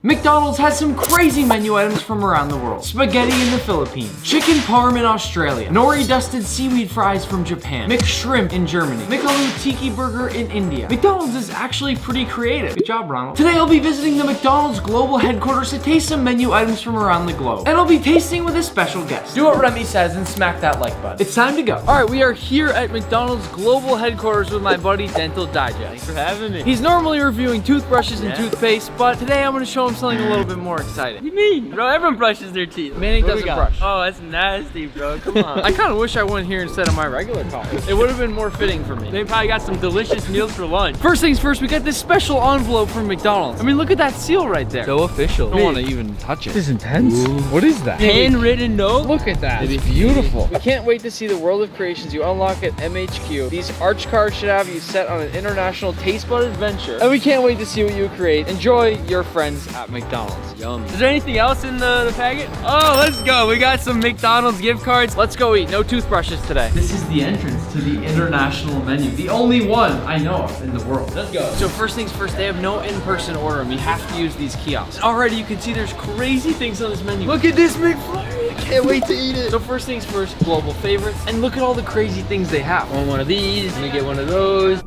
McDonald's has some crazy menu items from around the world. Spaghetti in the Philippines, chicken parm in Australia, nori dusted seaweed fries from Japan, McShrimp in Germany, Micaloo tiki burger in India. McDonald's is actually pretty creative. Good job, Ronald. Today I'll be visiting the McDonald's global headquarters to taste some menu items from around the globe. And I'll be tasting with a special guest. Do what Remy says and smack that like button. It's time to go. All right, we are here at McDonald's global headquarters with my buddy Dental Digest. Thanks for having me. He's normally reviewing toothbrushes and toothpaste, but today I'm gonna show him something a little bit more exciting. What do you mean? Bro, everyone brushes their teeth. Manny doesn't brush. Oh, that's nasty, bro. Come on. I kind of wish I went here instead of my regular college. It would have been more fitting for me. They probably got some delicious meals for lunch. First things first, we got this special envelope from McDonald's. I mean, look at that seal right there. So official. I don't want to even touch it. This is intense. Ooh. What is that? Handwritten note? Look at that. It's beautiful. We can't wait to see the world of creations you unlock at MHQ. These arch cards should have you set on an international taste bud adventure. And we can't wait to see what you create. Enjoy your friends at McDonald's. Yum. Is there anything else in the packet? Oh, let's go. We got some McDonald's gift cards. Let's go eat. No toothbrushes today. This is the entrance to the international menu. The only one I know of in the world. Let's go. So first things first, they have no in-person ordering. We have to use these kiosks. Already you can see there's crazy things on this menu. Look at this McFlurry. I can't wait to eat it. So first things first, global favorites. And look at all the crazy things they have. I want one of these. Let me get one of those.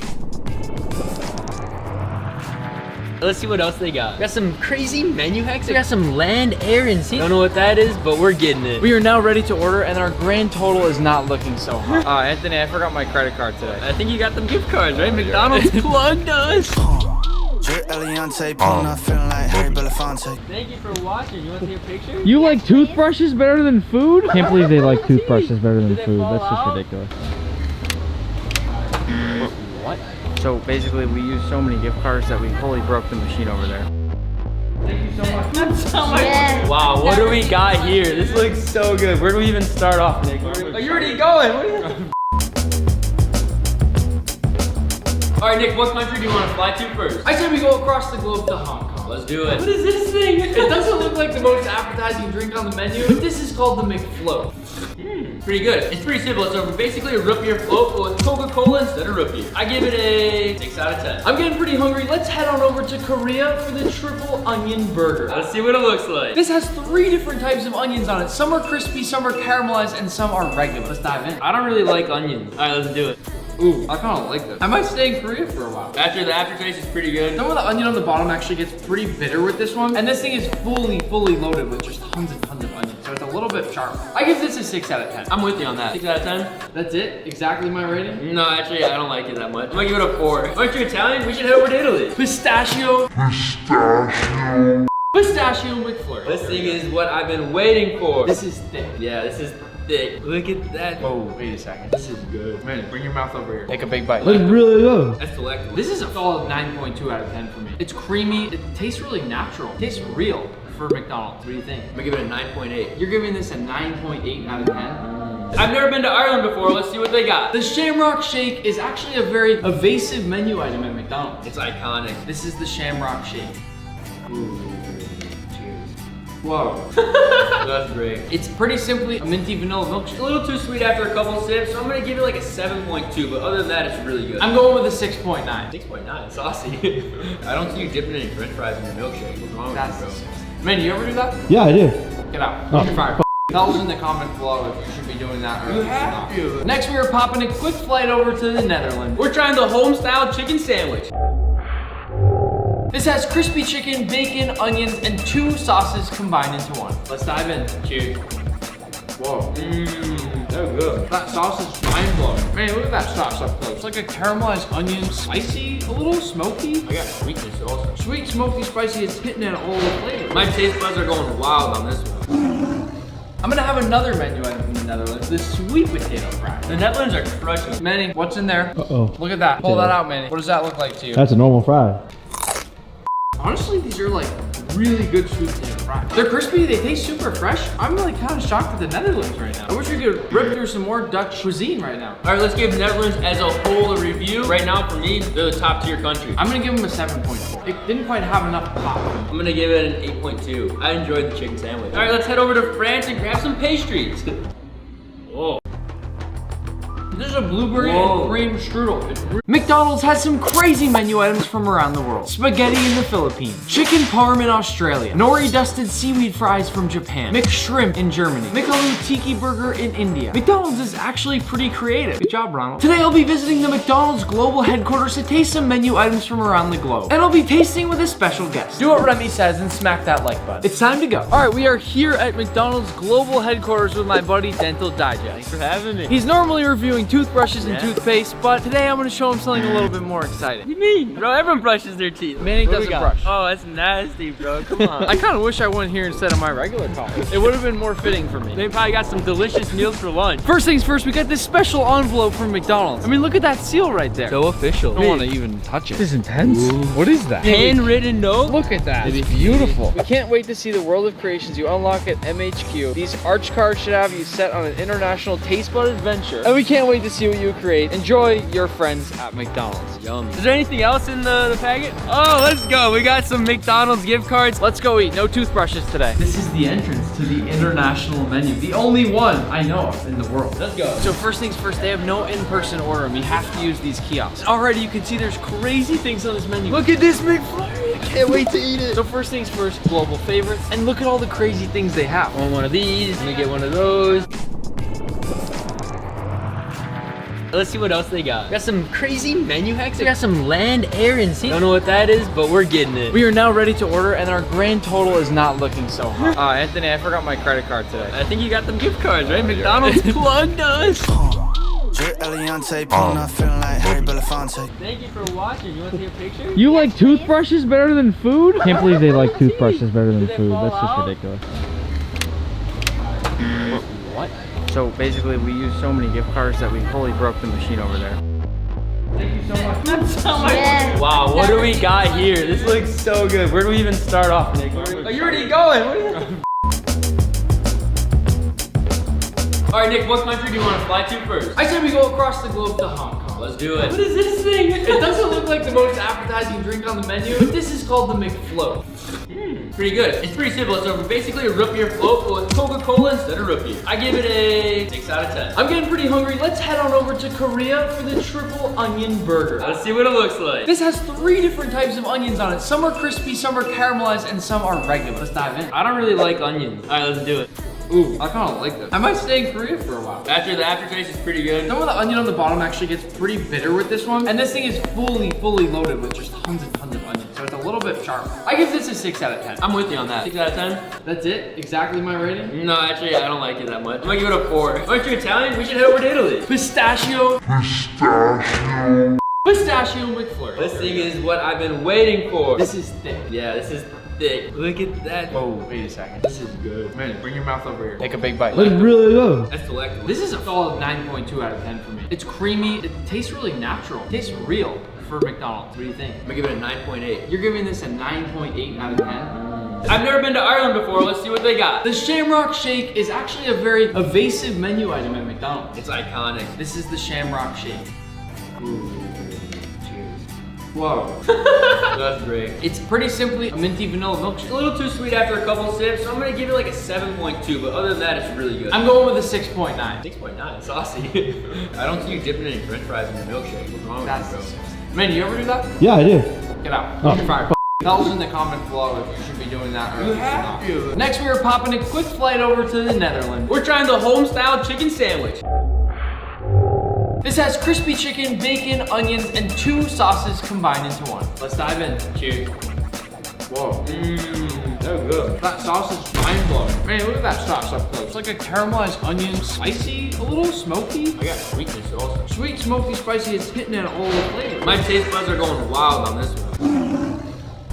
Let's see what else they got. Got some crazy menu hacks. They got some land, air, and sea. Don't know what that is, but we're getting it. We are now ready to order, and our grand total is not looking so hot. Anthony, I forgot my credit card today. I think you got them gift cards, right? McDonald's plugged us. Thank you for watching. You want to see a picture? You like toothbrushes better than food? Can't believe they like toothbrushes better than food. That's just ridiculous. What? So basically, we used so many gift cards that we fully broke the machine over there. Thank you so much. That's so much. Yeah. Wow, what do we got here? This looks so good. Where do we even start off, Nick? Oh, you're already going. What are you? All right, Nick, what country do you want to fly to first? I said we go across the globe to Hong Kong. Let's do it. What is this thing? It doesn't look like the most appetizing drink on the menu, but this is called the McFloat. Pretty good. It's pretty simple. It's basically a root beer float with Coca-Cola instead of root beer. I give it a 6 out of 10. I'm getting pretty hungry. Let's head on over to Korea for the triple onion burger. Let's see what it looks like. This has 3 different types of onions on it. Some are crispy, some are caramelized, and some are regular. Let's dive in. I don't really like onions. All right, let's do it. Ooh, I kind of like this. I might stay in Korea for a while. After the aftertaste is pretty good. Some of the onion on the bottom actually gets pretty bitter with this one. And this thing is fully loaded with just tons and tons of onions. So it's a little bit sharp. I give this a 6 out of 10. I'm with you on that. 6 out of 10? That's it? Exactly my rating? No, actually, I don't like it that much. I'm gonna give it a 4. Aren't you Italian? We should head over to Italy. Pistachio McFlurry. This thing is what I've been waiting for. This is thick. Yeah, this is thick. Look at that. Oh, wait a second. This is good. Man, bring your mouth over here. Take a big bite. It's really good. That's delectable. This is a solid 9.2 out of 10 for me. It's creamy. It tastes really natural. It tastes real for McDonald's. What do you think? I'm gonna give it a 9.8. You're giving this a 9.8 out of 10? I've never been to Ireland before. Let's see what they got. The Shamrock Shake is actually a very evasive menu item at McDonald's. It's iconic. This is the Shamrock Shake. Ooh. Whoa. That's great. It's pretty simply a minty vanilla milkshake. A little too sweet after a couple sips, so I'm gonna give it like a 7.2, but other than that, it's really good. I'm going with a 6.9. 6.9, saucy. I don't see you dipping any french fries in your milkshake. What's wrong with you, bro? Man, you ever do that? Yeah, I do. Get out. Oh. You're fired. Tell us in the comments below if you should be doing that or You if have should not. to. Next, we are popping a quick flight over to the Netherlands. We're trying the home-style chicken sandwich. This has crispy chicken, bacon, onions, and 2 sauces combined into one. Let's dive in. Cheers. Whoa. They're good. That sauce is mind-blowing. Man, look at that sauce up close. It's like a caramelized onion, spicy, a little smoky. I got sweetness also. Sweet, smoky, spicy, it's hitting at all the flavors. My taste buds are going wild on this one. I'm gonna have another menu item from the Netherlands, the sweet potato fry. The Netherlands are crushing. Manny, what's in there? Uh-oh. Look at that. Pull that out, Manny. What does that look like to you? That's a normal fry. Honestly, these are like really good sweet potato fries. They're crispy, they taste super fresh. I'm like kind of shocked at the Netherlands right now. I wish we could rip through some more Dutch cuisine right now. All right, let's give Netherlands as a whole a review. Right now, for me, they're the top tier country. I'm gonna give them a 7.4. It didn't quite have enough pop. I'm gonna give it an 8.2. I enjoyed the chicken sandwich. All right, let's head over to France and grab some pastries. Whoa. This is a blueberry and cream strudel. McDonald's has some crazy menu items from around the world. Spaghetti in the Philippines, chicken parm in Australia, nori dusted seaweed fries from Japan, McShrimp in Germany, Michelin tiki burger in India. McDonald's is actually pretty creative. Good job, Ronald. Today I'll be visiting the McDonald's global headquarters to taste some menu items from around the globe. And I'll be tasting with a special guest. Do what Remy says and smack that like button. It's time to go. All right, we are here at McDonald's global headquarters with my buddy Dental Digest. Thanks for having me. He's normally reviewing toothbrushes and toothpaste, but today I'm gonna show him something a little bit more exciting. What do you mean? Bro, everyone brushes their teeth. Manny doesn't brush. Oh, that's nasty, bro. Come on. I kind of wish I went here instead of my regular car. It would have been more fitting for me. They probably got some delicious meals for lunch. First things first, we got this special envelope from McDonald's. I mean, look at that seal right there. So official. I don't want to even touch it. This is intense. Ooh. What is that? Handwritten note? Look at that. It's beautiful. We can't wait to see the world of creations you unlock at MHQ. These arch cards should have you set on an international taste bud adventure. And we can't wait to see what you create. Enjoy your friends at McDonald's. Yum. Is there anything else in the packet? Oh, let's go. We got some McDonald's gift cards. Let's go eat. No toothbrushes today. This is the entrance to the international menu. The only one I know of in the world. Let's go. So first things first, they have no in-person ordering. You have to use these kiosks. Already you can see there's crazy things on this menu. Look at this McFlurry. I can't wait to eat it. So first things first, global favorites. And look at all the crazy things they have. I want one of these. Let me get one of those. Let's see what else they got. Got some crazy menu hacks. They got some land, air, and sea. Don't know what that is, but we're getting it. We are now ready to order, and our grand total is not looking so hot. Anthony, I forgot my credit card today. I think you got them gift cards, right? McDonald's plugged us. Thank you for watching. You want to see a picture? You like toothbrushes better than food? Can't believe they like toothbrushes better than food. That's just ridiculous. What? So basically, we used so many gift cards that we fully broke the machine over there. Thank you so much. That's so much. Yeah. Wow, what do we got here? This looks so good. Where do we even start off, Nick? Oh, you're already going. What are you? All right, Nick, what country do you want to fly to first? I said we go across the globe to Hong Kong. Let's do it. What is this thing? It doesn't look like the most appetizing drink on the menu, but this is called the McFloat. Pretty good. It's pretty simple. So basically a root beer float with Coca-Cola instead of root beer. I give it a 6 out of 10. I'm getting pretty hungry. Let's head on over to Korea for the triple onion burger. Let's see what it looks like. This has 3 different types of onions on it. Some are crispy, some are caramelized, and some are regular. Let's dive in. I don't really like onions. All right, let's do it. Ooh, I kind of like this. I might stay in Korea for a while. The aftertaste is pretty good. Some of the onion on the bottom actually gets pretty bitter with this one. And this thing is fully loaded with just tons and tons of onions. So it's a little bit sharp. I give this a 6 out of 10. I'm with you on that. 6 out of 10? That's it? Exactly my rating? No, actually, I don't like it that much. I'm gonna give it a 4. Aren't you Italian? We should head over to Italy. Pistachio McFlurry. This thing is what I've been waiting for. This is thick. Yeah, this is thick. Look at that. Oh, wait a second. This is good. Man, bring your mouth over here. Take a big bite. It's really good. That's delectable. This is a solid 9.2 out of 10 for me. It's creamy. It tastes really natural. It tastes real for McDonald's. What do you think? I'm gonna give it a 9.8. You're giving this a 9.8 out of 10? I've never been to Ireland before. Let's see what they got. The Shamrock Shake is actually a very evasive menu item at McDonald's. It's iconic. This is the Shamrock Shake. Ooh. Cheers. Whoa. That's great. It's pretty simply a minty vanilla milkshake. A little too sweet after a couple sips, so I'm gonna give it like a 7.2, but other than that, it's really good. I'm going with a 6.9. 6.9, saucy. I don't see you dipping any french fries in your milkshake. What's wrong with you, bro? Man, you ever do that? Yeah, I do. Get out. Oh. You're fired. Tell us in the comments below if you should be doing that or You if have you should to. not. Next, we are popping a quick flight over to the Netherlands. We're trying the home-style chicken sandwich. This has crispy chicken, bacon, onions, and 2 sauces combined into one. Let's dive in. Cheers. Whoa. They're good. That sauce is mind-blowing. Man, look at that sauce up close. It's like a caramelized onion, spicy, a little smoky. I got sweetness also. Sweet, smoky, spicy, it's hitting at all the flavors. My taste buds are going wild on this one.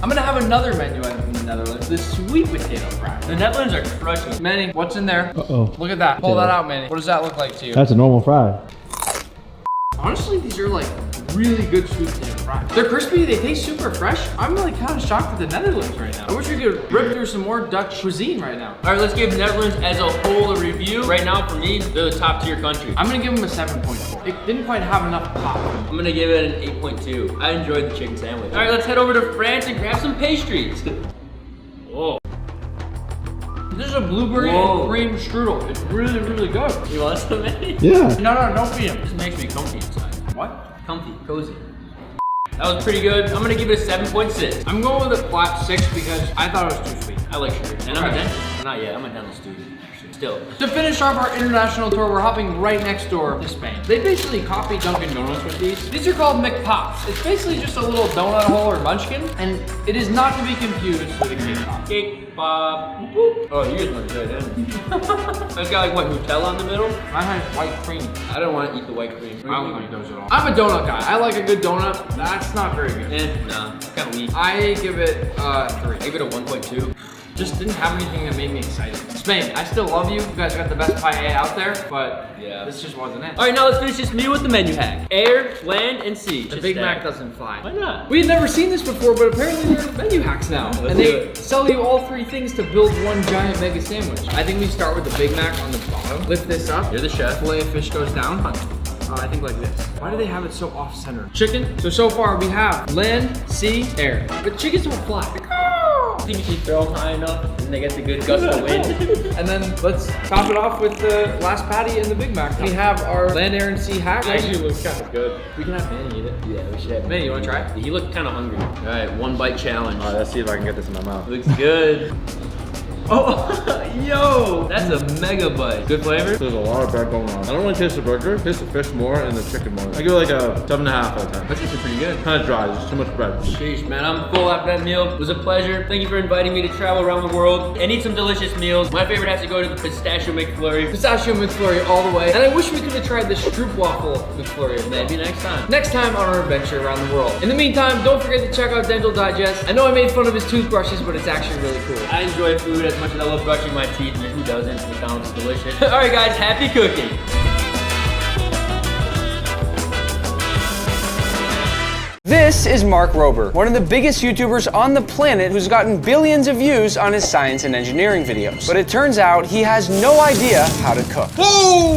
I'm gonna have another menu item from the Netherlands, the sweet potato fry. The Netherlands are crushing. Manny, what's in there? Uh-oh. Look at that. Pull that out, Manny. What does that look like to you? That's a normal fry. Honestly, these are like really good sweet potato fries. They're crispy, they taste super fresh. I'm like kind of shocked at the Netherlands right now. I wish we could rip through some more Dutch cuisine right now. All right, let's give Netherlands as a whole a review. Right now, for me, they're the top tier country. I'm gonna give them a 7.4. It didn't quite have enough pop. I'm gonna give it an 8.2. I enjoyed the chicken sandwich. All right, let's head over to France and grab some pastries. Whoa. This is a blueberry and cream strudel. It's really, really good. You want some, Eddie? Yeah. No, don't feed him. This makes me comfy inside. What? Comfy, cozy. That was pretty good. I'm gonna give it a 7.6. I'm going with a flat 6 because I thought it was too sweet. I like sugar. And I'm a dentist. Not yet, I'm a dental student. Still. To finish off our international tour, we're hopping right next door to Spain. They basically copy Dunkin' Donuts with these. These are called McPops. It's basically just a little donut hole or munchkin, and it is not to be confused with a cake pop. Cake pop. Whoop. Oh, you guys want to try that? It's got like what, Nutella in the middle? I had white cream. I don't want to eat the white cream. I don't like those at all. I'm a donut guy. I like a good donut. That's not very good. Nah, it's kind of weak. I give it 3. I give it a 1.2. Just didn't have anything that made me excited. Spain, I still love you. You guys got the best paella out there, but yeah, this just wasn't it. All right, now let's finish this meal with the menu hack. Air, land, and sea. The Big Mac doesn't fly. Why not? We had never seen this before, but apparently there are menu hacks now. Let's And do they it. sell you all 3 things to build one giant mega sandwich. I think we start with the Big Mac on the bottom. Lift this up. You're the chef. Fillet of fish goes down. I think like this. Why do they have it so off-center? Chicken. So far we have land, sea, air. But chickens don't fly. I think if you throw them high enough, and they get the good gust of wind. And then let's top it off with the last patty and the Big Mac. We have our land, air, and sea hack. Actually looks kind of good. We can have Manny eat it. Yeah, we should have Manny, you wanna try it? He looked kind of hungry. All right, 1 bite challenge. All right, let's see if I can get this in my mouth. Looks good. Oh, yo, that's a mega bite. Good flavor? There's a lot of bread going on. I don't really taste the burger. Taste the fish more and the chicken more. I give it like a 7.5 out of 10. That's actually pretty good. Kind of dry. There's too much bread. Sheesh, man, I'm full after that meal. It was a pleasure. Thank you for inviting me to travel around the world and eat some delicious meals. My favorite has to go to the pistachio McFlurry. Pistachio McFlurry all the way. And I wish we could have tried the Stroopwafel McFlurry. Maybe next time. Next time on our adventure around the world. In the meantime, don't forget to check out Dental Digest. I know I made fun of his toothbrushes, but it's actually really cool. I enjoy food as much as I love brushing my teeth, and who doesn't? McDonald's is delicious. All right, guys, happy cooking. This is Mark Rober, one of the biggest YouTubers on the planet who's gotten billions of views on his science and engineering videos. But it turns out he has no idea how to cook.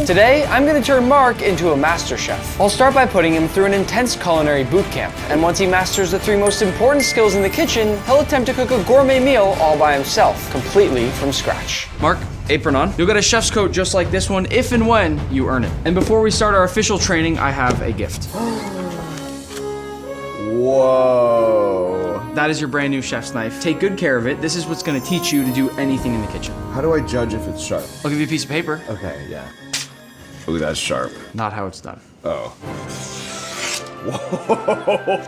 Today, I'm gonna turn Mark into a master chef. I'll start by putting him through an intense culinary boot camp. And once he masters the 3 most important skills in the kitchen, he'll attempt to cook a gourmet meal all by himself, completely from scratch. Mark, apron on. You'll get a chef's coat just like this one if and when you earn it. And before we start our official training, I have a gift. Whoa. That is your brand new chef's knife. Take good care of it. This is what's gonna teach you to do anything in the kitchen. How do I judge if it's sharp? I'll give you a piece of paper. Okay, yeah. Ooh, that's sharp. Not how it's done. Oh. Whoa.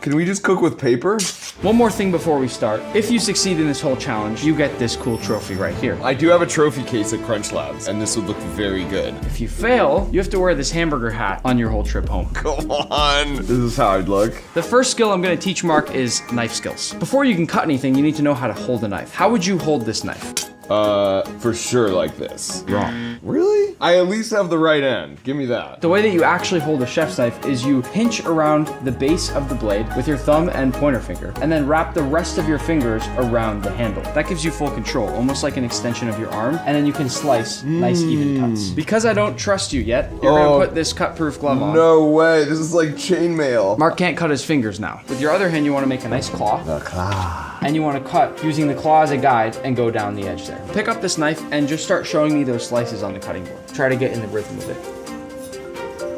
Can we just cook with paper? One more thing before we start. If you succeed in this whole challenge, you get this cool trophy right here. I do have a trophy case at Crunch Labs, and this would look very good. If you fail, you have to wear this hamburger hat on your whole trip home. Come on. This is how I'd look. The first skill I'm gonna teach Mark is knife skills. Before you can cut anything, you need to know how to hold a knife. How would you hold this knife? For sure like this. Wrong. Really? I at least have the right end. Give me that. The way that you actually hold a chef's knife is you pinch around the base of the blade with your thumb and pointer finger, and then wrap the rest of your fingers around the handle. That gives you full control, almost like an extension of your arm, and then you can slice nice even cuts. Because I don't trust you yet, you're gonna put this cut-proof glove on. No way, this is like chainmail. Mark can't cut his fingers now. With your other hand, you wanna make a nice claw. The claw. And you wanna cut using the claw as a guide and go down the edge there. Pick up this knife and just start showing me those slices on the cutting board. Try to get in the rhythm of it.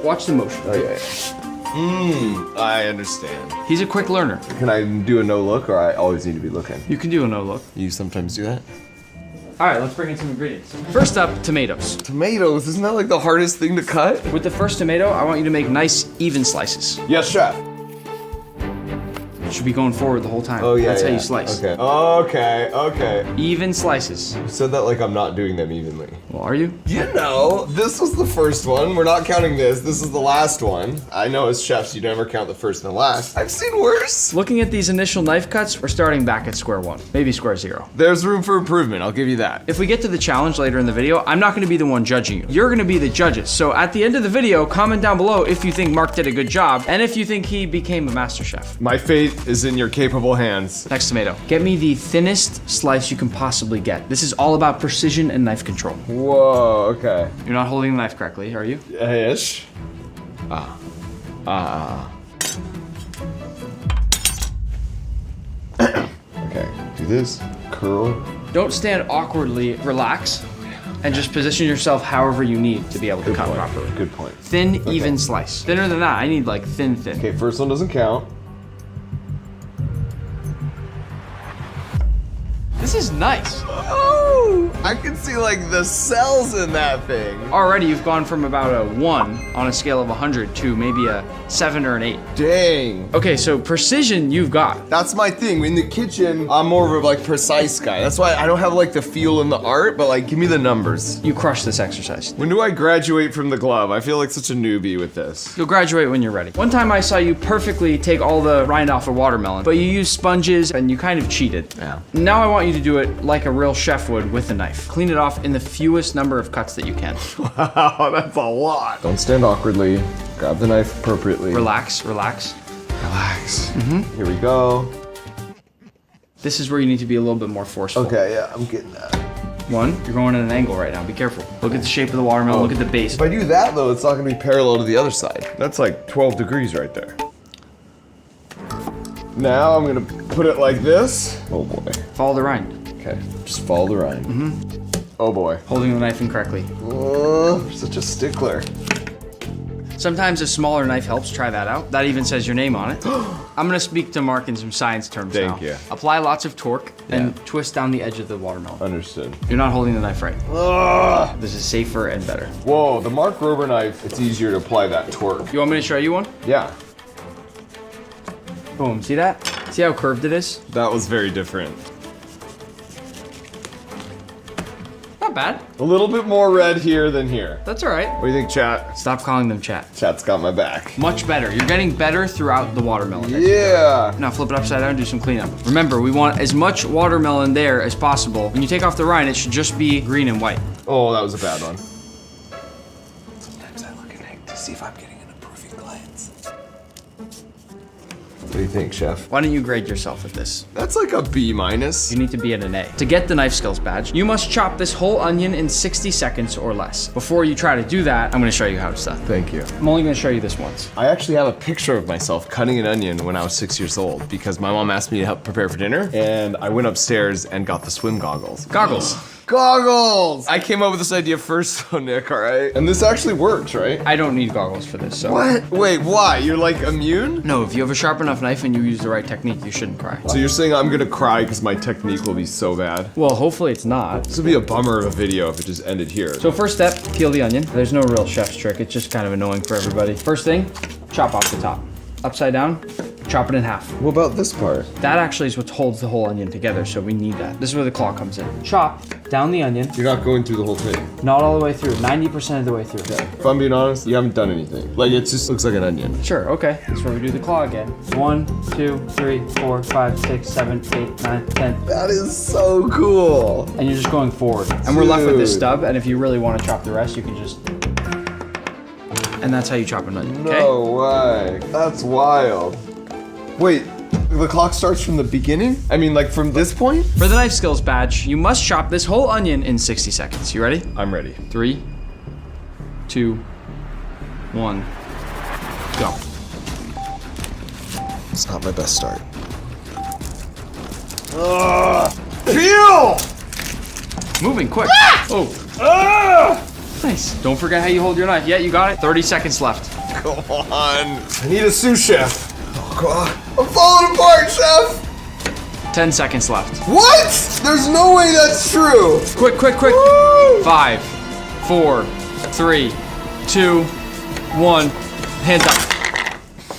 Watch the motion. Oh yeah. I understand. He's a quick learner. Can I do a no look, or I always need to be looking? You can do a no look. You sometimes do that? All right, let's bring in some ingredients. First up, tomatoes. Tomatoes, isn't that like the hardest thing to cut? With the first tomato, I want you to make nice, even slices. Yes, chef. You should be going forward the whole time. Oh yeah, That's yeah. how you slice. Okay. Even slices. You said that like I'm not doing them evenly. Well, are you? You know, this was the first one. We're not counting this. This is the last one. I know as chefs, you never count the first and the last. I've seen worse. Looking at these initial knife cuts, we're starting back at square one, maybe square zero. There's room for improvement, I'll give you that. If we get to the challenge later in the video, I'm not gonna be the one judging you. You're gonna be the judges. So at the end of the video, comment down below if you think Mark did a good job and if you think he became a master chef. My fate is in your capable hands. Next tomato. Get me the thinnest slice you can possibly get. This is all about precision and knife control. Whoa, okay. You're not holding the knife correctly, are you? Ish. Okay, do this. curl. Don't stand awkwardly, relax, and just position yourself however you need to be able to cut properly. Good point. Thin, even slice. Thinner than that, I need like thin. Okay, first one doesn't count. This is nice. Oh, I can see like the cells in that thing. Already you've gone from about a 1 on a scale of 100 to maybe a 7 or an 8. Dang. Okay, so precision you've got. That's my thing. In the kitchen, I'm more of a like precise guy. That's why I don't have like the feel and the art, but like give me the numbers. You crush this exercise. When do I graduate from the glove? I feel like such a newbie with this. You'll graduate when you're ready. One time I saw you perfectly take all the rind off a watermelon, but you used sponges and you kind of cheated. Yeah. Now I want you to do it like a real chef would with a knife. Clean it off in the fewest number of cuts that you can. Wow, that's a lot. Don't stand awkwardly. Grab the knife appropriately. Relax. Relax. Here we go. This is where you need to be a little bit more forceful. Okay, yeah, I'm getting that. 1, you're going at an angle right now. Be careful. Look at the shape of the watermelon. Look at the base. If I do that though, it's not gonna be parallel to the other side. That's like 12 degrees right there. Now I'm gonna put it like this. Oh boy. Follow the rind. Okay, just follow the rind. Oh boy. Holding the knife incorrectly. Such a stickler. Sometimes a smaller knife helps. Try that out. That even says your name on it. I'm gonna speak to Mark in some science terms now. Thank you. Apply lots of torque and twist down the edge of the watermelon. Understood. You're not holding the knife right. This is safer and better. Whoa, the Mark Rober knife, it's easier to apply that torque. You want me to show you one? Yeah. Boom, see that? See how curved it is? That was very different. Not bad. A little bit more red here than here. That's all right. What do you think, chat? Stop calling them chat. Chat's got my back. Much better. You're getting better throughout the watermelon. Yeah. Now flip it upside down and do some cleanup. Remember, we want as much watermelon there as possible. When you take off the rind, it should just be green and white. Oh, that was a bad one. Sometimes I look at Nick to see if I'm getting an approving glance. What do you think, chef? Why don't you grade yourself at this? That's like a B minus. You need to be at an A. To get the knife skills badge, you must chop this whole onion in 60 seconds or less. Before you try to do that, I'm gonna show you how it's done. Thank you. I'm only gonna show you this once. I actually have a picture of myself cutting an onion when I was 6 years old because my mom asked me to help prepare for dinner, and I went upstairs and got the swim goggles. Goggles. Goggles! I came up with this idea first, so Nick, all right? And this actually works, right? I don't need goggles for this, so. What? Wait, why? You're like immune? No, if you have a sharp enough knife and you use the right technique, you shouldn't cry. So you're saying I'm gonna cry because my technique will be so bad? Well, hopefully it's not. This would be a bummer of a video if it just ended here. So first step, peel the onion. There's no real chef's trick. It's just kind of annoying for everybody. First thing, chop off the top. Upside down, chop it in half. What about this part? That actually is what holds the whole onion together, so we need that. This is where the claw comes in. Chop down the onion. You're not going through the whole thing. Not all the way through, 90% of the way through. If I'm being honest, you haven't done anything. Like, it just looks like an onion. Sure, okay. This is where we do the claw again. 1, 2, 3, 4, 5, 6, 7, 8, 9, 10. That is so cool. And you're just going forward. And we're left with this stub, and if you really want to chop the rest, you can just... And that's how you chop an onion, okay? No way. That's wild. Wait, the clock starts from the beginning? I mean, like from this point? For the knife skills badge, you must chop this whole onion in 60 seconds. You ready? I'm ready. 3, 2, 1, go. It's not my best start. Peel! Moving quick. Nice. Don't forget how you hold your knife. Yeah, you got it. 30 seconds left. Come on. I need a sous chef. Oh, God. I'm falling apart, chef. 10 seconds left. What? There's no way that's true. Quick, quick, quick. Woo! 5, 4, 3, 2, 1. Hands up.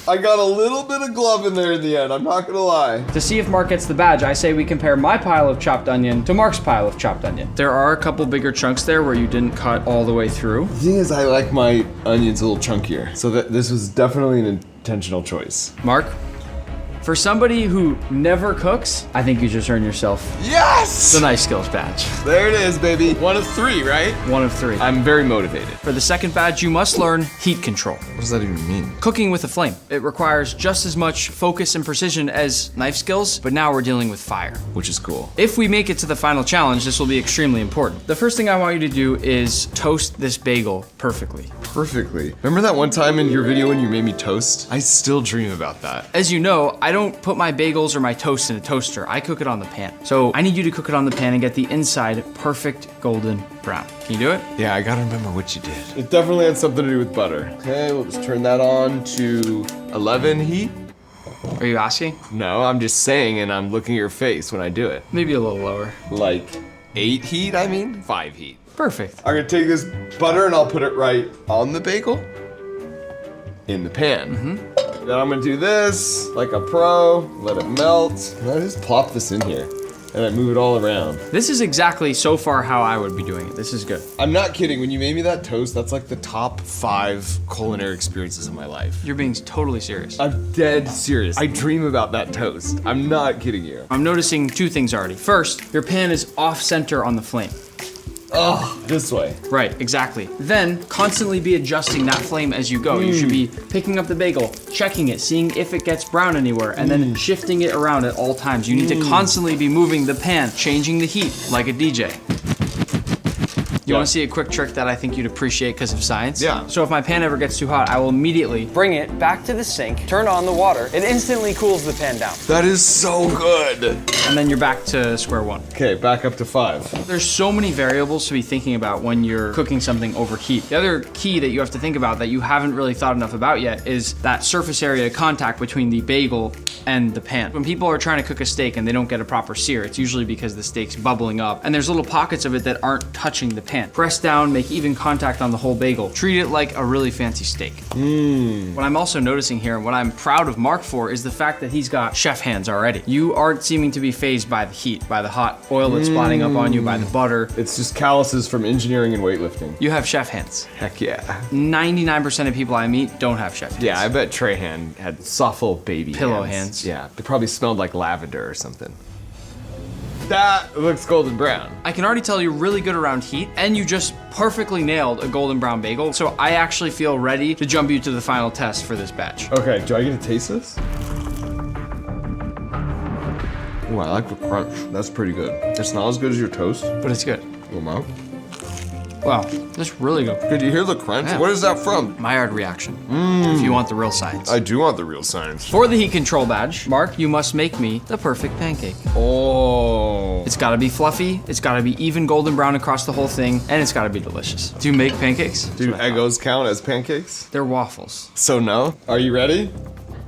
I got a little bit of glove in there in the end, I'm not gonna lie. To see if Mark gets the badge, I say we compare my pile of chopped onion to Mark's pile of chopped onion. There are a couple bigger chunks there where you didn't cut all the way through. The thing is, I like my onions a little chunkier, so that this was definitely an intentional choice. Mark, for somebody who never cooks, I think you just earned yourself Yes! the knife skills badge. There it is, baby. 1 of 3, right? 1 of 3. I'm very motivated. For the second badge, you must learn heat control. What does that even mean? Cooking with a flame. It requires just as much focus and precision as knife skills, but now we're dealing with fire. Which is cool. If we make it to the final challenge, this will be extremely important. The first thing I want you to do is toast this bagel perfectly. perfectly. Remember that one time in your video when you made me toast? I still dream about that. As you know, I don't put my bagels or my toast in a toaster. I cook it on the pan. So I need you to cook it on the pan and get the inside perfect golden brown. Can you do it? Yeah, I gotta remember what you did. It definitely had something to do with butter. Okay, we'll just turn that on to 11 heat. Are you asking? No, I'm just saying, and I'm looking at your face when I do it. Maybe a little lower. Like 8 heat, I mean? 5 heat. Perfect. I'm gonna take this butter and I'll put it right on the bagel in the pan. Then I'm gonna do this like a pro, let it melt. And I just plop this in here and I move it all around. This is exactly so far how I would be doing it. This is good. I'm not kidding, when you made me that toast, that's like the top 5 culinary experiences of my life. You're being totally serious. I'm dead serious. I dream about that toast. I'm not kidding you. I'm noticing 2 things already. First, your pan is off center on the flame. Oh, this way. Right, exactly. Then, constantly be adjusting that flame as you go. You should be picking up the bagel, checking it, seeing if it gets brown anywhere, and then shifting it around at all times. You need to constantly be moving the pan, changing the heat like a DJ. You want to see a quick trick that I think you'd appreciate because of science? Yeah. So if my pan ever gets too hot, I will immediately bring it back to the sink, turn on the water. It instantly cools the pan down. That is so good. And then you're back to square one. Okay, back up to 5. There's so many variables to be thinking about when you're cooking something over heat. The other key that you have to think about that you haven't really thought enough about yet is that surface area of contact between the bagel and the pan. When people are trying to cook a steak and they don't get a proper sear, it's usually because the steak's bubbling up and there's little pockets of it that aren't touching the pan. Press down, make even contact on the whole bagel. Treat it like a really fancy steak. What I'm also noticing here and what I'm proud of Mark for is the fact that he's got chef hands already. You aren't seeming to be fazed by the heat, by the hot oil that's spotting up on you, by the butter. It's just calluses from engineering and weightlifting. You have chef hands. Heck yeah. 99% of people I meet don't have chef hands. Yeah, I bet Trahan had soft little baby Pillow hands. Yeah, they probably smelled like lavender or something. That looks golden brown. I can already tell you're really good around heat and you just perfectly nailed a golden brown bagel. So I actually feel ready to jump you to the final test for this batch. Okay, do I get to taste this? Ooh, I like the crunch. That's pretty good. It's not as good as your toast. But it's good. Wow. Wow, that's really good. Did you hear the crunch? Yeah. What is that from? Maillard reaction, if you want the real science. I do want the real science. For the heat control badge, Mark, you must make me the perfect pancake. Oh. It's gotta be fluffy, it's gotta be even golden brown across the whole thing, and it's gotta be delicious. Do you make pancakes? Do Eggos count as pancakes? They're waffles. So no. Are you ready?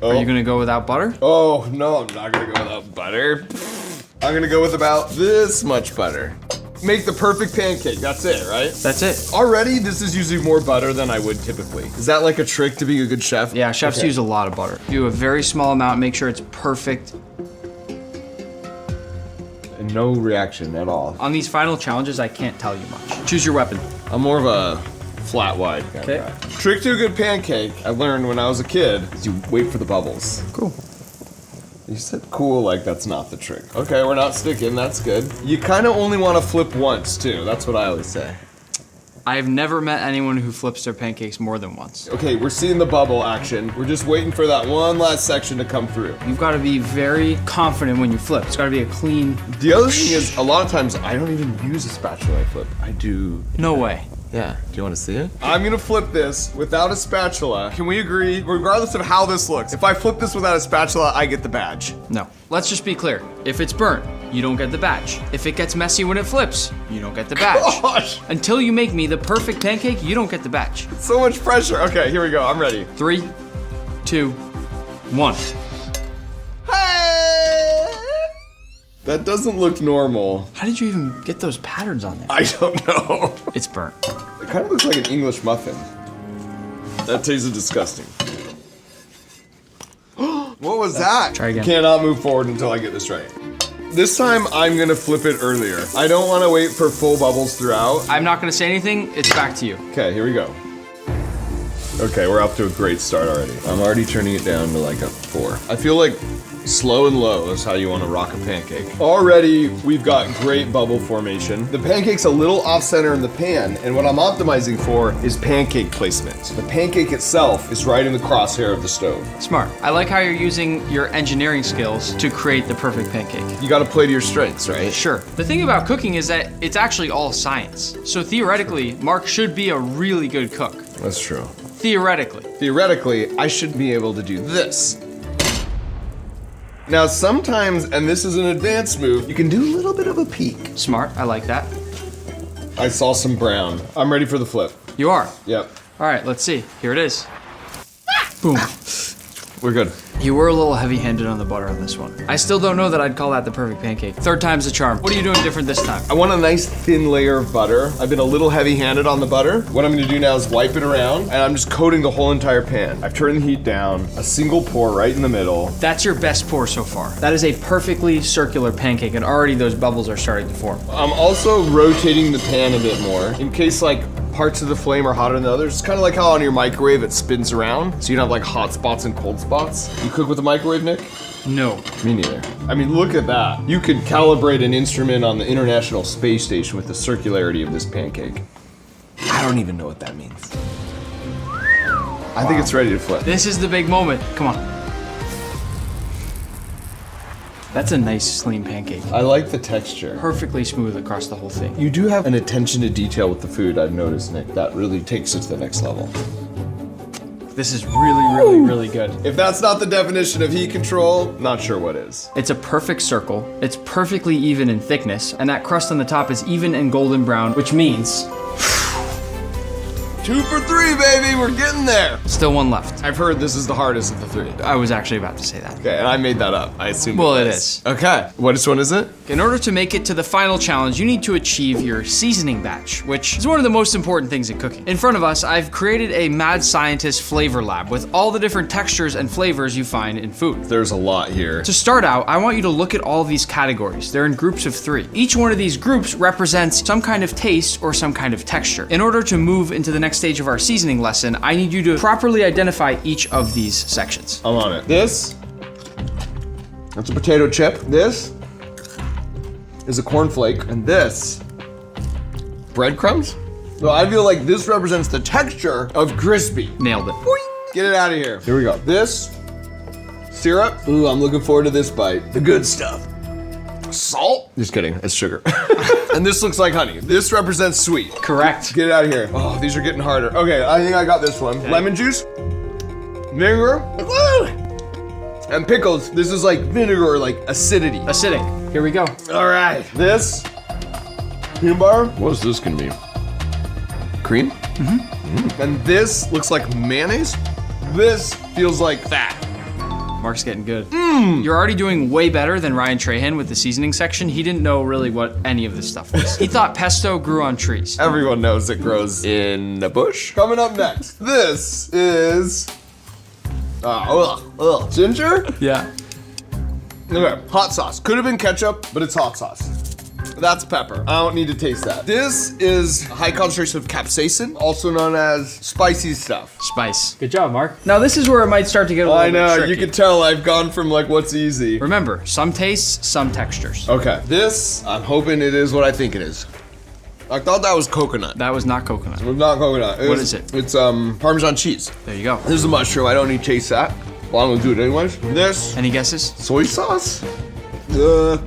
Oh. Are you gonna go without butter? Oh, no, I'm not gonna go without butter. I'm gonna go with about this much butter. Make the perfect pancake, that's it, right? That's it. Already, this is using more butter than I would typically. Is that like a trick to being a good chef? Yeah, chefs use a lot of butter. Do a very small amount, make sure it's perfect. And no reaction at all. On these final challenges, I can't tell you much. Choose your weapon. I'm more of a flat wide kind of guy. Trick to a good pancake, I learned when I was a kid, is you wait for the bubbles. Cool. You said cool like that's not the trick. Okay, we're not sticking, that's good. You kind of only want to flip once too, that's what I always say. I've never met anyone who flips their pancakes more than once. Okay, we're seeing the bubble action. We're just waiting for that one last section to come through. You've got to be very confident when you flip. It's got to be a clean... The other thing is, a lot of times I don't even use a spatula when I flip. I do. No way. Yeah. Do you want to see it? I'm gonna flip this without a spatula. Can we agree, regardless of how this looks, if I flip this without a spatula, I get the badge? No. Let's just be clear. If it's burnt, you don't get the badge. If it gets messy when it flips, you don't get the badge. Gosh! Until you make me the perfect pancake, you don't get the badge. So much pressure. Okay, here we go. I'm ready. 3, 2, 1. Hey! That doesn't look normal. How did you even get those patterns on there? I don't know. It's burnt. It kind of looks like an English muffin. That tasted disgusting. What was that? Try again. Cannot move forward until I get this right. This time, I'm gonna flip it earlier. I don't wanna wait for full bubbles throughout. I'm not gonna say anything. It's back to you. Okay, here we go. Okay, we're off to a great start already. I'm already turning it down to like a 4. I feel like slow and low is how you want to rock a pancake. Already, we've got great bubble formation. The pancake's a little off-center in the pan, and what I'm optimizing for is pancake placement. The pancake itself is right in the crosshair of the stove. Smart. I like how you're using your engineering skills to create the perfect pancake. You gotta play to your strengths, right? Sure. The thing about cooking is that it's actually all science. So theoretically, Mark should be a really good cook. That's true. Theoretically. Theoretically, I should be able to do this. Now sometimes, and this is an advanced move, you can do a little bit of a peek. Smart, I like that. I saw some brown. I'm ready for the flip. You are? Yep. All right, let's see. Here it is. Boom. We're good. You were a little heavy-handed on the butter on this one. I still don't know that I'd call that the perfect pancake. Third time's the charm. What are you doing different this time? I want a nice thin layer of butter. I've been a little heavy-handed on the butter. What I'm gonna do now is wipe it around, and I'm just coating the whole entire pan. I've turned the heat down, a single pour right in the middle. That's your best pour so far. That is a perfectly circular pancake, and already those bubbles are starting to form. I'm also rotating the pan a bit more in case like parts of the flame are hotter than others. It's kind of like how on your microwave it spins around, so you don't have like hot spots and cold spots. You cook with a microwave, Nick? No. Me neither. I mean, look at that. You could calibrate an instrument on the International Space Station with the circularity of this pancake. I don't even know what that means. I think it's ready to flip. This is the big moment. Come on. That's a nice, lean pancake. I like the texture. Perfectly smooth across the whole thing. You do have an attention to detail with the food, I've noticed, Nick. That really takes it to the next level. This is really good. If that's not the definition of heat control, not sure what is. It's a perfect circle. It's perfectly even in thickness, and that crust on the top is even and golden brown, which means 2 for 3, baby, we're getting there. still one left. I've heard this is the hardest of the 3. I was actually about to say that. Okay, and I made that up, I assume. Well, it is. Okay, which one is it? In order to make it to the final challenge, you need to achieve your seasoning batch, which is one of the most important things in cooking. In front of us, I've created a mad scientist flavor lab with all the different textures and flavors you find in food. There's a lot here. To start out, I want you to look at all of these categories. They're in groups of 3. Each one of these groups represents some kind of taste or some kind of texture. In order to move into the next stage of our seasoning lesson, I need you to properly identify each of these sections. I'm on it. This, that's a potato chip. This is a cornflake. And this, breadcrumbs? So I feel like this represents the texture of crispy. Nailed it. Boing. Get it out of here. Here we go. This, syrup. Ooh, I'm looking forward to this bite. The good stuff. Salt? Just kidding, it's sugar. And this looks like honey. This represents sweet. Correct. Get it out of here. Oh, these are getting harder. Okay, I think I got this one. Lemon juice, vinegar, and pickles. This is like vinegar, like acidity. Acidic. Here we go. All right. This, peanut butter. What is this gonna be? Cream? Mm-hmm. And this looks like mayonnaise. This feels like fat. Mark's getting good. You're already doing way better than Ryan Trahan with the seasoning section. He didn't know really what any of this stuff was. He thought pesto grew on trees. Everyone knows it grows in a bush. Coming up next, this is ginger? Yeah. Okay, hot sauce. Could have been ketchup, but it's hot sauce. That's pepper. I don't need to taste that. This is a high concentration of capsaicin, also known as spicy stuff. Spice. Good job, Mark. Now this is where it might start to get a little I know, bit tricky. you can tell I've gone from like what's easy. Remember, some tastes, some textures. Okay, this, I'm hoping it is what I think it is. I thought that was coconut. That was not coconut. It's not coconut. What is it? It's Parmesan cheese. There you go. This is a mushroom. I don't need to taste that. Well, I'm gonna do it anyways. This, Any guesses? soy sauce?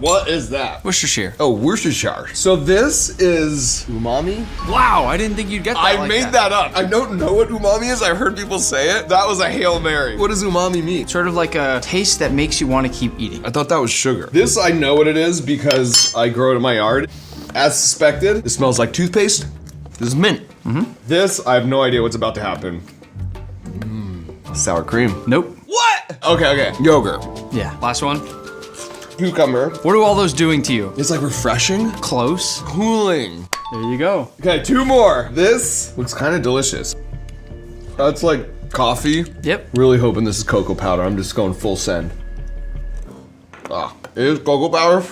What is that? Worcestershire. Oh, Worcestershire. So this is umami. Wow, I didn't think you'd get that. I like made that up. I don't know what umami is. I've heard people say it. That was a Hail Mary. What does umami mean? Sort of like a taste that makes you want to keep eating. I thought that was sugar. This, I know what it is because I grow it in my yard. As suspected, it smells like toothpaste. This is mint. This, I have no idea what's about to happen. Sour cream. Nope. What? Okay. Yogurt. Yeah. Last one. Cucumber. What are all those doing to you? It's like refreshing. Close. Cooling. There you go. Okay, 2 more. This looks kind of delicious. That's like coffee. Yep. Really hoping this is cocoa powder. I'm just going full send. It is cocoa powder.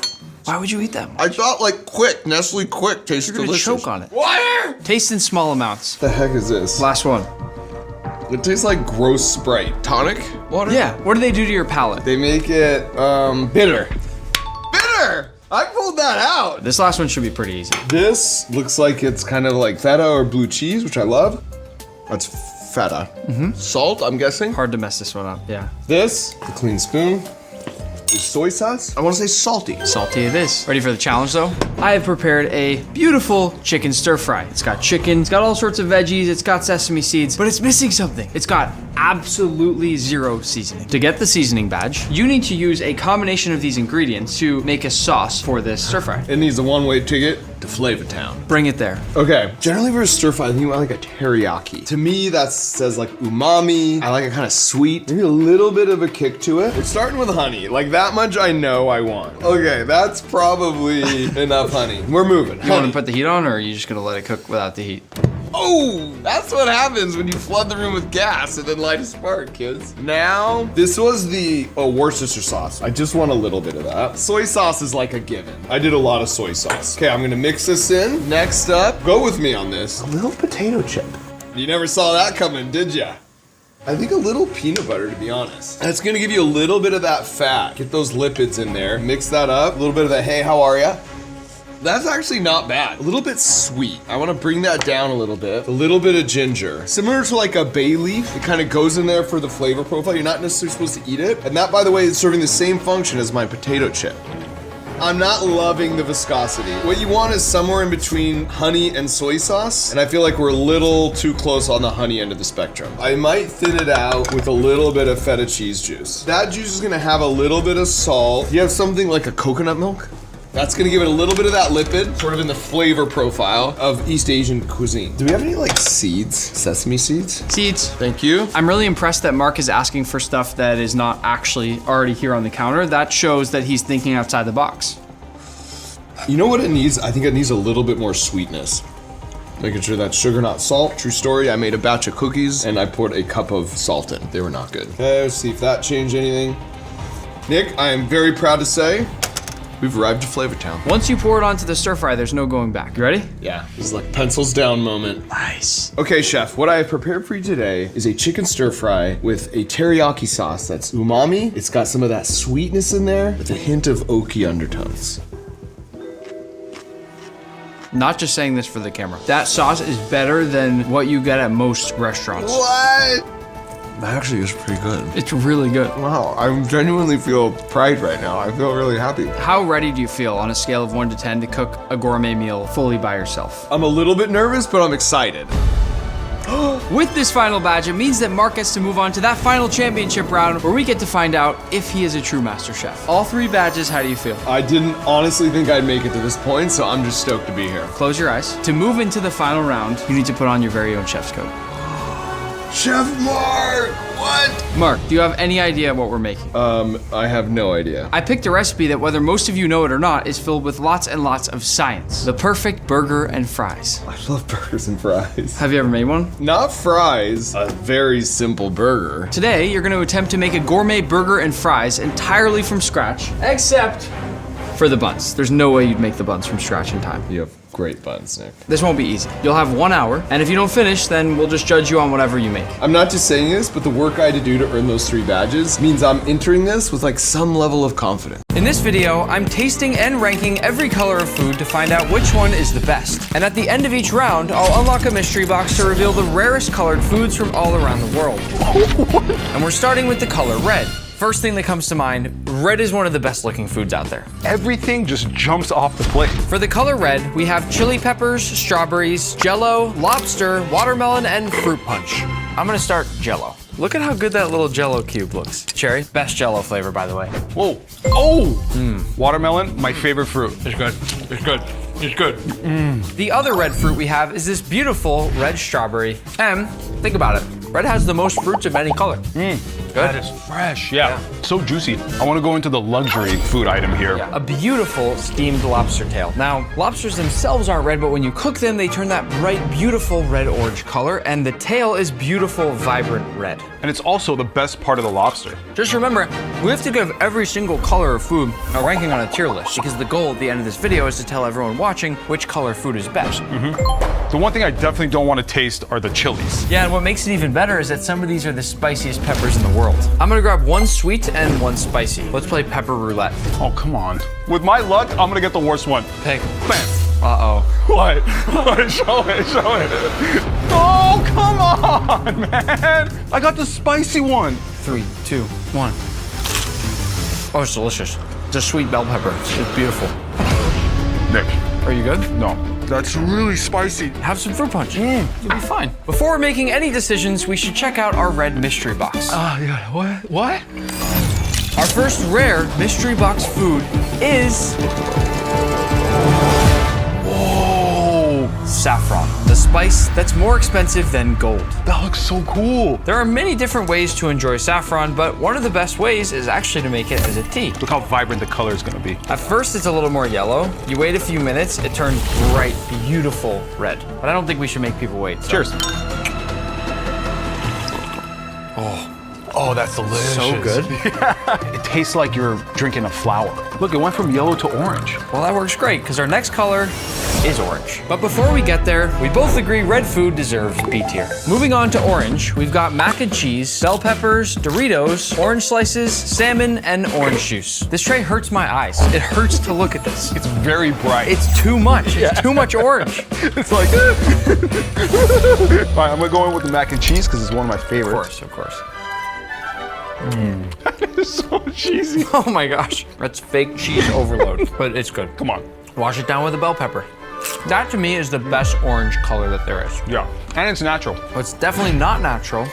Why would you eat that much? I thought like Quick, Nestle Quick tastes You're gonna delicious. choke on it. Water! Taste in small amounts. The heck is this? Last one. It tastes like gross Sprite. Tonic water? Yeah. What do they do to your palate? They make it bitter. Bitter! I pulled that out. This last one should be pretty easy. This looks like it's kind of like feta or blue cheese, which I love. That's feta. Salt, I'm guessing. Hard to mess this one up. Yeah. This, the clean spoon. is soy sauce. I want to say salty. Salty it is. Ready for the challenge though? I have prepared a beautiful chicken stir fry. It's got chicken, it's got all sorts of veggies, it's got sesame seeds, but it's missing something. It's got absolutely zero seasoning. To get the seasoning badge, you need to use a combination of these ingredients to make a sauce for this stir fry. It needs a one-way ticket to Flavortown. Bring it there. Okay, generally for a stir fry, I think about like a teriyaki. To me, that says like umami. I like it kind of sweet, maybe a little bit of a kick to it. We're starting with honey. Like that much I know I want. Okay, that's probably enough honey. We're moving. You want to put the heat on, or are you just gonna let it cook without the heat? Oh, that's what happens when you flood the room with gas and then light a spark, kids. Now, this was the Worcestershire sauce. I just want a little bit of that. Soy sauce is like a given. I did a lot of soy sauce. Okay, I'm gonna mix this in. Next up, go with me on this. A little potato chip. You never saw that coming, did ya? I think a little peanut butter, to be honest. That's gonna give you a little bit of that fat. Get those lipids in there. Mix that up. A little bit of the hey, how are ya? That's actually not bad. A little bit sweet. I want to bring that down a little bit. A little bit of ginger. Similar to like a bay leaf. It kind of goes in there for the flavor profile. You're not necessarily supposed to eat it. And that, by the way, is serving the same function as my potato chip. I'm not loving the viscosity. What you want is somewhere in between honey and soy sauce. And I feel like we're a little too close on the honey end of the spectrum. I might thin it out with a little bit of feta cheese juice. That juice is gonna have a little bit of salt. You have something like a coconut milk? That's gonna give it a little bit of that lipid, sort of in the flavor profile of East Asian cuisine. Do we have any like seeds? Sesame seeds? Seeds. Thank you. I'm really impressed that Mark is asking for stuff that is not actually already here on the counter. That shows that he's thinking outside the box. You know what it needs? I think it needs a little bit more sweetness. Making sure that's sugar, not salt. True story, I made a batch of cookies and I poured a cup of salt in. They were not good. Okay, let's see if that changed anything. Nick, I am very proud to say, we've arrived to Flavortown. Once you pour it onto the stir fry, there's no going back. You ready? Yeah, this is like pencils down moment. Nice. Okay, chef, what I have prepared for you today is a chicken stir fry with a teriyaki sauce that's umami. It's got some of that sweetness in there with a hint of oaky undertones. Not just saying this for the camera. That sauce is better than what you get at most restaurants. What? That actually is pretty good. It's really good. Wow, I genuinely feel pride right now. I feel really happy. How ready do you feel on a scale of 1 to 10 to cook a gourmet meal fully by yourself? I'm a little bit nervous, but I'm excited. With this final badge, it means that Mark gets to move on to that final championship round where we get to find out if he is a true master chef. All 3 badges, how do you feel? I didn't honestly think I'd make it to this point, so I'm just stoked to be here. Close your eyes. To move into the final round, you need to put on your very own chef's coat. Chef Mark, what? Mark, do you have any idea what we're making? I have no idea. I picked a recipe that, whether most of you know it or not, is filled with lots and lots of science. The perfect burger and fries. I love burgers and fries. Have you ever made one? Not fries, a very simple burger. Today, you're gonna attempt to make a gourmet burger and fries entirely from scratch, except for the buns. There's no way you'd make the buns from scratch in time. You have great buns, Nick. This won't be easy. You'll have 1 hour, and if you don't finish, then we'll just judge you on whatever you make. I'm not just saying this, but the work I had to do to earn those 3 badges means I'm entering this with like some level of confidence. In this video, I'm tasting and ranking every color of food to find out which one is the best. And at the end of each round, I'll unlock a mystery box to reveal the rarest colored foods from all around the world. And we're starting with the color red. First thing that comes to mind, red is one of the best looking foods out there. Everything just jumps off the plate. For the color red, we have chili peppers, strawberries, Jell-O, lobster, watermelon, and fruit punch. I'm gonna start Jell-O. Look at how good that little Jell-O cube looks. Cherry, best Jell-O flavor, by the way. Whoa. Oh! Watermelon, my favorite fruit. It's good. It's good. It's good. The other red fruit we have is this beautiful red strawberry. And think about it, red has the most fruits of any color. Good. That is fresh. Yeah. So juicy. I want to go into the luxury food item here. A beautiful steamed lobster tail. Now, lobsters themselves aren't red, but when you cook them, they turn that bright, beautiful red-orange color, and the tail is beautiful, vibrant red. And it's also the best part of the lobster. Just remember, we have to give every single color of food a ranking on a tier list, because the goal at the end of this video is to tell everyone watching which color food is best. The one thing I definitely don't want to taste are the chilies. Yeah, and what makes it even better is that some of these are the spiciest peppers in the world. I'm gonna grab 1 sweet and 1 spicy. Let's play pepper roulette. Oh, come on. With my luck, I'm gonna get the worst one. Pick. Bam. Uh-oh. What? Show it, show it. Oh, come on, man. I got the spicy one. 3, 2, 1. Oh, it's delicious. It's a sweet bell pepper. It's beautiful. Nick, Are you good? no. That's really spicy. Have some fruit punch. You'll be fine. Before making any decisions, we should check out our red mystery box. Yeah, what? Our first rare mystery box food is saffron, the spice that's more expensive than gold. That looks so cool. There are many different ways to enjoy saffron, but one of the best ways is actually to make it as a tea. Look how vibrant the color is gonna be. At first, it's a little more yellow. You wait a few minutes, it turns bright, beautiful red. But I don't think we should make people wait. So. Cheers. Oh, that's delicious. So good. It tastes like you're drinking a flower. Look, it went from yellow to orange. Well, that works great, because our next color is orange. But before we get there, we both agree red food deserves B tier. Moving on to orange, we've got mac and cheese, bell peppers, Doritos, orange slices, salmon, and orange juice. This tray hurts my eyes. It hurts to look at this. It's very bright. It's too much. It's too much orange. It's like, all right, I'm gonna go in with the mac and cheese because it's one of my favorites. Of course. That is so cheesy. Oh my gosh. That's fake cheese overload, but it's good. Come on. Wash it down with a bell pepper. That to me is the best orange color that there is. Yeah, and it's natural. What's definitely not natural,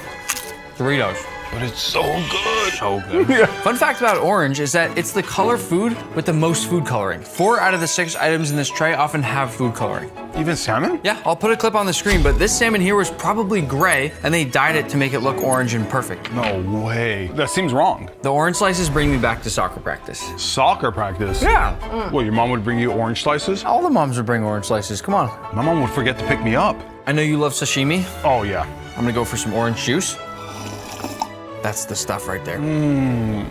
Doritos. But it's so good. So good. Yeah. Fun fact about orange is that it's the color food with the most food coloring. 4 out of the 6 items in this tray often have food coloring. Even salmon? Yeah, I'll put a clip on the screen, but this salmon here was probably gray, and they dyed it to make it look orange and perfect. No way. That seems wrong. The orange slices bring me back to soccer practice. Soccer practice? Yeah. What, your mom would bring you orange slices? All the moms would bring orange slices, come on. My mom would forget to pick me up. I know you love sashimi. Oh, yeah. I'm gonna go for some orange juice. That's the stuff right there.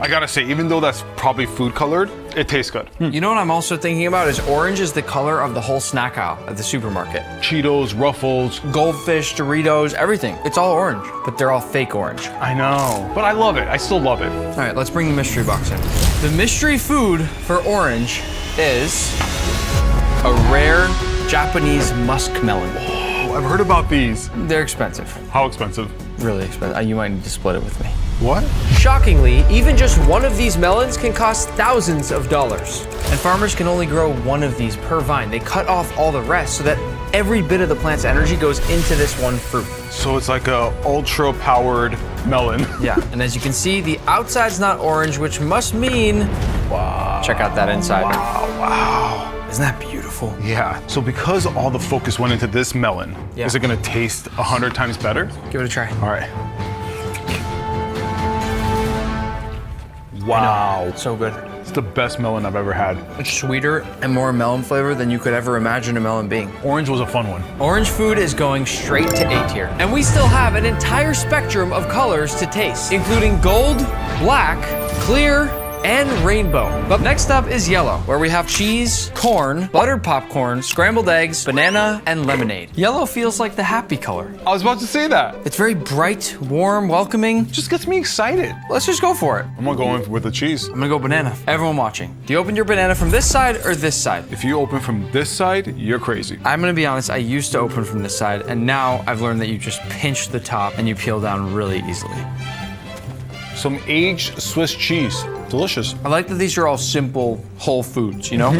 I gotta say, even though that's probably food colored, it tastes good. You know what I'm also thinking about is orange is the color of the whole snack aisle at the supermarket. Cheetos, Ruffles. Goldfish, Doritos, everything. It's all orange, but they're all fake orange. I know, but I love it. I still love it. All right, let's bring the mystery box in. The mystery food for orange is a rare Japanese muskmelon. Oh, I've heard about these. They're expensive, How expensive? really expensive. You might need to split it with me. What? Shockingly, even just one of these melons can cost thousands of dollars. And farmers can only grow one of these per vine. They cut off all the rest so that every bit of the plant's energy goes into this one fruit. So it's like a ultra powered melon. Yeah, and as you can see, the outside's not orange, which must mean, wow, check out that inside. Wow. Isn't that beautiful? Yeah. So because all the focus went into this melon, Yeah. is it gonna taste 100 times better? Give it a try. All right. Wow. It's so good. It's the best melon I've ever had. It's sweeter and more melon flavor than you could ever imagine a melon being. Orange was a fun one. Orange food is going straight to A tier. And we still have an entire spectrum of colors to taste, including gold, black, clear, and rainbow. But next up is yellow, where we have cheese, corn, buttered popcorn, scrambled eggs, banana, and lemonade. Yellow feels like the happy color. I was about to say that. It's very bright, warm, welcoming. Just gets me excited. Let's just go for it. I'm gonna go in with the cheese. I'm gonna go banana. Everyone watching, do you open your banana from this side or this side? If you open from this side, you're crazy. I'm gonna be honest, I used to open from this side, and now I've learned that you just pinch the top and you peel down really easily. Some aged Swiss cheese. Delicious. I like that these are all simple, whole foods, you know?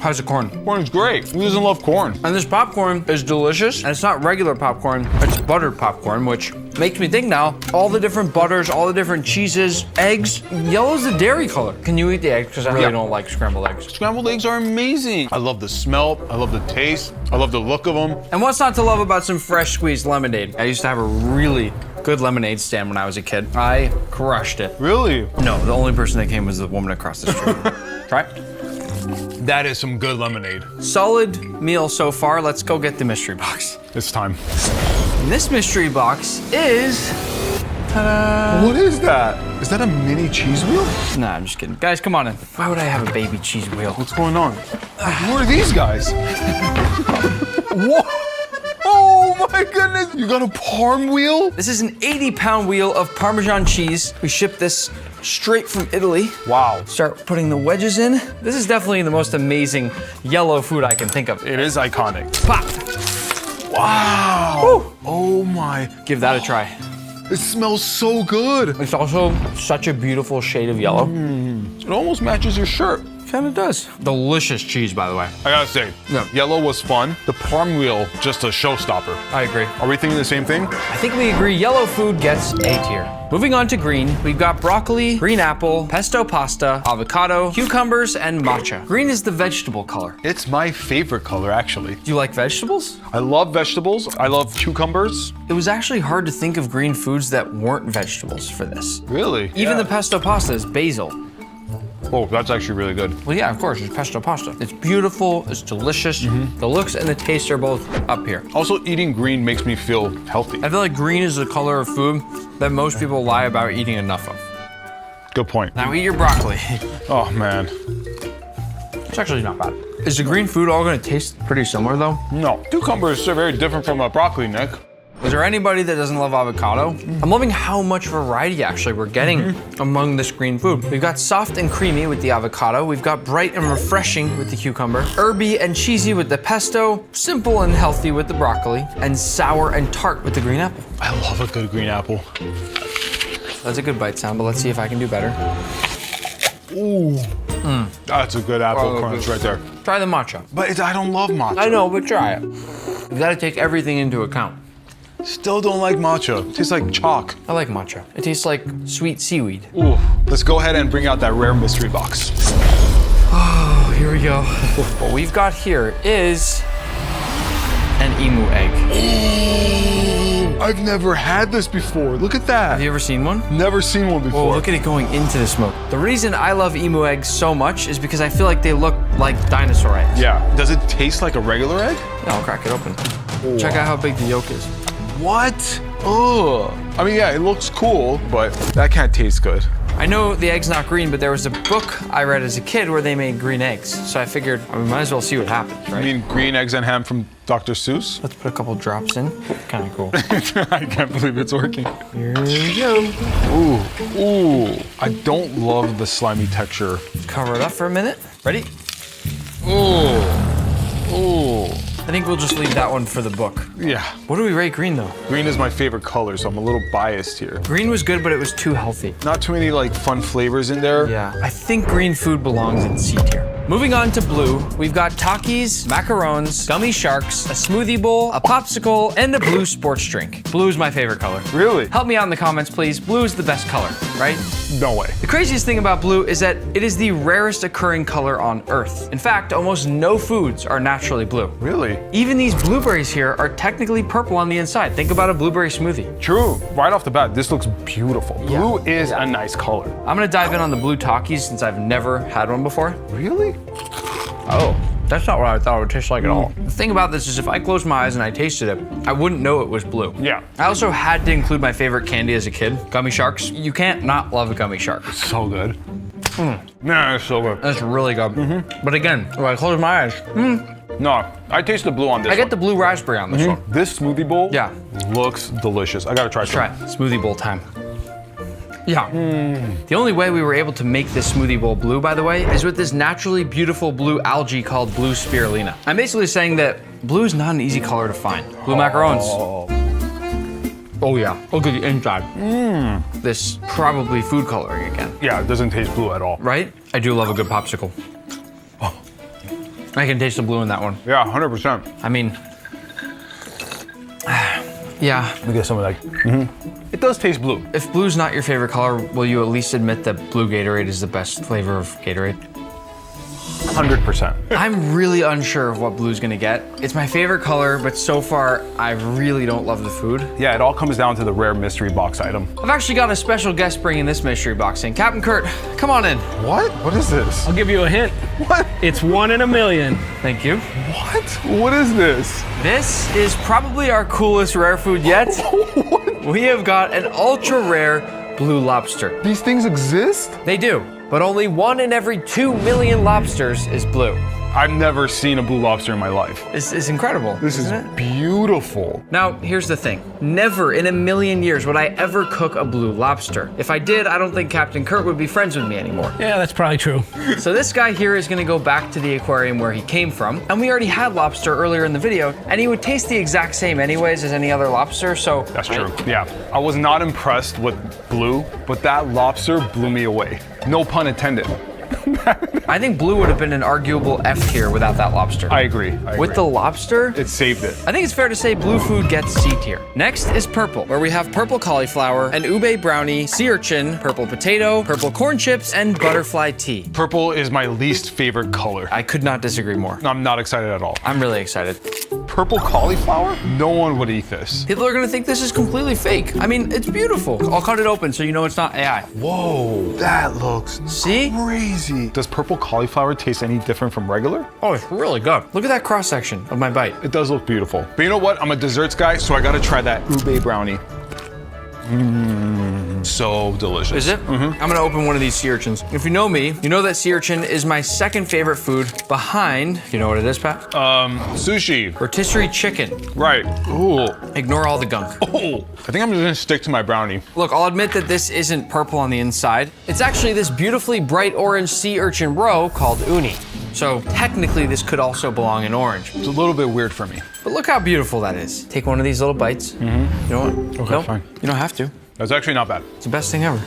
How's the corn? Corn's great. Who doesn't love corn? And this popcorn is delicious, and it's not regular popcorn, it's buttered popcorn, which makes me think now, all the different butters, all the different cheeses, eggs, yellow's the dairy color. Can you eat the eggs? Because I really don't like scrambled eggs. Scrambled eggs are amazing. I love the smell. I love the taste. I love the look of them. And what's not to love about some fresh squeezed lemonade? I used to have a really good lemonade stand when I was a kid. I crushed it. Really? No, the only person that came was the woman across the street. Try it. That is some good lemonade. Solid meal so far. Let's go get the mystery box. It's time. And this mystery box is... Ta-da! What is that? Is that a mini cheese wheel? Nah, I'm just kidding. Guys, come on in. Why would I have a baby cheese wheel? What's going on? Who are these guys? What? Oh my goodness! You got a parm wheel? This is an 80-pound wheel of Parmesan cheese. We shipped this straight from Italy. Wow. Start putting the wedges in. This is definitely the most amazing yellow food I can think of. It is iconic. Pop! Wow. Woo. Oh my. Give that a try. It smells so good. It's also such a beautiful shade of yellow. It almost matches your shirt. Kind of does. Delicious cheese, by the way. I gotta say, Yeah. yellow was fun. The parm wheel, just a showstopper. I agree. Are we thinking the same thing? I think we agree yellow food gets A tier. Moving on to green, we've got broccoli, green apple, pesto pasta, avocado, cucumbers, and matcha. Green is the vegetable color. It's my favorite color, actually. Do you like vegetables? I love vegetables. I love cucumbers. It was actually hard to think of green foods that weren't vegetables for this. Really? Even the pesto pasta is basil. Oh, that's actually really good. Well, yeah, of course, it's pesto pasta. It's beautiful, it's delicious. The looks and the taste are both up here. Also, eating green makes me feel healthy. I feel like green is the color of food that most people lie about eating enough of. Good point. Now eat your broccoli. Oh, man. It's actually not bad. Is the green food all gonna taste pretty similar though? No. Cucumbers are very different from a broccoli, Nick. Is there anybody that doesn't love avocado? I'm loving how much variety actually we're getting among this green food. We've got soft and creamy with the avocado. We've got bright and refreshing with the cucumber. Herby and cheesy with the pesto. Simple and healthy with the broccoli. And sour and tart with the green apple. I love a good green apple. That's a good bite sound, but let's see if I can do better. Ooh. That's a good apple crunch right there. Try the matcha. But I don't love matcha. I know, but try it. You gotta take everything into account. Still don't like matcha. It tastes like chalk. I like matcha. It tastes like sweet seaweed. Ooh. Let's go ahead and bring out that rare mystery box. Oh, here we go. What we've got here is an emu egg. I've never had this before. Look at that. Have you ever seen one? Never seen one Oh, before. look at it going into the smoke. The reason I love emu eggs so much is because I feel like they look like dinosaur eggs. Yeah. Does it taste like a regular egg? Yeah, I'll crack it open. Check out how big the yolk is. What? Ugh. I mean, yeah, it looks cool, but that can't taste good. I know the egg's not green, but there was a book I read as a kid where they made green eggs. So I figured we might as well see what happens, right? I mean, green eggs and ham from Dr. Seuss? Let's put a couple drops in. Kind of cool. I can't believe it's working. Here we go. Ooh. I don't love the slimy texture. Cover it up for a minute. Ready? Ooh. I think we'll just leave that one for the book. Yeah. What do we rate green though? Green is my favorite color, so I'm a little biased here. Green was good, but it was too healthy. Not too many like fun flavors in there. Yeah, I think green food belongs in C tier. Moving on to blue, we've got Takis, macarons, gummy sharks, a smoothie bowl, a popsicle, and a blue sports drink. Blue is my favorite color. Really? Help me out in the comments, please. Blue is the best color, right? No way. The craziest thing about blue is that it is the rarest occurring color on Earth. In fact, almost no foods are naturally blue. Really? Even these blueberries here are technically purple on the inside. Think about a blueberry smoothie. True. Right off the bat, this looks beautiful. Blue is a nice color. I'm gonna dive in on the blue Takis since I've never had one before. Really? Oh, that's not what I thought it would taste like at all. The thing about this is if I closed my eyes and I tasted it, I wouldn't know it was blue. Yeah. I also had to include my favorite candy as a kid, gummy sharks. You can't not love a gummy shark. So good. Yeah, it's so good. That's really good. But again, when I close my eyes, No, I taste the blue on this I get one. the blue raspberry on this one. This smoothie bowl Yeah. looks delicious. I gotta try some. Try it. Smoothie bowl time. Yeah. The only way we were able to make this smoothie bowl blue, by the way, is with this naturally beautiful blue algae called blue spirulina. I'm basically saying that blue is not an easy color to find. Blue macarons. Oh yeah, look at the inside. This probably food coloring again, Yeah, it doesn't taste blue at all. right? I do love a good popsicle. I can taste the blue in that one. Yeah, 100%. I mean, yeah. Let me get some of that. It does taste blue. If blue's not your favorite color, will you at least admit that blue Gatorade is the best flavor of Gatorade? 100%. I'm really unsure of what blue's gonna get. It's my favorite color, but so far, I really don't love the food. Yeah, it all comes down to the rare mystery box item. I've actually got a special guest bringing this mystery box in. Captain Kurt, come on in. What? What is this? I'll give you a hint. What? It's 1 in a million. Thank you. What? What is this? This is probably our coolest rare food yet. We have got an ultra rare blue lobster. These things exist? They do, but only 1 in every 2 million lobsters is blue. I've never seen a blue lobster in my life. It's incredible. This is beautiful. Now, here's the thing. Never in a million years would I ever cook a blue lobster. If I did, I don't think Captain Kurt would be friends with me anymore. Yeah, that's probably true. So this guy here is gonna go back to the aquarium where he came from, and we already had lobster earlier in the video, and he would taste the exact same anyways as any other lobster, so. That's true, yeah. I was not impressed with blue, but that lobster blew me away. No pun intended. I think blue would have been an arguable F tier without that lobster. I agree. With the lobster, it saved it. I think it's fair to say blue food gets C tier. Next is purple, where we have purple cauliflower, an ube brownie, sea urchin, purple potato, purple corn chips, and butterfly tea. Purple is my least favorite color. I could not disagree more. I'm not excited at all. I'm really excited. Purple cauliflower? No one would eat this. People are gonna think this is completely fake. I mean, it's beautiful. I'll cut it open so you know it's not AI. Whoa, that looks crazy. Does purple cauliflower taste any different from regular? Oh, it's really good. Look at that cross section of my bite. It does look beautiful. But you know what? I'm a desserts guy, so I gotta try that ube brownie. So delicious. Is it? I'm gonna open one of these sea urchins. If you know me, you know that sea urchin is my second favorite food behind, you know what it is, Pat? Sushi. Rotisserie chicken. Right. Ooh. Ignore all the gunk. Oh. I think I'm just gonna stick to my brownie. Look, I'll admit that this isn't purple on the inside. It's actually this beautifully bright orange sea urchin roe called uni. So technically this could also belong in orange. It's a little bit weird for me. But look how beautiful that is. Take one of these little bites. You know what? Okay, Nope, fine. You don't have to. That's actually not bad. It's the best thing ever.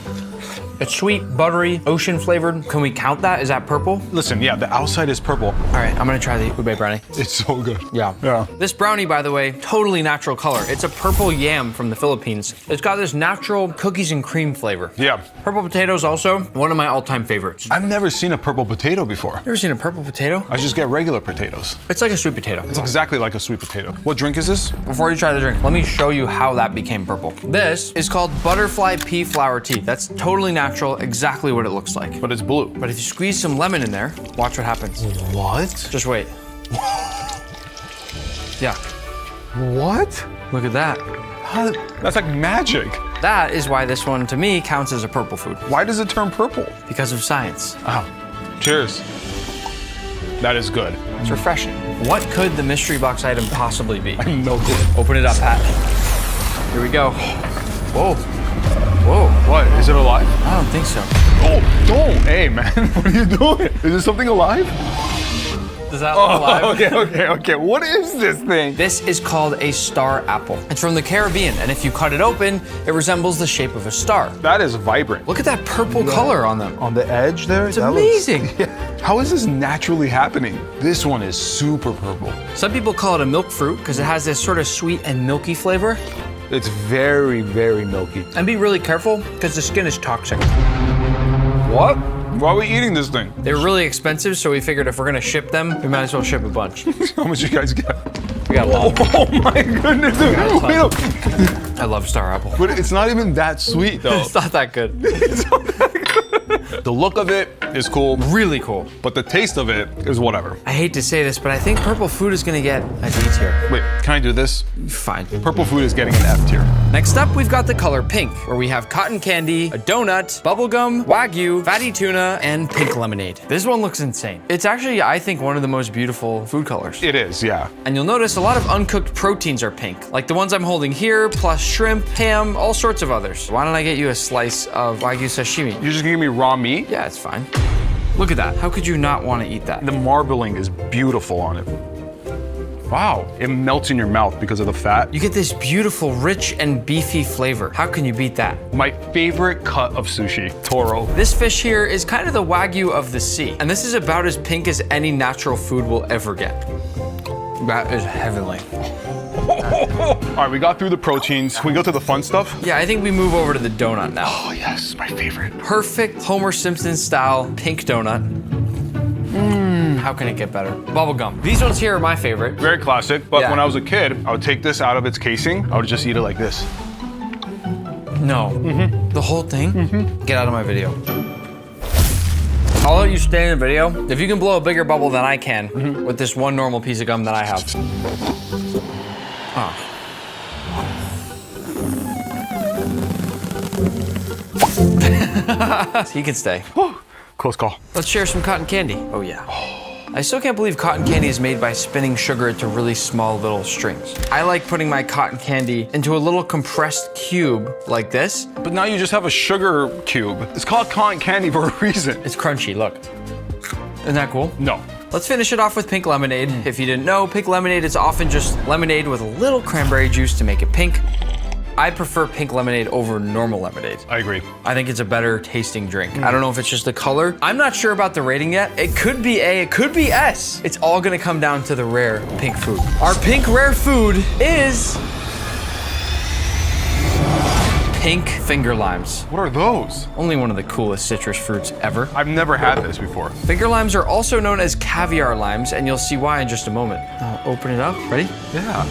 It's sweet, buttery, ocean flavored. Can we count that? Is that purple? Listen, yeah, the outside is purple. All right, I'm gonna try the ube brownie. It's so good. Yeah. This brownie, by the way, totally natural color. It's a purple yam from the Philippines. It's got this natural cookies and cream flavor. Yeah. Purple potatoes also one of my all-time favorites. I've never seen a purple potato before. Ever seen a purple potato? I just get regular potatoes. It's like a sweet potato. It's exactly like a sweet potato. What drink is this? Before you try the drink, let me show you how that became purple. This is called butterfly pea flower tea. That's totally natural, exactly what it looks like. But it's blue. But if you squeeze some lemon in there, watch what happens. What? Just wait. Yeah. What? Look at that. How? That's like magic. That is why this one, to me, counts as a purple food. Why does it turn purple? Because of science. Oh, cheers. That is good. It's refreshing. What could the mystery box item possibly be? I'm melted. Open it up, Pat. Here we go. Whoa. Whoa. What? Is it alive? I don't think so. Oh, don't. Hey, man. What are you doing? Is this something alive? Does that look alive? Okay. What is this thing? This is called a star apple. It's from the Caribbean, and if you cut it open, it resembles the shape of a star. That is vibrant. Look at that purple color on them. On the edge there? It's amazing. How is this naturally happening? This one is super purple. Some people call it a milk fruit because it has this sort of sweet and milky flavor. It's very, very milky. And be really careful because the skin is toxic. What? Why are we eating this thing? They're really expensive, so we figured if we're gonna ship them, we might as well ship a bunch. How much you guys get? We got a lot. Oh my goodness, dude. Wait up. I love star apple. But it's not even that sweet though. It's not that good. It's not that good. The look of it is cool, Really cool. but the taste of it is whatever. I hate to say this, but I think purple food is gonna get a D tier. Wait, can I do this? Fine. Purple food is getting an F tier. Next up, we've got the color pink, where we have cotton candy, a donut, bubblegum, wagyu, fatty tuna, and pink lemonade. This one looks insane. It's actually, I think, one of the most beautiful food colors. It is, yeah. And you'll notice a lot of uncooked proteins are pink, like the ones I'm holding here, plus shrimp, ham, all sorts of others. Why don't I get you a slice of wagyu sashimi? You're just gonna give me raw meat? Yeah, it's fine. Look at that. How could you not want to eat that? The marbling is beautiful on it. Wow, it melts in your mouth because of the fat. You get this beautiful, rich, and beefy flavor. How can you beat that? My favorite cut of sushi, toro. This fish here is kind of the wagyu of the sea, and this is about as pink as any natural food will ever get. That is heavenly. All right, we got through the proteins. Can we go to the fun stuff? Yeah, I think we move over to the donut now. Oh yes, my favorite. Perfect Homer Simpson style pink donut. How can it get better? Bubblegum. These ones here are my favorite. Very classic, but Yeah. when I was a kid, I would take this out of its casing. I would just eat it like this. No. The whole thing? Get out of my video. I'll let you stay in the video if you can blow a bigger bubble than I can with this one normal piece of gum that I have. Oh. He can stay. Close call. Let's share some cotton candy. Oh yeah. I still can't believe cotton candy is made by spinning sugar into really small little strings. I like putting my cotton candy into a little compressed cube like this. But now you just have a sugar cube. It's called cotton candy for a reason. It's crunchy, look. Isn't that cool? No. Let's finish it off with pink lemonade. If you didn't know, pink lemonade is often just lemonade with a little cranberry juice to make it pink. I prefer pink lemonade over normal lemonade. I agree. I think it's a better tasting drink. I don't know if it's just the color. I'm not sure about the rating yet. It could be A, it could be S. It's all gonna come down to the rare pink food. Our pink rare food is pink finger limes. What are those? Only one of the coolest citrus fruits ever. I've never had this before. Finger limes are also known as caviar limes, and you'll see why in just a moment. I'll open it up. Ready? Yeah.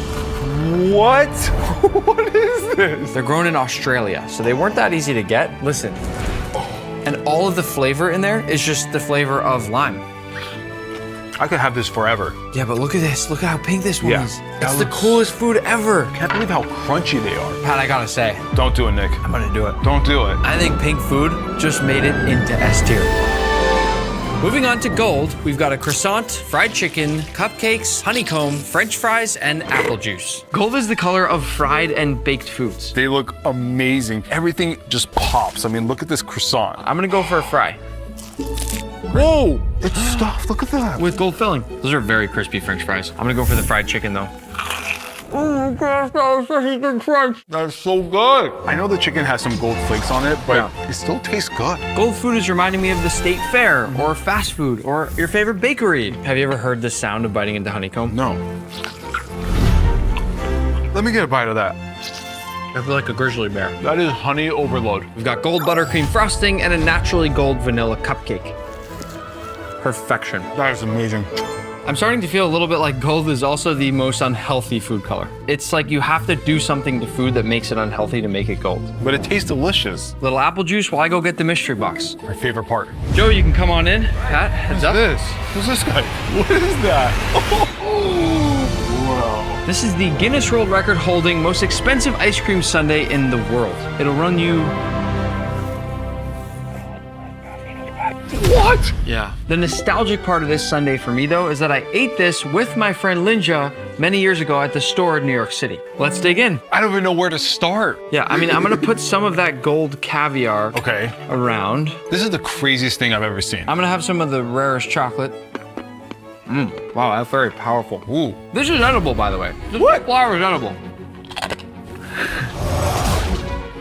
What? What is this? They're grown in Australia, so they weren't that easy to get. Listen. And all of the flavor in there is just the flavor of lime. I could have this forever. Yeah, but look at this. Look at how pink this one Yeah. is. That It's the looks- coolest food ever. Can't believe how crunchy they are. Pat, I gotta say, Don't do it, Nick. I'm gonna do it. Don't do it. I think pink food just made it into S tier. Moving on to gold, we've got a croissant, fried chicken, cupcakes, honeycomb, French fries, and apple juice. Gold is the color of fried and baked foods. They look amazing. Everything just pops. I mean, look at this croissant. I'm gonna go for a fry Whoa! It's stuffed. Look at that. with gold filling. Those are very crispy French fries. I'm gonna go for the fried chicken though. Oh my gosh, that was such a good crunch. That's so good. I know the chicken has some gold flakes on it, but Yeah. it still tastes good. Gold food is reminding me of the state fair, or fast food, or your favorite bakery. Have you ever heard the sound of biting into honeycomb? No. Let me get a bite of that. I feel like a grizzly bear. That is honey overload. We've got gold buttercream frosting and a naturally gold vanilla cupcake. Perfection. That is amazing. I'm starting to feel a little bit like gold is also the most unhealthy food color. It's like you have to do something to food that makes it unhealthy to make it gold. But it tastes delicious. Little apple juice while I go get the mystery box. My favorite part. Joe, you can come on in. Pat, heads up. This? Who's this guy? What is that? Wow. This is the Guinness World Record holding most expensive ice cream sundae in the world. It'll run you... What? Yeah. The nostalgic part of this sundae for me though is that I ate this with my friend Linja many years ago at the store in New York City. Let's dig in. I don't even know where to start. Yeah, I mean, I'm gonna put some of that gold caviar Okay. around. This is the craziest thing I've ever seen. I'm gonna have some of the rarest chocolate. Wow, that's very powerful. Ooh. This is edible, by the way. This What? flour is edible.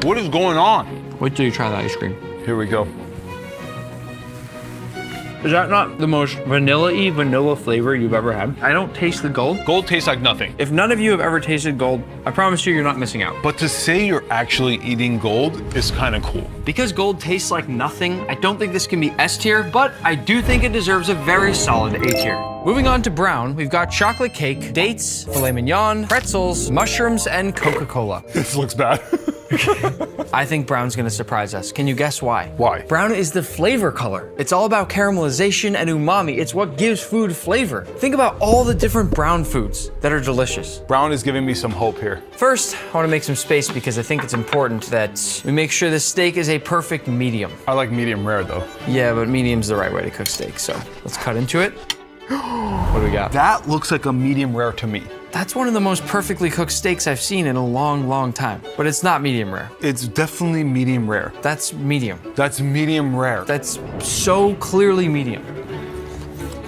What is going on? Wait till you try the ice cream. Here we go. Is that not the most vanilla-y vanilla flavor you've ever had? I don't taste the gold. Gold tastes like nothing. If none of you have ever tasted gold, I promise you're not missing out. But to say you're actually eating gold is kind of cool. Because gold tastes like nothing, I don't think this can be S tier, but I do think it deserves a very solid A tier. Moving on to brown, we've got chocolate cake, dates, filet mignon, pretzels, mushrooms, and Coca-Cola. This looks bad. I think brown's gonna surprise us. Can you guess why? Why? Brown is the flavor color. It's all about caramelization and umami. It's what gives food flavor. Think about all the different brown foods that are delicious. Brown is giving me some hope here. First, I wanna make some space because I think it's important that we make sure the steak is a perfect medium. I like medium rare though. Yeah, but medium's the right way to cook steak, so let's cut into it. What do we got? That looks like a medium rare to me. That's one of the most perfectly cooked steaks I've seen in a long, long time. But it's not medium rare. It's definitely medium rare. That's medium. That's medium rare. That's so clearly medium.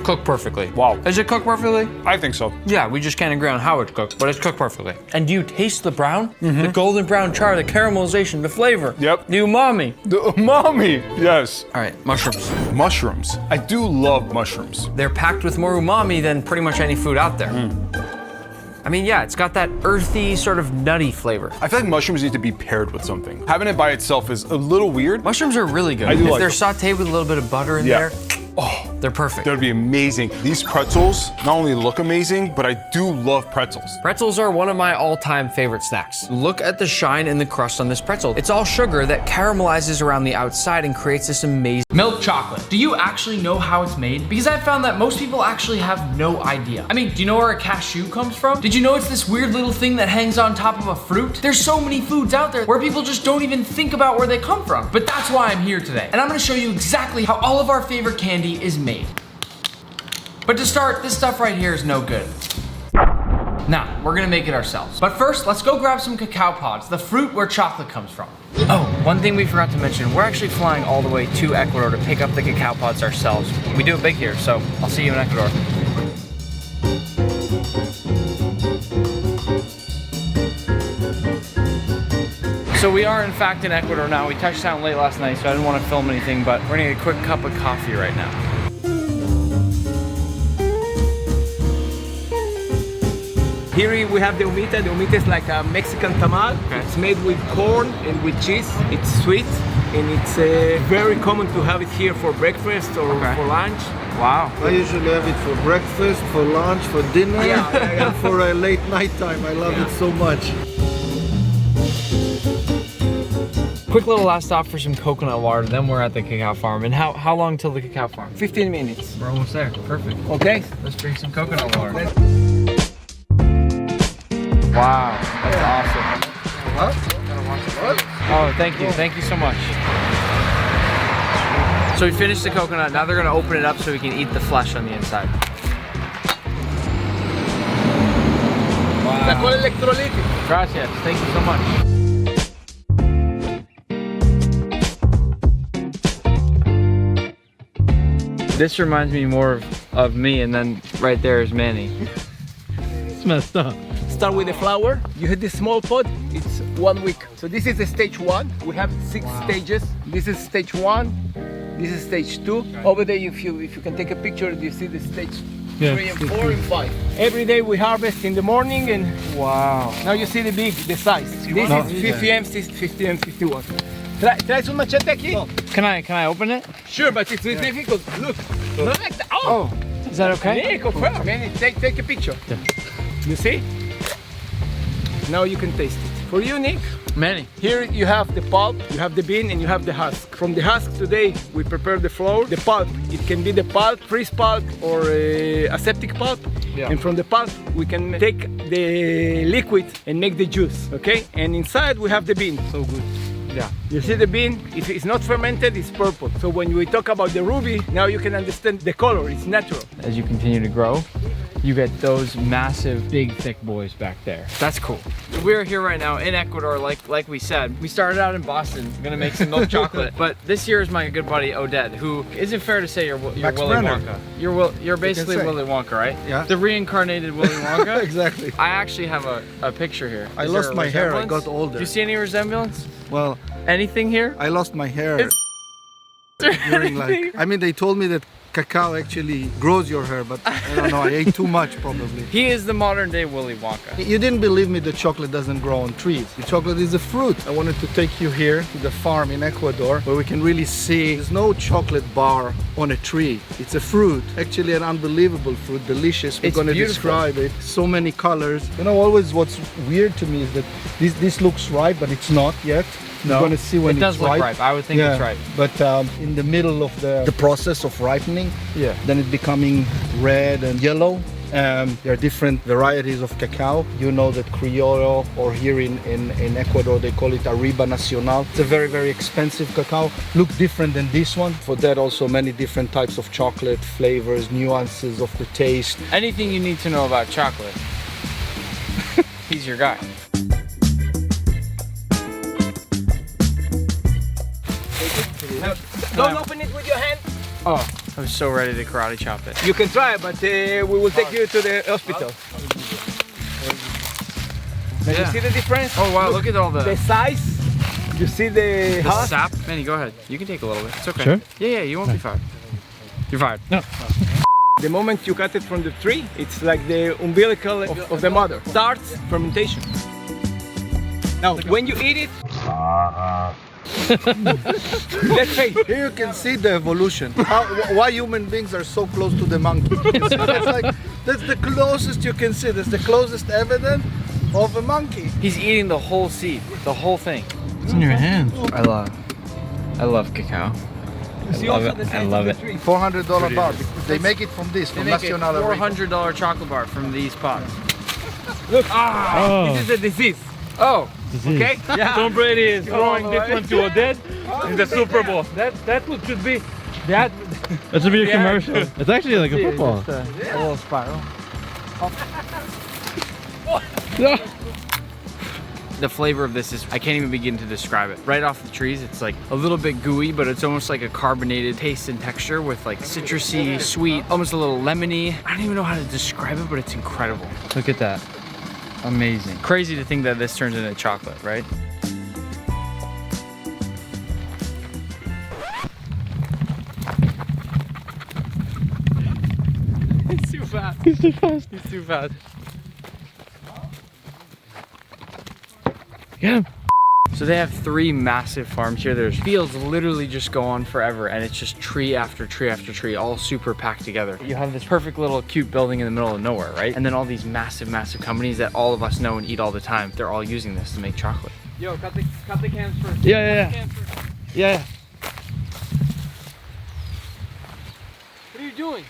Cooked perfectly. Wow. Is it cooked perfectly? I think so. Yeah, we just can't agree on how it's cooked, but it's cooked perfectly. And do you taste the brown? The golden brown char, the caramelization, the flavor. Yep. The umami. The umami, yes. All right, mushrooms. Mushrooms. I do love mushrooms. They're packed with more umami than pretty much any food out there. I mean, yeah, it's got that earthy, sort of nutty flavor. I feel like mushrooms need to be paired with something. Having it by itself is a little weird. Mushrooms are really good. I do if like they're them. sauteed with a little bit of butter in Yeah. there, oh, they're perfect. That would be amazing. These pretzels not only look amazing, but I do love pretzels. Pretzels are one of my all-time favorite snacks. Look at the shine in the crust on this pretzel. It's all sugar that caramelizes around the outside and creates this amazing milk chocolate. Do you actually know how it's made? Because I've found that most people actually have no idea. I mean, do you know where a cashew comes from? Did you know it's this weird little thing that hangs on top of a fruit? There's so many foods out there where people just don't even think about where they come from. But that's why I'm here today. And I'm gonna show you exactly how all of our favorite candy is made. But to start, this stuff right here is no good. Nah, we're gonna make it ourselves. But first, let's go grab some cacao pods, the fruit where chocolate comes from. Oh, one thing we forgot to mention, we're actually flying all the way to Ecuador to pick up the cacao pods ourselves. We do it big here, so I'll see you in Ecuador. So we are in fact in Ecuador now. We touched down late last night, so I didn't want to film anything, but we're gonna get a quick cup of coffee right now. Here we have the humita. The humita is like a Mexican tamal. Okay. It's made with corn and with cheese. It's sweet and it's very common to have it here for breakfast or for lunch. Wow. I usually have it for breakfast, for lunch, for dinner, and for a late night time. I love it so much. Quick little last stop for some coconut water, then we're at the cacao farm. And how long till the cacao farm? 15 minutes. We're almost there. Perfect. Okay. Let's drink some coconut water. Wow, that's awesome. Oh, thank you. Thank you so much. So we finished the coconut. Now they're gonna open it up so we can eat the flesh on the inside. Wow. Gracias. Thank you so much. This reminds me more of me, and then right there is Manny. It's messed up. Start with the flour. You hit this small pot. It's 1 week. So this is the stage 1. We have 6 stages. This is stage 1. This is stage 2. Over there, if you can take a picture, you see the stage 3 and 4 and 5. Every day we harvest in the morning, and Wow. now you see the size. This is 50 m, 50 m, 51. Traes un machete aquí? Can I open it? Sure, but it's difficult. Look. Not like that. Oh. Is that okay? Nico, man, take a picture. Yeah. You see? Now you can taste it. For you, Nick, Manny. here you have the pulp, you have the bean, and you have the husk. From the husk today, we prepare the flour. The pulp, it can be the pulp, freeze pulp, or aseptic pulp. Yeah. And from the pulp, we can take the liquid and make the juice, okay? And inside we have the bean. So good. Yeah. You see the bean? If it's not fermented, it's purple. So when we talk about the ruby, now you can understand the color, it's natural. As you continue to grow, you get those massive, big, thick boys back there. That's cool. We're here right now in Ecuador, like we said. We started out in Boston, gonna make some milk chocolate. But this year is my good buddy Odette, who isn't fair to say you're Willy Brenner. Wonka. You're basically say. Willy Wonka, right? Yeah. The reincarnated Willy Wonka. Exactly. I actually have a picture here. I Is there lost a my hair, I resemblance? got older. Do you see any resemblance? Well, Anything here? I lost my hair during like, I mean, they told me that cacao actually grows your hair, but I don't know, I ate too much probably. He is the modern day Willy Wonka. You didn't believe me that chocolate doesn't grow on trees. The chocolate is a fruit. I wanted to take you here to the farm in Ecuador where we can really see there's no chocolate bar on a tree. It's a fruit, actually an unbelievable fruit, delicious. We're It's going to beautiful. describe it. So many colors. You know, always what's weird to me is that this looks ripe, but it's not yet. You're going to see when it does it's look ripe. ripe. I would think it's ripe. But in the middle of the process of ripening, then it's becoming red and yellow. There are different varieties of cacao. You know that Criollo, or here in Ecuador they call it Arriba Nacional. It's a very, very expensive cacao. Look different than this one. For that also many different types of chocolate, flavors, nuances of the taste. Anything you need to know about chocolate, he's your guy. Don't open it with your hand. Oh, I was so ready to karate chop it. You can try, but we will take you to the hospital. Now you see the difference? Oh wow, look at all The size. You see the husk? sap. Manny, go ahead. You can take a little bit. It's okay. Sure? Yeah, you won't be fired. You're fired. No. The moment you cut it from the tree, it's like the umbilical of the mother. Starts fermentation. Now, when you eat it, let's say, Here you can see the evolution. Why human beings are so close to the monkey. It's like, that's the closest you can see. That's the closest evidence of a monkey. He's eating the whole seed, the whole thing. It's in your hand. I love cacao. see love also it. the I size love of it. the tree. $400 bar. They make it from this, They from make a Nacional Arriba. $400 chocolate bar from these pods. Look, Oh. this is a disease. Oh, Okay? Tom Brady is throwing this one to Odette in the Super Bowl. That should be That should be a commercial. It's actually like a football. A little spiral. The flavor of this is, I can't even begin to describe it. Right off the trees, it's like a little bit gooey, but it's almost like a carbonated taste and texture with like citrusy, sweet, almost a little lemony. I don't even know how to describe it, but it's incredible. Look at that. Amazing. Crazy to think that this turns into chocolate, right? He's too fast. He's too fast. He's too fast. Yeah. So they have 3 massive farms here. There's fields literally just go on forever, and it's just tree after tree after tree, all super packed together. You have this perfect little cute building in the middle of nowhere, right? And then all these massive, massive companies that all of us know and eat all the time, they're all using this to make chocolate. Yo, cut the cans first. Yeah. What are you doing?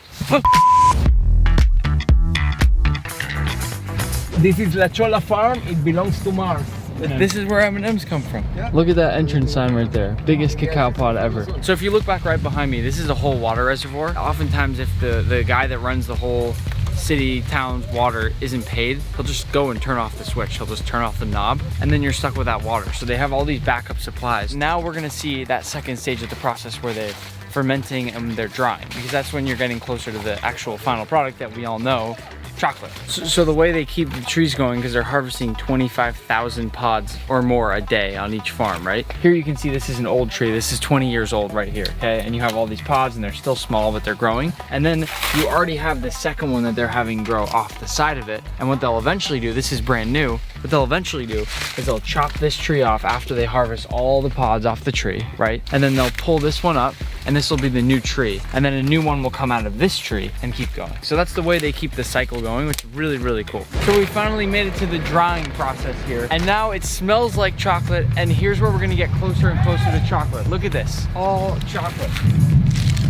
This is La Chola Farm. It belongs to Mars. This is where M&Ms come from. Yeah. Look at that entrance sign right there. Biggest cacao pod ever. So if you look back right behind me, this is a whole water reservoir. Oftentimes if the guy that runs the whole city, town's water isn't paid, he'll just go and turn off the switch. He'll just turn off the knob, and then you're stuck with that water. So they have all these backup supplies. Now we're gonna see that second stage of the process where they're fermenting and they're drying, because that's when you're getting closer to the actual final product that we all know, chocolate. So the way they keep the trees going, because they're harvesting 25,000 pods or more a day on each farm, right? Here you can see this is an old tree. This is 20 years old right here, okay? And you have all these pods and they're still small, but they're growing. And then you already have the second one that they're having grow off the side of it. And what they'll eventually do, this is brand new, what they'll eventually do is they'll chop this tree off after they harvest all the pods off the tree, right? And then they'll pull this one up, and this will be the new tree. And then a new one will come out of this tree and keep going. So that's the way they keep the cycle going, which is really, really cool. So we finally made it to the drying process here. And now it smells like chocolate, and here's where we're gonna get closer and closer to chocolate. Look at this, all chocolate.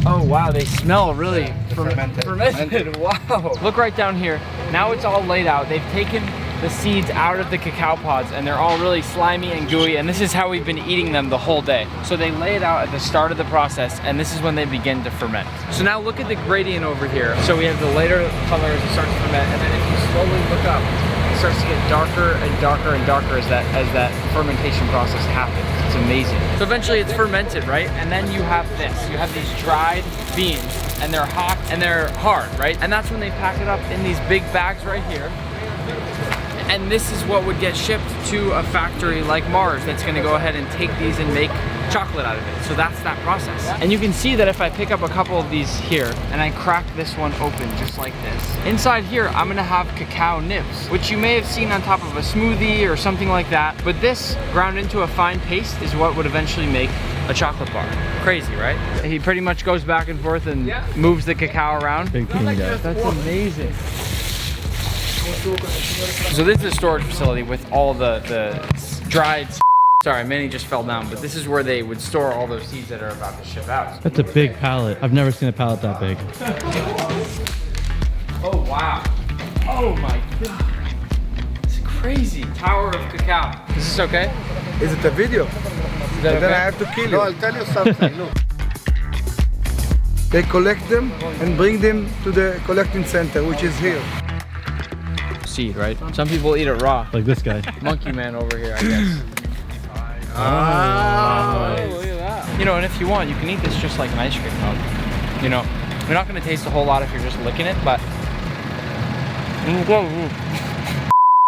Oh wow, they smell really fermented. Wow. Look right down here. Now it's all laid out. They've taken the seeds out of the cacao pods, and they're all really slimy and gooey, and this is how we've been eating them the whole day. So they lay it out at the start of the process, and this is when they begin to ferment. So now look at the gradient over here. So we have the lighter colors, it starts to ferment, and then if you slowly look up, it starts to get darker and darker and darker as that fermentation process happens. It's amazing. So eventually it's fermented, right? And then you have this. You have these dried beans, and they're hot and they're hard, right? And that's when they pack it up in these big bags right here. And this is what would get shipped to a factory like Mars that's gonna go ahead and take these and make chocolate out of it. So that's that process. And you can see that if I pick up a couple of these here and I crack this one open just like this, inside here I'm gonna have cacao nibs, which you may have seen on top of a smoothie or something like that. But this ground into a fine paste is what would eventually make a chocolate bar. Crazy, right? He pretty much goes back and forth and moves the cacao around. Big team guy. That's amazing. So this is a storage facility with all the dried, sorry, Manny just fell down, but this is where they would store all those seeds that are about to ship out. That's a big pallet. I've never seen a pallet that big. Oh wow. Oh my god. It's crazy. Tower of cacao. Is this okay? Is it a video? Is that And then okay? I have to kill you. No, I'll tell you something. Look. They collect them and bring them to the collecting center, which is here. Seed, right? Some people eat it raw. Like this guy. Monkey man over here, I guess. Look at that. You know, and if you want, you can eat this just like an ice cream cone. You know, you're not gonna taste a whole lot if you're just licking it, but.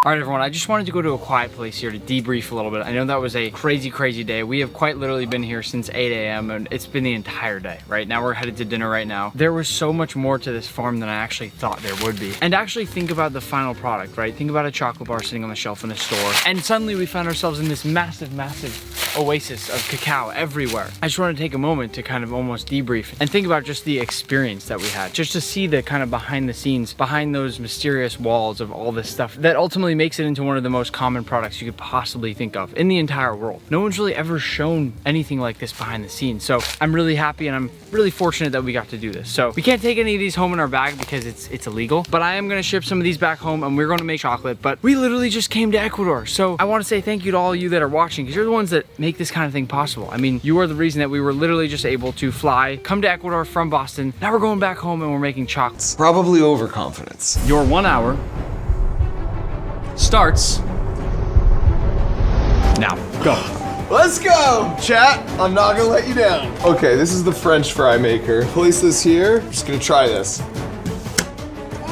All right, everyone, I just wanted to go to a quiet place here to debrief a little bit. I know that was a crazy, crazy day. We have quite literally been here since 8 a.m. and it's been the entire day, right? Now we're headed to dinner right now. There was so much more to this farm than I actually thought there would be. And actually think about the final product, right? Think about a chocolate bar sitting on the shelf in a store. And suddenly we found ourselves in this massive, massive oasis of cacao everywhere. I just want to take a moment to kind of almost debrief and think about just the experience that we had. Just to see the kind of behind the scenes, behind those mysterious walls of all this stuff that ultimately definitely makes it into one of the most common products you could possibly think of in the entire world. No one's really ever shown anything like this behind the scenes. So I'm really happy and I'm really fortunate that we got to do this. So we can't take any of these home in our bag because it's illegal, but I am gonna ship some of these back home and we're gonna make chocolate. But we literally just came to Ecuador. So I wanna say thank you to all of you that are watching, because you're the ones that make this kind of thing possible. I mean, you are the reason that we were literally just able to fly, come to Ecuador from Boston. Now we're going back home and we're making chocolates. Probably overconfidence. Your 1 hour starts now. Go. Let's go! Chat, I'm not gonna let you down. Okay, this is the French fry maker. Place this here. I'm just gonna try this.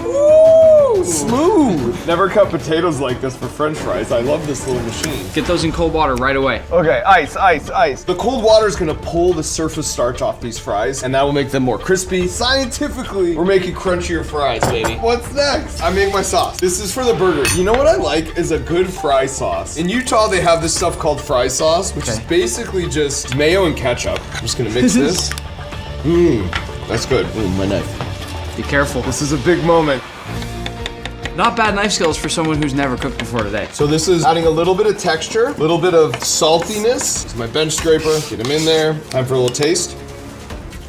Ooh, smooth. Never cut potatoes like this for French fries. I love this little machine. Get those in cold water right away. Okay, ice, ice, ice. The cold water is gonna pull the surface starch off these fries, and that will make them more crispy. Scientifically, we're making crunchier fries, baby. What's next? I make my sauce. This is for the burger. You know what I like is a good fry sauce. In Utah, they have this stuff called fry sauce, which is basically just mayo and ketchup. I'm just gonna mix this. That's good. My knife. Be careful. This is a big moment. Not bad knife skills for someone who's never cooked before today. So this is adding a little bit of texture, a little bit of saltiness. This is my bench scraper. Get them in there. Time for a little taste.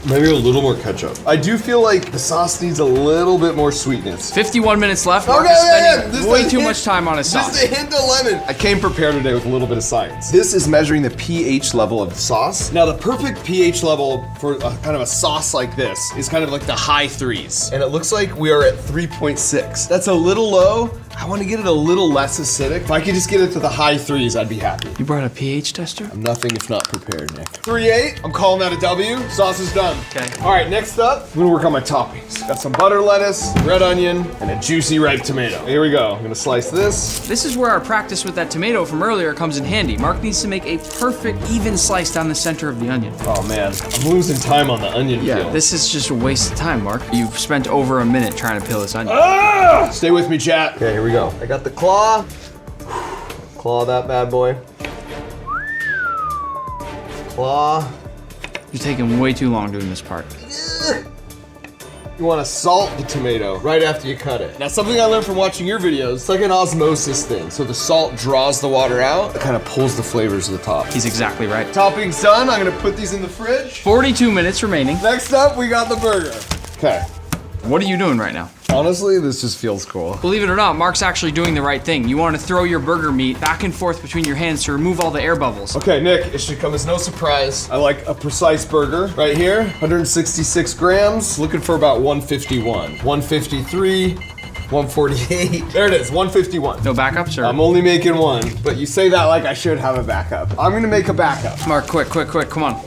Maybe a little more ketchup. I do feel like the sauce needs a little bit more sweetness. 51 minutes left. Mark is spending way too much time on his sauce. Just a hint of lemon. I came prepared today with a little bit of science. This is measuring the pH level of the sauce. Now the perfect pH level for kind of a sauce like this is kind of like the high 3s. And it looks like we are at 3.6. That's a little low. I want to get it a little less acidic. If I could just get it to the high 3s, I'd be happy. You brought a pH tester? I'm nothing if not prepared, Nick. 3.8, I'm calling that a W. Sauce is done. Okay. All right, next up, I'm gonna work on my toppings. Got some butter lettuce, red onion, and a juicy ripe tomato. Here we go. I'm gonna slice this. This is where our practice with that tomato from earlier comes in handy. Mark needs to make a perfect, even slice down the center of the onion. Oh man, I'm losing time on the onion peel. This is just a waste of time, Mark. You've spent over a minute trying to peel this onion. Ah! Stay with me, chat. Okay, here we go. I got the claw. Claw that bad boy. Claw. You're taking way too long doing this part. You want to salt the tomato right after you cut it. Now, something I learned from watching your videos, it's like an osmosis thing. So the salt draws the water out, it kind of pulls the flavors to the top. He's exactly right. Topping's done. I'm gonna put these in the fridge. 42 minutes remaining. Next up, we got the burger. Okay. What are you doing right now? Honestly, this just feels cool. Believe it or not, Mark's actually doing the right thing. You want to throw your burger meat back and forth between your hands to remove all the air bubbles. Okay, Nick, it should come as no surprise. I like a precise burger right here. 166 grams, looking for about 151. 153, 148. There it is, 151. No backups, or? I'm only making one, but you say that like I should have a backup. I'm gonna make a backup. Mark, quick, come on.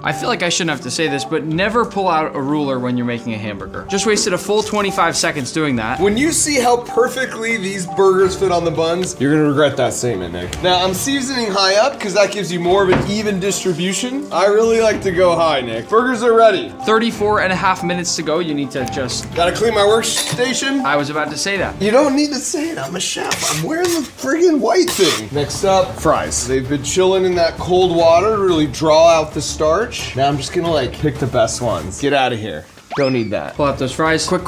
I feel like I shouldn't have to say this, but never pull out a ruler when you're making a hamburger. Just wasted a full 25 seconds doing that. When you see how perfectly these burgers fit on the buns, you're gonna regret that statement, Nick. Now, I'm seasoning high up because that gives you more of an even distribution. I really like to go high, Nick. Burgers are ready. 34 and a half minutes to go. You need to just... Gotta clean my workstation. I was about to say that. You don't need to say it, I'm a chef. I'm wearing the friggin' white thing. Next up, fries. They've been chilling in that cold water to really draw out the starch. Now I'm just gonna like pick the best ones. Get out of here. Don't need that. Pull out those fries. Quick.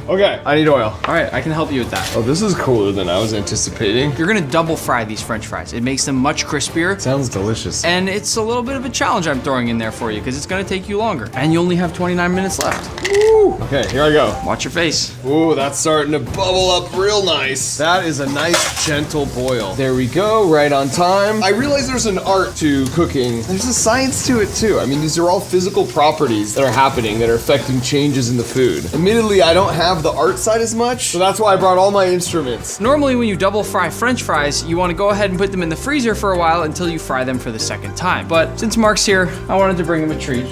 Okay, I need oil. All right, I can help you with that. Oh, this is cooler than I was anticipating. You're gonna double fry these French fries. It makes them much crispier. Sounds delicious. And it's a little bit of a challenge I'm throwing in there for you because it's gonna take you longer. And you only have 29 minutes left. Woo! Okay, here I go. Watch your face. Ooh, that's starting to bubble up real nice. That is a nice, gentle boil. There we go, right on time. I realize there's an art to cooking. There's a science to it too. I mean, these are all physical properties that are happening that are affecting changes in the food. Admittedly, I don't have the art side as much, so that's why I brought all my instruments. Normally when you double fry French fries, you want to go ahead and put them in the freezer for a while until you fry them for the second time. But since Mark's here, I wanted to bring him a treat.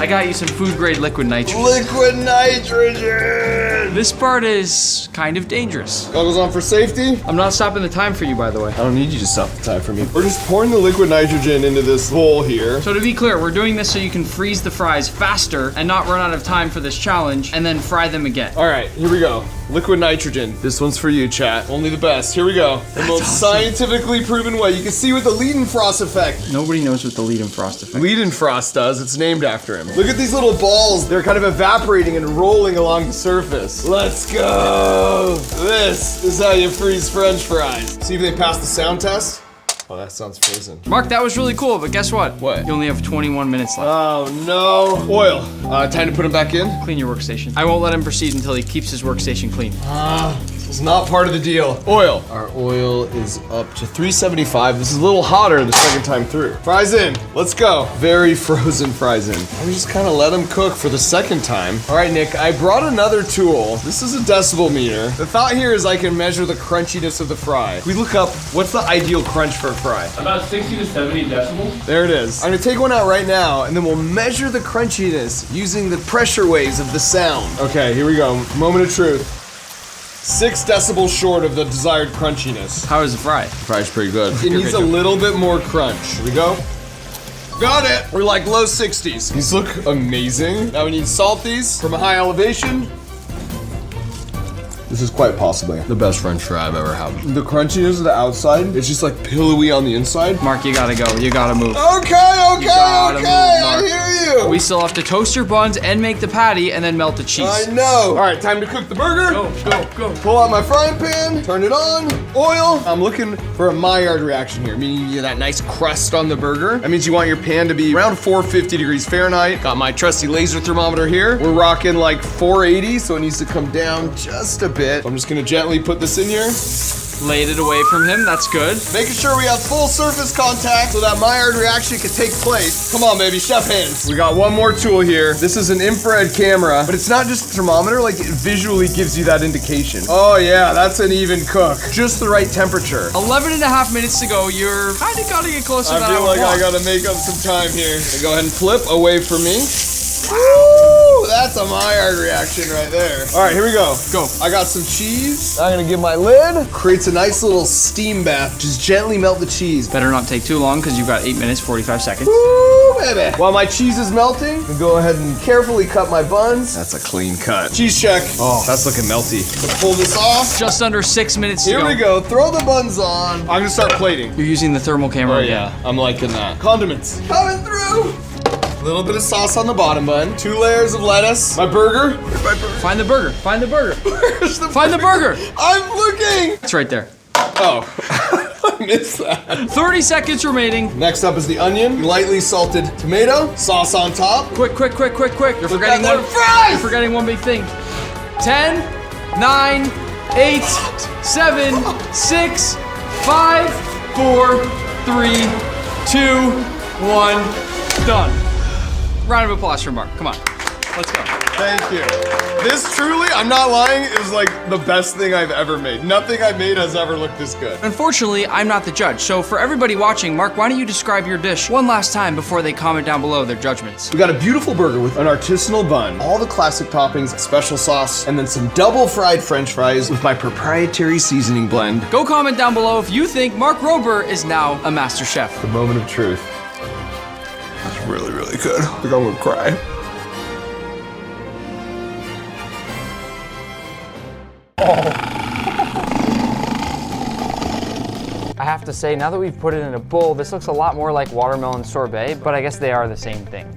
I got you some food grade liquid nitrogen. Liquid nitrogen! This part is kind of dangerous. Goggles on for safety. I'm not stopping the time for you, by the way. I don't need you to stop the time for me. We're just pouring the liquid nitrogen into this bowl here. So to be clear, we're doing this so you can freeze the fries faster and not run out of time for this challenge and then fry them again. All right, here we go. Liquid nitrogen. This one's for you, chat. Only the best. Here we go. The most scientifically proven way. You can see with the Leidenfrost effect. Nobody knows what the Leidenfrost effect is. Leidenfrost does. It's named after him. Look at these little balls. They're kind of evaporating and rolling along the surface. Let's go. This is how you freeze French fries. See if they pass the sound test. Oh, that sounds frozen. Mark, that was really cool, but guess what? What? You only have 21 minutes left. Oh no. Oil. Time to put them back in. Clean your workstation. I won't let him proceed until he keeps his workstation clean. This is not part of the deal. Oil. Our oil is up to 375. This is a little hotter the second time through. Fries in. Let's go. Very frozen fries in. I'm just kind of let them cook for the second time. All right, Nick, I brought another tool. This is a decibel meter. The thought here is I can measure the crunchiness of the fry. If we look up, what's the ideal crunch for a fry? About 60 to 70 decibels. There it is. I'm gonna take one out right now, and then we'll measure the crunchiness using the pressure waves of the sound. Okay, here we go. Moment of truth. 6 decibels short of the desired crunchiness. How is the fry? Fry's pretty good. It needs a little bit more crunch. Here we go. Got it. We're like low 60s. These look amazing. Now we need to salt these from a high elevation. This is quite possibly the best French fry I've ever had. The crunchiness of the outside, it's just like pillowy on the inside. Mark, you gotta go. You gotta move. Okay, I hear you. We still have to toast your buns and make the patty and then melt the cheese. I know. All right, time to cook the burger. Go. Pull out my frying pan, turn it on, oil. I'm looking for a Maillard reaction here, meaning you get that nice crust on the burger. That means you want your pan to be around 450 degrees Fahrenheit. Got my trusty laser thermometer here. We're rocking like 480, so it needs to come down just a bit. I'm just gonna gently put this in here. Laid it away from him, that's good. Making sure we have full surface contact so that Maillard reaction can take place. Come on, baby, chef hands. We got one more tool here. This is an infrared camera, but it's not just a thermometer, like it visually gives you that indication. Oh yeah, that's an even cook. Just the right temperature. 11 and a half minutes to go. You're kind of gotta get closer than I feel like I want. gotta make up some time here. Go ahead and flip away from me. Woo! That's a Maillard reaction right there. All right, here we go. Go. I got some cheese. I'm gonna give my lid. Creates a nice little steam bath. Just gently melt the cheese. Better not take too long because you've got 8 minutes, 45 seconds. Woo, baby. While my cheese is melting, I'll go ahead and carefully cut my buns. That's a clean cut. Cheese check. Oh, that's looking melty. Let's pull this off. Just under 6 minutes to Here go. we go. Throw the buns on. I'm gonna start plating. You're using the thermal camera again. I'm liking that. Condiments. Coming through. A little bit of sauce on the bottom bun. 2 layers of lettuce. My burger. Where's my burger? Find the burger. Find the burger. Where's the Find the burger. I'm looking. It's right there. Oh, I missed that. 30 seconds remaining. Next up is the onion, lightly salted tomato, sauce on top. Quick. You're forgetting that one. there. Fries! You're forgetting one big thing. 10, 9, 8, 7, 6, 5, 4, 3, 2, 1. Done. Round of applause for Mark. Come on. Let's go. Thank you. This truly, I'm not lying, it was like the best thing I've ever made. Nothing I've made has ever looked this good. Unfortunately, I'm not the judge. So for everybody watching, Mark, why don't you describe your dish one last time before they comment down below their judgments? We got a beautiful burger with an artisanal bun, all the classic toppings, special sauce, and then some double fried French fries with my proprietary seasoning blend. Go comment down below if you think Mark Rober is now a master chef. The moment of truth. That's really, really good. I think I'm gonna cry. I have to say, now that we've put it in a bowl, this looks a lot more like watermelon sorbet, but I guess they are the same thing.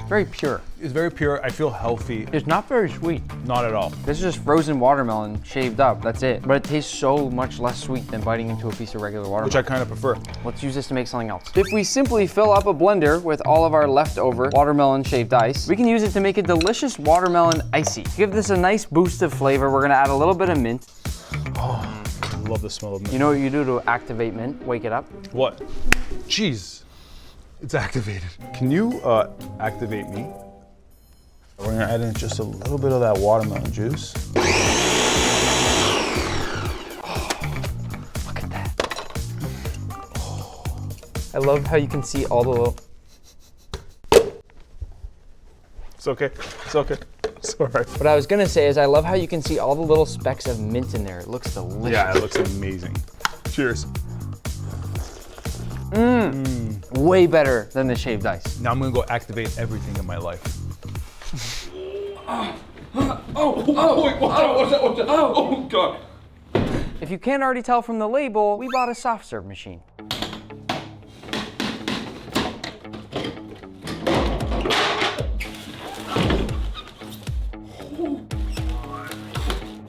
Very pure. It's very pure. I feel healthy. It's not very sweet. Not at all. This is just frozen watermelon shaved up, that's it. But it tastes so much less sweet than biting into a piece of regular watermelon. Which I kind of prefer. Let's use this to make something else. If we simply fill up a blender with all of our leftover watermelon shaved ice, we can use it to make a delicious watermelon icy. To give this a nice boost of flavor, we're gonna add a little bit of mint. Oh, I love the smell of mint. You know what you do to activate mint? Wake it up. What? Cheese. It's activated. Can you activate me? We're gonna add in just a little bit of that watermelon juice. Look at that. I love how you can see all the little... It's okay. It's okay. It's all right. What I was gonna say is I love how you can see all the little specks of mint in there. It looks delicious. Yeah, it looks amazing. Cheers. Way better than the shaved ice. Now I'm gonna go activate everything in my life. Oh, God. If you can't already tell from the label, we bought a soft serve machine.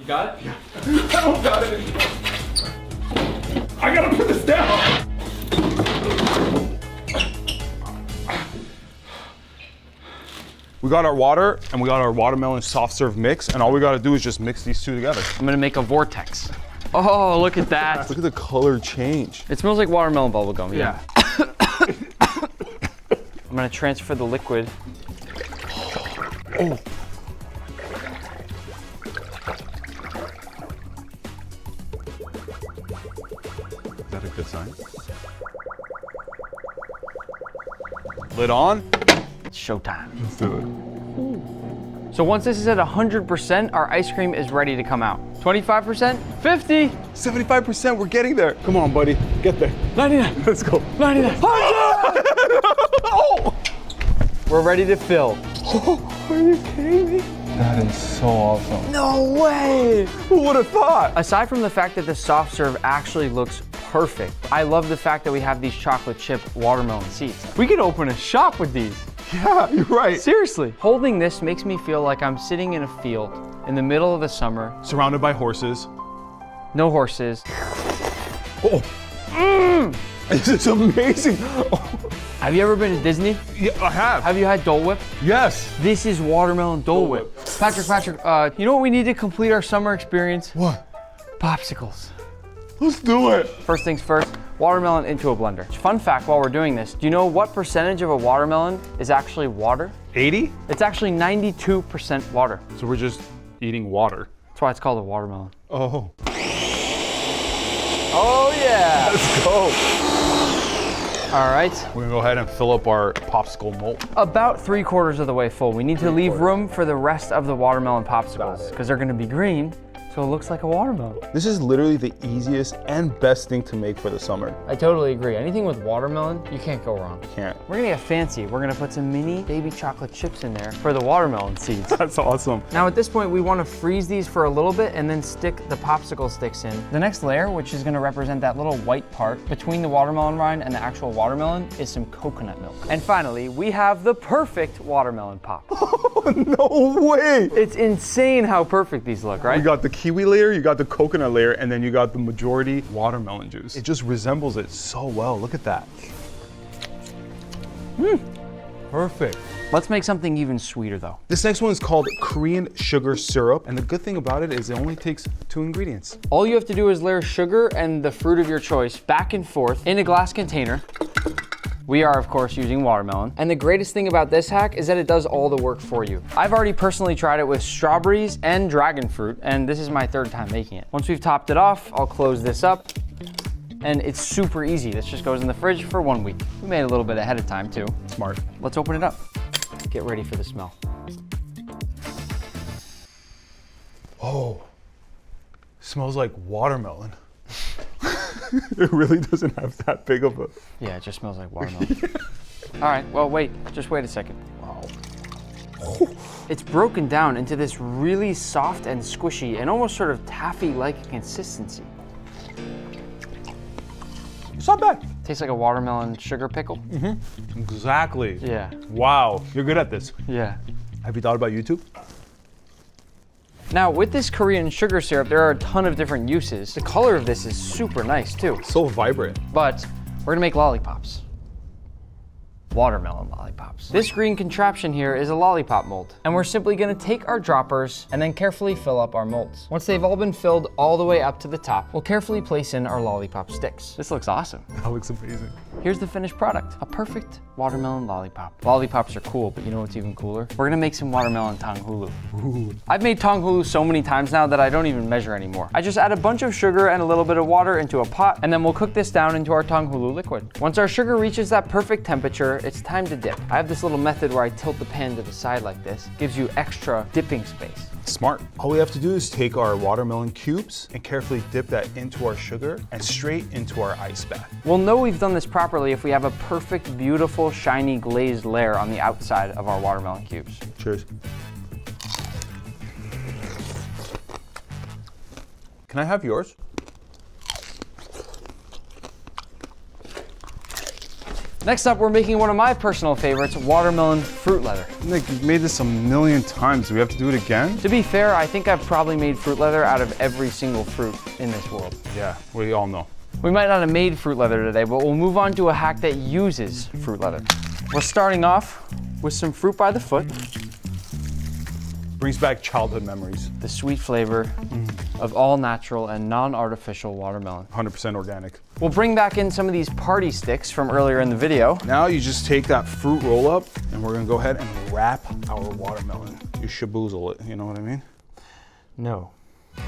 You got it? I don't got it anymore. I gotta put this down. We got our water and we got our watermelon soft serve mix, and all we gotta do is just mix these two together. I'm gonna make a vortex. Oh, look at that. Look at the color change. It smells like watermelon bubblegum. Yeah. I'm gonna transfer the liquid. Oh. Is that a good sign? Lid on. It's showtime. Let's do it. So once this is at 100%, our ice cream is ready to come out. 25%, 50, 75%, we're getting there. Come on, buddy, get there. 99, Let's go. 99, 100! Oh! We're ready to fill. Oh, are you kidding me? That is so awesome. No way! Who would have thought? Aside from the fact that the soft serve actually looks perfect, I love the fact that we have these chocolate chip watermelon seeds. We could open a shop with these. Yeah, you're right. Seriously. Holding this makes me feel like I'm sitting in a field in the middle of the summer. Surrounded by horses. No horses. Oh. This is amazing. Oh. Have you ever been to Disney? Yeah, I have. Have you had Dole Whip? Yes. This is watermelon Dole Whip. Patrick, you know what we need to complete our summer experience? What? Popsicles. Let's do it. First things first, watermelon into a blender. Fun fact while we're doing this, do you know what percentage of a watermelon is actually water? 80? It's actually 92% water. So we're just eating water. That's why it's called a watermelon. Oh. Oh yeah! Let's go. All right. We're gonna go ahead and fill up our popsicle mold. About 3/4 of the way full. We need to leave room for the rest of the watermelon popsicles because they're gonna be green, so it looks like a watermelon. This is literally the easiest and best thing to make for the summer. I totally agree. Anything with watermelon, you can't go wrong. Can't. We're gonna get fancy. We're gonna put some mini baby chocolate chips in there for the watermelon seeds. That's awesome. Now at this point, we wanna freeze these for a little bit and then stick the popsicle sticks in. The next layer, which is gonna represent that little white part between the watermelon rind and the actual watermelon, is some coconut milk. And finally, we have the perfect watermelon pop. No way. It's insane how perfect these look, right? You got the kiwi layer, you got the coconut layer, and then you got the majority watermelon juice. It just resembles it so well. Look at that. Perfect. Let's make something even sweeter though. This next one is called Korean sugar syrup, and the good thing about it is it only takes 2 ingredients. All you have to do is layer sugar and the fruit of your choice back and forth in a glass container. We are, of course, using watermelon. And the greatest thing about this hack is that it does all the work for you. I've already personally tried it with strawberries and dragon fruit, and this is my 3rd time making it. Once we've topped it off, I'll close this up. And it's super easy. This just goes in the fridge for 1 week. We made it a little bit ahead of time too. Smart. Let's open it up. Get ready for the smell. Oh, smells like watermelon. It really doesn't have that big of a... Yeah, it just smells like watermelon. All right, well, wait, just wait a second. Wow. It's broken down into this really soft and squishy and almost sort of taffy-like consistency. It's not bad. Tastes like a watermelon sugar pickle. Mm-hmm. Exactly. Yeah. Wow, you're good at this. Yeah. Have you thought about YouTube? Now, with this Korean sugar syrup, there are a ton of different uses. The color of this is super nice too. So vibrant. But we're gonna make lollipops. Watermelon lollipops. This green contraption here is a lollipop mold. And we're simply gonna take our droppers and then carefully fill up our molds. Once they've all been filled all the way up to the top, we'll carefully place in our lollipop sticks. This looks awesome. That looks amazing. Here's the finished product, a perfect watermelon lollipop. Lollipops are cool, but you know what's even cooler? We're gonna make some watermelon tanghulu. Ooh. I've made tanghulu so many times now that I don't even measure anymore. I just add a bunch of sugar and a little bit of water into a pot, and then we'll cook this down into our tanghulu liquid. Once our sugar reaches that perfect temperature, it's time to dip. I have this little method where I tilt the pan to the side like this. Gives you extra dipping space. Smart. All we have to do is take our watermelon cubes and carefully dip that into our sugar and straight into our ice bath. We'll know we've done this properly if we have a perfect, beautiful, shiny glazed layer on the outside of our watermelon cubes. Cheers. Can I have yours? Next up, we're making one of my personal favorites, watermelon fruit leather. Nick, you've made this a million times. Do we have to do it again? To be fair, I think I've probably made fruit leather out of every single fruit in this world. Yeah, we all know. We might not have made fruit leather today, but we'll move on to a hack that uses fruit leather. We're starting off with some fruit by the foot. Brings back childhood memories. The sweet flavor of all natural and non-artificial watermelon. 100% organic. We'll bring back in some of these party sticks from earlier in the video. Now you just take that fruit roll up and we're gonna go ahead and wrap our watermelon. You shaboozle it, you know what I mean? No.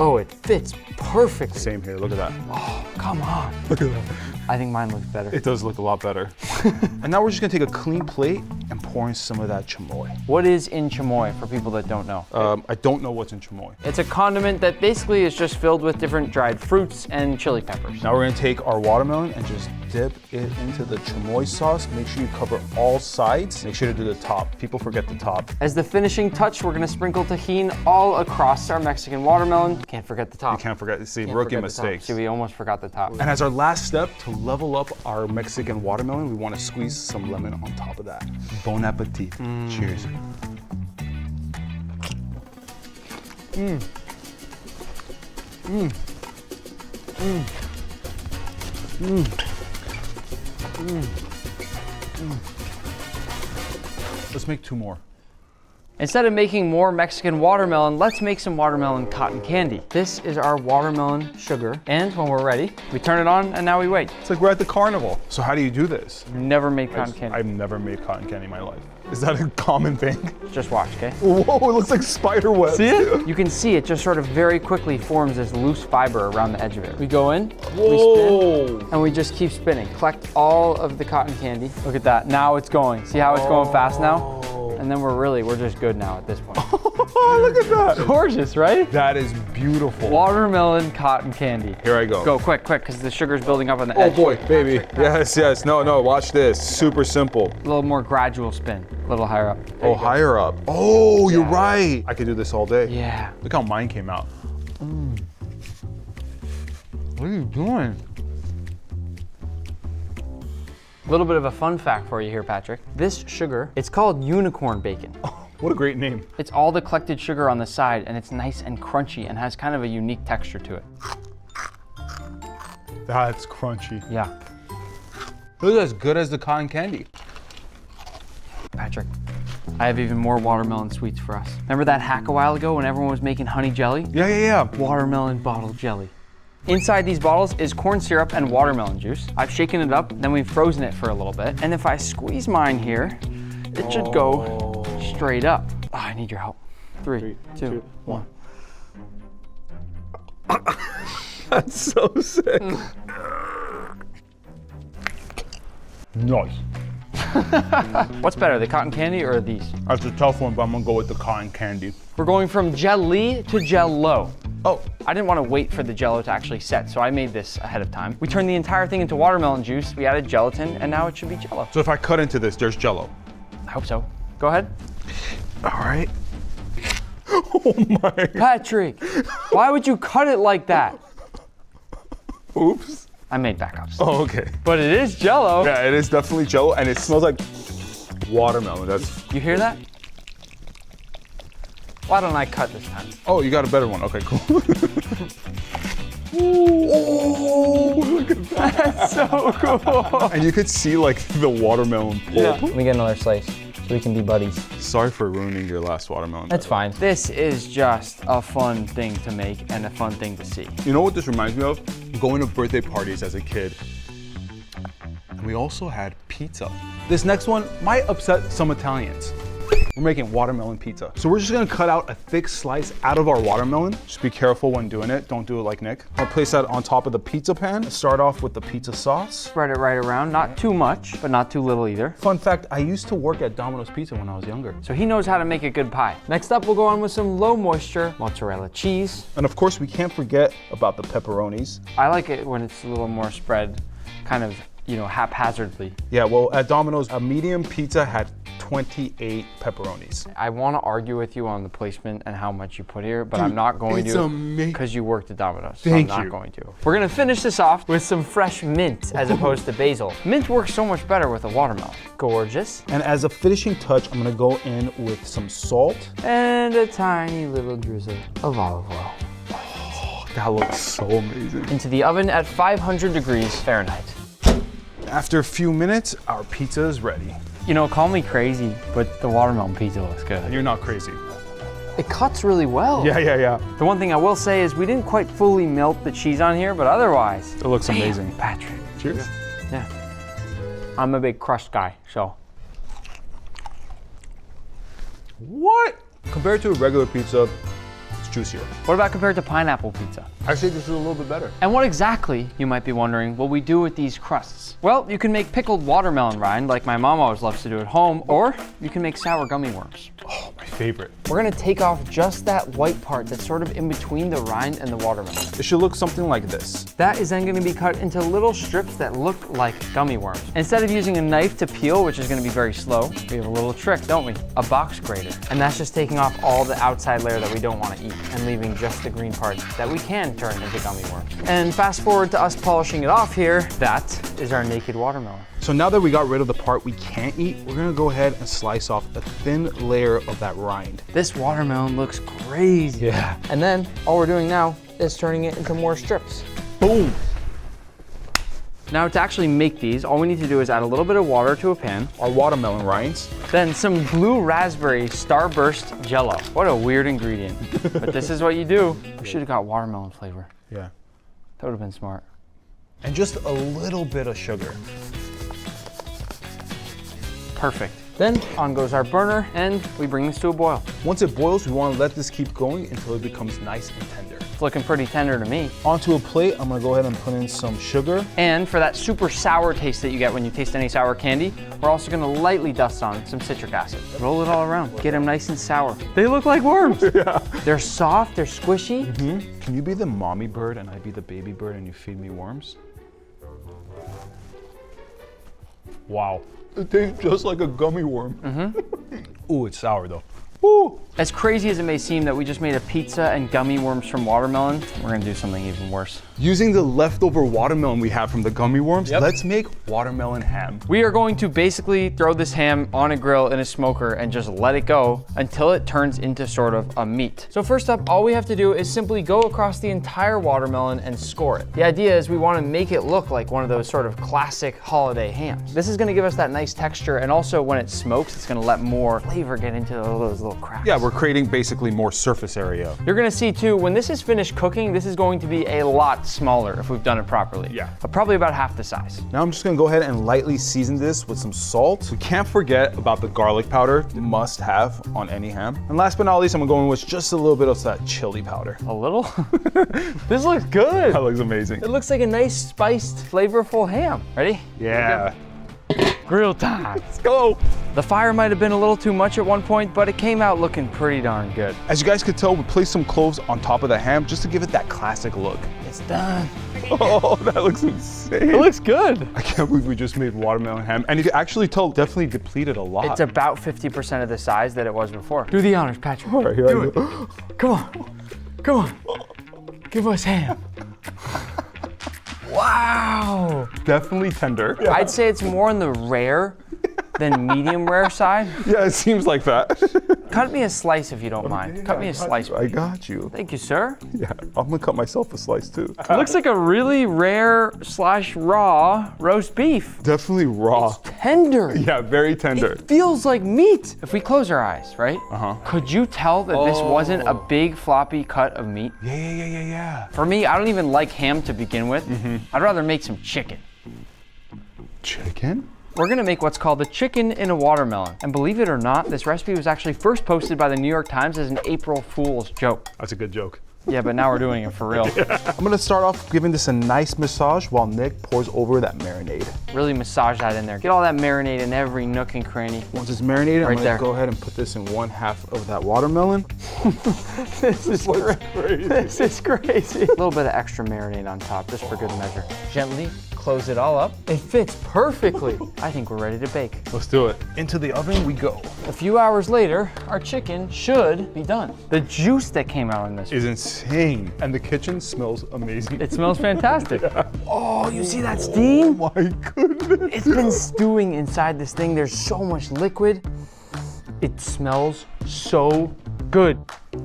Oh, it fits perfectly. Same here, look at that. Oh, come on. Look at that. I think mine looks better. It does look a lot better. And now we're just gonna take a clean plate and pour in some of that chamoy. What is in chamoy for people that don't know? I don't know what's in chamoy. It's a condiment that basically is just filled with different dried fruits and chili peppers. Now we're gonna take our watermelon and just dip it into the chamoy sauce. Make sure you cover all sides. Make sure to do the top. People forget the top. As the finishing touch, we're gonna sprinkle tahini all across our Mexican watermelon. Can't forget the top. You can't forget, see, Can't rookie forget the top. mistakes. See, we almost forgot the top. And as our last step to level up our Mexican watermelon, we want to squeeze some lemon on top of that. Bon appetit. Cheers. Let's make 2 more. Instead of making more Mexican watermelon, let's make some watermelon cotton candy. This is our watermelon sugar. And when we're ready, we turn it on and now we wait. It's like we're at the carnival. So how do you do this? Never made cotton candy. I've never made cotton candy in my life. Is that a common thing? Just watch, okay? Whoa, it looks like spider web. See it? You can see it just sort of very quickly forms this loose fiber around the edge of it. We go in, we spin, and we just keep spinning. Collect all of the cotton candy. Look at that, now it's going. See how it's going fast now? And then we're just good now at this point. Look at that. Gorgeous, right? That is beautiful. Watermelon cotton candy. Here I go. Go quick, because the sugar's building up on the Oh edge. boy, baby. Yes. No, watch this. Super simple. A little more gradual spin, a little higher up. There Oh, you go. higher up. Oh, you're right. I could do this all day. Yeah. Look how mine came out. What are you doing? A little bit of a fun fact for you here, Patrick. This sugar, it's called unicorn bacon. What a great name. It's all the collected sugar on the side, and it's nice and crunchy and has kind of a unique texture to it. That's crunchy. Yeah. This is as good as the cotton candy. Patrick, I have even more watermelon sweets for us. Remember that hack a while ago when everyone was making honey jelly? Yeah. Watermelon bottle jelly. Inside these bottles is corn syrup and watermelon juice. I've shaken it up, then we've frozen it for a little bit. And if I squeeze mine here, it should go straight up. Oh, I need your help. 3, 2, 1. That's so sick. Nice. What's better, the cotton candy or these? That's a tough one, but I'm gonna go with the cotton candy. We're going from jelly to jello. Oh, I didn't want to wait for the jello to actually set, so I made this ahead of time. We turned the entire thing into watermelon juice, we added gelatin, and now it should be jello. so if I cut into this, there's Jello. I hope so. Go ahead. All right. Oh my. Patrick, why would you cut it like that? Oops. I made backups. Oh, okay. But it is jello. Yeah, it is definitely Jello, and it smells like watermelon. That's. You hear that? Why don't I cut this time? Oh, you got a better one. Okay, cool. Oh, look at that. That's so cool. And you could see like the watermelon pulp. Yeah. Let me get another slice so we can be buddies. Sorry for ruining your last watermelon. That's fine. This is just a fun thing to make and a fun thing to see. You know what this reminds me of? Going to birthday parties as a kid. And we also had pizza. This next one might upset some Italians. We're making watermelon pizza. So we're just gonna cut out a thick slice out of our watermelon. Just be careful when doing it. Don't do it like Nick. I'll place that on top of the pizza pan. Start off with the pizza sauce. Spread it right around, not too much, but not too little either. Fun fact, I used to work at Domino's Pizza when I was younger. So he knows how to make a good pie. Next up, we'll go on with some low moisture mozzarella cheese. And of course, we can't forget about the pepperonis. I like it when it's a little more spread, kind of you know, haphazardly. Yeah, well, at Domino's, a medium pizza had 28 pepperonis. I want to argue with you on the placement and how much you put here, but I'm not going it's to amazing. because you worked at Domino's. Thank so I'm not you. going to. We're gonna finish this off with some fresh mint as opposed to basil. Mint works so much better with a watermelon. Gorgeous. And as a finishing touch, I'm gonna go in with some salt. And a tiny little drizzle of olive oil. That looks so amazing. Into the oven at 500 degrees Fahrenheit. After a few minutes, our pizza is ready. You know, call me crazy, but the watermelon pizza looks good. You're not crazy. It cuts really well. Yeah. The one thing I will say is we didn't quite fully melt the cheese on here, but otherwise. It looks amazing. Patrick. Cheers. Yeah. I'm a big crust guy, so. What? Compared to a regular pizza, it's juicier. What about compared to pineapple pizza? Actually, this is a little bit better. And what exactly, you might be wondering, will we do with these crusts? Well, you can make pickled watermelon rind like my mom always loves to do at home, or you can make sour gummy worms. Oh, my favorite. We're gonna take off just that white part that's sort of in between the rind and the watermelon. It should look something like this. That is then gonna be cut into little strips that look like gummy worms. Instead of using a knife to peel, which is gonna be very slow, we have a little trick, don't we? A box grater. And that's just taking off all the outside layer that we don't wanna eat and leaving just the green parts that we can turn into gummy worms. And fast forward to us polishing it off here, that is our naked watermelon. So now that we got rid of the part we can't eat, we're gonna go ahead and slice off a thin layer of that rind. This watermelon looks crazy. Yeah. And then all we're doing now is turning it into more strips. Boom. Now to actually make these, all we need to do is add a little bit of water to a pan. Our watermelon rinds. Then some blue raspberry starburst jello. What a weird ingredient. But this is what you do. We should have got watermelon flavor. Yeah. That would have been smart. And just a little bit of sugar. Perfect. Then on goes our burner and we bring this to a boil. Once it boils, we want to let this keep going until it becomes nice and tender. It's looking pretty tender to me. Onto a plate, I'm gonna go ahead and put in some sugar. And for that super sour taste that you get when you taste any sour candy, we're also gonna lightly dust on some citric acid. Roll it all around, get them nice and sour. They look like worms. Yeah. They're soft, they're squishy. Mm-hmm. Can you be the mommy bird and I be the baby bird and you feed me worms? Wow. It tastes just like a gummy worm. Mm-hmm. Ooh, it's sour though. Ooh. As crazy as it may seem that we just made a pizza and gummy worms from watermelon, we're gonna do something even worse. Using the leftover watermelon we have from the gummy worms, let's make watermelon ham. We are going to basically throw this ham on a grill in a smoker and just let it go until it turns into sort of a meat. So first up, all we have to do is simply go across the entire watermelon and score it. The idea is we want to make it look like one of those sort of classic holiday hams. This is gonna give us that nice texture, and also when it smokes, it's gonna let more flavor get into those little cracks. Yeah, we're creating basically more surface area. You're gonna see too, when this is finished cooking, this is going to be a lot smaller if we've done it properly. Yeah. Probably about half the size. Now I'm just gonna go ahead and lightly season this with some salt. We can't forget about the garlic powder, must have on any ham. And last but not least, I'm gonna go in with just a little bit of that chili powder. A little? This looks good. That looks amazing. It looks like a nice, spiced, flavorful ham. Ready? Yeah. Grill time. Let's go. The fire might have been a little too much at one point, but it came out looking pretty darn good. As you guys could tell, we placed some cloves on top of the ham just to give it that classic look. It's done. Oh, that looks insane. It looks good. I can't believe we just made watermelon ham. And you can actually tell, definitely depleted a lot. It's about 50% of the size that it was before. Do the honors, Patrick. All right, here I go. Come on. Come on. Give us ham. Wow. Definitely tender. I'd say it's more on the rare than medium rare side. Yeah, it seems like that. Cut me a slice if you don't mind. Cut me a slice. I got you. Thank you, sir. Yeah, I'm gonna cut myself a slice too. It looks like a really rare / raw roast beef. Definitely raw. Tender. Yeah, very tender. It feels like meat. If we close our eyes, right? Could you tell that this wasn't a big floppy cut of meat? Yeah. For me, I don't even like ham to begin with. I'd rather make some chicken. Chicken? We're gonna make what's called the chicken in a watermelon. And believe it or not, this recipe was actually first posted by the New York Times as an April Fool's joke. That's a good joke. Yeah, but now we're doing it for real. I'm gonna start off giving this a nice massage while Nick pours over that marinade. Really massage that in there. Get all that marinade in every nook and cranny. Once it's marinated, Right I'm gonna there. go ahead and put this in 1/2 of that watermelon. This is crazy. This is crazy. A little bit of extra marinade on top, just for good measure. Gently close it all up. It fits perfectly. I think we're ready to bake. Let's do it. Into the oven we go. A few hours later, our chicken should be done. The juice that came out on this Is insane. And the kitchen smells amazing. It smells fantastic. Oh, you see that steam? Oh my goodness. It's been stewing inside this thing. There's so much liquid. It smells so good.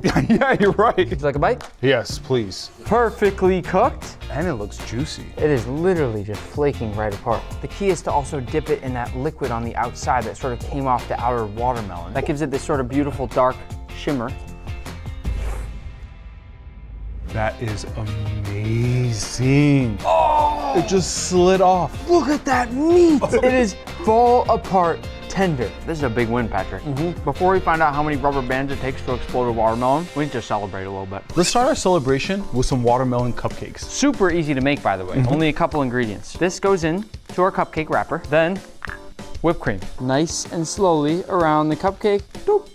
Yeah, you're right. Would you like a bite? Yes, please. Perfectly cooked. And it looks juicy. It is literally just flaking right apart. The key is to also dip it in that liquid on the outside that sort of came off the outer watermelon. That gives it this sort of beautiful dark shimmer. That is amazing. Oh! It just slid off. Look at that meat. It is fall apart tender. This is a big win, Patrick. Before we find out how many rubber bands it takes to explode a watermelon, we need to celebrate a little bit. Let's start our celebration with some watermelon cupcakes. Super easy to make, by the way. Only a couple ingredients. This goes in to our cupcake wrapper. Then whipped cream. Nice and slowly around the cupcake. Doop.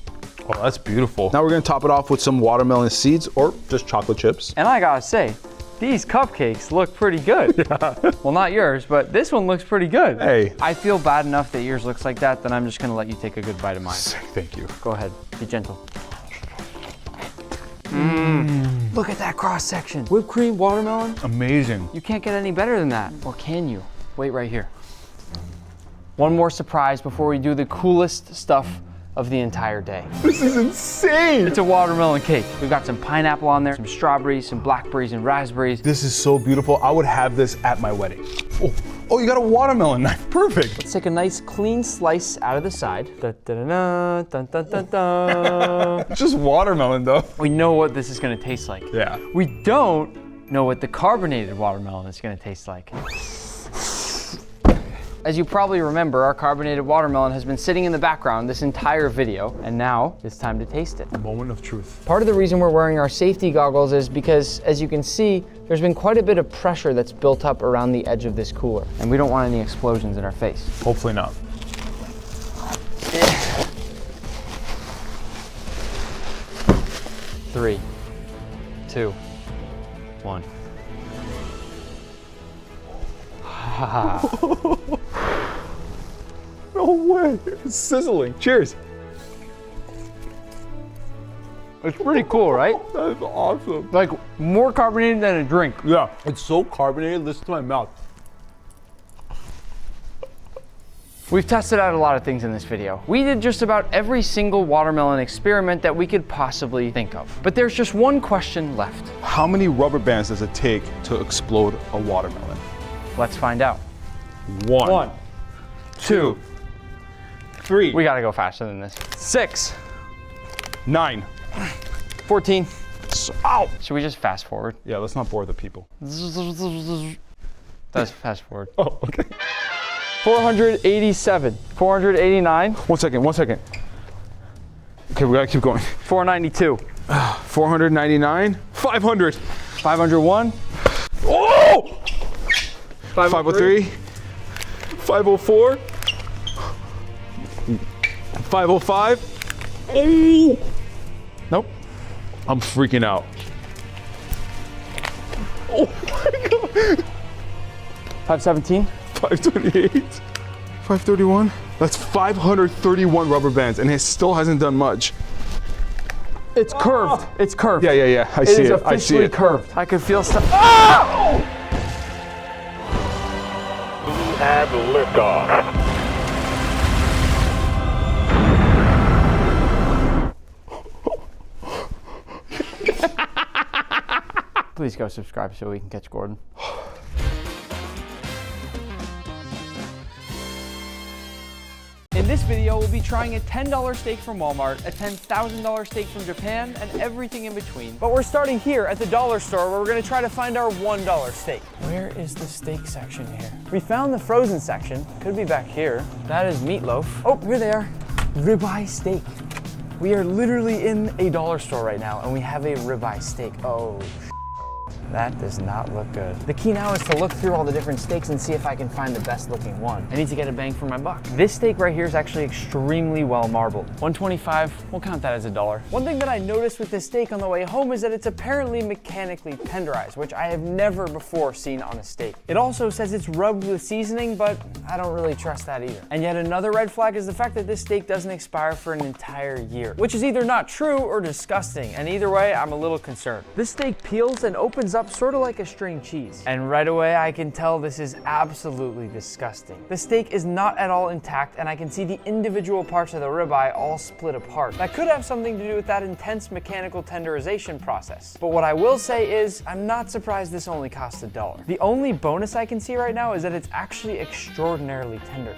Oh, that's beautiful. Now we're gonna top it off with some watermelon seeds or just chocolate chips. And I gotta say, these cupcakes look pretty good. Well, not yours, but this one looks pretty good. Hey. I feel bad enough that yours looks like that I'm just gonna let you take a good bite of mine. Thank you. Go ahead, be gentle. Look at that cross section. Whipped cream, watermelon. Amazing. You can't get any better than that. Or can you? Wait right here. One more surprise before we do the coolest stuff of the entire day. This is insane. It's a watermelon cake. We've got some pineapple on there, some strawberries, some blackberries, and raspberries. This is so beautiful. I would have this at my wedding. Oh, you got a watermelon knife. Perfect. Let's take a nice clean slice out of the side. Da, da, da, da, da, da, da. Just watermelon though. We know what this is gonna taste like. Yeah. We don't know what the carbonated watermelon is gonna taste like. As you probably remember, our carbonated watermelon has been sitting in the background this entire video, and now it's time to taste it. Moment of truth. Part of the reason we're wearing our safety goggles is because, as you can see, there's been quite a bit of pressure that's built up around the edge of this cooler, and we don't want any explosions in our face. Hopefully not. Three, two, one. No way. It's sizzling. Cheers. It's pretty cool, right? That's awesome. Like more carbonated than a drink. Yeah. It's so carbonated. Listen to my mouth. We've tested out a lot of things in this video. We did just about every single watermelon experiment that we could possibly think of. But there's just one question left. How many rubber bands does it take to explode a watermelon? Let's find out. One, two, three. We gotta go faster than this. 6, 9. 14. Ow! Should we just fast forward? Yeah, let's not bore the people. That's fast forward. Oh, okay. 487, 489. 1 second. Okay, we gotta keep going. 492. 499. 500. 501. Oh! 503. 504. 505. Oh! Nope. I'm freaking out. Oh my god. 517. 528. 531. That's 531 rubber bands, and it still hasn't done much. It's curved. It's curved. Yeah. I see it. It is I see officially it. curved. I could feel stuff. Ah! And liftoff. Please go subscribe so we can catch Gordon. In this video, we'll be trying a $10 steak from Walmart, a $10,000 steak from Japan, and everything in between. But we're starting here at the dollar store where we're gonna try to find our $1 steak. Where is the steak section here? We found the frozen section. Could be back here. That is meatloaf. Oh, here they are. Ribeye steak. We are literally in a dollar store right now and we have a ribeye steak. Oh, That does not look good. The key now is to look through all the different steaks and see if I can find the best looking one. I need to get a bang for my buck. This steak right here is actually extremely well marbled. $125, we'll count that as $1. One thing that I noticed with this steak on the way home is that it's apparently mechanically tenderized, which I have never before seen on a steak. It also says it's rubbed with seasoning, but I don't really trust that either. And yet another red flag is the fact that this steak doesn't expire for an entire year, which is either not true or disgusting, and either way, I'm a little concerned. This steak peels and opens up sort of like a string cheese. And right away, I can tell this is absolutely disgusting. The steak is not at all intact, and I can see the individual parts of the ribeye all split apart. That could have something to do with that intense mechanical tenderization process. But what I will say is, I'm not surprised this only cost $1. The only bonus I can see right now is that it's actually extraordinarily tender.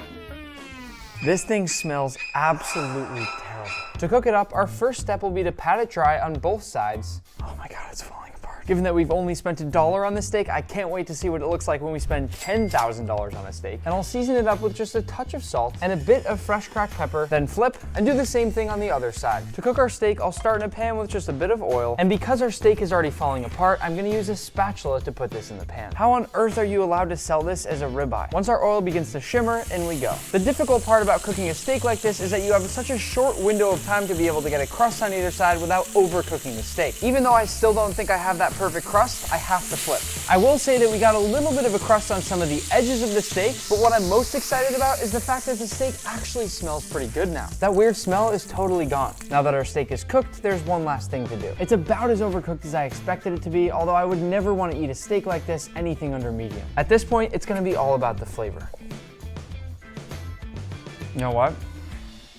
This thing smells absolutely terrible. To cook it up, our first step will be to pat it dry on both sides. Oh my God, it's falling apart. Given that we've only spent $1 on this steak, I can't wait to see what it looks like when we spend $10,000 on a steak. And I'll season it up with just a touch of salt and a bit of fresh cracked pepper, then flip and do the same thing on the other side. To cook our steak, I'll start in a pan with just a bit of oil. And because our steak is already falling apart, I'm gonna use a spatula to put this in the pan. How on earth are you allowed to sell this as a ribeye? Once our oil begins to shimmer, in we go. The difficult part about cooking a steak like this is that you have such a short window of time to be able to get a crust on either side without overcooking the steak. Even though I still don't think I have that perfect crust, I have to flip. I will say that we got a little bit of a crust on some of the edges of the steak, but what I'm most excited about is the fact that the steak actually smells pretty good now. That weird smell is totally gone. Now that our steak is cooked, there's one last thing to do. It's about as overcooked as I expected it to be, although I would never want to eat a steak like this anything under medium. At this point, it's gonna be all about the flavor. You know what?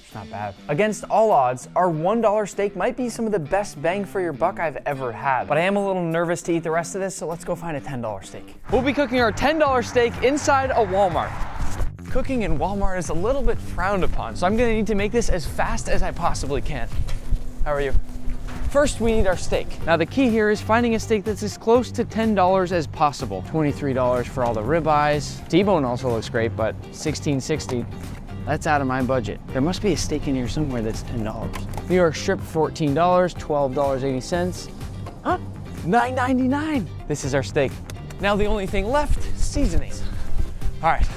It's not bad. Against all odds, our $1 steak might be some of the best bang for your buck I've ever had. But I am a little nervous to eat the rest of this, so let's go find a $10 steak. We'll be cooking our $10 steak inside a Walmart. Cooking in Walmart is a little bit frowned upon, so I'm gonna need to make this as fast as I possibly can. How are you? First, we need our steak. Now the key here is finding a steak that's as close to $10 as possible. $23 for all the ribeyes. T-bone also looks great, but $16.60. That's out of my budget. There must be a steak in here somewhere that's $10. New York strip, $14, $12.80. Huh? $9.99. This is our steak. Now the only thing left, seasonings. All right.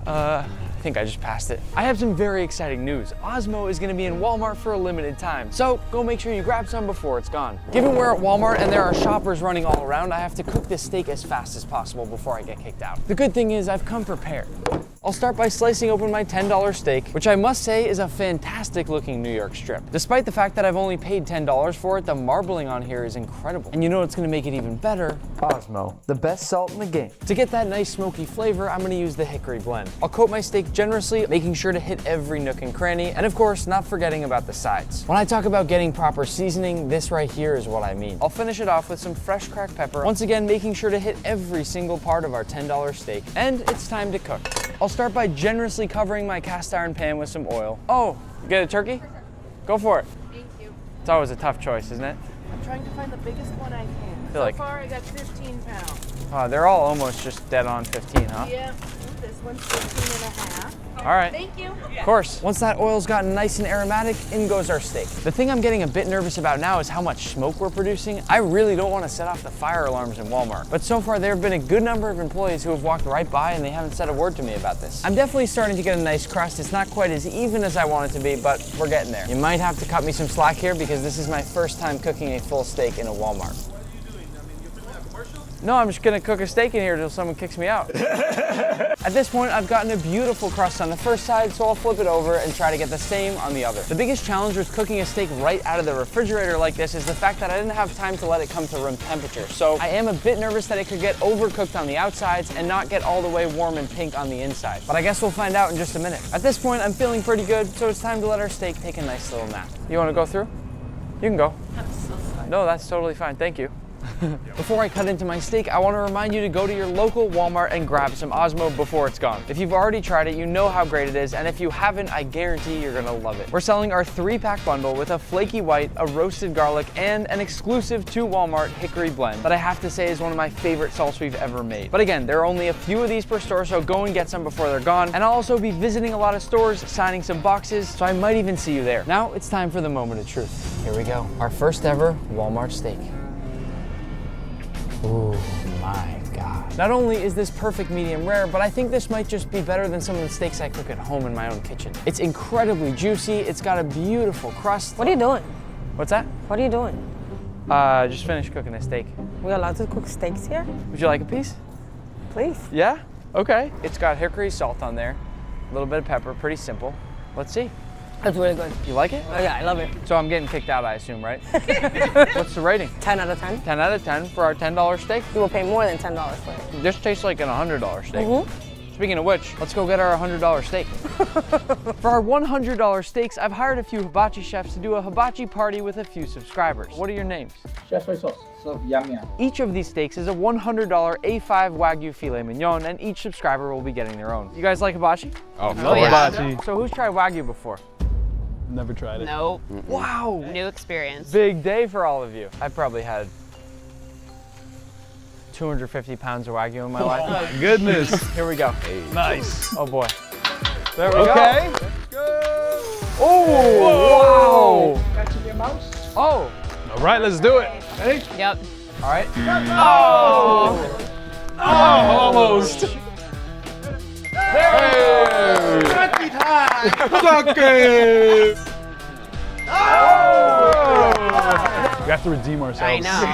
I think I just passed it. I have some very exciting news. Osmo is gonna be in Walmart for a limited time, so go make sure you grab some before it's gone. Given we're at Walmart and there are shoppers running all around, I have to cook this steak as fast as possible before I get kicked out. The good thing is I've come prepared. I'll start by slicing open my $10 steak, which I must say is a fantastic looking New York strip. Despite the fact that I've only paid $10 for it, the marbling on here is incredible. And you know what's gonna make it even better? Osmo, the best salt in the game. To get that nice smoky flavor, I'm gonna use the hickory blend. I'll coat my steak generously, making sure to hit every nook and cranny, and of course, not forgetting about the sides. When I talk about getting proper seasoning, this right here is what I mean. I'll finish it off with some fresh cracked pepper, once again making sure to hit every single part of our $10 steak, and it's time to cook. I'll start by generously covering my cast iron pan with some oil. Oh, you get a turkey? Go for it. Thank you. It's always a tough choice, isn't it? I'm trying to find the biggest one I can. So far, I got 15 pounds. They're all almost just dead on 15, huh? Yeah, this one's 15 and a half. All right. Thank you. Of course. Once that oil's gotten nice and aromatic, in goes our steak. The thing I'm getting a bit nervous about now is how much smoke we're producing. I really don't want to set off the fire alarms in Walmart. But so far, there have been a good number of employees who have walked right by and they haven't said a word to me about this. I'm definitely starting to get a nice crust. It's not quite as even as I want it to be, but we're getting there. You might have to cut me some slack here because this is my first time cooking a full steak in a Walmart. No, I'm just gonna cook a steak in here until someone kicks me out. At this point, I've gotten a beautiful crust on the first side, so I'll flip it over and try to get the same on the other. The biggest challenge with cooking a steak right out of the refrigerator like this is the fact that I didn't have time to let it come to room temperature. So I am a bit nervous that it could get overcooked on the outsides and not get all the way warm and pink on the inside. But I guess we'll find out in just a minute. At this point, I'm feeling pretty good, so it's time to let our steak take a nice little nap. You wanna go through? You can go. I'm so sorry. No, that's totally fine, thank you. Before I cut into my steak, I want to remind you to go to your local Walmart and grab some Osmo before it's gone. If you've already tried it, you know how great it is, and if you haven't, I guarantee you're gonna love it. We're selling our 3-pack bundle with a flaky white, a roasted garlic, and an exclusive to Walmart hickory blend that I have to say is one of my favorite salts we've ever made. But again, there are only a few of these per store, so go and get some before they're gone. And I'll also be visiting a lot of stores, signing some boxes, so I might even see you there. Now it's time for the moment of truth. Here we go, our first ever Walmart steak. Oh my God. Not only is this perfect medium rare, but I think this might just be better than some of the steaks I cook at home in my own kitchen. It's incredibly juicy. It's got a beautiful crust. What are you doing? What's that? What are you doing? Just finished cooking a steak. We allowed to cook steaks here? Would you like a piece? Please. Yeah? Okay. It's got hickory salt on there, a little bit of pepper, pretty simple. Let's see. That's really good. You like it? Oh yeah, I love it. So I'm getting kicked out, I assume, right? What's the rating? 10 out of 10. 10 out of 10 for our $10 steak. You will pay more than $10 for it. This tastes like an $100 steak. Mm-hmm. Speaking of which, let's go get our $100 steak. For our $100 steaks, I've hired a few hibachi chefs to do a hibachi party with a few subscribers. What are your names? Chef Soy Sauce. So yum yum. Each of these steaks is a $100 A5 Wagyu filet mignon, and each subscriber will be getting their own. You guys like hibachi? Oh, yeah. hibachi. So who's tried Wagyu before? Never tried it. Nope. Wow. New experience. Big day for all of you. I probably had 250 pounds of Wagyu in my life. My goodness. Here we go. Nice. Oh boy. There we go. Okay. Oh, wow. Catching your mouse. Oh. All right, let's do it. Ready? Yep. All right. Oh, almost. Hey. Suck it. We have to redeem ourselves. I know.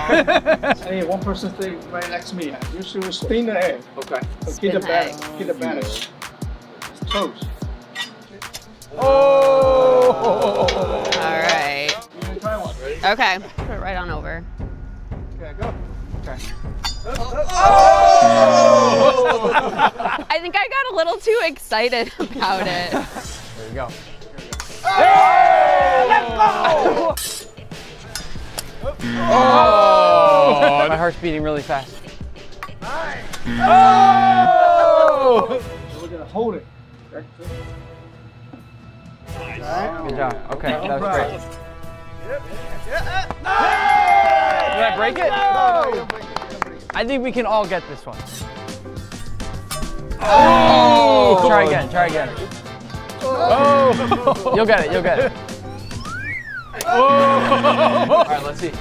Hey, one person stay right next to me. You should spin the egg. Okay. So Spin keep the the egg. batter. Keep the batter. It's toast. Oh. All right. You can try one. Ready? Okay. Put it right on over. Okay, go. I think I got a little too excited about it. There you go. Oh. My heart's beating really fast. Oh. We're gonna hold it. Okay. Good job. Okay, that was great. Did I break it? I think we can all get this one. Oh. Try again, try again. Oh. You'll get it, you'll get it. Oh. All right, let's see.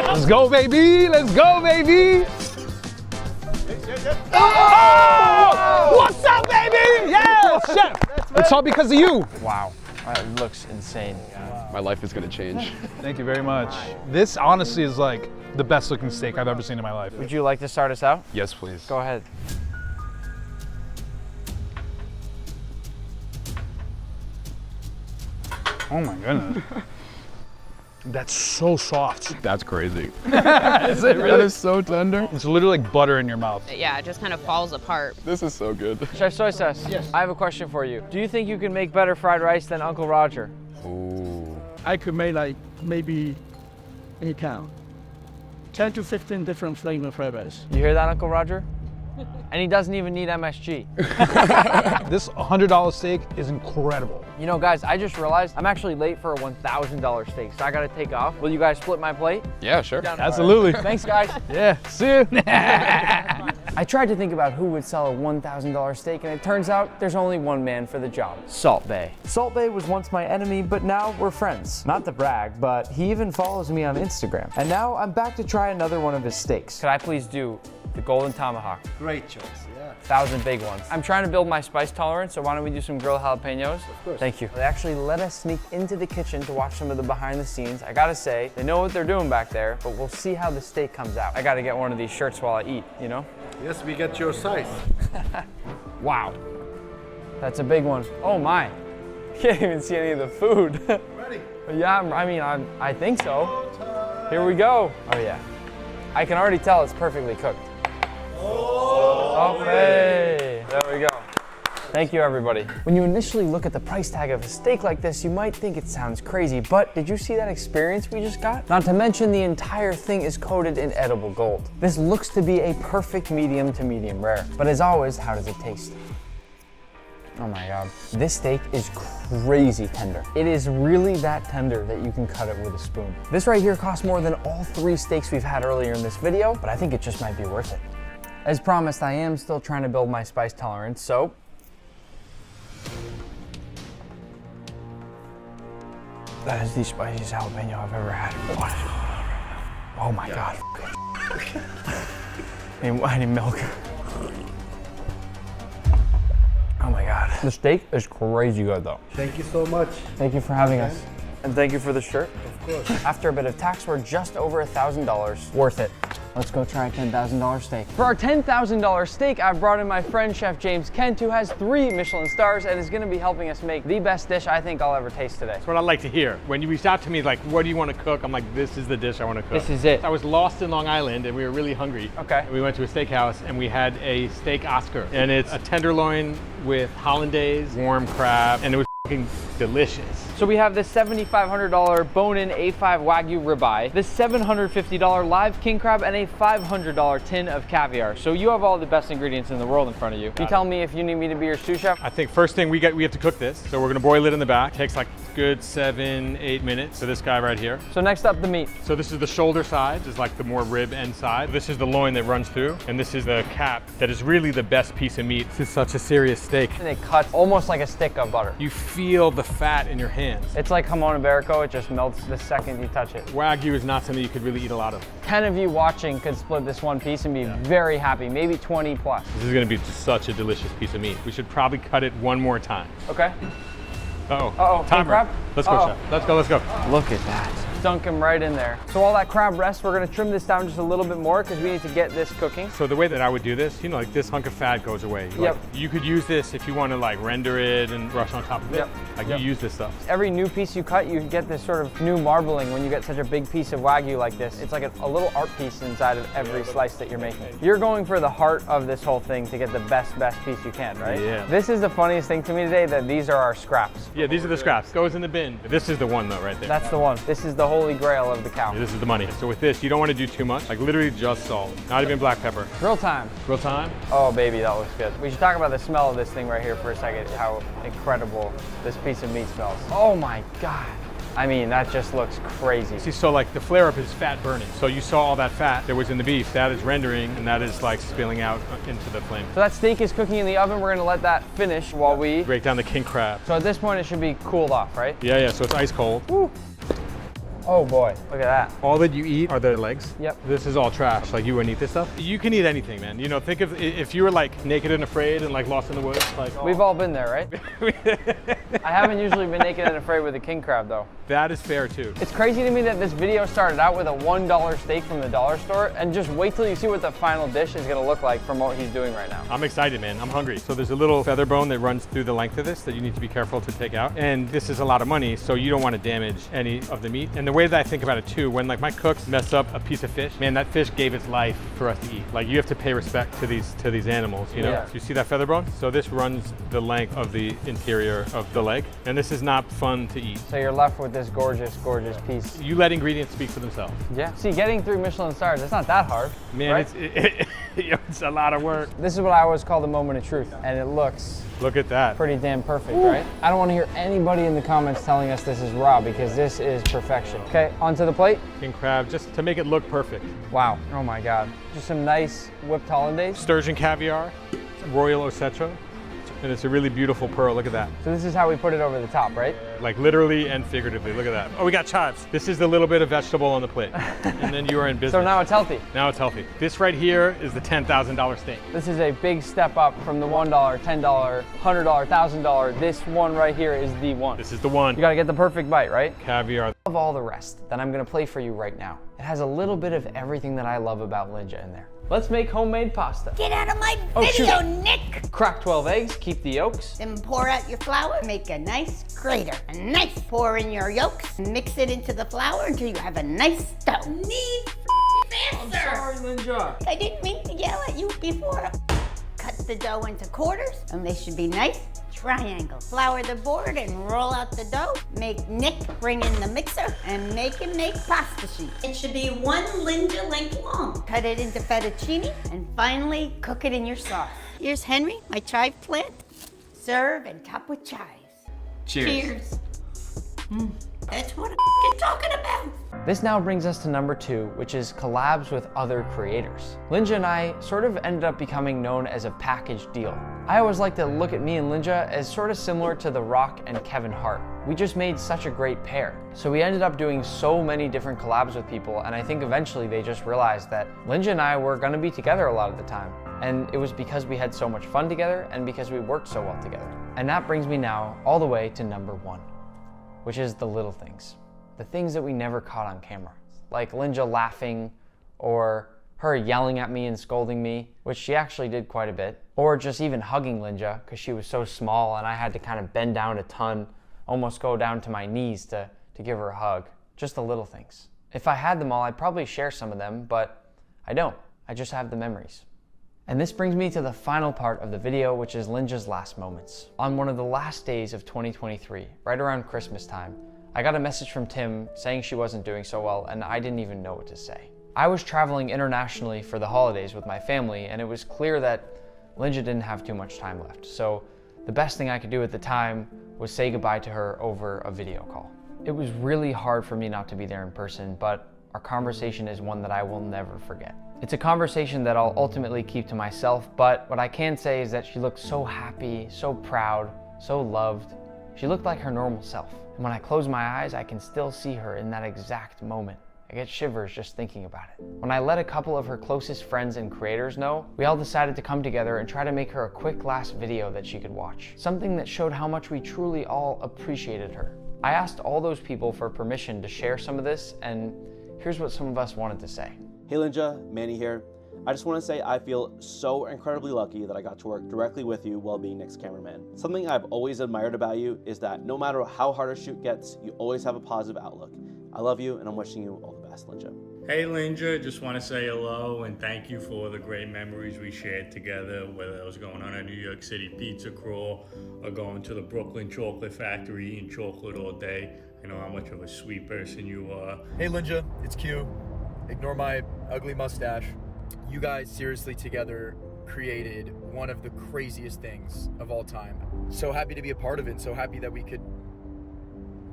Let's go, baby. Let's go, baby. Oh! What's up, baby? Yeah, chef. It's all because of you. Wow, that looks insane. My life is gonna change. Thank you very much. This honestly is like the best looking steak I've ever seen in my life. Would you like to start us out? Yes, please. Go ahead. Oh my goodness. That's so soft. That's crazy. Is it really? That is so tender. It's literally like butter in your mouth. Yeah, it just kind of falls apart. This is so good. Chef Soy Sauce, Yes. I have a question for you. Do you think you can make better fried rice than Uncle Roger? Ooh. I could make like maybe 8 pounds. 10 to 15 different flavor fried rice. You hear that, Uncle Roger? And he doesn't even need MSG. This $100 steak is incredible. You know, guys, I just realized I'm actually late for a $1,000 steak, so I gotta take off. Will you guys split my plate? Yeah, sure. Absolutely. Thanks, guys. Yeah, see you. I tried to think about who would sell a $1,000 steak, and it turns out there's only one man for the job, Salt Bae. Salt Bae was once my enemy, but now we're friends. Not to brag, but he even follows me on Instagram. And now I'm back to try another one of his steaks. Could I please do the golden tomahawk? Great choice, yeah. 1,000 big ones. I'm trying to build my spice tolerance, so why don't we do some grilled jalapenos? Of course. Thank you. They actually let us sneak into the kitchen to watch some of the behind the scenes. I gotta say, they know what they're doing back there, but we'll see how the steak comes out. I gotta get one of these shirts while I eat, you know? Yes, we get your size. Wow. That's a big one. Oh my. Can't even see any of the food. Ready? Yeah, I think so. Here we go. Oh yeah. I can already tell it's perfectly cooked. Oh, hey. There we go. Thank you, everybody. When you initially look at the price tag of a steak like this, you might think it sounds crazy, but did you see that experience we just got? Not to mention the entire thing is coated in edible gold. This looks to be a perfect medium to medium rare. But as always, how does it taste? Oh my God. This steak is crazy tender. It is really that tender that you can cut it with a spoon. This right here costs more than all 3 steaks we've had earlier in this video, but I think it just might be worth it. As promised, I am still trying to build my spice tolerance, so That is the spiciest jalapeno I've ever had. Oh my God. I need milk. Oh my God. The steak is crazy good though. Thank you so much. Thank you for having us. And thank you for the shirt. Of course. After a bit of tax, we're just over $1,000. Worth it. Let's go try a $10,000 steak. For our $10,000 steak, I've brought in my friend, Chef James Kent, who has 3 Michelin stars and is gonna be helping us make the best dish I think I'll ever taste today. That's what I like to hear. When you reached out to me, like, what do you want to cook? I'm like, this is the dish I want to cook. This is it. I was lost in Long Island and we were really hungry. Okay. And we went to a steakhouse and we had a steak Oscar. And it's a tenderloin with hollandaise, warm crab, and it was fucking delicious. So we have this $7,500 bone-in A5 Wagyu ribeye, this $750 live king crab, and a $500 tin of caviar. So you have all the best ingredients in the world in front of you. You tell me if you need me to be your sous chef? I think first thing we have to cook this. So we're gonna broil it in the back. Takes like good 7-8 minutes. So this guy right here. So next up, the meat. So this is the shoulder side, is like the more rib end side. This is the loin that runs through, and this is the cap that is really the best piece of meat. This is such a serious steak. And it cuts almost like a stick of butter. You feel the fat in your hands. It's like jamon iberico, it just melts the second you touch it. Wagyu is not something you could really eat a lot of. 10 of you watching could split this one piece and be very happy, maybe 20 plus. This is gonna be just such a delicious piece of meat. We should probably cut it one more time. Okay. Uh-oh. Uh-oh, Timer. crab? Let's go, Chef. Let's go, let's go. Look at that. Dunk him right in there. So while that crab rests, we're gonna trim this down just a little bit more because we need to get this cooking. So the way that I would do this, you know, like this hunk of fat goes away. Like, you could use this if you want to like render it and brush on top of it. Like you use this stuff. Every new piece you cut, you get this sort of new marbling when you get such a big piece of Wagyu like this. It's like a little art piece inside of every slice that you're making. You're going for the heart of this whole thing to get the best piece you can, right? Yeah. This is the funniest thing to me today, that these are our scraps. Yeah, these are the scraps. Goes in the bin. This is the one though, right there. That's the one. This is the holy grail of the cow. Yeah, this is the money. So with this, you don't want to do too much. Like literally just salt. Not even black pepper. Grill time. Grill time? Oh baby, that looks good. We should talk about the smell of this thing right here for a second, how incredible this piece of meat smells. Oh my God. I mean, that just looks crazy. See, so like the flare up is fat burning. So you saw all that fat that was in the beef. That is rendering and that is like spilling out into the flame. So that steak is cooking in the oven. We're gonna let that finish while we break down the king crab. So at this point, it should be cooled off, right? Yeah, so it's ice cold. Woo. Oh boy, look at that. All that you eat are the legs. Yep. This is all trash. Like you wouldn't eat this stuff. You can eat anything, man. You know, think of if you were like naked and afraid and like lost in the woods. Like We've all been there, right? I haven't usually been naked and afraid with a king crab though. That is fair too. It's crazy to me that this video started out with a $1 steak from the dollar store, and just wait till you see what the final dish is gonna look like from what he's doing right now. I'm excited, man. I'm hungry. So there's a little feather bone that runs through the length of this that you need to be careful to take out. And this is a lot of money, so you don't want to damage any of the meat. And the way that I think about it too, when like my cooks mess up a piece of fish, man, that fish gave its life for us to eat. Like you have to pay respect to these animals, you know? Yeah. So you see that feather bone? So this runs the length of the interior of the leg. And this is not fun to eat. So you're left with this gorgeous, gorgeous piece. You let ingredients speak for themselves. Yeah. See, getting 3 Michelin stars, it's not that hard. Man, right? it's a lot of work. This is what I always call the moment of truth, and it looks Look at that. Pretty damn perfect, right? I don't want to hear anybody in the comments telling us this is raw, because this is perfection. Okay, onto the plate. King crab, just to make it look perfect. Wow, oh my God. Just some nice whipped hollandaise. Sturgeon caviar, royal ossetto, and it's a really beautiful pearl, look at that. So this is how we put it over the top, right? Like literally and figuratively, look at that. Oh, we got chives. This is the little bit of vegetable on the plate. And then you are in business. So now it's healthy. Now it's healthy. This right here is the $10,000 steak. This is a big step up from the $1, $10, $100, $1,000. This one right here is the one. This is the one. You gotta get the perfect bite, right? Caviar. Of all the rest that I'm gonna play for you right now, it has a little bit of everything that I love about Linja in there. Let's make homemade pasta. Get out of my video, Nick! Crack 12 eggs, keep the yolks. Then pour out your flour, make a nice grater. A nice pour in your yolks, mix it into the flour until you have a nice dough. Need faster! I'm sorry, Linja. I didn't mean to yell at you before. Cut the dough into quarters, and they should be nice triangles. Flour the board and roll out the dough. Make Nick bring in the mixer and make him make pasta sheets. It should be 1 Linja length long. Cut it into fettuccine and finally cook it in your sauce. Here's Henry, my chive plant. Serve and top with chives. Cheers. That's what I'm talking about. This now brings us to number 2, which is collabs with other creators. Linja and I sort of ended up becoming known as a package deal. I always like to look at me and Linja as sort of similar to The Rock and Kevin Hart. we just made such a great pair. So we ended up doing so many different collabs with people, and I think eventually they just realized that Linja and I were gonna be together a lot of the time. And it was because we had so much fun together and because we worked so well together. And that brings me now all the way to number 1, which is the little things. The things that we never caught on camera, like Linja laughing, or her yelling at me and scolding me, which she actually did quite a bit, or just even hugging Linja because she was so small and I had to kind of bend down a ton, almost go down to my knees to give her a hug. Just the little things. If I had them all, I'd probably share some of them, but I don't. I just have the memories. And this brings me to the final part of the video, which is Linja's last moments. On one of the last days of 2023, right around Christmas time, I got a message from Tim saying she wasn't doing so well, and I didn't even know what to say. I was traveling internationally for the holidays with my family, and it was clear that Linja didn't have too much time left. So the best thing I could do at the time was say goodbye to her over a video call. It was really hard for me not to be there in person, but our conversation is one that I will never forget. It's a conversation that I'll ultimately keep to myself, but what I can say is that she looked so happy, so proud, so loved. She looked like her normal self. And when I close my eyes, I can still see her in that exact moment. I get shivers just thinking about it. When I let a couple of her closest friends and creators know, we all decided to come together and try to make her a quick last video that she could watch. Something that showed how much we truly all appreciated her. I asked all those people for permission to share some of this, and here's what some of us wanted to say. Hey Linja, Manny here. I just want to say I feel so incredibly lucky that I got to work directly with you while being Nick's cameraman. Something I've always admired about you is that no matter how hard a shoot gets, you always have a positive outlook. I love you and I'm wishing you all the best, Linja. Hey Linja, just want to say hello and thank you for the great memories we shared together, whether it was going on a New York City pizza crawl or going to the Brooklyn chocolate factory eating chocolate all day. I know how much of a sweet person you are. Hey Linja, it's Q. Ignore my ugly mustache. You guys seriously together created one of the craziest things of all time. So happy to be a part of it, so happy that we could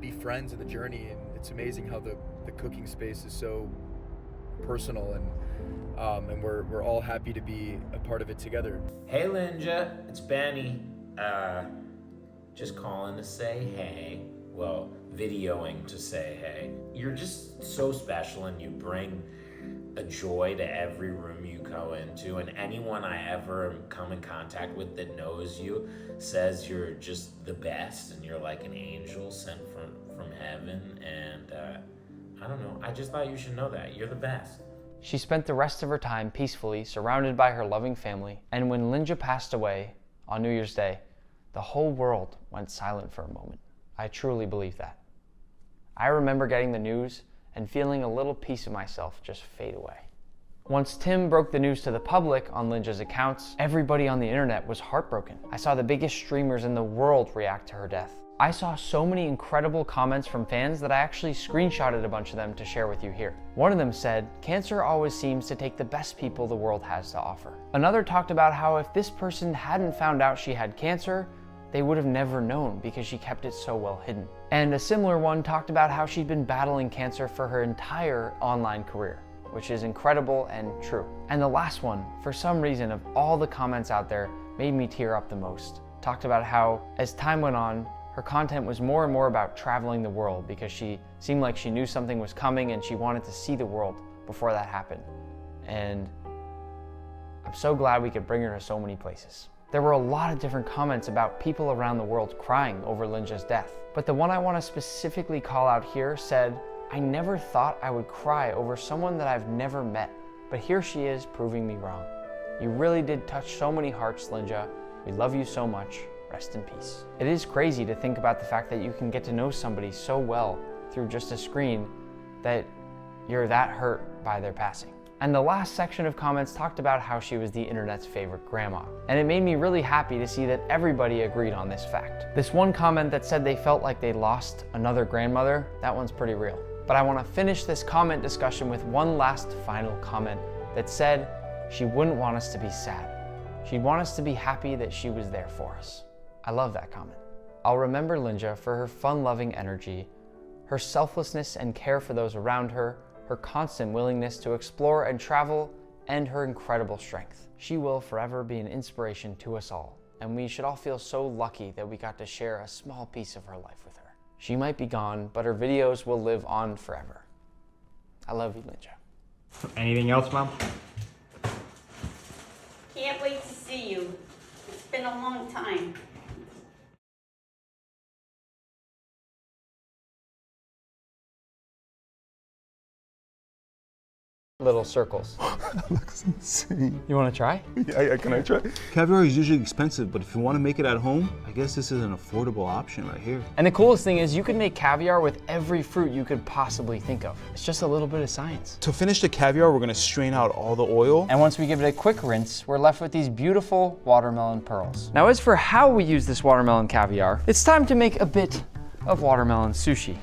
be friends in the journey, and it's amazing how the cooking space is so personal, and we're all happy to be a part of it together. Hey Linja, it's Benny. Just calling to say hey. Well, videoing to say hey. You're just so special and you bring a joy to every room you go into, and anyone I ever come in contact with that knows you says you're just the best and you're like an angel sent from heaven, and I don't know, I just thought you should know that. You're the best. She spent the rest of her time peacefully surrounded by her loving family, and when Linja passed away on New Year's Day, the whole world went silent for a moment. I truly believe that. I remember getting the news and feeling a little piece of myself just fade away. Once Tim broke the news to the public on Linja's accounts, everybody on the internet was heartbroken. I saw the biggest streamers in the world react to her death. I saw so many incredible comments from fans that I actually screenshotted a bunch of them to share with you here. One of them said, "Cancer always seems to take the best people the world has to offer." Another talked about how if this person hadn't found out she had cancer, they would have never known because she kept it so well hidden. And a similar one talked about how she'd been battling cancer for her entire online career, which is incredible and true. And the last one, for some reason of all the comments out there, made me tear up the most. Talked about how, as time went on, her content was more and more about traveling the world because she seemed like she knew something was coming and she wanted to see the world before that happened. And I'm so glad we could bring her to so many places. There were a lot of different comments about people around the world crying over Linja's death. But the one I want to specifically call out here said, "I never thought I would cry over someone that I've never met, but here she is proving me wrong. You really did touch so many hearts, Linja. We love you so much. Rest in peace." It is crazy to think about the fact that you can get to know somebody so well through just a screen that you're that hurt by their passing. And the last section of comments talked about how she was the internet's favorite grandma. And it made me really happy to see that everybody agreed on this fact. This one comment that said they felt like they lost another grandmother, that one's pretty real. But I want to finish this comment discussion with one last final comment that said she wouldn't want us to be sad. She'd want us to be happy that she was there for us. I love that comment. I'll remember Linja for her fun-loving energy, her selflessness and care for those around her, her constant willingness to explore and travel, and her incredible strength. She will forever be an inspiration to us all, and we should all feel so lucky that we got to share a small piece of her life with her. She might be gone, but her videos will live on forever. I love you, Ninja. Anything else, Mom? Can't wait to see you. It's been a long time. Little circles. That looks insane. You want to try? Yeah, can I try? Caviar is usually expensive, but if you want to make it at home, I guess this is an affordable option right here. And the coolest thing is you can make caviar with every fruit you could possibly think of. It's just a little bit of science. To finish the caviar, we're gonna strain out all the oil. And once we give it a quick rinse, we're left with these beautiful watermelon pearls. Now, as for how we use this watermelon caviar, it's time to make a bit of watermelon sushi.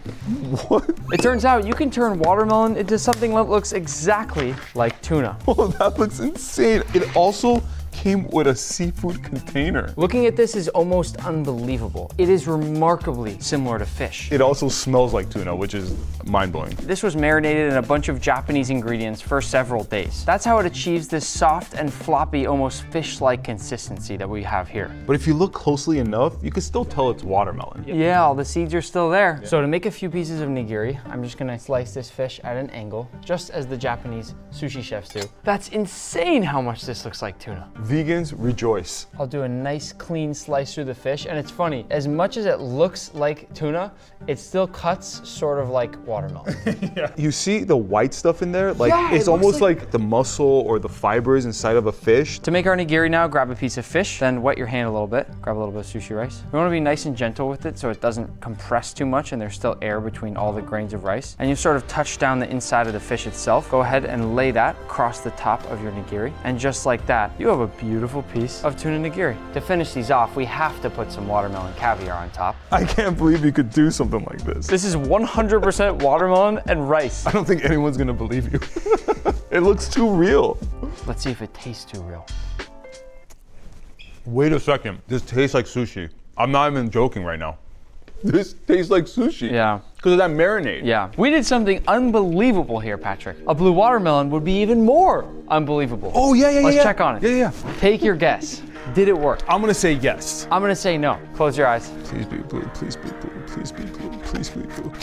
What? It turns out you can turn watermelon into something that looks exactly like tuna. Oh, that looks insane. It also came with a seafood container. Looking at this is almost unbelievable. It is remarkably similar to fish. It also smells like tuna, which is mind-blowing. This was marinated in a bunch of Japanese ingredients for several days. That's how it achieves this soft and floppy, almost fish-like consistency that we have here. But if you look closely enough, you can still tell it's watermelon. Yeah, all the seeds are still there. So to make a few pieces of nigiri, I'm just gonna slice this fish at an angle, just as the Japanese sushi chefs do. That's insane how much this looks like tuna. Vegans rejoice. I'll do a nice clean slice through the fish, and it's funny, as much as it looks like tuna, it still cuts sort of like watermelon. Yeah. You see the white stuff in there? Like, Yeah, it's it looks almost like- like the muscle or the fibers inside of a fish. To make our nigiri now, grab a piece of fish, then wet your hand a little bit, grab a little bit of sushi rice. You wanna be nice and gentle with it so it doesn't compress too much and there's still air between all the grains of rice. And you sort of touch down the inside of the fish itself. Go ahead and lay that across the top of your nigiri. And just like that, you have a beautiful piece of tuna nigiri. To finish these off, we have to put some watermelon caviar on top. I can't believe you could do something like this. This is 100% watermelon and rice. I don't think anyone's gonna believe you. It looks too real. Let's see if it tastes too real. Wait a second. This tastes like sushi. I'm not even joking right now. This tastes like sushi. Yeah. Because of that marinade. Yeah. We did something unbelievable here, Patrick. A blue watermelon would be even more unbelievable. Oh, yeah. Let's check on it. Yeah. Take your guess. Did it work? I'm gonna say yes. I'm gonna say no. Close your eyes. Please be blue, please be blue, please be blue, please be blue.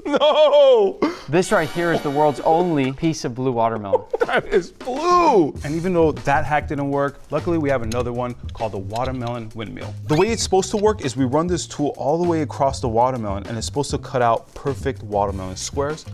No! This right here is the world's only piece of blue watermelon. That is blue! And even though that hack didn't work, luckily we have another one called the watermelon windmill. The way it's supposed to work is we run this tool all the way across the watermelon and it's supposed to cut out perfect watermelon squares.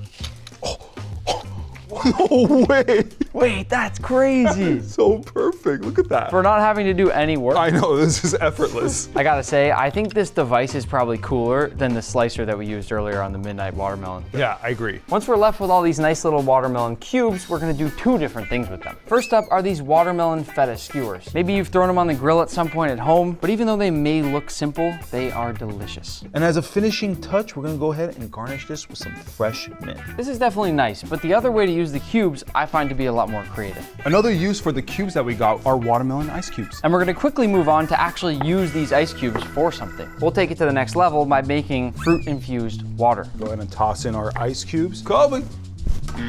No way! Wait, that's crazy. So perfect, look at that. For not having to do any work. I know, this is effortless. I gotta say, I think this device is probably cooler than the slicer that we used earlier on the midnight watermelon. Yeah, I agree. Once we're left with all these nice little watermelon cubes, we're gonna do two different things with them. First up are these watermelon feta skewers. Maybe you've thrown them on the grill at some point at home, but even though they may look simple, they are delicious. And as a finishing touch, we're gonna go ahead and garnish this with some fresh mint. This is definitely nice, but the other way to use the cubes, I find to be a lot more creative. Another use for the cubes that we got are watermelon ice cubes. And we're gonna quickly move on to actually use these ice cubes for something. We'll take it to the next level by making fruit-infused water. Go ahead and toss in our ice cubes. Coming.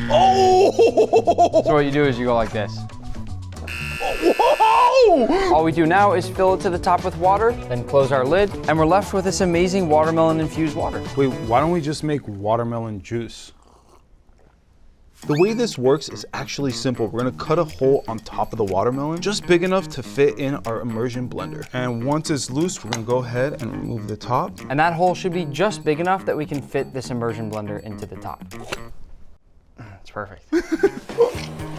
Oh! So what you do is you go like this. Whoa! All we do now is fill it to the top with water, then close our lid, and we're left with this amazing watermelon-infused water. Wait, why don't we just make watermelon juice? The way this works is actually simple. We're gonna cut a hole on top of the watermelon, just big enough to fit in our immersion blender. And once it's loose, we're gonna go ahead and remove the top. And that hole should be just big enough that we can fit this immersion blender into the top. It's perfect.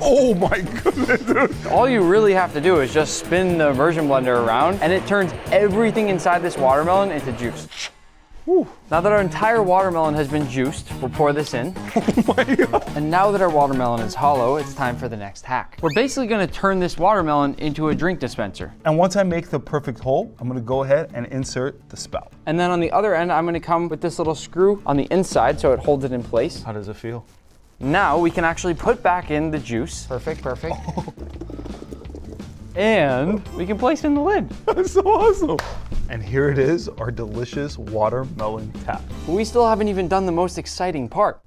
Oh my goodness, dude. All you really have to do is just spin the immersion blender around and it turns everything inside this watermelon into juice. Whew. Now that our entire watermelon has been juiced, we'll pour this in. Oh my God. And now that our watermelon is hollow, it's time for the next hack. We're basically gonna turn this watermelon into a drink dispenser. And once I make the perfect hole, I'm gonna go ahead and insert the spout. And then on the other end, I'm gonna come with this little screw on the inside so it holds it in place. How does it feel? Now we can actually put back in the juice. Perfect, perfect. And we can place it in the lid. That's so awesome. And here it is, our delicious watermelon tap. But we still haven't even done the most exciting part.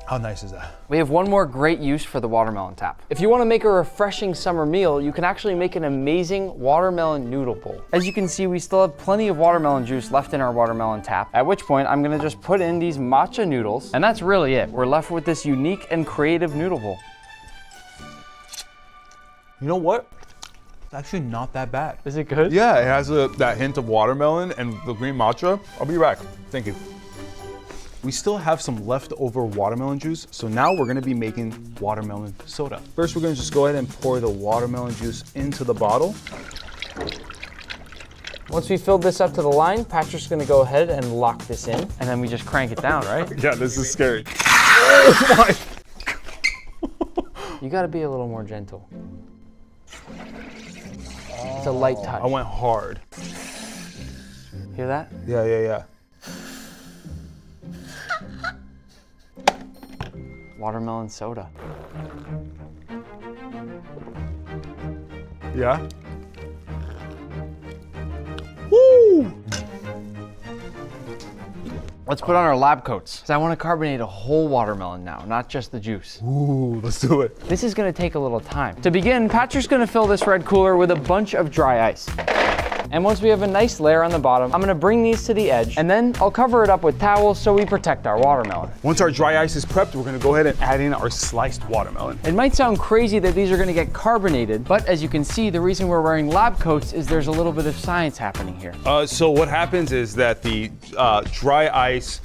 How nice is that? We have one more great use for the watermelon tap. If you want to make a refreshing summer meal, you can actually make an amazing watermelon noodle bowl. As you can see, we still have plenty of watermelon juice left in our watermelon tap, at which point I'm gonna just put in these matcha noodles, and that's really it. We're left with this unique and creative noodle bowl. You know what? It's actually not that bad. Is it good? Yeah, it has that hint of watermelon and the green matcha. I'll be back. Thank you. We still have some leftover watermelon juice, so now we're gonna be making watermelon soda. First, we're gonna just go ahead and pour the watermelon juice into the bottle. Once we filled this up to the line, Patrick's gonna go ahead and lock this in, and then we just crank it down, right? Yeah, this is scary. Oh my. You gotta be a little more gentle. It's a light touch. I went hard. Hear that? Yeah. Watermelon soda. Yeah? Woo! Let's put on our lab coats, because I want to carbonate a whole watermelon now, not just the juice. Ooh, let's do it. This is going to take a little time. To begin, Patrick's going to fill this red cooler with a bunch of dry ice. And once we have a nice layer on the bottom, I'm gonna bring these to the edge, and then I'll cover it up with towels so we protect our watermelon. Once our dry ice is prepped, we're gonna go ahead and add in our sliced watermelon. It might sound crazy that these are gonna get carbonated, but as you can see, the reason we're wearing lab coats is there's a little bit of science happening here. So what happens is that the dry ice,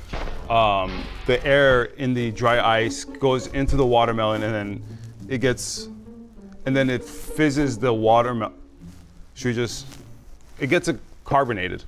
the air in the dry ice goes into the watermelon, and then it fizzes the watermelon. Should we just... It gets carbonated.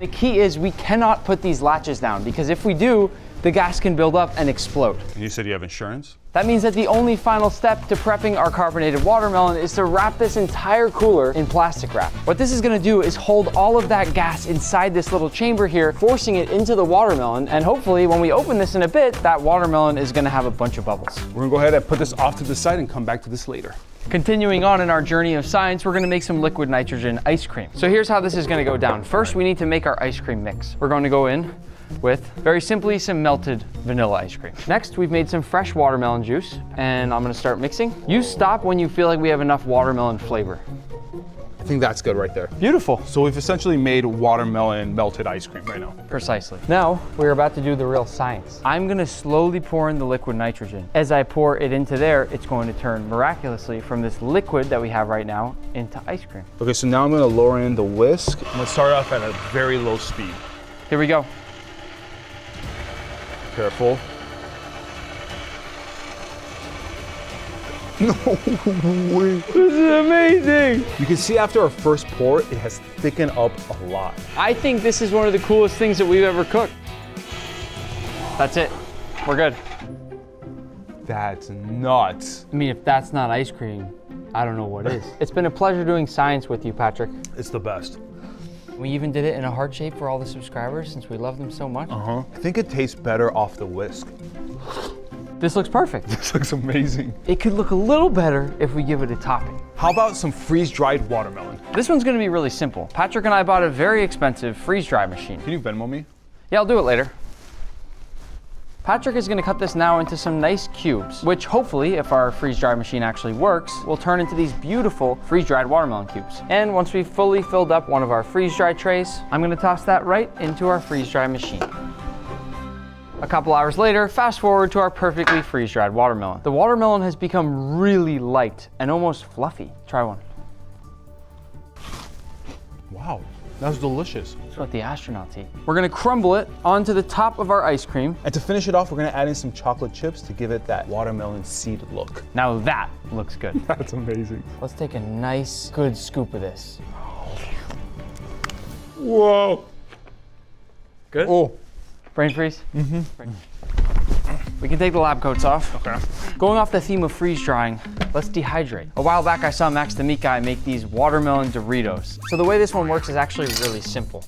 The key is we cannot put these latches down, because if we do, the gas can build up and explode. And you said you have insurance? That means that the only final step to prepping our carbonated watermelon is to wrap this entire cooler in plastic wrap. What this is gonna do is hold all of that gas inside this little chamber here, forcing it into the watermelon, and hopefully when we open this in a bit, that watermelon is gonna have a bunch of bubbles. We're gonna go ahead and put this off to the side and come back to this later. Continuing on in our journey of science, we're gonna make some liquid nitrogen ice cream. So here's how this is gonna go down. First, we need to make our ice cream mix. We're going to go in with, very simply, some melted vanilla ice cream. Next, we've made some fresh watermelon juice, and I'm gonna start mixing. You stop when you feel like we have enough watermelon flavor. I think that's good right there. Beautiful. So we've essentially made watermelon melted ice cream right now. Precisely. Now, we're about to do the real science. I'm gonna slowly pour in the liquid nitrogen. As I pour it into there, it's going to turn miraculously from this liquid that we have right now into ice cream. Okay, so now I'm gonna lower in the whisk. I'm gonna start off at a very low speed. Here we go. Careful. No way. This is amazing. You can see after our first pour, it has thickened up a lot. I think this is one of the coolest things that we've ever cooked. That's it. We're good. That's nuts. I mean, if that's not ice cream, I don't know what is. It's been a pleasure doing science with you, Patrick. It's the best. We even did it in a heart shape for all the subscribers since we love them so much. I think it tastes better off the whisk. This looks perfect. This looks amazing. It could look a little better if we give it a topping. How about some freeze-dried watermelon? This one's gonna be really simple. Patrick and I bought a very expensive freeze-dry machine. Can you Venmo me? Yeah, I'll do it later. Patrick is gonna cut this now into some nice cubes, which hopefully, if our freeze-dry machine actually works, will turn into these beautiful freeze-dried watermelon cubes. And once we've fully filled up one of our freeze-dry trays, I'm gonna toss that right into our freeze-dry machine. A couple hours later, fast forward to our perfectly freeze-dried watermelon. The watermelon has become really light and almost fluffy. Try one. Wow, that was delicious. That's what the astronauts eat. We're gonna crumble it onto the top of our ice cream. And to finish it off, we're gonna add in some chocolate chips to give it that watermelon seed look. Now that looks good. That's amazing. Let's take a nice, good scoop of this. Whoa. Good? Oh. Brain freeze? We can take the lab coats off. Okay. Going off the theme of freeze drying, let's dehydrate. A while back, I saw Max the Meat Guy make these watermelon Doritos. So the way this one works is actually really simple.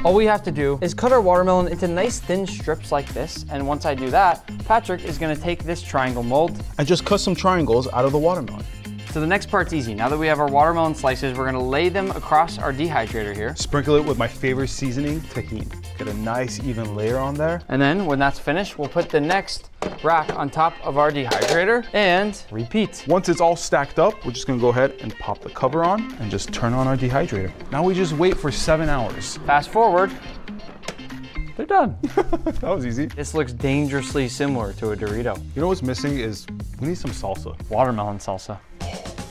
All we have to do is cut our watermelon into nice thin strips like this. And once I do that, Patrick is gonna take this triangle mold and just cut some triangles out of the watermelon. So the next part's easy. Now that we have our watermelon slices, we're gonna lay them across our dehydrator here. Sprinkle it with my favorite seasoning, tahini. Get a nice even layer on there. And then when that's finished, we'll put the next rack on top of our dehydrator and repeat. Once it's all stacked up, we're just gonna go ahead and pop the cover on and just turn on our dehydrator. Now we just wait for 7 hours. Fast forward, they're done. That was easy. This looks dangerously similar to a Dorito. You know what's missing is we need some salsa. Watermelon salsa.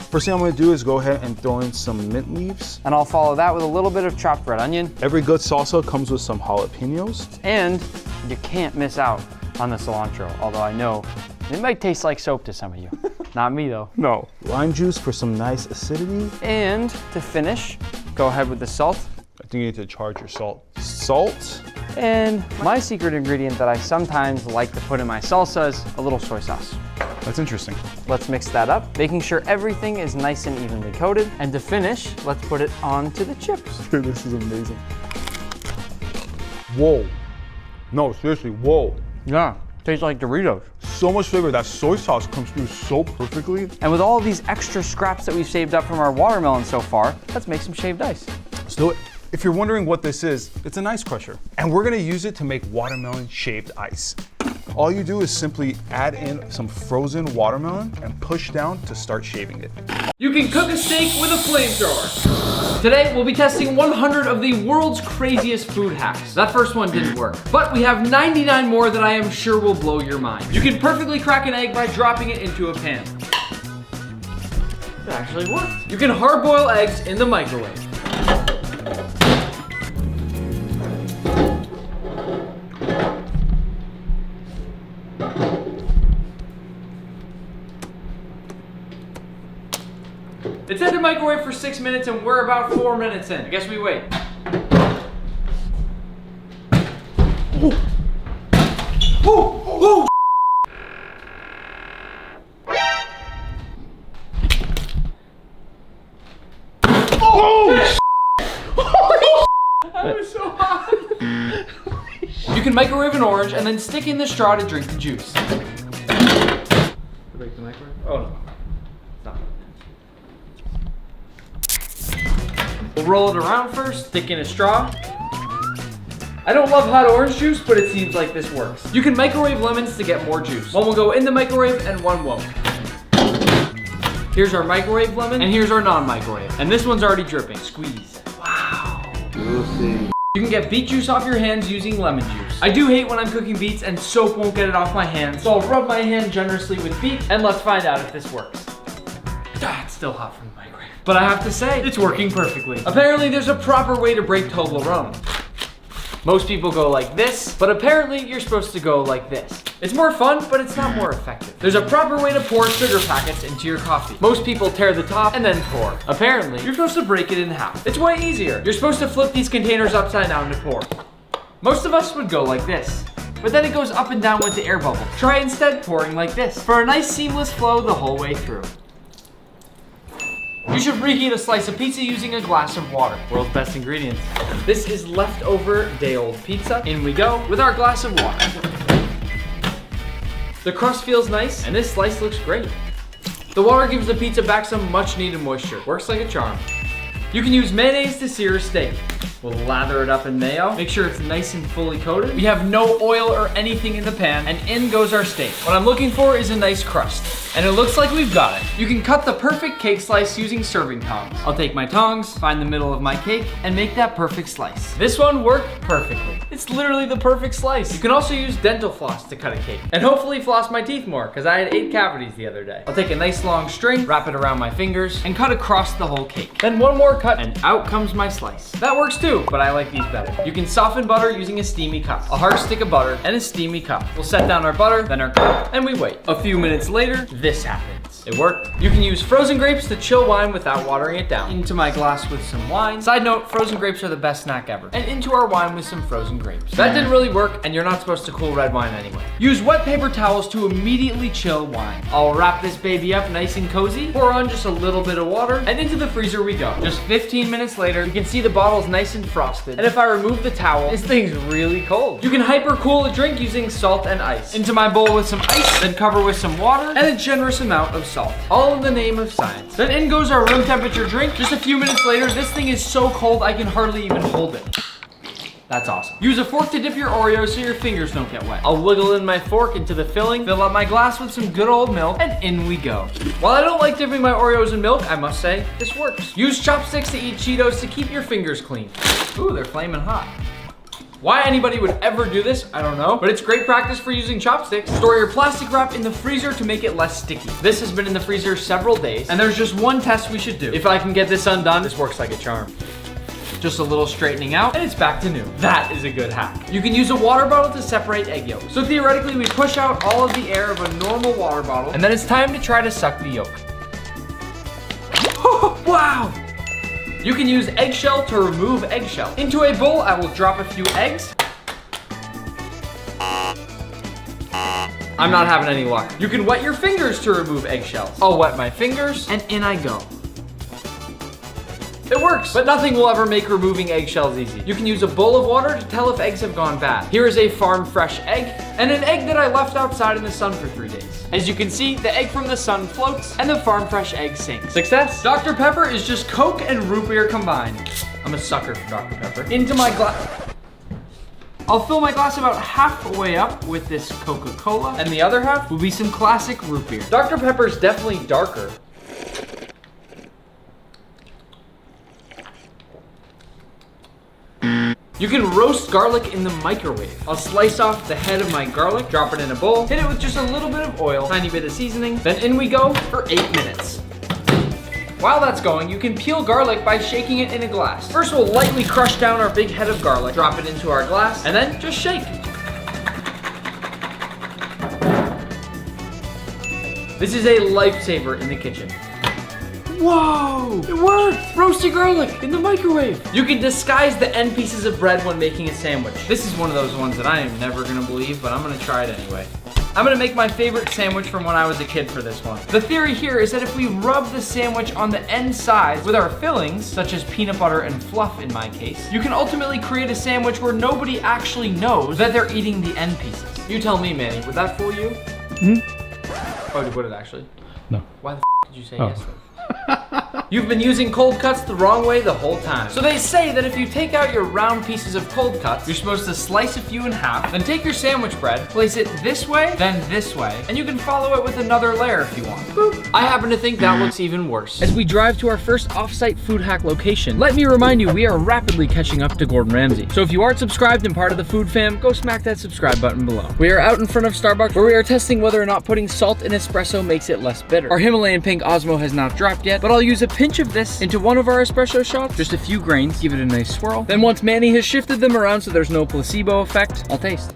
First thing I'm gonna do is go ahead and throw in some mint leaves. And I'll follow that with a little bit of chopped red onion. Every good salsa comes with some jalapenos. And you can't miss out on the cilantro, although I know it might taste like soap to some of you. Not me though. No. Lime juice for some nice acidity. And to finish, go ahead with the salt. I think you need to charge your salt. Salt. And my secret ingredient that I sometimes like to put in my salsa is a little soy sauce. That's interesting. Let's mix that up, making sure everything is nice and evenly coated. And to finish, let's put it onto the chips. Dude, this is amazing. Whoa. No, seriously, whoa. Yeah, tastes like Doritos. So much flavor. That soy sauce comes through so perfectly. And with all of these extra scraps that we've saved up from our watermelon so far, let's make some shaved ice. Let's do it. If you're wondering what this is, it's an ice crusher. And we're gonna use it to make watermelon shaved ice. All you do is simply add in some frozen watermelon and push down to start shaving it. You can cook a steak with a flamethrower. Today, we'll be testing 100 of the world's craziest food hacks. That first one didn't work, but we have 99 more that I am sure will blow your mind. You can perfectly crack an egg by dropping it into a pan. It actually worked. You can hard-boil eggs in the microwave. It's in the microwave for 6 minutes and we're about 4 minutes in. I guess we wait. Ooh. Ooh. Ooh. Oh! That was so hot. You can microwave an orange and then stick in the straw to drink the juice. Break the microwave? Oh no. Stop. We'll roll it around first, stick in a straw. I don't love hot orange juice, but it seems like this works. You can microwave lemons to get more juice. One will go in the microwave and one won't. Here's our microwave lemon, and here's our non-microwave. And this one's already dripping. Squeeze. Wow. Juicy. You can get beet juice off your hands using lemon juice. I do hate when I'm cooking beets and soap won't get it off my hands, so I'll rub my hand generously with beet, and let's find out if this works. Ah, it's still hot from the microwave. But I have to say, it's working perfectly. Apparently, there's a proper way to break Toblerone. Most people go like this, but apparently you're supposed to go like this. It's more fun, but it's not more effective. There's a proper way to pour sugar packets into your coffee. Most people tear the top and then pour. Apparently, you're supposed to break it in half. It's way easier. You're supposed to flip these containers upside down to pour. Most of us would go like this, but then it goes up and down with the air bubble. Try instead pouring like this for a nice seamless flow the whole way through. You should reheat a slice of pizza using a glass of water. World's best ingredients. This is leftover day-old pizza. In we go with our glass of water. The crust feels nice, and this slice looks great. The water gives the pizza back some much-needed moisture. Works like a charm. You can use mayonnaise to sear a steak. We'll lather it up in mayo. Make sure it's nice and fully coated. We have no oil or anything in the pan, and in goes our steak. What I'm looking for is a nice crust, and it looks like we've got it. You can cut the perfect cake slice using serving tongs. I'll take my tongs, find the middle of my cake, and make that perfect slice. This one worked perfectly. It's literally the perfect slice. You can also use dental floss to cut a cake, and hopefully floss my teeth more, because I had 8 cavities the other day. I'll take a nice long string, wrap it around my fingers, and cut across the whole cake. Then one more cut, and out comes my slice. That works too, but I like these better. You can soften butter using a steamy cup. A hard stick of butter and a steamy cup. We'll set down our butter, then our cup, and we wait. A few minutes later, this happens. It worked. You can use frozen grapes to chill wine without watering it down. Into my glass with some wine. Side note, frozen grapes are the best snack ever. And into our wine with some frozen grapes. That didn't really work, and you're not supposed to cool red wine anyway. Use wet paper towels to immediately chill wine. I'll wrap this baby up nice and cozy, pour on just a little bit of water, and into the freezer we go. Just 15 minutes later, you can see the bottle's nice and frosted. And if I remove the towel, this thing's really cold. You can hyper cool a drink using salt and ice. Into my bowl with some ice, then cover with some water, and a generous amount of salt. All in the name of science. Then in goes our room temperature drink. Just a few minutes later, this thing is so cold I can hardly even hold it. That's awesome. Use a fork to dip your Oreos so your fingers don't get wet. I'll wiggle in my fork into the filling, fill up my glass with some good old milk, and in we go. While I don't like dipping my Oreos in milk, I must say, this works. Use chopsticks to eat Cheetos to keep your fingers clean. Ooh, they're flaming hot. Why anybody would ever do this, I don't know, but it's great practice for using chopsticks. Store your plastic wrap in the freezer to make it less sticky. This has been in the freezer several days, and there's just one test we should do. If I can get this undone, this works like a charm. Just a little straightening out, and it's back to new. That is a good hack. You can use a water bottle to separate egg yolks. So theoretically, we push out all of the air of a normal water bottle, and then it's time to try to suck the yolk. Wow! You can use eggshell to remove eggshell. Into a bowl, I will drop a few eggs. I'm not having any luck. You can wet your fingers to remove eggshells. I'll wet my fingers, and in I go. It works, but nothing will ever make removing eggshells easy. You can use a bowl of water to tell if eggs have gone bad. Here is a farm fresh egg, and an egg that I left outside in the sun for 3 days. As you can see, the egg from the sun floats, and the farm fresh egg sinks. Success! Dr. Pepper is just Coke and root beer combined. I'm a sucker for Dr. Pepper. Into my glass. I'll fill my glass about halfway up with this Coca-Cola, and the other half will be some classic root beer. Dr. Pepper is definitely darker. You can roast garlic in the microwave. I'll slice off the head of my garlic, drop it in a bowl, hit it with just a little bit of oil, tiny bit of seasoning, then in we go for 8 minutes. While that's going, you can peel garlic by shaking it in a glass. First, we'll lightly crush down our big head of garlic, drop it into our glass, and then just shake. This is a lifesaver in the kitchen. Whoa, it worked! Roasted garlic in the microwave. You can disguise the end pieces of bread when making a sandwich. This is one of those ones that I am never gonna believe, but I'm gonna try it anyway. I'm gonna make my favorite sandwich from when I was a kid for this one. The theory here is that if we rub the sandwich on the end sides with our fillings, such as peanut butter and fluff in my case, you can ultimately create a sandwich where nobody actually knows that they're eating the end pieces. You tell me, Manny, would that fool you? Oh, would it actually? No. Why the did you say yes? You've been using cold cuts the wrong way the whole time. So they say that if you take out your round pieces of cold cuts, you're supposed to slice a few in half, then take your sandwich bread, place it this way, then this way, and you can follow it with another layer if you want. Boop. I happen to think that looks even worse. As we drive to our first off-site food hack location, let me remind you, we are rapidly catching up to Gordon Ramsay. So if you aren't subscribed and part of the food fam, go smack that subscribe button below. We are out in front of Starbucks where we are testing whether or not putting salt in espresso makes it less bitter. Our Himalayan pink Osmo has not dropped yet, but I'll use a pinch of this into one of our espresso shots, just a few grains, give it a nice swirl. Then once Manny has shifted them around so there's no placebo effect, I'll taste.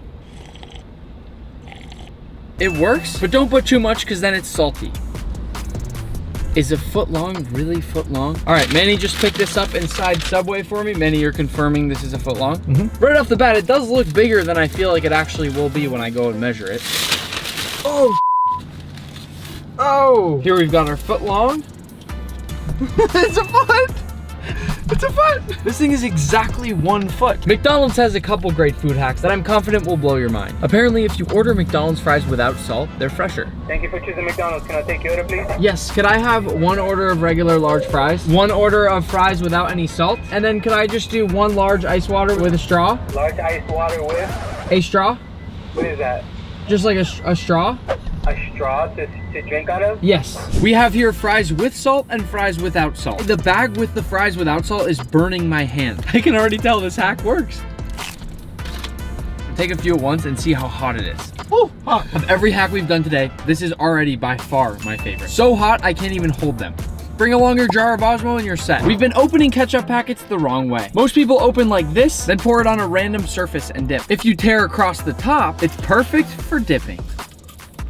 It works, but don't put too much because then it's salty. Is a foot long really foot long? All right, Manny just picked this up inside Subway for me. Manny, you're confirming this is a foot long? Right off the bat, it does look bigger than I feel like it actually will be when I go and measure it. Oh, oh! Here we've got our foot long. It's a foot! It's a foot! This thing is exactly 1 foot. McDonald's has a couple great food hacks that I'm confident will blow your mind. Apparently, if you order McDonald's fries without salt, they're fresher. Thank you for choosing McDonald's. Can I take your order, please? Yes, could I have 1 order of regular large fries, 1 order of fries without any salt, and then could I just do 1 large ice water with a straw? Large ice water with? A straw? What is that? Just like a straw? A straw to drink out of? Yes. We have here fries with salt and fries without salt. The bag with the fries without salt is burning my hand. I can already tell this hack works. Take a few at once and see how hot it is. Ooh, hot. Of every hack we've done today, this is already by far my favorite. So hot, I can't even hold them. Bring along your jar of Osmo and you're set. We've been opening ketchup packets the wrong way. Most people open like this, then pour it on a random surface and dip. If you tear across the top, it's perfect for dipping.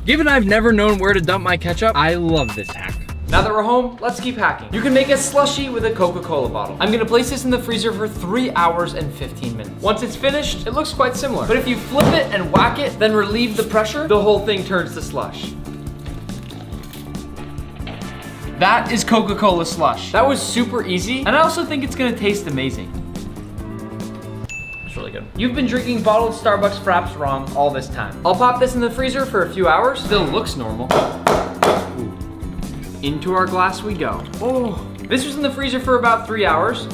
Given I've never known where to dump my ketchup, I love this hack. Now that we're home, let's keep hacking. You can make a slushie with a Coca-Cola bottle. I'm gonna place this in the freezer for 3 hours and 15 minutes. Once it's finished, it looks quite similar. But if you flip it and whack it, then relieve the pressure, the whole thing turns to slush. That is Coca-Cola slush. That was super easy, and I also think it's gonna taste amazing. It's really good. You've been drinking bottled Starbucks fraps wrong all this time. I'll pop this in the freezer for a few hours. Still looks normal. Ooh. Into our glass we go. Oh, this was in the freezer for about 3 hours.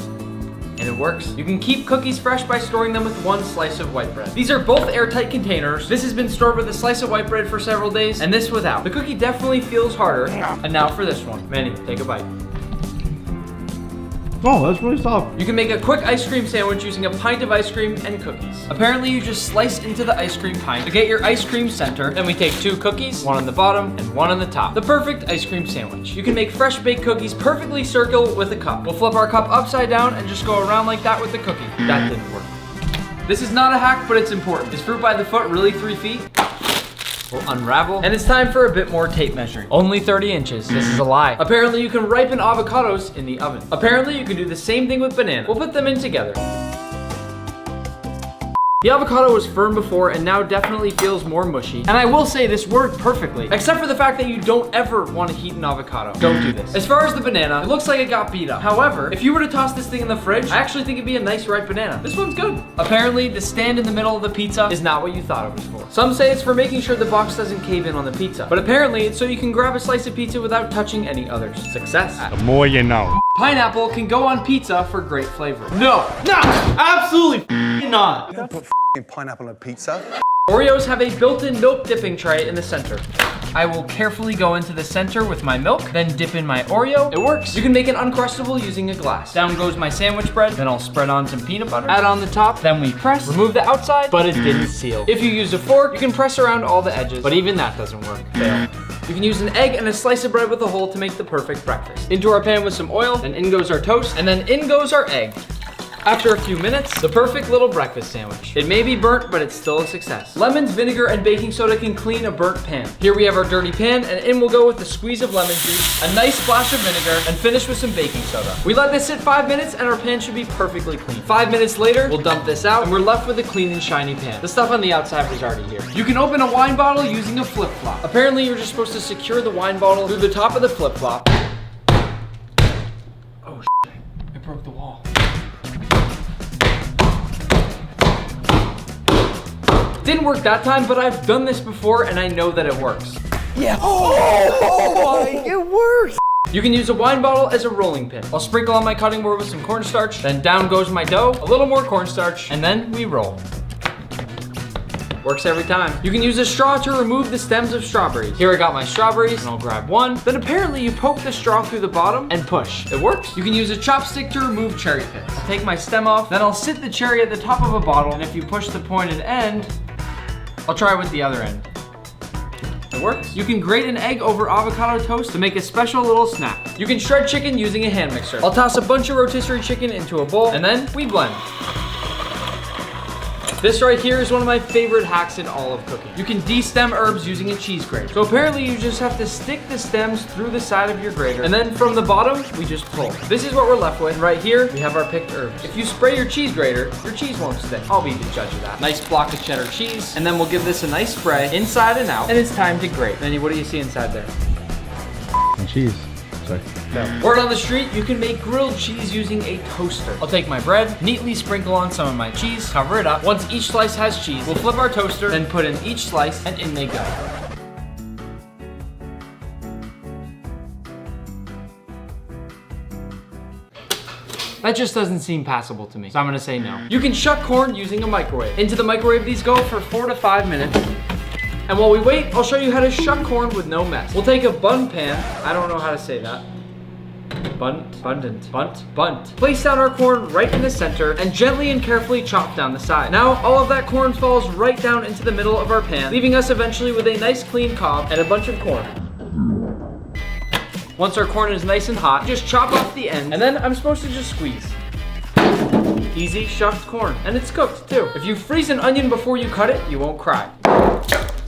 And it works. You can keep cookies fresh by storing them with one slice of white bread. These are both airtight containers. This has been stored with a slice of white bread for several days, and this without. The cookie definitely feels harder. And now for this one. Manny, take a bite. Oh, that's really soft. You can make a quick ice cream sandwich using a pint of ice cream and cookies. Apparently, you just slice into the ice cream pint to get your ice cream center. Then we take 2 cookies, one on the bottom and one on the top. The perfect ice cream sandwich. You can make fresh baked cookies perfectly circle with a cup. We'll flip our cup upside down and just go around like that with the cookie. That didn't work. This is not a hack, but it's important. Is fruit by the foot really 3 feet? We'll unravel. And it's time for a bit more tape measuring. Only 30 inches. This is a lie. Apparently you can ripen avocados in the oven. Apparently you can do the same thing with banana. We'll put them in together. The avocado was firm before and now definitely feels more mushy. And I will say this worked perfectly, except for the fact that you don't ever want to heat an avocado. Don't do this. As far as the banana, it looks like it got beat up. However, if you were to toss this thing in the fridge, I actually think it'd be a nice ripe banana. This one's good. Apparently, the stand in the middle of the pizza is not what you thought it was for. Some say it's for making sure the box doesn't cave in on the pizza, but apparently it's so you can grab a slice of pizza without touching any others. Success. The more you know. Pineapple can go on pizza for great flavor. No, absolutely not. Don't put pineapple on pizza. Oreos have a built-in milk dipping tray in the center. I will carefully go into the center with my milk, then dip in my Oreo. It works. You can make an Uncrustable using a glass. Down goes my sandwich bread, then I'll spread on some peanut butter, add on the top, then we press, remove the outside, but it didn't seal. If you use a fork, you can press around all the edges, but even that doesn't work. Fail. You can use an egg and a slice of bread with a hole to make the perfect breakfast. Into our pan with some oil, then in goes our toast, and then in goes our egg. After a few minutes, the perfect little breakfast sandwich. It may be burnt, but it's still a success. Lemons, vinegar, and baking soda can clean a burnt pan. Here we have our dirty pan, and in we'll go with a squeeze of lemon juice, a nice splash of vinegar, and finish with some baking soda. We let this sit 5 minutes, and our pan should be perfectly clean. 5 minutes later, we'll dump this out, and we're left with a clean and shiny pan. The stuff on the outside was already here. You can open a wine bottle using a flip-flop. Apparently, you're just supposed to secure the wine bottle through the top of the flip-flop. Oh, shit. I broke the wall. Didn't work that time, but I've done this before and I know that it works. Yeah. It works! You can use a wine bottle as a rolling pin. I'll sprinkle on my cutting board with some cornstarch, then down goes my dough, a little more cornstarch, and then we roll. Works every time. You can use a straw to remove the stems of strawberries. Here I got my strawberries, and I'll grab one. Then apparently you poke the straw through the bottom and push. It works. You can use a chopstick to remove cherry pits. I'll take my stem off, then I'll sit the cherry at the top of a bottle, and if you push the pointed end, I'll try with the other end. It works. You can grate an egg over avocado toast to make a special little snack. You can shred chicken using a hand mixer. I'll toss a bunch of rotisserie chicken into a bowl, and then we blend. This right here is one of my favorite hacks in all of cooking. You can de-stem herbs using a cheese grater. So apparently you just have to stick the stems through the side of your grater, and then from the bottom, we just pull. This is what we're left with. Right here, we have our picked herbs. If you spray your cheese grater, your cheese won't stick. I'll be the judge of that. Nice block of cheddar cheese, and then we'll give this a nice spray inside and out, and it's time to grate. Manny, what do you see inside there? Cheese. Sorry. No. Word on the street, you can make grilled cheese using a toaster. I'll take my bread, neatly sprinkle on some of my cheese, cover it up. Once each slice has cheese, we'll flip our toaster, then put in each slice, and in they go. That just doesn't seem passable to me, so I'm gonna say no. You can shuck corn using a microwave. Into the microwave these go for 4 to 5 minutes. And while we wait, I'll show you how to shuck corn with no mess. We'll take a bun pan. I don't know how to say that. Bunt. Place down our corn right in the center and gently and carefully chop down the side. Now, all of that corn falls right down into the middle of our pan, leaving us eventually with a nice clean cob and a bunch of corn. Once our corn is nice and hot, just chop off the end, and then I'm supposed to just squeeze. Easy shucked corn, and it's cooked too. If you freeze an onion before you cut it, you won't cry.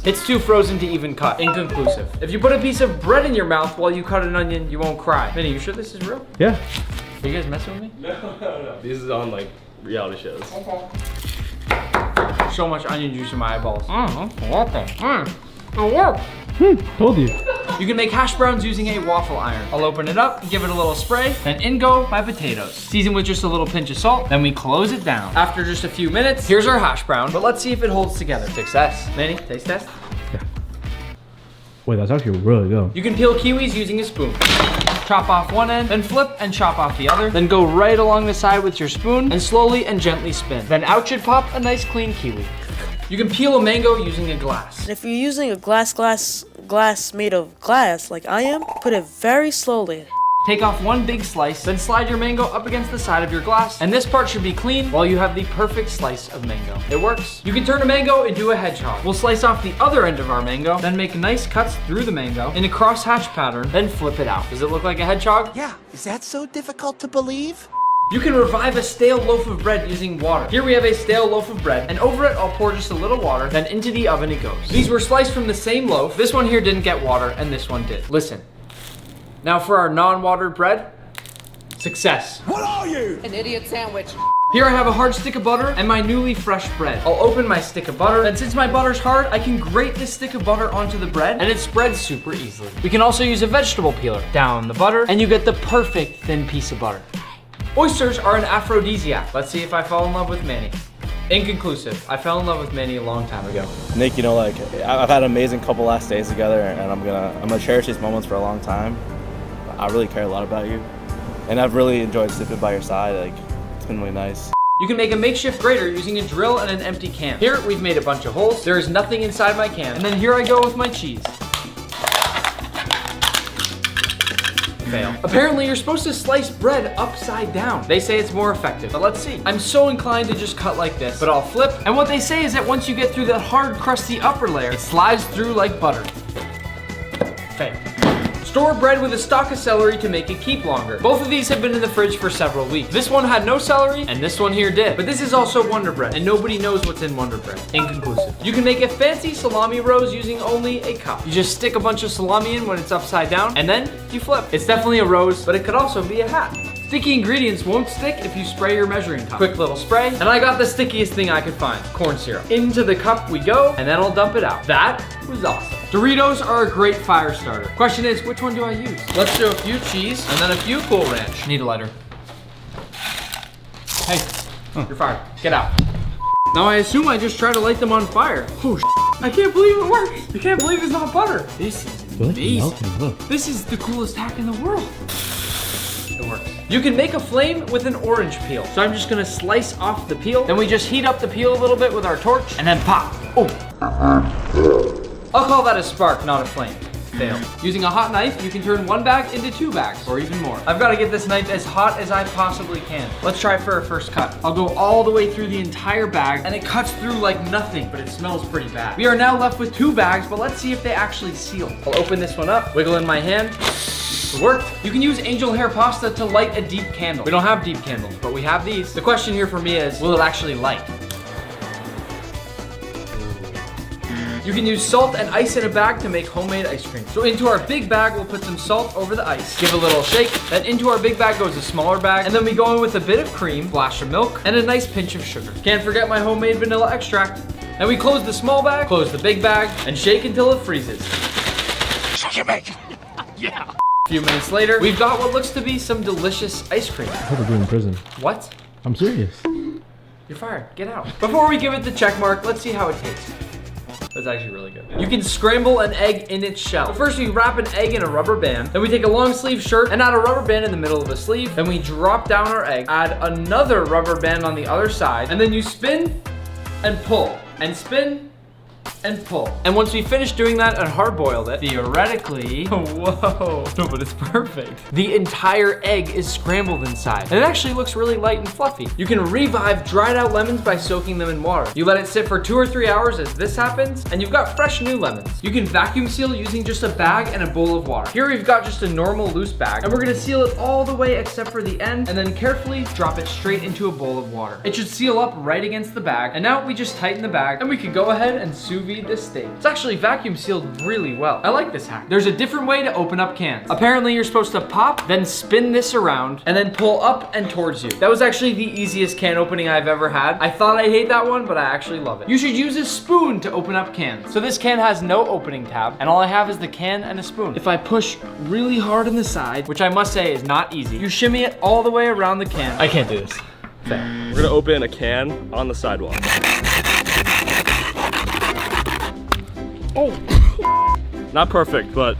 It's too frozen to even cut. Inconclusive. If you put a piece of bread in your mouth while you cut an onion, you won't cry. Vinny, you sure this is real? Yeah. Are you guys messing with me? No. This is on like reality shows. Okay. So much onion juice in my eyeballs. Told you. You can make hash browns using a waffle iron. I'll open it up, give it a little spray, then in go my potatoes. Season with just a little pinch of salt, then we close it down. After just a few minutes, here's our hash brown, but let's see if it holds together. Success. Manny, taste test. Yeah. Wait, that's actually really good. You can peel kiwis using a spoon. Chop off one end, then flip and chop off the other. Then go right along the side with your spoon and slowly and gently spin. Then out should pop a nice clean kiwi. You can peel a mango using a glass. If you're using a glass made of glass like I am, put it very slowly. Take off one big slice, then slide your mango up against the side of your glass, and this part should be clean while you have the perfect slice of mango. It works. You can turn a mango into a hedgehog. We'll slice off the other end of our mango, then make nice cuts through the mango in a crosshatch pattern, then flip it out. Does it look like a hedgehog? Yeah, is that so difficult to believe? You can revive a stale loaf of bread using water. Here we have a stale loaf of bread, and over it I'll pour just a little water, then into the oven it goes. These were sliced from the same loaf. This one here didn't get water, and this one did. Listen. Now for our non-watered bread, success. What are you? An idiot sandwich. Here I have a hard stick of butter and my newly fresh bread. I'll open my stick of butter, and since my butter's hard, I can grate this stick of butter onto the bread, and it spreads super easily. We can also use a vegetable peeler. Down the butter, and you get the perfect thin piece of butter. Oysters are an aphrodisiac. Let's see if I fall in love with Manny. Inconclusive. I fell in love with Manny a long time ago. Nick, you know, like, I've had an amazing couple last days together, and I'm gonna cherish these moments for a long time. I really care a lot about you, and I've really enjoyed sleeping by your side. Like, it's been really nice. You can make a makeshift grater using a drill and an empty can. Here, we've made a bunch of holes. There is nothing inside my can. And then here I go with my cheese. Fail. Apparently, you're supposed to slice bread upside down. They say it's more effective, but let's see. I'm so inclined to just cut like this, but I'll flip. And what they say is that once you get through that hard, crusty upper layer, it slides through like butter. Fail. Store bread with a stalk of celery to make it keep longer. Both of these have been in the fridge for several weeks. This one had no celery, and this one here did. But this is also Wonder Bread, and nobody knows what's in Wonder Bread. Inconclusive. You can make a fancy salami rose using only a cup. You just stick a bunch of salami in when it's upside down, and then you flip. It's definitely a rose, but it could also be a hat. Sticky ingredients won't stick if you spray your measuring cup. Quick little spray, and I got the stickiest thing I could find, corn syrup. Into the cup we go, and then I'll dump it out. That was awesome. Doritos are a great fire starter. Question is, which one do I use? Let's do a few cheese, and then a few Cool Ranch. Need a lighter. Hey, you're fired. Get out. Now I assume I just try to light them on fire. Oh, I can't believe it works. I can't believe it's not butter. This is amazing. This is the coolest hack in the world. It works. You can make a flame with an orange peel. So I'm just gonna slice off the peel. Then we just heat up the peel a little bit with our torch and then pop. Oh. I'll call that a spark, not a flame. Fail. Using a hot knife, you can turn one bag into 2 bags, or even more. I've got to get this knife as hot as I possibly can. Let's try for a first cut. I'll go all the way through the entire bag, and it cuts through like nothing, but it smells pretty bad. We are now left with 2 bags, but let's see if they actually seal. I'll open this one up, wiggle in my hand. It worked. You can use angel hair pasta to light a deep candle. We don't have deep candles, but we have these. The question here for me is, will it actually light? You can use salt and ice in a bag to make homemade ice cream. So into our big bag, we'll put some salt over the ice, give a little shake, then into our big bag goes a smaller bag, and then we go in with a bit of cream, flash of milk, and a nice pinch of sugar. Can't forget my homemade vanilla extract. Then we close the small bag, close the big bag, and shake until it freezes. Yeah. A few minutes later, we've got what looks to be some delicious ice cream. I hope I'll be in prison. What? I'm serious. You're fired. Get out. Before we give it the check mark, let's see how it tastes. That's actually really good. You can scramble an egg in its shell. So first we wrap an egg in a rubber band, then we take a long sleeve shirt and add a rubber band in the middle of the sleeve, then we drop down our egg, add another rubber band on the other side, and then you spin and pull, and spin and pull. And once we finish doing that and hard boiled it, theoretically, whoa, no, but it's perfect. The entire egg is scrambled inside. And it actually looks really light and fluffy. You can revive dried out lemons by soaking them in water. You let it sit for 2 or 3 hours as this happens, and you've got fresh new lemons. You can vacuum seal using just a bag and a bowl of water. Here we've got just a normal loose bag, and we're gonna seal it all the way except for the end, and then carefully drop it straight into a bowl of water. It should seal up right against the bag, and now we just tighten the bag, and we can go ahead and sous vide this steak. It's actually vacuum sealed really well. I like this hack. There's a different way to open up cans. Apparently you're supposed to pop, then spin this around, and then pull up and towards you. That was actually the easiest can opening I've ever had. I thought I'd hate that one, but I actually love it. You should use a spoon to open up cans. So this can has no opening tab, and all I have is the can and a spoon. If I push really hard on the side, which I must say is not easy, you shimmy it all the way around the can. I can't do this. Fair. We're gonna open a can on the sidewalk. Oh. Not perfect, but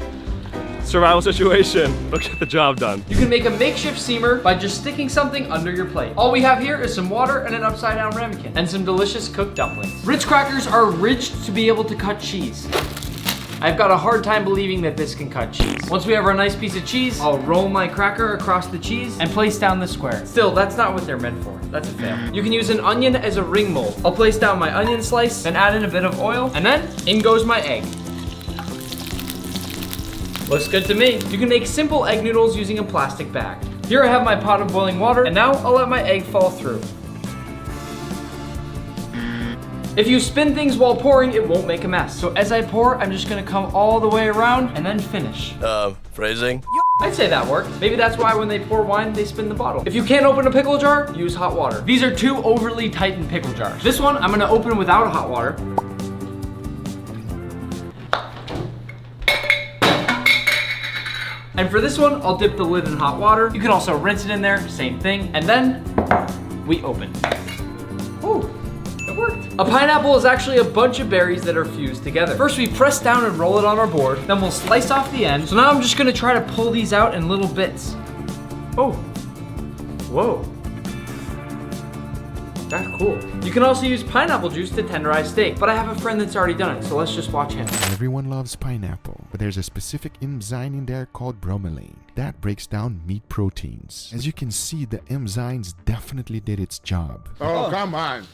survival situation. Let's get the job done. You can make a makeshift simmer by just sticking something under your plate. All we have here is some water and an upside down ramekin and some delicious cooked dumplings. Ritz crackers are ridged to be able to cut cheese. I've got a hard time believing that this can cut cheese. Once we have our nice piece of cheese, I'll roll my cracker across the cheese and place down the square. Still, that's not what they're meant for. That's a fail. You can use an onion as a ring mold. I'll place down my onion slice, then add in a bit of oil, and then in goes my egg. Looks good to me. You can make simple egg noodles using a plastic bag. Here I have my pot of boiling water, and now I'll let my egg fall through. If you spin things while pouring, it won't make a mess. So as I pour, I'm just gonna come all the way around and then finish. Phrasing? I'd say that worked. Maybe that's why when they pour wine, they spin the bottle. If you can't open a pickle jar, use hot water. These are two overly tightened pickle jars. This one, I'm gonna open without hot water. And for this one, I'll dip the lid in hot water. You can also rinse it in there, same thing. And then we open. Ooh. It worked. A pineapple is actually a bunch of berries that are fused together. First we press down and roll it on our board, then we'll slice off the end. So now I'm just gonna try to pull these out in little bits. Oh, whoa. That's cool. You can also use pineapple juice to tenderize steak, but I have a friend that's already done it, so let's just watch him. Everyone loves pineapple, but there's a specific enzyme in there called bromelain that breaks down meat proteins. As you can see, the enzymes definitely did its job. Oh, come on.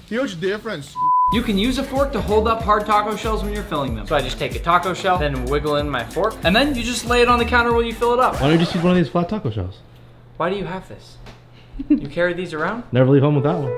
Huge difference. You can use a fork to hold up hard taco shells when you're filling them. So I just take a taco shell, then wiggle in my fork, and then you just lay it on the counter while you fill it up. Why don't you just use one of these flat taco shells? Why do you have this? You carry these around? Never leave home without one.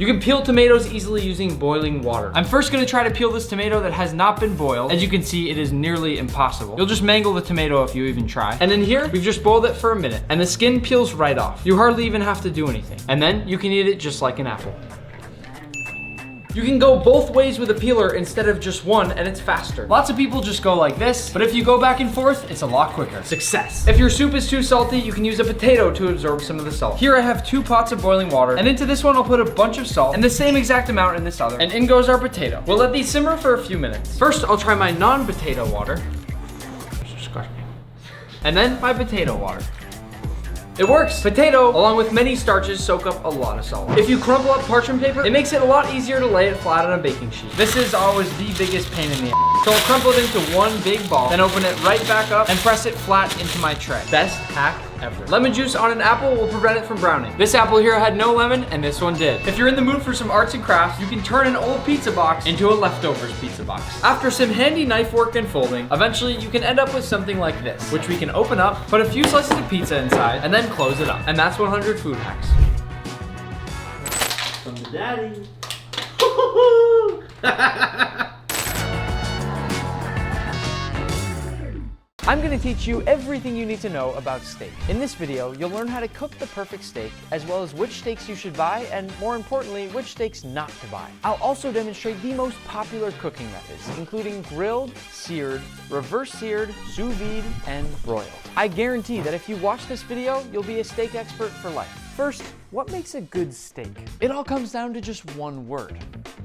You can peel tomatoes easily using boiling water. I'm first gonna try to peel this tomato that has not been boiled. As you can see, it is nearly impossible. You'll just mangle the tomato if you even try. And in here, we've just boiled it for a minute, and the skin peels right off. You hardly even have to do anything. And then you can eat it just like an apple. You can go both ways with a peeler instead of just one, and it's faster. Lots of people just go like this, but if you go back and forth, it's a lot quicker. Success. If your soup is too salty, you can use a potato to absorb some of the salt. Here I have 2 pots of boiling water, and into this one I'll put a bunch of salt, and the same exact amount in this other, and in goes our potato. We'll let these simmer for a few minutes. First, I'll try my non-potato water. It's disgusting. And then my potato water. It works. Potato, along with many starches, soak up a lot of salt. If you crumple up parchment paper, it makes it a lot easier to lay it flat on a baking sheet. This is always the biggest pain in the ass. So I'll crumple it into one big ball, then open it right back up and press it flat into my tray. Best hack ever. Lemon juice on an apple will prevent it from browning. This apple here had no lemon, and this one did. If you're in the mood for some arts and crafts, you can turn an old pizza box into a leftovers pizza box. After some handy knife work and folding, eventually you can end up with something like this, which we can open up, put a few slices of pizza inside, and then close it up. And that's 100 food hacks. From the daddy. I'm gonna teach you everything you need to know about steak. In this video, you'll learn how to cook the perfect steak, as well as which steaks you should buy, and more importantly, which steaks not to buy. I'll also demonstrate the most popular cooking methods, including grilled, seared, reverse seared, sous vide, and broiled. I guarantee that if you watch this video, you'll be a steak expert for life. First, what makes a good steak? It all comes down to just one word: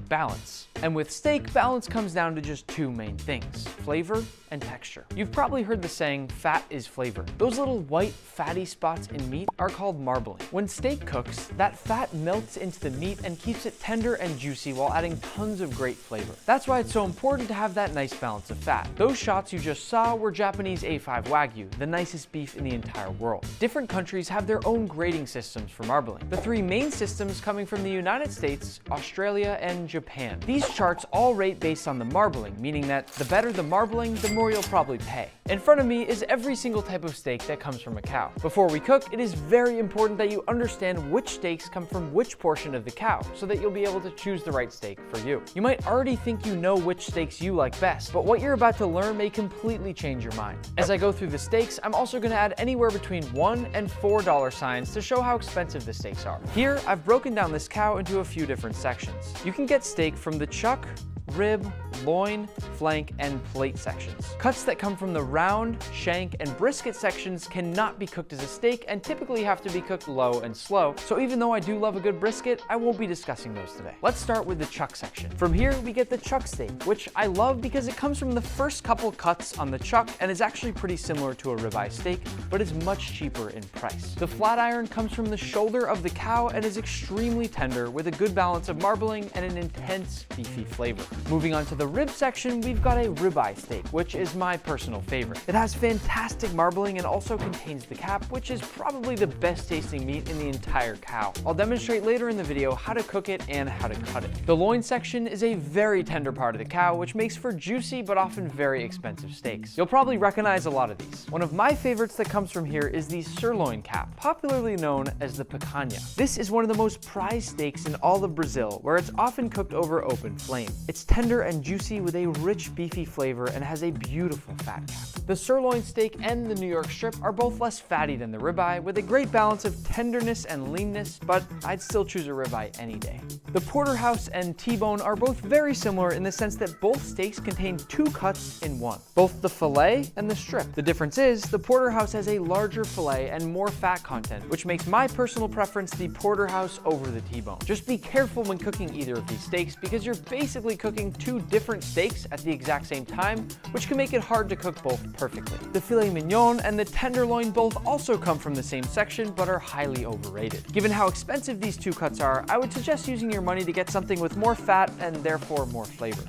balance. And with steak, balance comes down to just 2 main things: flavor and texture. You've probably heard the saying, fat is flavor. Those little white, fatty spots in meat are called marbling. When steak cooks, that fat melts into the meat and keeps it tender and juicy while adding tons of great flavor. That's why it's so important to have that nice balance of fat. Those shots you just saw were Japanese A5 Wagyu, the nicest beef in the entire world. Different countries have their own grading systems for marbling. The 3 main systems coming from the United States, Australia, and Japan. These charts all rate based on the marbling, meaning that the better the marbling, the more you'll probably pay. In front of me is every single type of steak that comes from a cow. Before we cook, it is very important that you understand which steaks come from which portion of the cow, so that you'll be able to choose the right steak for you. You might already think you know which steaks you like best, but what you're about to learn may completely change your mind. As I go through the steaks, I'm also going to add anywhere between $1 and $4 signs to show how expensive the steaks are. Here, I've broken down this cow into a few different sections. You can get steak from the chuck, rib, loin, flank, and plate sections. Cuts that come from the round, shank, and brisket sections cannot be cooked as a steak and typically have to be cooked low and slow, so even though I do love a good brisket, I won't be discussing those today. Let's start with the chuck section. From here, we get the chuck steak, which I love because it comes from the first couple cuts on the chuck and is actually pretty similar to a ribeye steak, but is much cheaper in price. The flat iron comes from the shoulder of the cow and is extremely tender with a good balance of marbling and an intense beefy flavor. Moving on to the rib section, we've got a ribeye steak, which is my personal favorite. It has fantastic marbling and also contains the cap, which is probably the best tasting meat in the entire cow. I'll demonstrate later in the video how to cook it and how to cut it. The loin section is a very tender part of the cow, which makes for juicy but often very expensive steaks. You'll probably recognize a lot of these. One of my favorites that comes from here is the sirloin cap, popularly known as the picanha. This is one of the most prized steaks in all of Brazil, where it's often cooked over open flame. It's tender and juicy with a rich beefy flavor and has a beautiful fat cap. The sirloin steak and the New York strip are both less fatty than the ribeye, with a great balance of tenderness and leanness, but I'd still choose a ribeye any day. The porterhouse and T-bone are both very similar in the sense that both steaks contain two cuts in one, both the fillet and the strip. The difference is the porterhouse has a larger fillet and more fat content, which makes my personal preference the porterhouse over the T-bone. Just be careful when cooking either of these steaks because you're basically cooking two different steaks at the exact same time, which can make it hard to cook both perfectly. The filet mignon and the tenderloin both also come from the same section but are highly overrated. Given how expensive these two cuts are, I would suggest using your money to get something with more fat and therefore more flavor.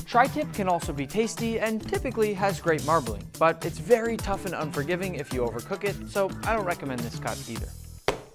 Tri-tip can also be tasty and typically has great marbling, but it's very tough and unforgiving if you overcook it, so I don't recommend this cut either.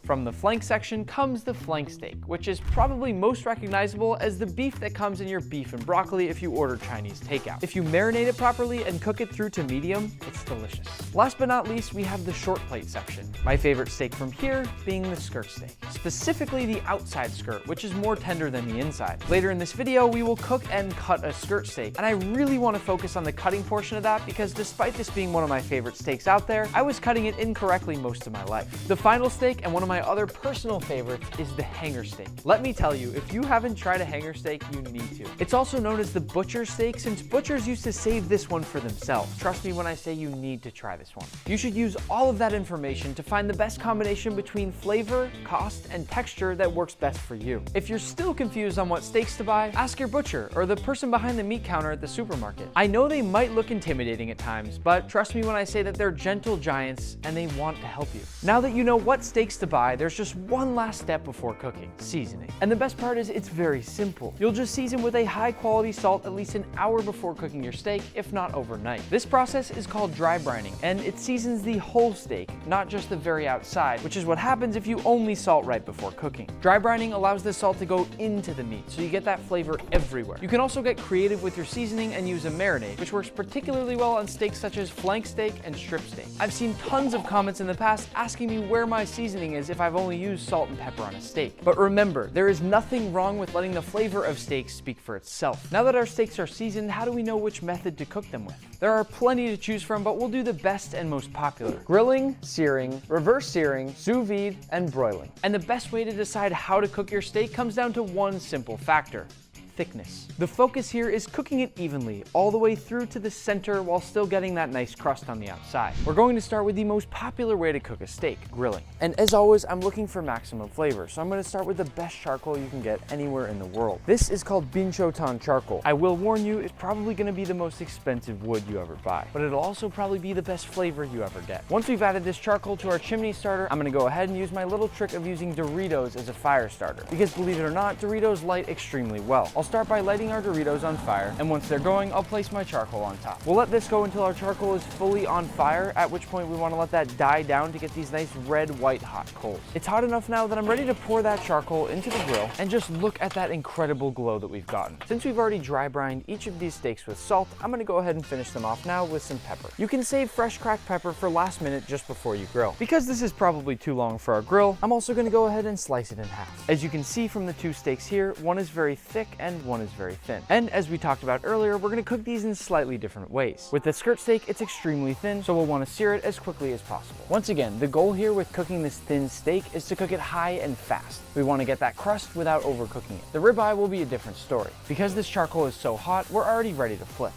From the flank section comes the flank steak, which is probably most recognizable as the beef that comes in your beef and broccoli if you order Chinese takeout. If you marinate it properly and cook it through to medium, it's delicious. Last but not least, we have the short plate section. My favorite steak from here being the skirt steak, specifically the outside skirt, which is more tender than the inside. Later in this video, we will cook and cut a skirt steak, and I really want to focus on the cutting portion of that because despite this being one of my favorite steaks out there, I was cutting it incorrectly most of my life. The final steak and one of my other personal favorites is the hanger steak. Let me tell you, if you haven't tried a hanger steak, you need to. It's also known as the butcher steak since butchers used to save this one for themselves. Trust me when I say you need to try this one. You should use all of that information to find the best combination between flavor, cost, and texture that works best for you. If you're still confused on what steaks to buy, ask your butcher or the person behind the meat counter at the supermarket. I know they might look intimidating at times, but trust me when I say that they're gentle giants and they want to help you. Now that you know what steaks to buy, there's just one last step before cooking: seasoning. And the best part is it's very simple. You'll just season with a high quality salt at least an hour before cooking your steak, if not overnight. This process is called dry brining, and it seasons the whole steak, not just the very outside, which is what happens if you only salt right before cooking. Dry brining allows the salt to go into the meat, so you get that flavor everywhere. You can also get creative with your seasoning and use a marinade, which works particularly well on steaks such as flank steak and strip steak. I've seen tons of comments in the past asking me where my seasoning is if I've only used salt and pepper on a steak. But remember, there is nothing wrong with letting the flavor of steaks speak for itself. Now that our steaks are seasoned, how do we know which method to cook them with? There are plenty to choose from, but we'll do the best and most popular: grilling, searing, reverse searing, sous vide, and broiling. And the best way to decide how to cook your steak comes down to one simple factor: thickness. The focus here is cooking it evenly, all the way through to the center while still getting that nice crust on the outside. We're going to start with the most popular way to cook a steak: grilling. And as always, I'm looking for maximum flavor, so I'm going to start with the best charcoal you can get anywhere in the world. This is called binchotan charcoal. I will warn you, it's probably going to be the most expensive wood you ever buy, but it'll also probably be the best flavor you ever get. Once we've added this charcoal to our chimney starter, I'm going to go ahead and use my little trick of using Doritos as a fire starter, because believe it or not, Doritos light extremely well. I'll start by lighting our Doritos on fire, and once they're going, I'll place my charcoal on top. We'll let this go until our charcoal is fully on fire, at which point we want to let that die down to get these nice red, white, hot coals. It's hot enough now that I'm ready to pour that charcoal into the grill, and just look at that incredible glow that we've gotten. Since we've already dry brined each of these steaks with salt, I'm going to go ahead and finish them off now with some pepper. You can save fresh cracked pepper for last minute just before you grill. Because this is probably too long for our grill, I'm also going to go ahead and slice it in half. As you can see from the two steaks here, one is very thick and and one is very thin. And as we talked about earlier, we're gonna cook these in slightly different ways. With the skirt steak, it's extremely thin, so we'll wanna sear it as quickly as possible. Once again, the goal here with cooking this thin steak is to cook it high and fast. We wanna get that crust without overcooking it. The ribeye will be a different story. Because this charcoal is so hot, we're already ready to flip.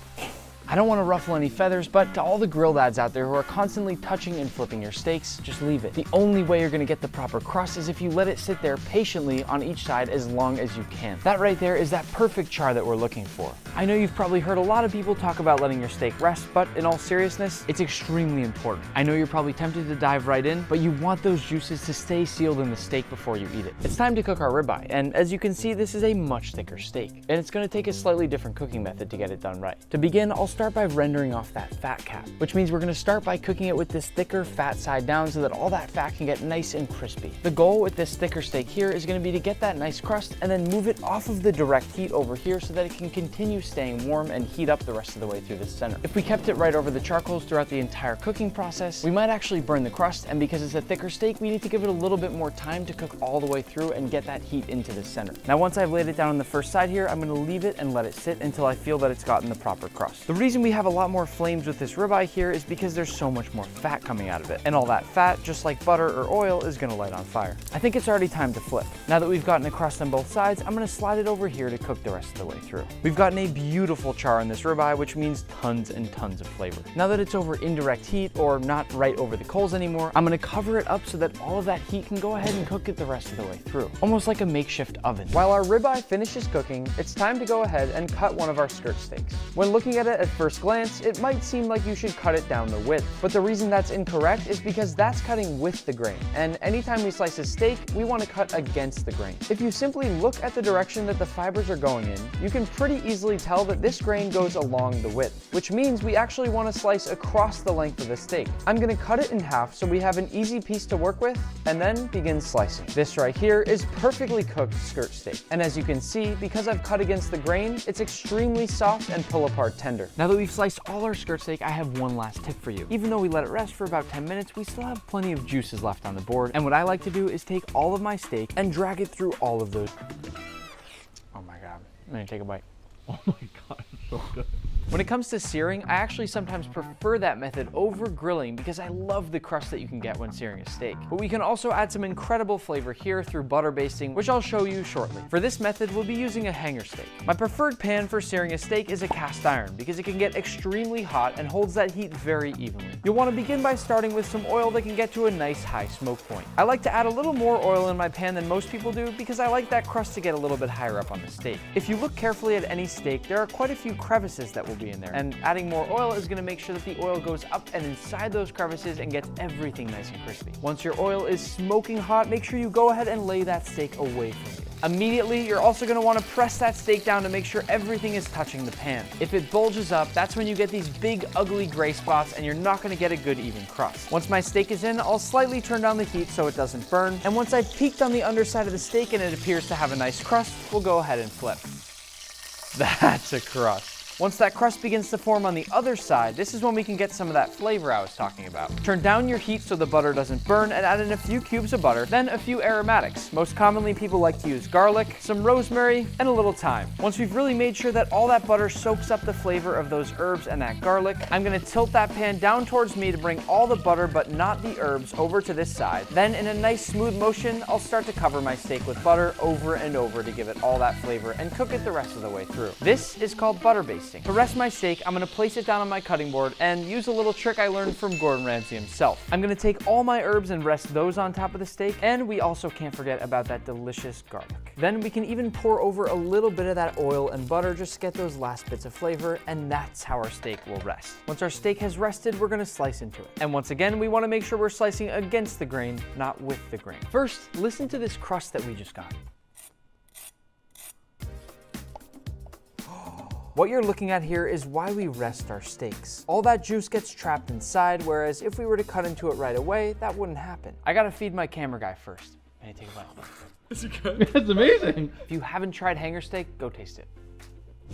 I don't want to ruffle any feathers, but to all the grill dads out there who are constantly touching and flipping your steaks, just leave it. The only way you're going to get the proper crust is if you let it sit there patiently on each side as long as you can. That right there is that perfect char that we're looking for. I know you've probably heard a lot of people talk about letting your steak rest, but in all seriousness, it's extremely important. I know you're probably tempted to dive right in, but you want those juices to stay sealed in the steak before you eat it. It's time to cook our ribeye, and as you can see, this is a much thicker steak, and it's going to take a slightly different cooking method to get it done right. To begin, I'll start by rendering off that fat cap, which means we're going to start by cooking it with this thicker fat side down so that all that fat can get nice and crispy. The goal with this thicker steak here is going to be to get that nice crust and then move it off of the direct heat over here so that it can continue staying warm and heat up the rest of the way through the center. If we kept it right over the charcoals throughout the entire cooking process, we might actually burn the crust, and because it's a thicker steak, we need to give it a little bit more time to cook all the way through and get that heat into the center. Now once I've laid it down on the first side here, I'm going to leave it and let it sit until I feel that it's gotten the proper crust. The reason we have a lot more flames with this ribeye here is because there's so much more fat coming out of it, and all that fat, just like butter or oil, is going to light on fire. I think it's already time to flip. Now that we've gotten a crust on both sides, I'm going to slide it over here to cook the rest of the way through. We've gotten a beautiful char in this ribeye, which means tons and tons of flavor. Now that it's over indirect heat, or not right over the coals anymore, I'm going to cover it up so that all of that heat can go ahead and cook it the rest of the way through, almost like a makeshift oven. While our ribeye finishes cooking, it's time to go ahead and cut one of our skirt steaks. When looking at it at first glance, it might seem like you should cut it down the width, but the reason that's incorrect is because that's cutting with the grain, and anytime we slice a steak, we want to cut against the grain. If you simply look at the direction that the fibers are going in, you can pretty easily tell that this grain goes along the width, which means we actually want to slice across the length of the steak. I'm going to cut it in half so we have an easy piece to work with, and then begin slicing. This right here is perfectly cooked skirt steak, and as you can see, because I've cut against the grain, it's extremely soft and pull apart tender. Now that we've sliced all our skirt steak, I have one last tip for you. Even though we let it rest for about 10 minutes, we still have plenty of juices left on the board, and what I like to do is take all of my steak and drag it through all of those. Oh my god, I'm gonna take a bite. Oh my god, so good. When it comes to searing, I actually sometimes prefer that method over grilling because I love the crust that you can get when searing a steak. But we can also add some incredible flavor here through butter basting, which I'll show you shortly. For this method, we'll be using a hanger steak. My preferred pan for searing a steak is a cast iron because it can get extremely hot and holds that heat very evenly. You'll want to begin by starting with some oil that can get to a nice high smoke point. I like to add a little more oil in my pan than most people do because I like that crust to get a little bit higher up on the steak. If you look carefully at any steak, there are quite a few crevices that will be in there, and adding more oil is going to make sure that the oil goes up and inside those crevices and gets everything nice and crispy. Once your oil is smoking hot, make sure you go ahead and lay that steak away from you. Immediately, you're also going to want to press that steak down to make sure everything is touching the pan. If it bulges up, that's when you get these big, ugly gray spots, and you're not going to get a good, even crust. Once my steak is in, I'll slightly turn down the heat so it doesn't burn, and once I've peeked on the underside of the steak and it appears to have a nice crust, we'll go ahead and flip. That's a crust. Once that crust begins to form on the other side, this is when we can get some of that flavor I was talking about. Turn down your heat so the butter doesn't burn and add in a few cubes of butter, then a few aromatics. Most commonly, people like to use garlic, some rosemary, and a little thyme. Once we've really made sure that all that butter soaks up the flavor of those herbs and that garlic, I'm gonna tilt that pan down towards me to bring all the butter but not the herbs over to this side. Then in a nice smooth motion, I'll start to cover my steak with butter over and over to give it all that flavor and cook it the rest of the way through. This is called butter basting. To rest my steak, I'm going to place it down on my cutting board and use a little trick I learned from Gordon Ramsay himself. I'm going to take all my herbs and rest those on top of the steak, and we also can't forget about that delicious garlic. Then we can even pour over a little bit of that oil and butter just to get those last bits of flavor, and that's how our steak will rest. Once our steak has rested, we're going to slice into it. And once again, we want to make sure we're slicing against the grain, not with the grain. First, listen to this crust that we just got. What you're looking at here is why we rest our steaks. All that juice gets trapped inside, whereas if we were to cut into it right away, that wouldn't happen. I gotta feed my camera guy first. May I take a bite? Is it good? That's amazing. If you haven't tried hanger steak, go taste it.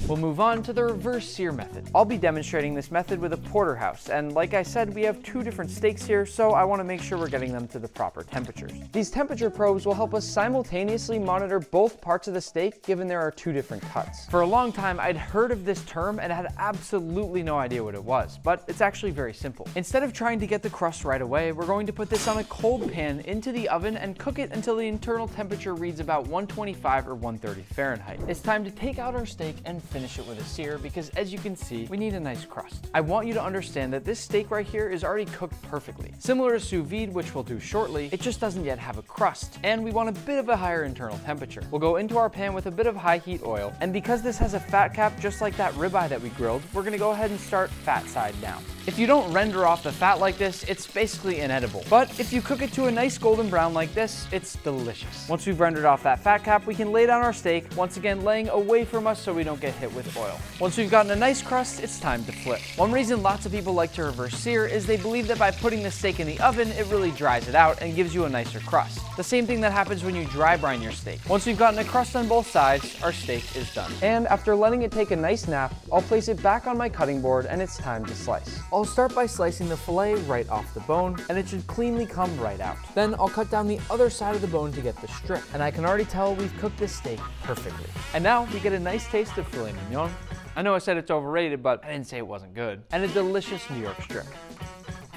We'll move on to the reverse sear method. I'll be demonstrating this method with a porterhouse, and like I said, we have 2 different steaks here, so I want to make sure we're getting them to the proper temperatures. These temperature probes will help us simultaneously monitor both parts of the steak, given there are 2 different cuts. For a long time, I'd heard of this term and had absolutely no idea what it was, but it's actually very simple. Instead of trying to get the crust right away, we're going to put this on a cold pan into the oven and cook it until the internal temperature reads about 125 or 130 Fahrenheit. It's time to take out our steak and finish it with a sear because, as you can see, we need a nice crust. I want you to understand that this steak right here is already cooked perfectly. Similar to sous vide, which we'll do shortly, it just doesn't yet have a crust, and we want a bit of a higher internal temperature. We'll go into our pan with a bit of high heat oil, and because this has a fat cap just like that ribeye that we grilled, we're gonna go ahead and start fat side down. If you don't render off the fat like this, it's basically inedible. But if you cook it to a nice golden brown like this, it's delicious. Once we've rendered off that fat cap, we can lay down our steak, once again laying away from us so we don't get hit with oil. Once we've gotten a nice crust, it's time to flip. One reason lots of people like to reverse sear is they believe that by putting the steak in the oven, it really dries it out and gives you a nicer crust. The same thing that happens when you dry brine your steak. Once we've gotten a crust on both sides, our steak is done. And after letting it take a nice nap, I'll place it back on my cutting board and it's time to slice. I'll start by slicing the fillet right off the bone, and it should cleanly come right out. Then I'll cut down the other side of the bone to get the strip, and I can already tell we've cooked this steak perfectly. And now we get a nice taste of filet mignon. I know I said it's overrated, but I didn't say it wasn't good. And a delicious New York strip.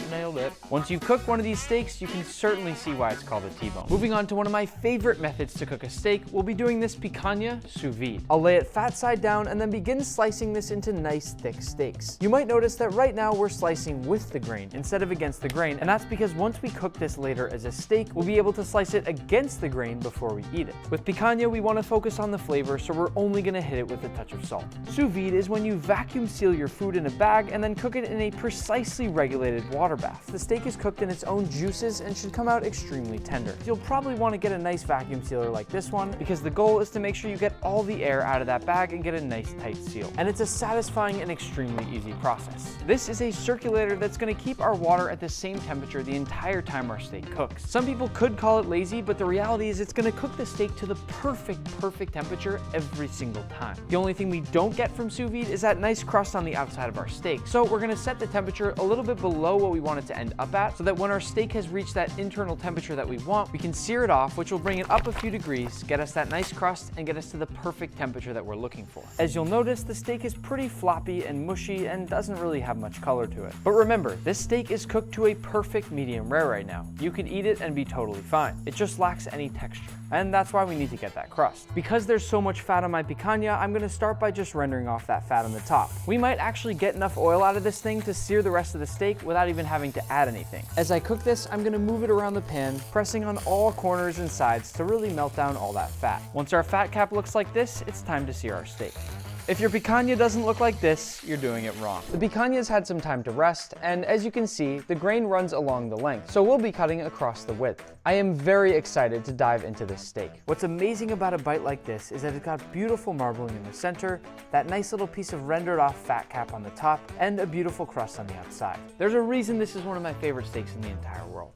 Nailed it. Once you've cooked one of these steaks, you can certainly see why it's called a T-bone. Moving on to one of my favorite methods to cook a steak, we'll be doing this picanha sous vide. I'll lay it fat side down and then begin slicing this into nice thick steaks. You might notice that right now we're slicing with the grain instead of against the grain, and that's because once we cook this later as a steak, we'll be able to slice it against the grain before we eat it. With picanha, we want to focus on the flavor, so we're only going to hit it with a touch of salt. Sous vide is when you vacuum seal your food in a bag and then cook it in a precisely regulated water bath. The steak is cooked in its own juices and should come out extremely tender. You'll probably want to get a nice vacuum sealer like this one because the goal is to make sure you get all the air out of that bag and get a nice tight seal. And it's a satisfying and extremely easy process. This is a circulator that's going to keep our water at the same temperature the entire time our steak cooks. Some people could call it lazy, but the reality is it's going to cook the steak to the perfect temperature every single time. The only thing we don't get from sous vide is that nice crust on the outside of our steak. So we're going to set the temperature a little bit below what we want it to end up at, so that when our steak has reached that internal temperature that we want, we can sear it off, which will bring it up a few degrees, get us that nice crust, and get us to the perfect temperature that we're looking for. As you'll notice, the steak is pretty floppy and mushy and doesn't really have much color to it. But remember, this steak is cooked to a perfect medium rare right now. You can eat it and be totally fine. It just lacks any texture. And that's why we need to get that crust. Because there's so much fat on my picanha, I'm gonna start by just rendering off that fat on the top. We might actually get enough oil out of this thing to sear the rest of the steak without even having to add anything. As I cook this, I'm gonna move it around the pan, pressing on all corners and sides to really melt down all that fat. Once our fat cap looks like this, it's time to sear our steak. If your picanha doesn't look like this, you're doing it wrong. The picanha's had some time to rest, and as you can see, the grain runs along the length, so we'll be cutting across the width. I am very excited to dive into this steak. What's amazing about a bite like this is that it's got beautiful marbling in the center, that nice little piece of rendered off fat cap on the top, and a beautiful crust on the outside. There's a reason this is one of my favorite steaks in the entire world.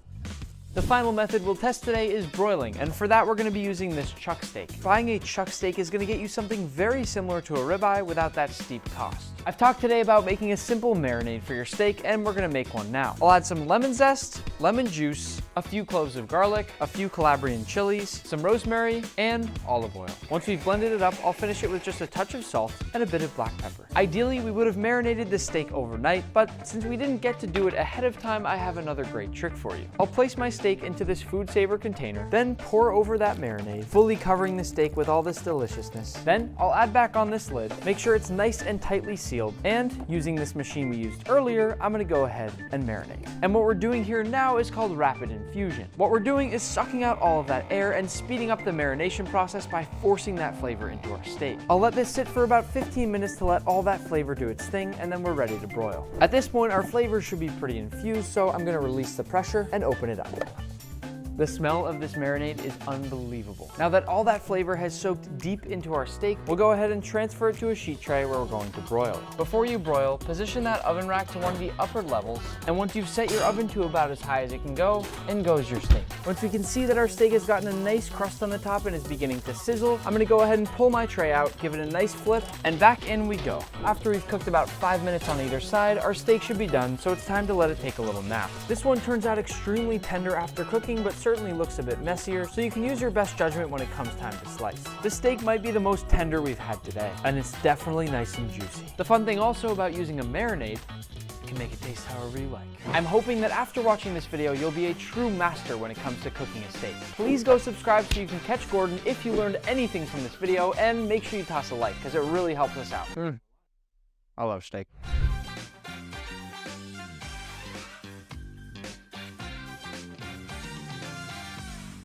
The final method we'll test today is broiling, and for that we're going to be using this chuck steak. Buying a chuck steak is going to get you something very similar to a ribeye without that steep cost. I've talked today about making a simple marinade for your steak, and we're going to make one now. I'll add some lemon zest, lemon juice, a few cloves of garlic, a few Calabrian chilies, some rosemary, and olive oil. Once we've blended it up, I'll finish it with just a touch of salt and a bit of black pepper. Ideally, we would have marinated this steak overnight, but since we didn't get to do it ahead of time, I have another great trick for you. I'll place my steak into this food saver container, then pour over that marinade, fully covering the steak with all this deliciousness. Then I'll add back on this lid, make sure it's nice and tightly sealed, and using this machine we used earlier, I'm gonna go ahead and marinate. And what we're doing here now is called rapid infusion. What we're doing is sucking out all of that air and speeding up the marination process by forcing that flavor into our steak. I'll let this sit for about 15 minutes to let all that flavor do its thing, and then we're ready to broil. At this point, our flavor should be pretty infused, so I'm gonna release the pressure and open it up. The smell of this marinade is unbelievable. Now that all that flavor has soaked deep into our steak, we'll go ahead and transfer it to a sheet tray where we're going to broil it. Before you broil, position that oven rack to one of the upper levels, and once you've set your oven to about as high as it can go, in goes your steak. Once we can see that our steak has gotten a nice crust on the top and is beginning to sizzle, I'm gonna go ahead and pull my tray out, give it a nice flip, and back in we go. After we've cooked about 5 minutes on either side, our steak should be done, so it's time to let it take a little nap. This one turns out extremely tender after cooking, but certainly looks a bit messier, so you can use your best judgment when it comes time to slice. This steak might be the most tender we've had today, and it's definitely nice and juicy. The fun thing also about using a marinade, you can make it taste however you like. I'm hoping that after watching this video, you'll be a true master when it comes to cooking a steak. Please go subscribe so you can catch Gordon if you learned anything from this video, and make sure you toss a like, because it really helps us out. I love steak.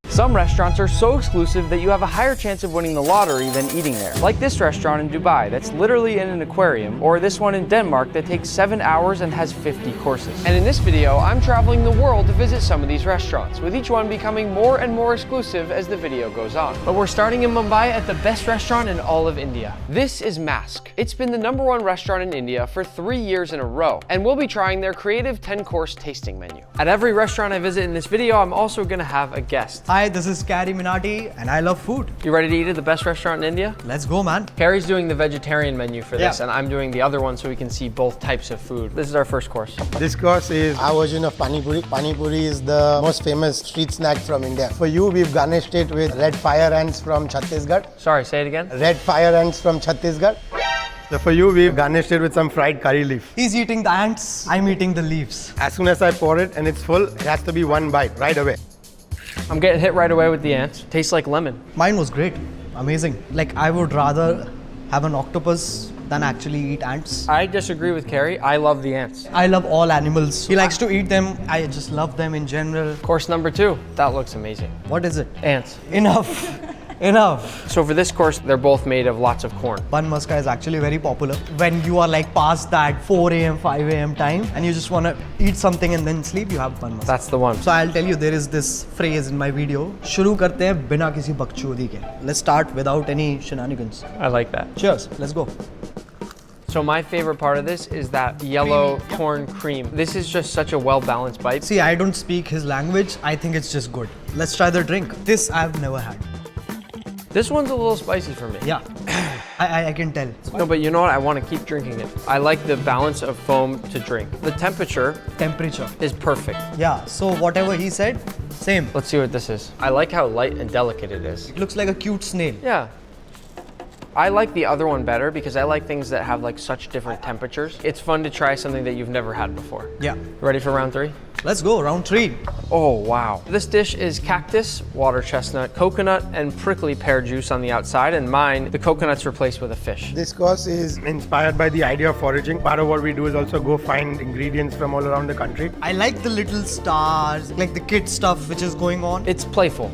Some restaurants are so exclusive that you have a higher chance of winning the lottery than eating there. Like this restaurant in Dubai that's literally in an aquarium, or this one in Denmark that takes 7 hours and has 50 courses. And in this video, I'm traveling the world to visit some of these restaurants, with each one becoming more and more exclusive as the video goes on. But we're starting in Mumbai at the best restaurant in all of India. This is Mask. It's been the #1 restaurant in India for 3 years in a row, and we'll be trying their creative 10-course tasting menu. At every restaurant I visit in this video, I'm also gonna have a guest. Hi, this is Carrie Minati, and I love food. You ready to eat at the best restaurant in India? Let's go, man. Carrie's doing the vegetarian menu for this, Yeah. and I'm doing the other one so we can see both types of food. This is our first course. This course is our version of Pani Puri. Pani Puri is the most famous street snack from India. For you, we've garnished it with red fire ants from Chhattisgarh. Sorry, say it again. Red fire ants from Chhattisgarh. So for you, we've garnished it with some fried curry leaf. He's eating the ants, I'm eating the leaves. As soon as I pour it and it's full, it has to be one bite right away. I'm getting hit right away with the ants. Tastes like lemon. Mine was great, amazing. Like, I would rather have an octopus than actually eat ants. I disagree with Carrie. I love the ants. I love all animals. He likes to eat them. I just love them in general. Course number 2. That looks amazing. What is it? Ants. Enough. Enough. So for this course, they're both made of lots of corn. Bun maska is actually very popular. When you are like past that 4 a.m., 5 a.m. time and you just want to eat something and then sleep, you have bun maska. That's the one. So I'll tell you, there is this phrase in my video. शुरू करते हैं बिना किसी बकचोदी के. Let's start without any shenanigans. I like that. Cheers. Let's go. So my favorite part of this is that yellow corn cream. This is just such a well-balanced bite. See, I don't speak his language. I think it's just good. Let's try the drink. This I've never had. This one's a little spicy for me. Yeah, I can tell. No, but you know what? I want to keep drinking it. I like the balance of foam to drink. The temperature is perfect. Yeah, so whatever he said, same. Let's see what this is. I like how light and delicate it is. It looks like a cute snail. Yeah. I like the other one better because I like things that have like such different temperatures. It's fun to try something that you've never had before. Yeah. Ready for round 3? Let's go, round 3. Oh, wow. This dish is cactus, water chestnut, coconut, and prickly pear juice on the outside, and mine, the coconut's replaced with a fish. This course is inspired by the idea of foraging. Part of what we do is also go find ingredients from all around the country. I like the little stars, like the kid stuff which is going on. It's playful.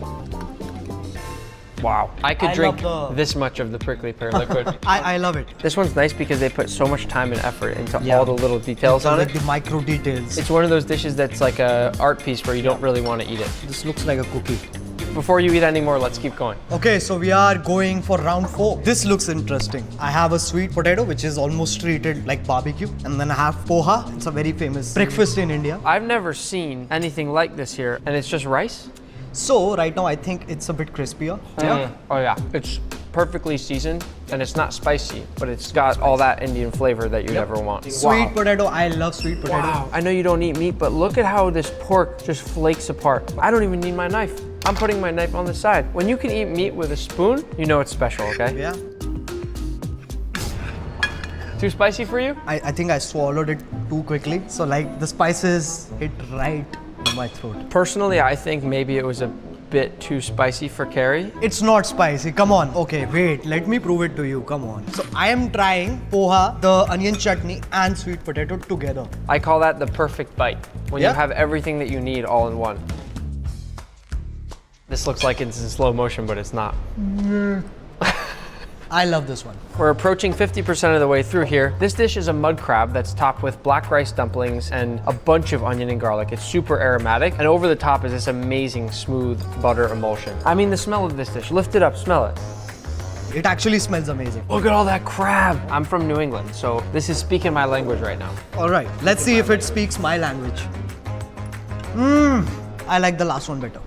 Wow. I could drink love this much of the prickly pear liquid. I love it. This one's nice because they put so much time and effort into all the little details on like it. the micro details. It's one of those dishes that's like a art piece where you don't really want to eat it. This looks like a cookie. Before you eat any more, let's keep going. Okay, so we are going for round 4. This looks interesting. I have a sweet potato, which is almost treated like barbecue. And then I have poha. It's a very famous breakfast in India. I've never seen anything like this here. And it's just rice? So right now I think it's a bit crispier. Yeah. Oh yeah, it's perfectly seasoned and it's not spicy, but it's got all that Indian flavor that you'd ever want. Sweet potato, I love sweet potato. Wow, I know you don't eat meat, but look at how this pork just flakes apart. I don't even need my knife. I'm putting my knife on the side. When you can eat meat with a spoon, you know it's special, okay? Yeah. Too spicy for you? I think I swallowed it too quickly. So like the spices hit right in my throat. Personally, I think maybe it was a bit too spicy for Carrie. It's not spicy, come on. Okay, wait, let me prove it to you, come on. So I am trying poha, the onion chutney and sweet potato together. I call that the perfect bite, when you have everything that you need all in one. This looks like it's in slow motion, but it's not. I love this one. We're approaching 50% of the way through here. This dish is a mud crab that's topped with black rice dumplings and a bunch of onion and garlic. It's super aromatic, and over the top is this amazing smooth butter emulsion. I mean, the smell of this dish, lift it up, smell it. It actually smells amazing. Look at all that crab. I'm from New England, so this is speaking my language right now. All right, let's see if it speaks my language. I like the last one better.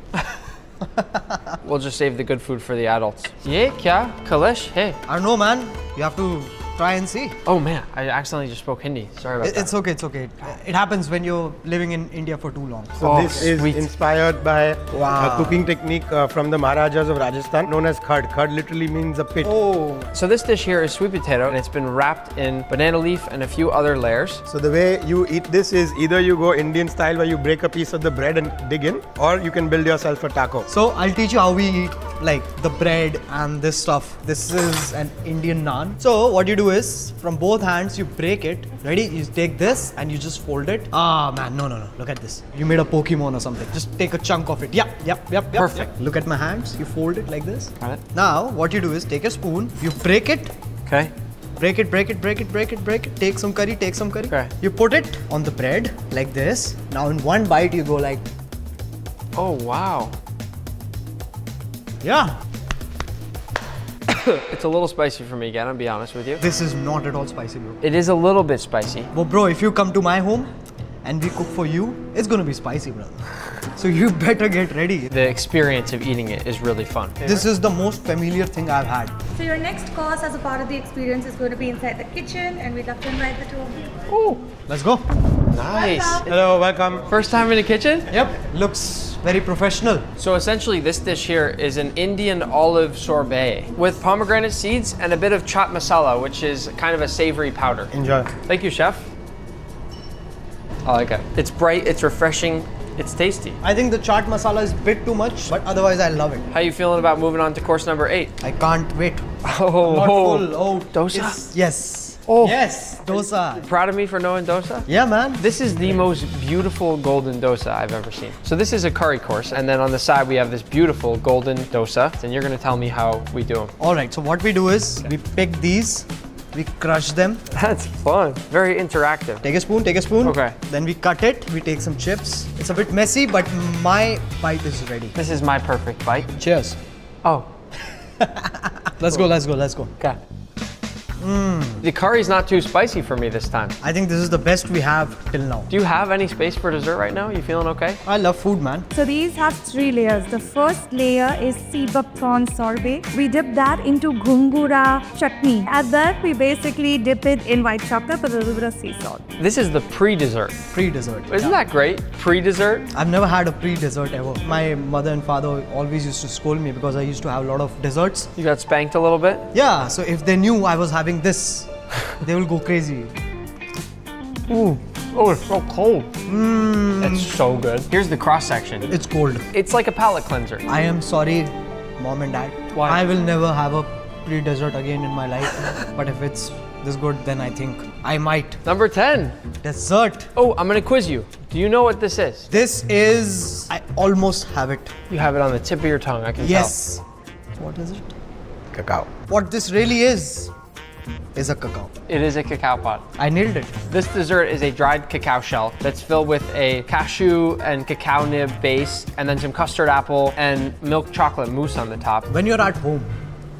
We'll just save the good food for the adults. Ye kya? Kalish? Hey. I don't know, man. You have to try and see. Oh man, I accidentally just spoke Hindi. Sorry about that. It's okay, it's okay. It happens when you're living in India for too long. So this is inspired by a cooking technique from the Maharajas of Rajasthan known as khad. Khad literally means a pit. Oh. So this dish here is sweet potato, and it's been wrapped in banana leaf and a few other layers. So the way you eat this is either you go Indian style where you break a piece of the bread and dig in, or you can build yourself a taco. So I'll teach you how we eat like the bread and this stuff. This is an Indian naan. So what you do is from both hands you break it. Ready? You take this and you just fold it. Ah man, no. Look at this. You made a Pokemon or something. Just take a chunk of it. Yep. Perfect. Look at my hands. You fold it like this. Got it. Now what you do is take a spoon. You break it. Okay. Break it. Take some curry. Okay. You put it on the bread like this. Now in one bite you go like. Oh wow. Yeah. It's a little spicy for me again, I'll be honest with you. This is not at all spicy, bro. It is a little bit spicy. Well, bro, if you come to my home and we cook for you, it's gonna be spicy, brother. So you better get ready. The experience of eating it is really fun. This is the most familiar thing I've had. So your next course as a part of the experience is going to be inside the kitchen, and we'd love to invite the two of you. Ooh. Let's go. Nice. Hello, welcome. First time in the kitchen? Yep, looks very professional. So essentially this dish here is an Indian olive sorbet with pomegranate seeds and a bit of chaat masala, which is kind of a savory powder. Enjoy. Thank you, chef. I like it. It's bright, it's refreshing, it's tasty. I think the chaat masala is a bit too much, but otherwise I love it. How you feeling about moving on to course number 8? I can't wait. Oh, Not full. Oh, dosa? Yes. Oh. Yes, dosa. Proud of me for knowing dosa? Yeah, man. This is the most beautiful golden dosa I've ever seen. So this is a curry course, and then on the side we have this beautiful golden dosa, and you're gonna tell me how we do them. All right, so what we do is we pick these, we crush them. That's fun. Very interactive. Take a spoon. Okay. Then we cut it, we take some chips. It's a bit messy, but my bite is ready. This is my perfect bite. Cheers. Oh. Let's go. Okay. The curry's not too spicy for me this time. I think this is the best we have till now. Do you have any space for dessert right now? You feeling okay? I love food, man. So these have 3 layers. The first layer is seabuk prawn sorbet. We dip that into gungura chutney. At that, we basically dip it in white chocolate with a little bit of sea salt. This is the pre-dessert. Pre-dessert. Isn't that great? Pre-dessert? I've never had a pre-dessert ever. My mother and father always used to scold me because I used to have a lot of desserts. You got spanked a little bit? Yeah, so if they knew I was having this, they will go crazy. Ooh. Oh, it's so cold. It's so good. Here's the cross section. It's cold. It's like a palate cleanser. I am sorry, mom and dad. Why? I will never have a pre-dessert again in my life. But if it's this good, then I think I might. Number 10. Dessert. Oh, I'm gonna quiz you. Do you know what this is? This is, I almost have it. You have it on the tip of your tongue, I can Yes. What is it? Cacao. What this really is a cacao. It is a cacao pot. I nailed it. This dessert is a dried cacao shell that's filled with a cashew and cacao nib base, and then some custard apple and milk chocolate mousse on the top. When you're at home,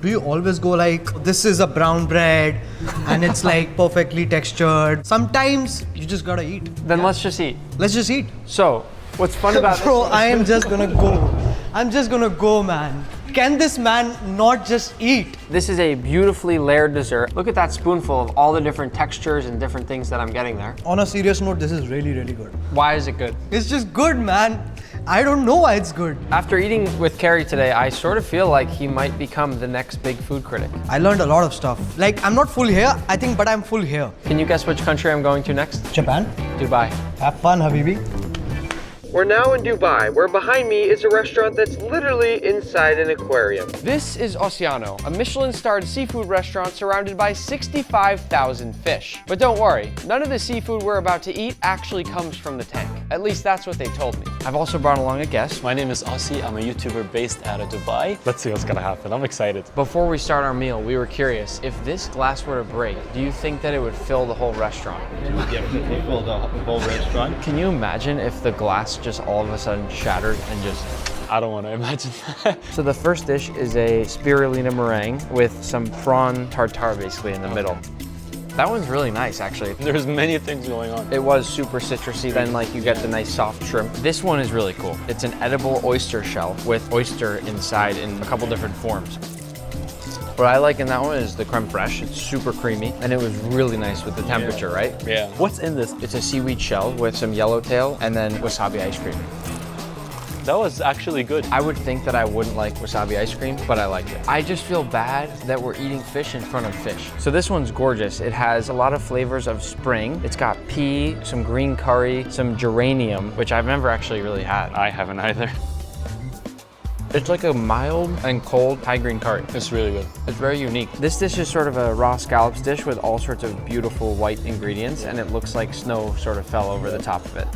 do you always go like, this is a brown bread and it's like perfectly textured? Sometimes you just gotta eat. Then let's just eat. Let's just eat. So, what's fun about Bro, I am just gonna go. I'm just gonna go, man. Can this man not just eat? This is a beautifully layered dessert. Look at that spoonful of all the different textures and different things that I'm getting there. On a serious note, this is really, really good. Why is it good? It's just good, man. I don't know why it's good. After eating with Kerry today, I sort of feel like he might become the next big food critic. I learned a lot of stuff. Like, I'm not full here, I think, but I'm full here. Can you guess which country I'm going to next? Japan. Dubai. Have fun, Habibi. We're now in Dubai, where behind me is a restaurant that's literally inside an aquarium. This is Oceano, a Michelin-starred seafood restaurant surrounded by 65,000 fish. But don't worry, none of the seafood we're about to eat actually comes from the tank. At least that's what they told me. I've also brought along a guest. My name is Aussie. I'm a YouTuber based out of Dubai. Let's see what's gonna happen. I'm excited. Before we start our meal, we were curious, if this glass were to break, do you think that it would fill the whole restaurant? It would definitely fill the whole restaurant. Can you imagine if the glass just all of a sudden shattered and just... I don't want to imagine that. So the first dish is a spirulina meringue with some prawn tartare basically in the middle. That one's really nice, actually. There's many things going on. It was super citrusy, then like you get the nice soft shrimp. This one is really cool. It's an edible oyster shell with oyster inside in a couple different forms. What I like in that one is the creme fraiche. It's super creamy, and it was really nice with the temperature, right? Yeah. What's in this? It's a seaweed shell with some yellowtail and then wasabi ice cream. That was actually good. I would think that I wouldn't like wasabi ice cream, but I liked it. I just feel bad that we're eating fish in front of fish. So this one's gorgeous. It has a lot of flavors of spring. It's got pea, some green curry, some geranium, which I've never actually really had. I haven't either. It's like a mild and cold Thai green curry. It's really good. It's very unique. This dish is sort of a raw scallops dish with all sorts of beautiful white ingredients, and it looks like snow sort of fell over the top of it.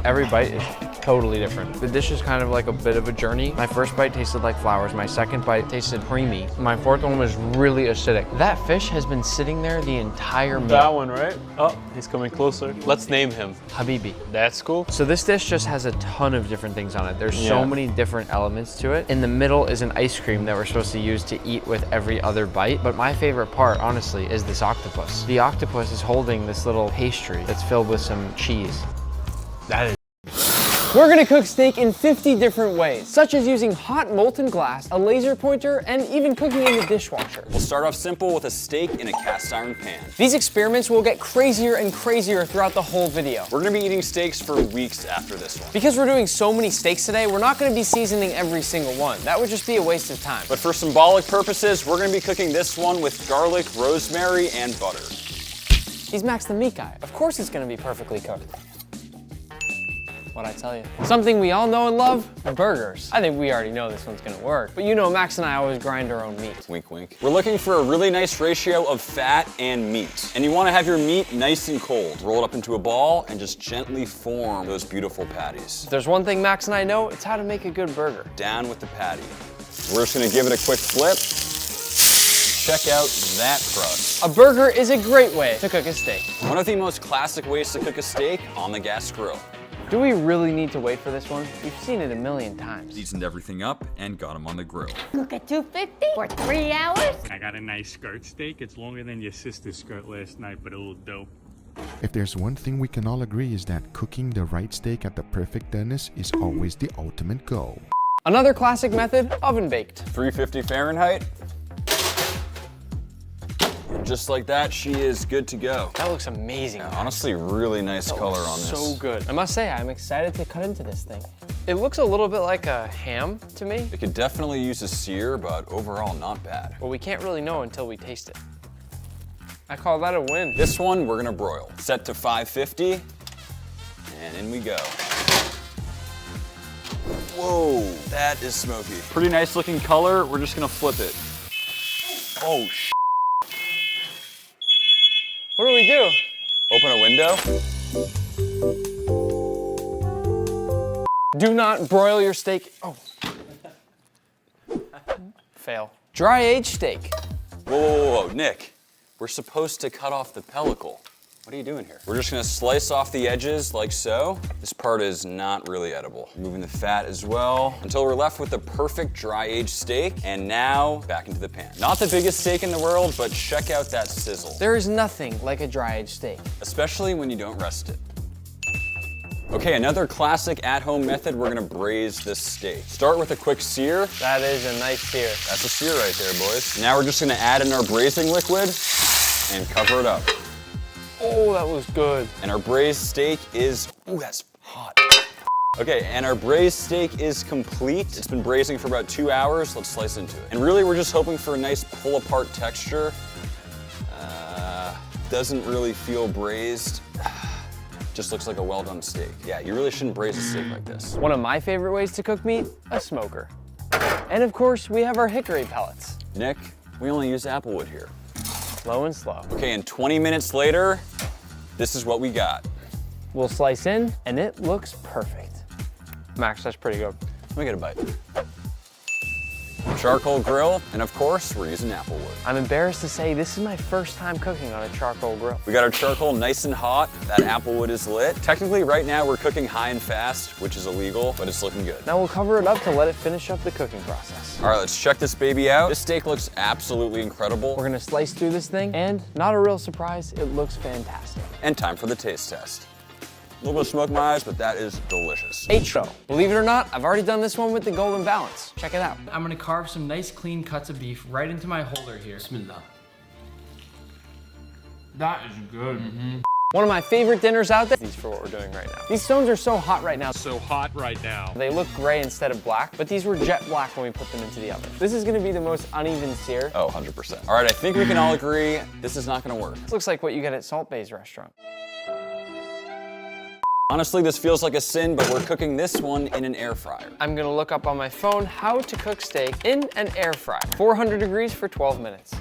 Every bite is totally different. The dish is kind of like a bit of a journey. My first bite tasted like flowers. My second bite tasted creamy. My fourth one was really acidic. That fish has been sitting there the entire meal. That one, right? Oh, he's coming closer. Let's name him. Habibi. That's cool. So this dish just has a ton of different things on it. There's so many different elements to it. In the middle is an ice cream that we're supposed to use to eat with every other bite. But my favorite part, honestly, is this octopus. The octopus is holding this little pastry that's filled with some cheese. That is... We're gonna cook steak in 50 different ways, such as using hot molten glass, a laser pointer, and even cooking in the dishwasher. We'll start off simple with a steak in a cast iron pan. These experiments will get crazier and crazier throughout the whole video. We're gonna be eating steaks for weeks after this one. Because we're doing so many steaks today, we're not gonna be seasoning every single one. That would just be a waste of time. But for symbolic purposes, we're gonna be cooking this one with garlic, rosemary, and butter. He's Max the meat guy. Of course it's gonna be perfectly cooked. What'd I tell you? Something we all know and love, burgers. I think we already know this one's gonna work, but you know Max and I always grind our own meat. Wink, wink. We're looking for a really nice ratio of fat and meat. And you wanna have your meat nice and cold. Roll it up into a ball and just gently form those beautiful patties. If there's one thing Max and I know, it's how to make a good burger. Down with the patty. We're just gonna give it a quick flip. Check out that crust. A burger is a great way to cook a steak. One of the most classic ways to cook a steak on the gas grill. Do we really need to wait for this one? We've seen it a million times. Seasoned everything up and got them on the grill. Cook at 250 for 3 hours. I got a nice skirt steak. It's longer than your sister's skirt last night, but a little dope. If there's one thing we can all agree is that cooking the right steak at the perfect doneness is always the ultimate goal. Another classic method, oven baked. 350 Fahrenheit. Just like that, she is good to go. That looks amazing. Yeah, honestly, really nice color on this. So good. I must say, I'm excited to cut into this thing. It looks a little bit like a ham to me. It could definitely use a sear, but overall not bad. But we can't really know until we taste it. I call that a win. This one, we're gonna broil. Set to 550, and in we go. Whoa, that is smoky. Pretty nice looking color. We're just gonna flip it. Oh, sh**. What do we do? Open a window. Do not broil your steak. Oh. Fail. Dry aged steak. Whoa, whoa, whoa, Nick. We're supposed to cut off the pellicle. What are you doing here? We're just gonna slice off the edges like so. This part is not really edible. Removing the fat as well until we're left with the perfect dry aged steak. And now back into the pan. Not the biggest steak in the world, but check out that sizzle. There is nothing like a dry aged steak. Especially when you don't rest it. Okay, another classic at-home method, we're gonna braise this steak. Start with a quick sear. That is a nice sear. That's a sear right there, boys. Now we're just gonna add in our braising liquid and cover it up. Oh, that was good. And our braised steak is, ooh, that's hot. Okay, and our braised steak is complete. It's been braising for about 2 hours. Let's slice into it. And really, we're just hoping for a nice pull-apart texture. Doesn't really feel braised. Just looks like a well-done steak. Yeah, you really shouldn't braise a steak like this. One of my favorite ways to cook meat, a smoker. And of course, we have our hickory pellets. Nick, we only use applewood here. Low and slow. Okay, and 20 minutes later, this is what we got. We'll slice in, and it looks perfect. Max, that's pretty good. Let me get a bite. Charcoal grill, and of course, we're using apple wood. I'm embarrassed to say this is my first time cooking on a charcoal grill. We got our charcoal nice and hot. That apple wood is lit. Technically, right now, we're cooking high and fast, which is illegal, but it's looking good. Now we'll cover it up to let it finish up the cooking process. All right, let's check this baby out. This steak looks absolutely incredible. We're gonna slice through this thing, and not a real surprise, it looks fantastic. And time for the taste test. A little bit of smoke in my eyes, but that is delicious. H-O. Believe it or not, I've already done this one with the golden balance. Check it out. I'm gonna carve some nice clean cuts of beef right into my holder here. Bismillah. That is good. One of my favorite dinners out there, these for what we're doing right now. These stones are so hot right now. So hot right now. They look gray instead of black, but these were jet black when we put them into the oven. This is gonna be the most uneven sear. Oh, 100%. All right, I think we can all agree this is not gonna work. This looks like what you get at Salt Bay's restaurant. Honestly, this feels like a sin, but we're cooking this one in an air fryer. I'm gonna look up on my phone how to cook steak in an air fryer. 400 degrees for 12 minutes.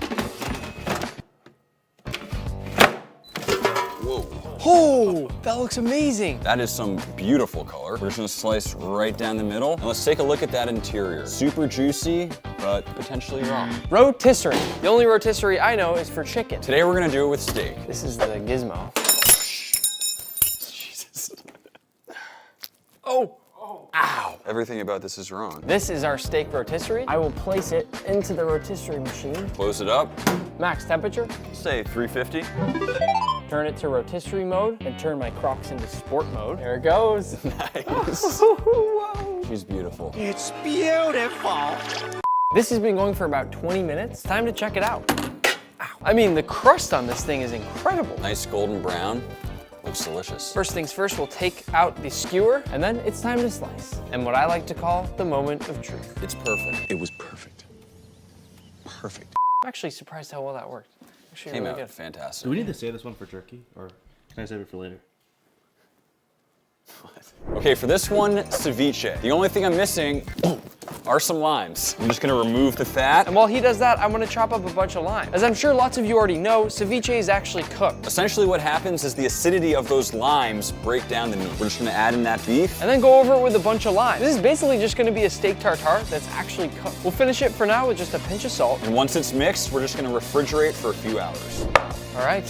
Whoa. Oh, that looks amazing. That is some beautiful color. We're just gonna slice right down the middle. And let's take a look at that interior. Super juicy, but potentially raw. Rotisserie. The only rotisserie I know is for chicken. Today we're gonna do it with steak. This is the gizmo. Oh! Ow! Everything about this is wrong. This is our steak rotisserie. I will place it into the rotisserie machine. Close it up. Max temperature. Say 350. Turn it to rotisserie mode and turn my Crocs into sport mode. There it goes. Nice. Whoa. She's beautiful. It's beautiful. This has been going for about 20 minutes. Time to check it out. Ow. I mean, the crust on this thing is incredible. Nice golden brown. Looks delicious. First things first, we'll take out the skewer, and then it's time to slice. And what I like to call the moment of truth. It's perfect. It was perfect. Perfect. I'm actually surprised how well that worked. Actually, Came really out good. fantastic. Do we need to save this one for turkey, or can I save it for later? Okay, for this one, ceviche. The only thing I'm missing are some limes. I'm just gonna remove the fat. And while he does that, I'm gonna chop up a bunch of lime. As I'm sure lots of you already know, ceviche is actually cooked. Essentially what happens is the acidity of those limes break down the meat. We're just gonna add in that beef. And then go over it with a bunch of lime. This is basically just gonna be a steak tartare that's actually cooked. We'll finish it for now with just a pinch of salt. And once it's mixed, we're just gonna refrigerate for a few hours. All right.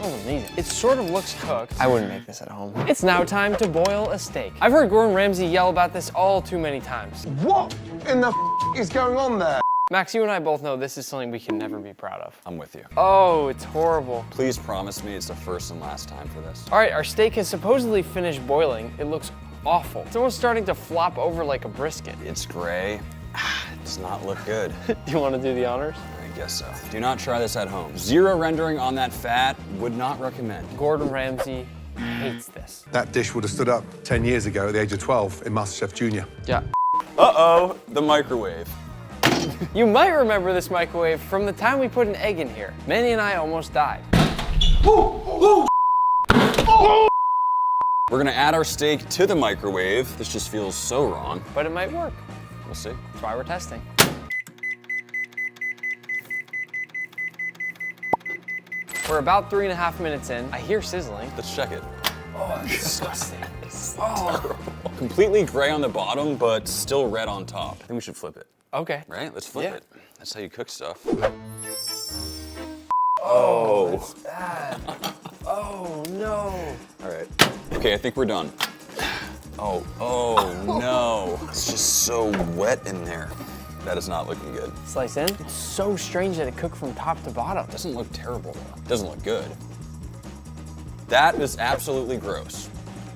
Oh, amazing. It sort of looks cooked. I wouldn't make this at home. It's now time to boil a steak. I've heard Gordon Ramsay yell about this all too many times. What in the is going on there? Max, you and I both know this is something we can never be proud of. I'm with you. Oh, it's horrible. Please promise me it's the first and last time for this. All right, our steak has supposedly finished boiling. It looks awful. It's almost starting to flop over like a brisket. It's gray. It does not look good. Do you want to do the honors? I guess so. Do not try this at home. Zero rendering on that fat, would not recommend. Gordon Ramsay hates this. That dish would have stood up 10 years ago at the age of 12 in MasterChef Junior. Yeah. Uh-oh, the microwave. You might remember this microwave from the time we put an egg in here. Manny and I almost died. We're gonna add our steak to the microwave. This just feels so wrong. But it might work. We'll see. That's why we're testing. We're about 3.5 minutes in. I hear sizzling. Let's check it. Oh, it's disgusting. Oh. Completely gray on the bottom, but still red on top. I think we should flip it. Okay. Right? Let's flip Yeah. it. That's how you cook stuff. Oh, that's bad. Oh, no. All right. Okay, I think we're done. Oh no. It's just so wet in there. That is not looking good. Slice in. It's so strange that it cooked from top to bottom. It doesn't look terrible though. It doesn't look good. That is absolutely gross.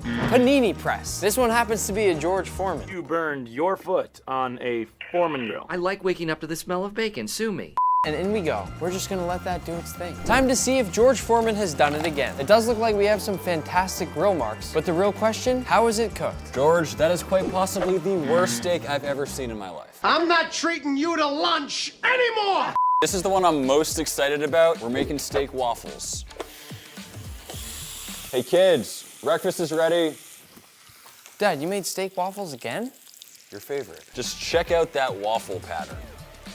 Panini press. This one happens to be a George Foreman. You burned your foot on a Foreman grill. I like waking up to the smell of bacon. Sue me. And in we go. We're just gonna let that do its thing. Time to see if George Foreman has done it again. It does look like we have some fantastic grill marks, but the real question, how is it cooked? George, that is quite possibly the worst steak I've ever seen in my life. I'm not treating you to lunch anymore! This is the one I'm most excited about. We're making steak waffles. Hey kids, breakfast is ready. Dad, you made steak waffles again? Your favorite. Just check out that waffle pattern.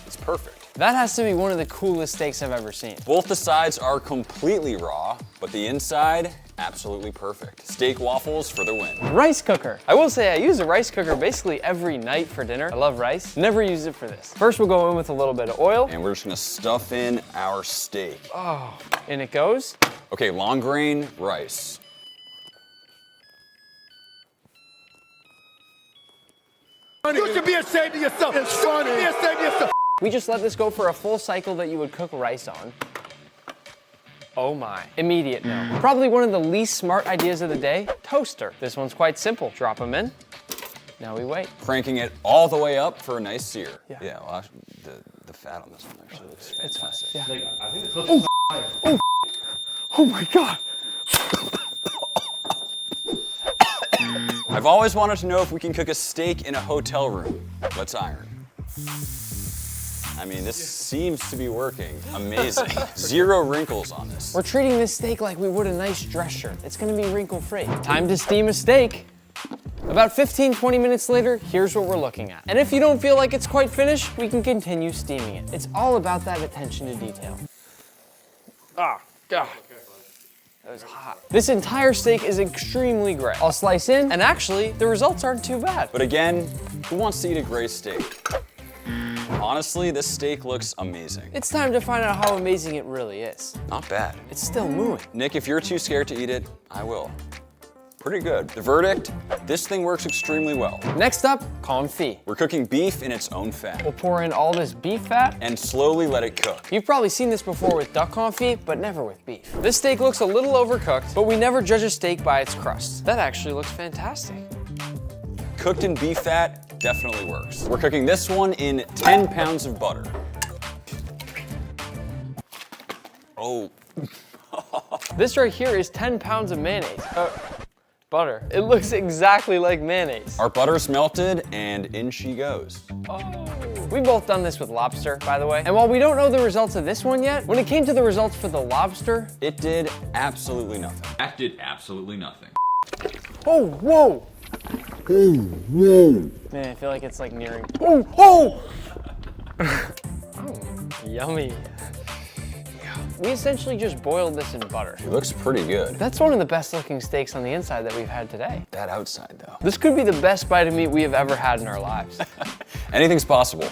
It's perfect. That has to be one of the coolest steaks I've ever seen. Both the sides are completely raw, but the inside absolutely perfect. Steak waffles for the win. Rice cooker. I will say I use a rice cooker basically every night for dinner. I love rice. Never use it for this. First we'll go in with a little bit of oil. And we're just gonna stuff in our steak. Oh, in it goes. Okay, long grain rice. You should be ashamed of yourself. It's funny. Be ashamed of yourself. We just let this go for a full cycle that you would cook rice on. Oh my. Immediate no. Probably one of the least smart ideas of the day, toaster. This one's quite simple. Drop them in. Now we wait. Cranking it all the way up for a nice sear. Yeah. Well, actually, the fat on this one actually looks fantastic. Yeah. Like, I think the cook's Oh my God. I've always wanted to know if we can cook a steak in a hotel room. Let's iron. I mean, this seems to be working. Amazing. 0 wrinkles on this. We're treating this steak like we would a nice dress shirt. It's gonna be wrinkle-free. Time to steam a steak. About 15-20 minutes later, here's what we're looking at. And if you don't feel like it's quite finished, we can continue steaming it. It's all about that attention to detail. Ah, God. That was hot. This entire steak is extremely gray. I'll slice in, and actually, the results aren't too bad. But again, who wants to eat a gray steak? Honestly, this steak looks amazing. It's time to find out how amazing it really is. Not bad. It's still moving. Nick, if you're too scared to eat it, I will. Pretty good. The verdict, this thing works extremely well. Next up, confit. We're cooking beef in its own fat. We'll pour in all this beef fat. And slowly let it cook. You've probably seen this before with duck confit, but never with beef. This steak looks a little overcooked, but we never judge a steak by its crust. That actually looks fantastic. Cooked in beef fat definitely works. We're cooking this one in 10 pounds of butter. Oh. This right here is 10 pounds of mayonnaise. Butter. It looks exactly like mayonnaise. Our butter's melted and in she goes. We've both done this with lobster, by the way. And while we don't know the results of this one yet, when it came to the results for the lobster, it did absolutely nothing. That did absolutely nothing. Oh, whoa. Man, I feel like it's like nearing. Oh! Yummy. We essentially just boiled this in butter. It looks pretty good. That's one of the best looking steaks on the inside that we've had today. That outside though. This could be the best bite of meat we have ever had in our lives. Anything's possible.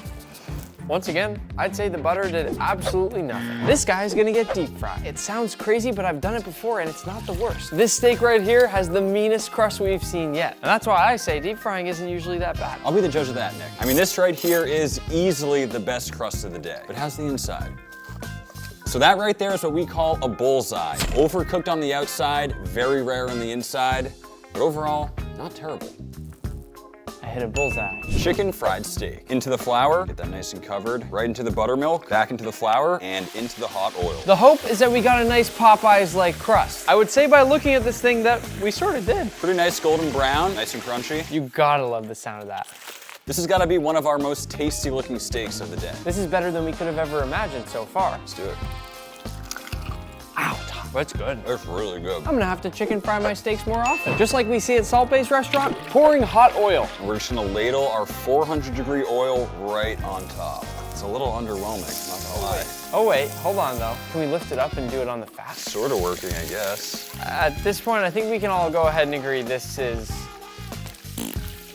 Once again, I'd say the butter did absolutely nothing. This guy is gonna get deep fried. It sounds crazy, but I've done it before and it's not the worst. This steak right here has the meanest crust we've seen yet. And that's why I say deep frying isn't usually that bad. I'll be the judge of that, Nick. I mean, this right here is easily the best crust of the day. But how's the inside? So that right there is what we call a bullseye. Overcooked on the outside, very rare on the inside, but overall, not terrible. I hit a bullseye. Chicken fried steak. Into the flour, get that nice and covered, right into the buttermilk, back into the flour, and into the hot oil. The hope is that we got a nice Popeyes-like crust. I would say by looking at this thing that we sort of did. Pretty nice golden brown, nice and crunchy. You gotta love the sound of that. This has gotta be one of our most tasty looking steaks of the day. This is better than we could have ever imagined so far. Let's do it. Ow, that's good. That's really good. I'm gonna have to chicken fry my steaks more often. Just like we see at Salt Bay's restaurant, pouring hot oil. And we're just gonna ladle our 400-degree oil right on top. It's a little underwhelming, not gonna lie. Oh wait, hold on though. Can we lift it up and do it on the fat? Sort of working, I guess. At this point, I think we can all go ahead and agree this is...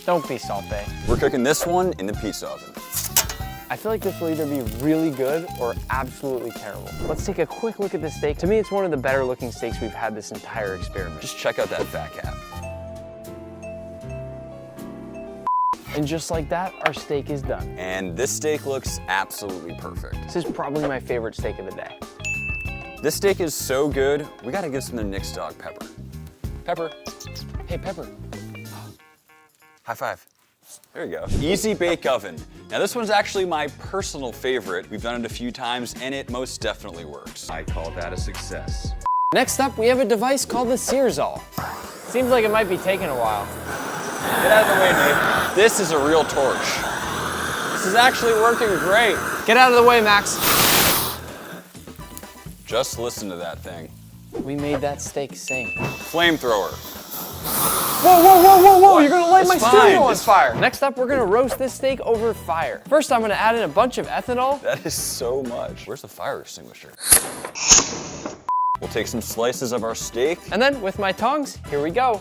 Don't be Salt Bay. We're cooking this one in the pizza oven. I feel like this will either be really good or absolutely terrible. Let's take a quick look at this steak. To me, it's one of the better looking steaks we've had this entire experiment. Just check out that fat cap. And just like that, our steak is done. And this steak looks absolutely perfect. This is probably my favorite steak of the day. This steak is so good, we gotta give some to Nick's dog, Pepper. Pepper. Hey, Pepper. High five. There you go. Easy bake oven. Now this one's actually my personal favorite. We've done it a few times and it most definitely works. I call that a success. Next up, we have a device called the Searzall. Seems like it might be taking a while. Get out of the way, Nate. This is a real torch. This is actually working great. Get out of the way, Max. Just listen to that thing. We made that steak sing. Flamethrower. Whoa, whoa, whoa, whoa, whoa, you're gonna light my studio on It's fire. Next up, we're gonna roast this steak over fire. First, I'm gonna add in a bunch of ethanol. That is so much. Where's the fire extinguisher? We'll take some slices of our steak. And then with my tongs, here we go.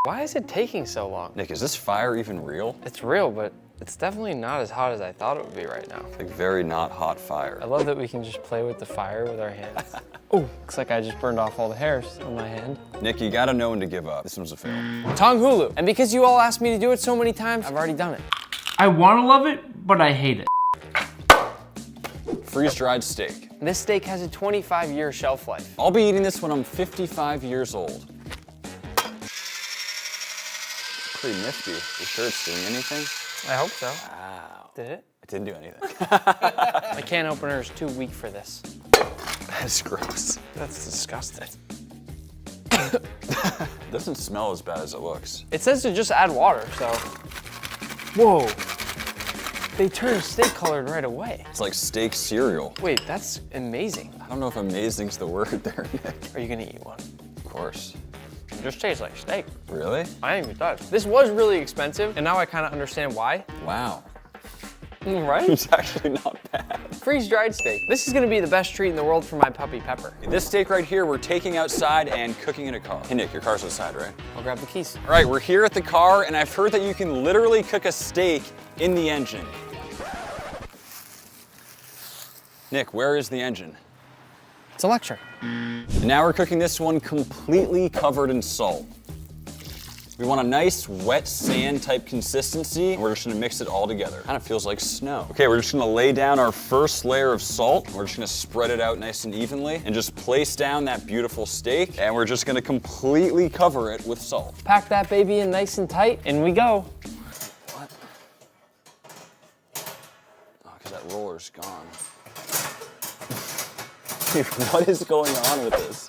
Why is it taking so long? Nick, is this fire even real? It's real, but it's definitely not as hot as I thought it would be right now. Like very not hot fire. I love that we can just play with the fire with our hands. Oh, looks like I just burned off all the hairs on my hand. Nick, you gotta know when to give up. This one's a fail. Tong hulu. And because you all asked me to do it so many times, I've already done it. I want to love it, but I hate it. Freeze-dried steak. This steak has a 25-year shelf life. I'll be eating this when I'm 55 years old. Pretty nifty. You sure it's doing anything? I hope so. Wow. Did it? It didn't do anything. My can opener is too weak for this. That's gross. That's disgusting. Doesn't smell as bad as it looks. It says to just add water, so. Whoa. They turn steak colored right away. It's like steak cereal. Wait, that's amazing. I don't know if amazing's the word there, Nick. Are you gonna eat one? Of course. It just tastes like steak. Really? I think it does. This was really expensive, and now I kind of understand why. Wow. Right? It's actually not bad. Freeze-dried steak. This is gonna be the best treat in the world for my puppy Pepper. This steak right here, we're taking outside and cooking in a car. Hey Nick, your car's outside, right? I'll grab the keys. All right, we're here at the car, and I've heard that you can literally cook a steak in the engine. Nick, where is the engine? It's electric. And now we're cooking this one completely covered in salt. We want a nice wet sand type consistency, and we're just gonna mix it all together. Kind of feels like snow. Okay, we're just gonna lay down our first layer of salt. We're just gonna spread it out nice and evenly and just place down that beautiful steak, and we're just gonna completely cover it with salt. Pack that baby in nice and tight, and we go. What? Oh, because that roller's gone. Dude, what is going on with this?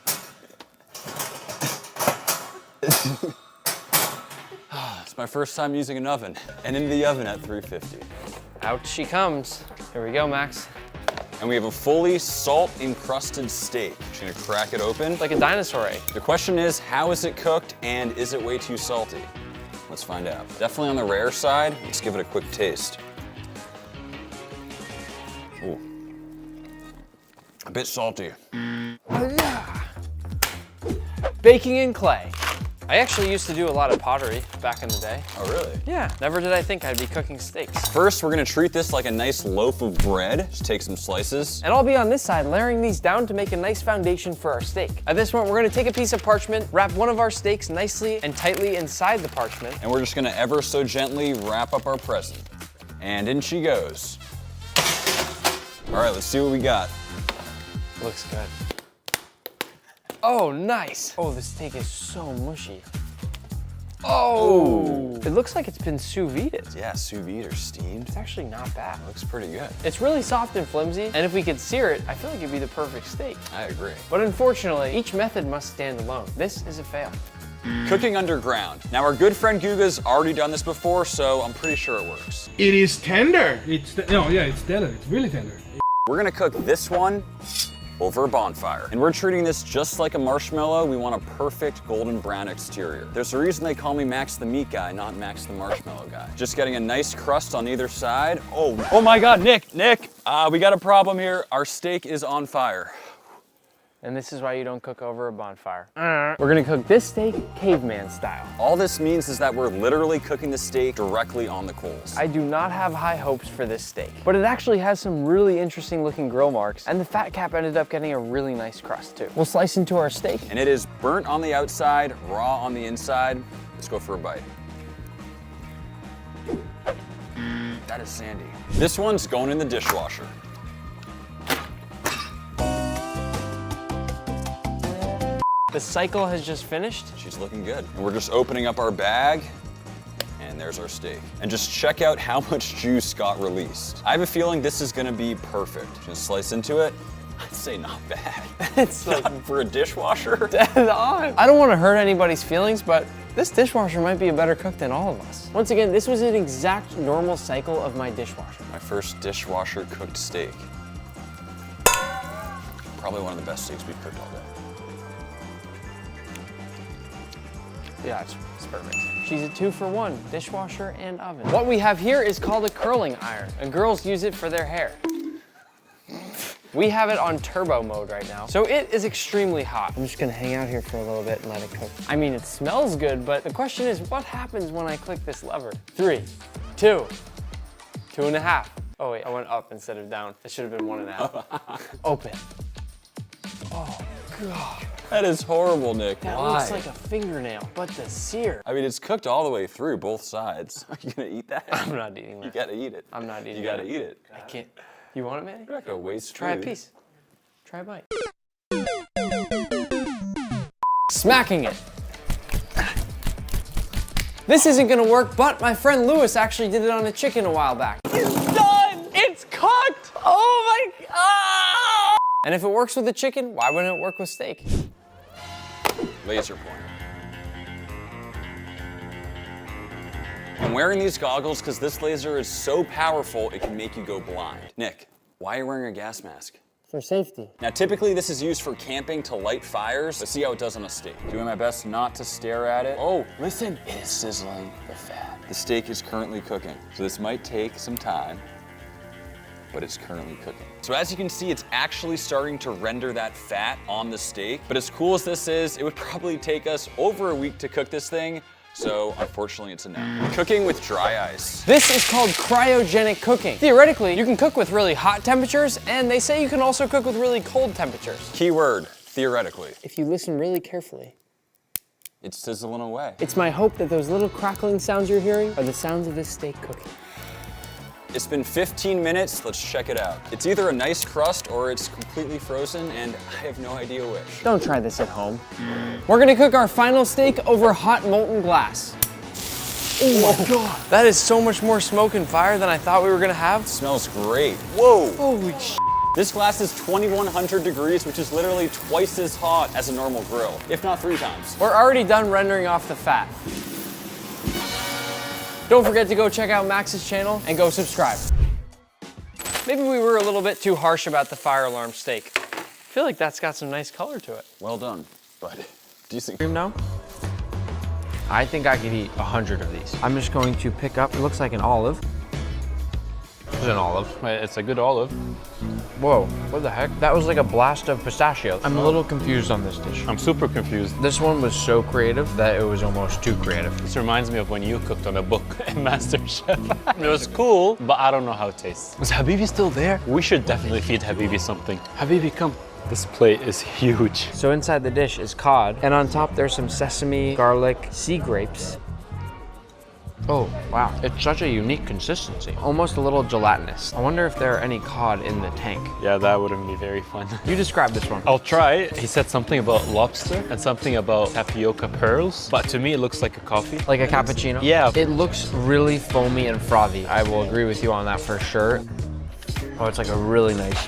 It's my first time using an oven, and into the oven at 350. Out she comes. Here we go, Max. And we have a fully salt-encrusted steak. Just gonna crack it open. Like a dinosaur egg. The question is, how is it cooked, and is it way too salty? Let's find out. Definitely on the rare side. Let's give it a quick taste. Ooh. A bit salty. Baking in clay. I actually used to do a lot of pottery back in the day. Oh, really? Yeah, never did I think I'd be cooking steaks. First, we're gonna treat this like a nice loaf of bread. Just take some slices. And I'll be on this side, layering these down to make a nice foundation for our steak. At this point, we're gonna take a piece of parchment, wrap one of our steaks nicely and tightly inside the parchment. And we're just gonna ever so gently wrap up our present. And in she goes. All right, let's see what we got. Looks good. Oh, nice. Oh, the steak is so mushy. Oh! It looks like it's been sous vide. Yeah, sous vide or steamed. It's actually not bad. Looks pretty good. It's really soft and flimsy, and if we could sear it, I feel like it'd be the perfect steak. I agree. But unfortunately, each method must stand alone. This is a fail. Cooking underground. Now, our good friend Guga's already done this before, so I'm pretty sure it works. It is tender. It's tender. It's really tender. We're gonna cook this one over a bonfire. And we're treating this just like a marshmallow. We want a perfect golden brown exterior. There's a reason they call me Max the Meat Guy, not Max the Marshmallow Guy. Just getting a nice crust on either side. Oh my God, Nick, we got a problem here. Our steak is on fire. And this is why you don't cook over a bonfire. We're gonna cook this steak caveman style. All this means is that we're literally cooking the steak directly on the coals. I do not have high hopes for this steak, but it actually has some really interesting looking grill marks, and the fat cap ended up getting a really nice crust too. We'll slice into our steak. And it is burnt on the outside, raw on the inside. Let's go for a bite. That is sandy. This one's going in the dishwasher. The cycle has just finished. She's looking good. And we're just opening up our bag, and there's our steak. And just check out how much juice got released. I have a feeling this is gonna be perfect. Just slice into it. I'd say not bad. It's like not for a dishwasher. Dead on. I don't want to hurt anybody's feelings, but this dishwasher might be a better cook than all of us. Once again, this was an exact normal cycle of my dishwasher. My first dishwasher cooked steak. Probably one of the best steaks we've cooked all day. Yeah, it's perfect. She's a 2-for-1, dishwasher and oven. What we have here is called a curling iron, and girls use it for their hair. We have it on turbo mode right now, so it is extremely hot. I'm just gonna hang out here for a little bit and let it cook. I mean, it smells good, but the question is, what happens when I click this lever? 3, 2, 2.5. Oh wait, I went up instead of down. It should have been 1.5. Open. Oh, God. That is horrible, Nick. That Why? looks like a fingernail, but the sear. I mean, it's cooked all the way through, both sides. Are you gonna eat that? I'm not eating that. You gotta eat it. I'm not eating You gotta that. eat it. I can't. You want it, Manny? You're not gonna waste Try a food. piece. Try a bite. Smacking it. This isn't gonna work, but my friend Lewis actually did it on a chicken a while back. It's done! It's cooked! Oh my God! And if it works with the chicken, why wouldn't it work with steak? Laser pointer. I'm wearing these goggles because this laser is so powerful it can make you go blind. Nick, why are you wearing a gas mask? For safety. Now, typically this is used for camping to light fires. Let's see how it does on a steak. Doing my best not to stare at it. Oh, listen, it is sizzling the fat. The steak is currently cooking, so this might take some time, but it's currently cooking. So as you can see, it's actually starting to render that fat on the steak. But as cool as this is, it would probably take us over a week to cook this thing. So unfortunately, it's a no. Cooking with dry ice. This is called cryogenic cooking. Theoretically, you can cook with really hot temperatures, and they say you can also cook with really cold temperatures. Keyword, theoretically. If you listen really carefully. It's sizzling away. It's my hope that those little crackling sounds you're hearing are the sounds of this steak cooking. It's been 15 minutes, let's check it out. It's either a nice crust or it's completely frozen, and I have no idea which. Don't try this at home. We're gonna cook our final steak over hot molten glass. Oh my God. That is so much more smoke and fire than I thought we were gonna have. Smells great. Whoa. Holy sh**. This glass is 2100 degrees, which is literally twice as hot as a normal grill, if not 3 times. We're already done rendering off the fat. Don't forget to go check out Max's channel and go subscribe. Maybe we were a little bit too harsh about the fire alarm steak. I feel like that's got some nice color to it. Well done, but decent. Cream now? I think I could eat 100 of these. I'm just going to pick up, it looks like an olive. It's an olive. It's a good olive. Whoa, what the heck? That was like a blast of pistachios. I'm a little confused on this dish. I'm super confused. This one was so creative that it was almost too creative. This reminds me of when you cooked on a book in MasterChef. It was cool, but I don't know how it tastes. Is Habibi still there? We should definitely feed Habibi something. Habibi, come. This plate is huge. So inside the dish is cod, and on top there's some sesame, garlic, sea grapes. Oh, wow. It's such a unique consistency. Almost a little gelatinous. I wonder if there are any cod in the tank. Yeah, that wouldn't be very fun. You describe this one. I'll try. He said something about lobster and something about tapioca pearls, but to me it looks like a coffee. Like a cappuccino? Yeah. It looks really foamy and frothy. I will agree with you on that for sure. Oh, it's like a really nice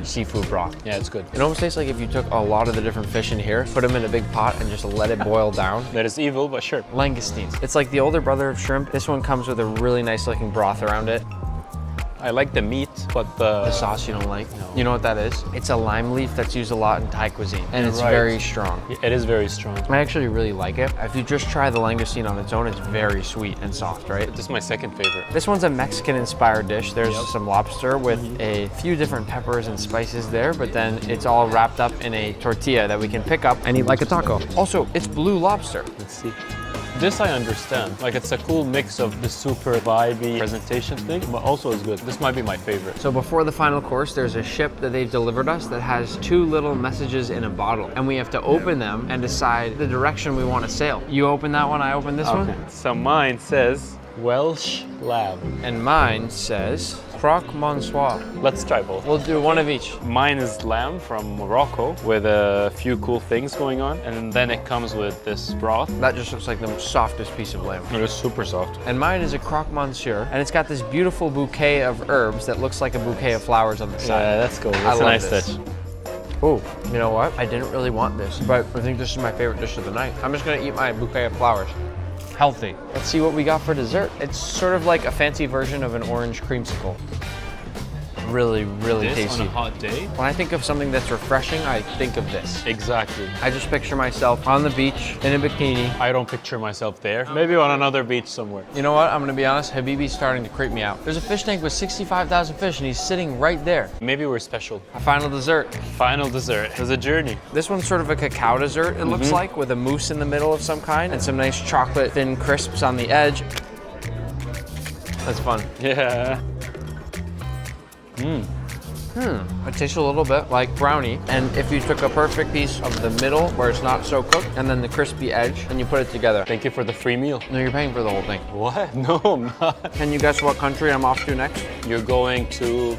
seafood broth. Yeah, it's good. It almost tastes like if you took a lot of the different fish in here, put them in a big pot and just let it boil down. That is evil, but sure. Langoustines. It's like the older brother of shrimp. This one comes with a really nice looking broth around it. I like the meat, but the sauce you don't like? No. You know what that is? It's a lime leaf that's used a lot in Thai cuisine, and it's very strong. It is very strong. I actually really like it. If you just try the langoustine on its own, it's very sweet and soft, right? This is my second favorite. This one's a Mexican-inspired dish. There's some lobster with a few different peppers and spices there, but then it's all wrapped up in a tortilla that we can pick up and eat like a taco. Also, it's blue lobster. Let's see. This I understand. Like, it's a cool mix of the super vibey presentation thing, but also is good. This might be my favorite. So before the final course, there's a ship that they've delivered us that has 2 little messages in a bottle, and we have to open them and decide the direction we want to sail. You open that one, I open this one? So mine says Welsh lamb. And mine says croque monsieur. Let's try both. We'll do one of each. Mine is lamb from Morocco with a few cool things going on, and then it comes with this broth. That just looks like the softest piece of lamb. It is super soft. And mine is a croque monsieur, and it's got this beautiful bouquet of herbs that looks like a bouquet of flowers on the side. Yeah, that's cool. That's a nice touch. Oh, you know what? I didn't really want this, but I think this is my favorite dish of the night. I'm just gonna eat my bouquet of flowers. Healthy. Let's see what we got for dessert. It's sort of like a fancy version of an orange creamsicle. really, really tasty. On a hot day? When I think of something that's refreshing, I think of this. Exactly. I just picture myself on the beach in a bikini. I don't picture myself there. Maybe on another beach somewhere. You know what? I'm gonna be honest, Habibi's starting to creep me out. There's a fish tank with 65,000 fish and he's sitting right there. Maybe we're special. A final dessert. Final dessert. There's a journey. This one's sort of a cacao dessert, it looks like, with a mousse in the middle of some kind and some nice chocolate thin crisps on the edge. That's fun. Yeah. It tastes a little bit like brownie, and if you took a perfect piece of the middle where it's not so cooked, and then the crispy edge, and you put it together. Thank you for the free meal. No, you're paying for the whole thing. What? No, I'm not. Can you guess what country I'm off to next? You're going to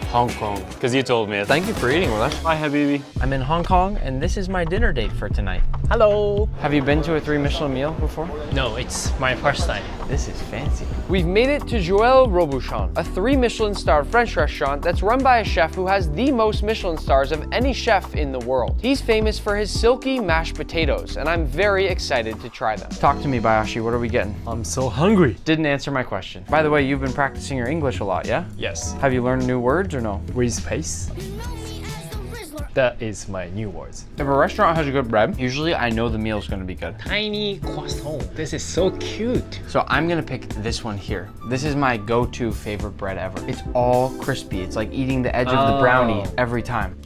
Hong Kong, because you told me. Thank you for eating with us. Bye, Habibi. I'm in Hong Kong, and this is my dinner date for tonight. Hello. Have you been to a 3 Michelin meal before? No, it's my first time. This is fancy. We've made it to Joël Robuchon, a 3 Michelin star French restaurant that's run by a chef who has the most Michelin stars of any chef in the world. He's famous for his silky mashed potatoes, and I'm very excited to try them. Talk to me, Bayashi, what are we getting? I'm so hungry. Didn't answer my question. By the way, you've been practicing your English a lot, yeah? Yes. Have you learned new words or no? With space. That is my new words. If a restaurant has good bread, usually I know the meal's gonna be good. Tiny croissant. This is so cute. So I'm gonna pick this one here. This is my go-to favorite bread ever. It's all crispy. It's like eating the edge of the brownie every time.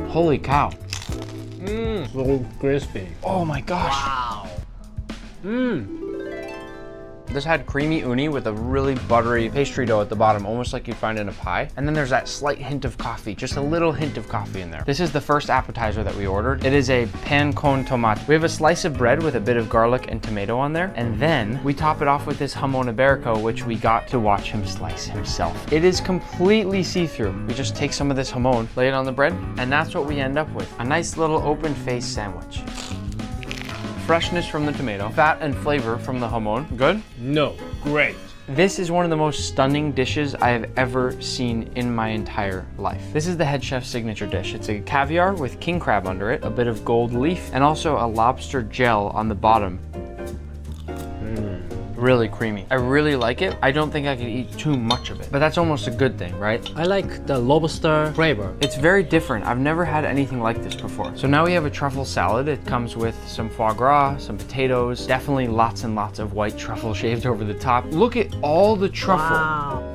Holy cow. So crispy. Oh my gosh. Wow. This had creamy uni with a really buttery pastry dough at the bottom, almost like you'd find in a pie. And then there's that slight hint of coffee, just a little hint of coffee in there. This is the first appetizer that we ordered. It is a pan con tomate. We have a slice of bread with a bit of garlic and tomato on there. And then we top it off with this jamon iberico, which we got to watch him slice himself. It is completely see-through. We just take some of this jamon, lay it on the bread, and that's what we end up with. A nice little open-faced sandwich. Freshness from the tomato, fat and flavor from the jamon. Good? No, great. This is one of the most stunning dishes I have ever seen in my entire life. This is the head chef's signature dish. It's a caviar with king crab under it, a bit of gold leaf, and also a lobster gel on the bottom. Really creamy. I really like it. I don't think I could eat too much of it, but that's almost a good thing, right? I like the lobster flavor. It's very different. I've never had anything like this before. So now we have a truffle salad. It comes with some foie gras, some potatoes, definitely lots and lots of white truffle shaved over the top. Look at all the truffle. Wow.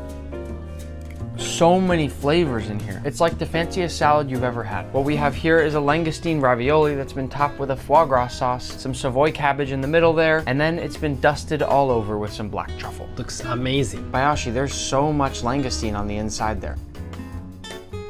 So many flavors in here. It's like the fanciest salad you've ever had. What we have here is a langoustine ravioli that's been topped with a foie gras sauce, some Savoy cabbage in the middle there, and then it's been dusted all over with some black truffle. Looks amazing. Bayashi, there's so much langoustine on the inside there.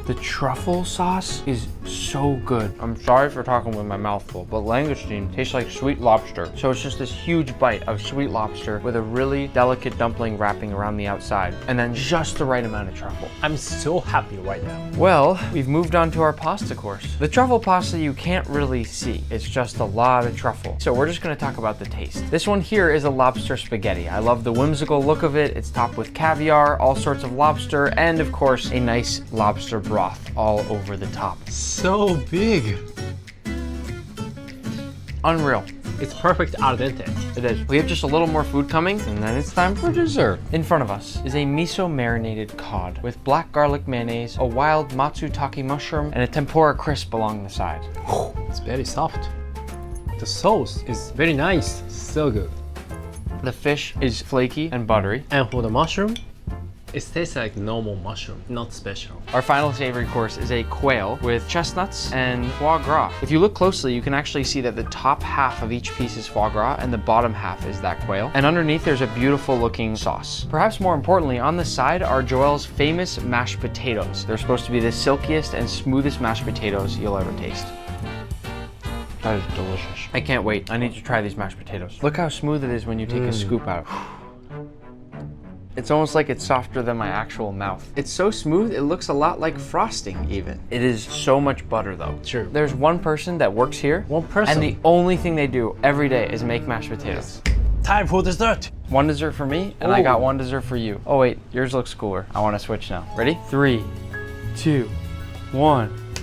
The truffle sauce is so good. I'm sorry for talking with my mouth full, but langoustine tastes like sweet lobster. So it's just this huge bite of sweet lobster with a really delicate dumpling wrapping around the outside, and then just the right amount of truffle. I'm so happy right now. Well, we've moved on to our pasta course. The truffle pasta you can't really see. It's just a lot of truffle. So we're just gonna talk about the taste. This one here is a lobster spaghetti. I love the whimsical look of it. It's topped with caviar, all sorts of lobster, and of course, a nice lobster broth all over the top. So big. Unreal. It's perfect al dente. It is. We have just a little more food coming, and then it's time for dessert. In front of us is a miso marinated cod with black garlic mayonnaise, a wild matsutake mushroom, and a tempura crisp along the side. It's very soft. The sauce is very nice. So good. The fish is flaky and buttery. And for the mushroom, it tastes like normal mushroom, not special. Our final savory course is a quail with chestnuts and foie gras. If you look closely, you can actually see that the top half of each piece is foie gras and the bottom half is that quail. And underneath there's a beautiful looking sauce. Perhaps more importantly, on the side are Joël's famous mashed potatoes. They're supposed to be the silkiest and smoothest mashed potatoes you'll ever taste. That is delicious. I can't wait. I need to try these mashed potatoes. Look how smooth it is when you take a scoop out. It's almost like it's softer than my actual mouth. It's so smooth, it looks a lot like frosting even. It is so much butter though. True. There's one person that works here. One person. And the only thing they do every day is make mashed potatoes. Time for dessert. One dessert for me, and I got one dessert for you. Oh wait, yours looks cooler. I wanna switch now. Ready? 3, 2, 1.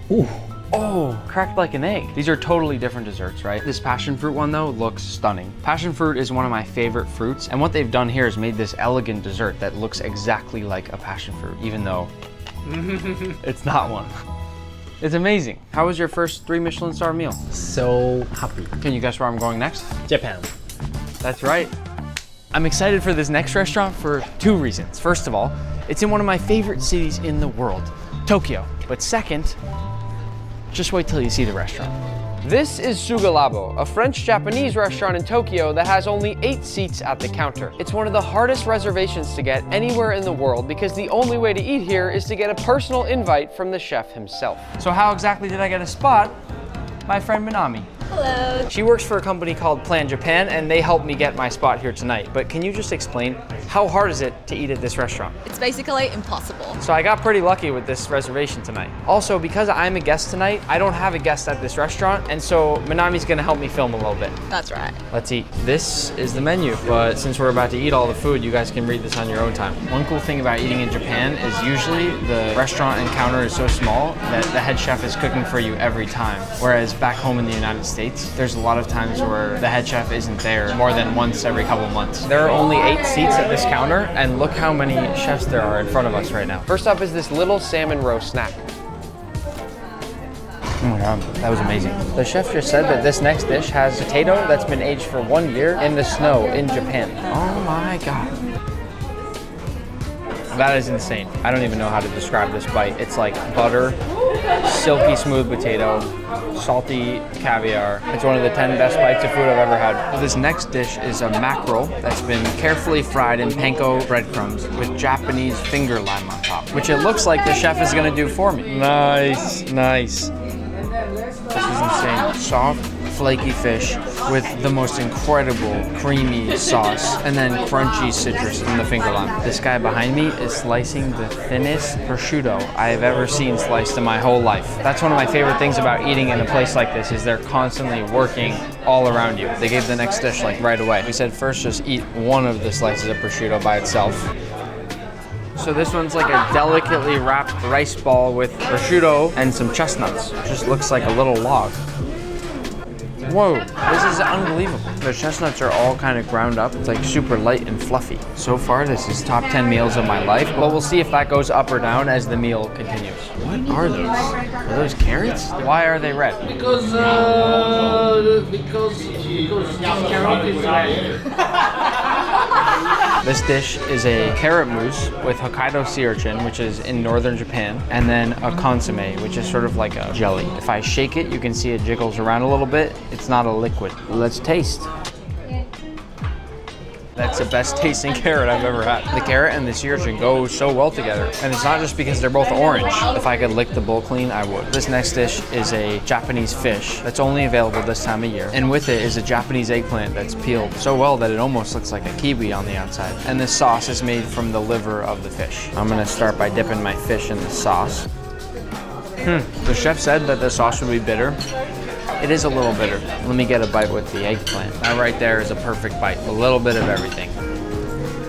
Ooh. Oh, cracked like an egg. These are totally different desserts, right? This passion fruit one though looks stunning. Passion fruit is one of my favorite fruits, and what they've done here is made this elegant dessert that looks exactly like a passion fruit, even though it's not one. It's amazing. How was your first 3 Michelin star meal? So happy. Can you guess where I'm going next? Japan. That's right. I'm excited for this next restaurant for 2 reasons. First of all, it's in one of my favorite cities in the world, Tokyo. But second, just wait till you see the restaurant. This is Sugalabo, a French-Japanese restaurant in Tokyo that has only 8 seats at the counter. It's one of the hardest reservations to get anywhere in the world because the only way to eat here is to get a personal invite from the chef himself. So how exactly did I get a spot? My friend Minami. Hello. She works for a company called Plan Japan, and they helped me get my spot here tonight. But can you just explain, how hard is it to eat at this restaurant? It's basically impossible. So I got pretty lucky with this reservation tonight. Also, because I'm a guest tonight, I don't have a guest at this restaurant, and so Minami's gonna help me film a little bit. That's right. Let's eat. This is the menu, but since we're about to eat all the food, you guys can read this on your own time. One cool thing about eating in Japan is usually the restaurant and counter is so small that the head chef is cooking for you every time. Whereas back home in the United States, there's a lot of times where the head chef isn't there more than once every couple months. There are only 8 seats at this counter, and look how many chefs there are in front of us right now. First up is this little salmon roast snack. Oh my God, that was amazing. The chef just said that this next dish has potato that's been aged for 1 year in the snow in Japan. Oh my God. That is insane. I don't even know how to describe this bite. It's like butter, silky smooth potato, salty caviar. It's one of the 10 best bites of food I've ever had. This next dish is a mackerel that's been carefully fried in panko breadcrumbs with Japanese finger lime on top, which it looks like the chef is gonna do for me. Nice, nice. This is insane. Soft, flaky fish with the most incredible creamy sauce and then crunchy citrus in the finger lime. This guy behind me is slicing the thinnest prosciutto I have ever seen sliced in my whole life. That's one of my favorite things about eating in a place like this is they're constantly working all around you. They gave the next dish like right away. We said first just eat one of the slices of prosciutto by itself. So this one's like a delicately wrapped rice ball with prosciutto and some chestnuts. Just looks like a little log. Whoa, this is unbelievable. The chestnuts are all kind of ground up. It's like super light and fluffy. So far, this is top 10 meals of my life, but we'll see if that goes up or down as the meal continues. What are those? Are those carrots? Why are they red? Because carrot is red. This dish is a carrot mousse with Hokkaido sea urchin, which is in northern Japan, and then a consomme, which is sort of like a jelly. If I shake it, you can see it jiggles around a little bit. It's not a liquid. Let's taste. That's the best tasting carrot I've ever had. The carrot and the sea urchin go so well together. And it's not just because they're both orange. If I could lick the bowl clean, I would. This next dish is a Japanese fish that's only available this time of year. And with it is a Japanese eggplant that's peeled so well that it almost looks like a kiwi on the outside. And this sauce is made from the liver of the fish. I'm gonna start by dipping my fish in the sauce. The chef said that the sauce would be bitter. It is a little bitter. Let me get a bite with the eggplant. That right there is a perfect bite. A little bit of everything.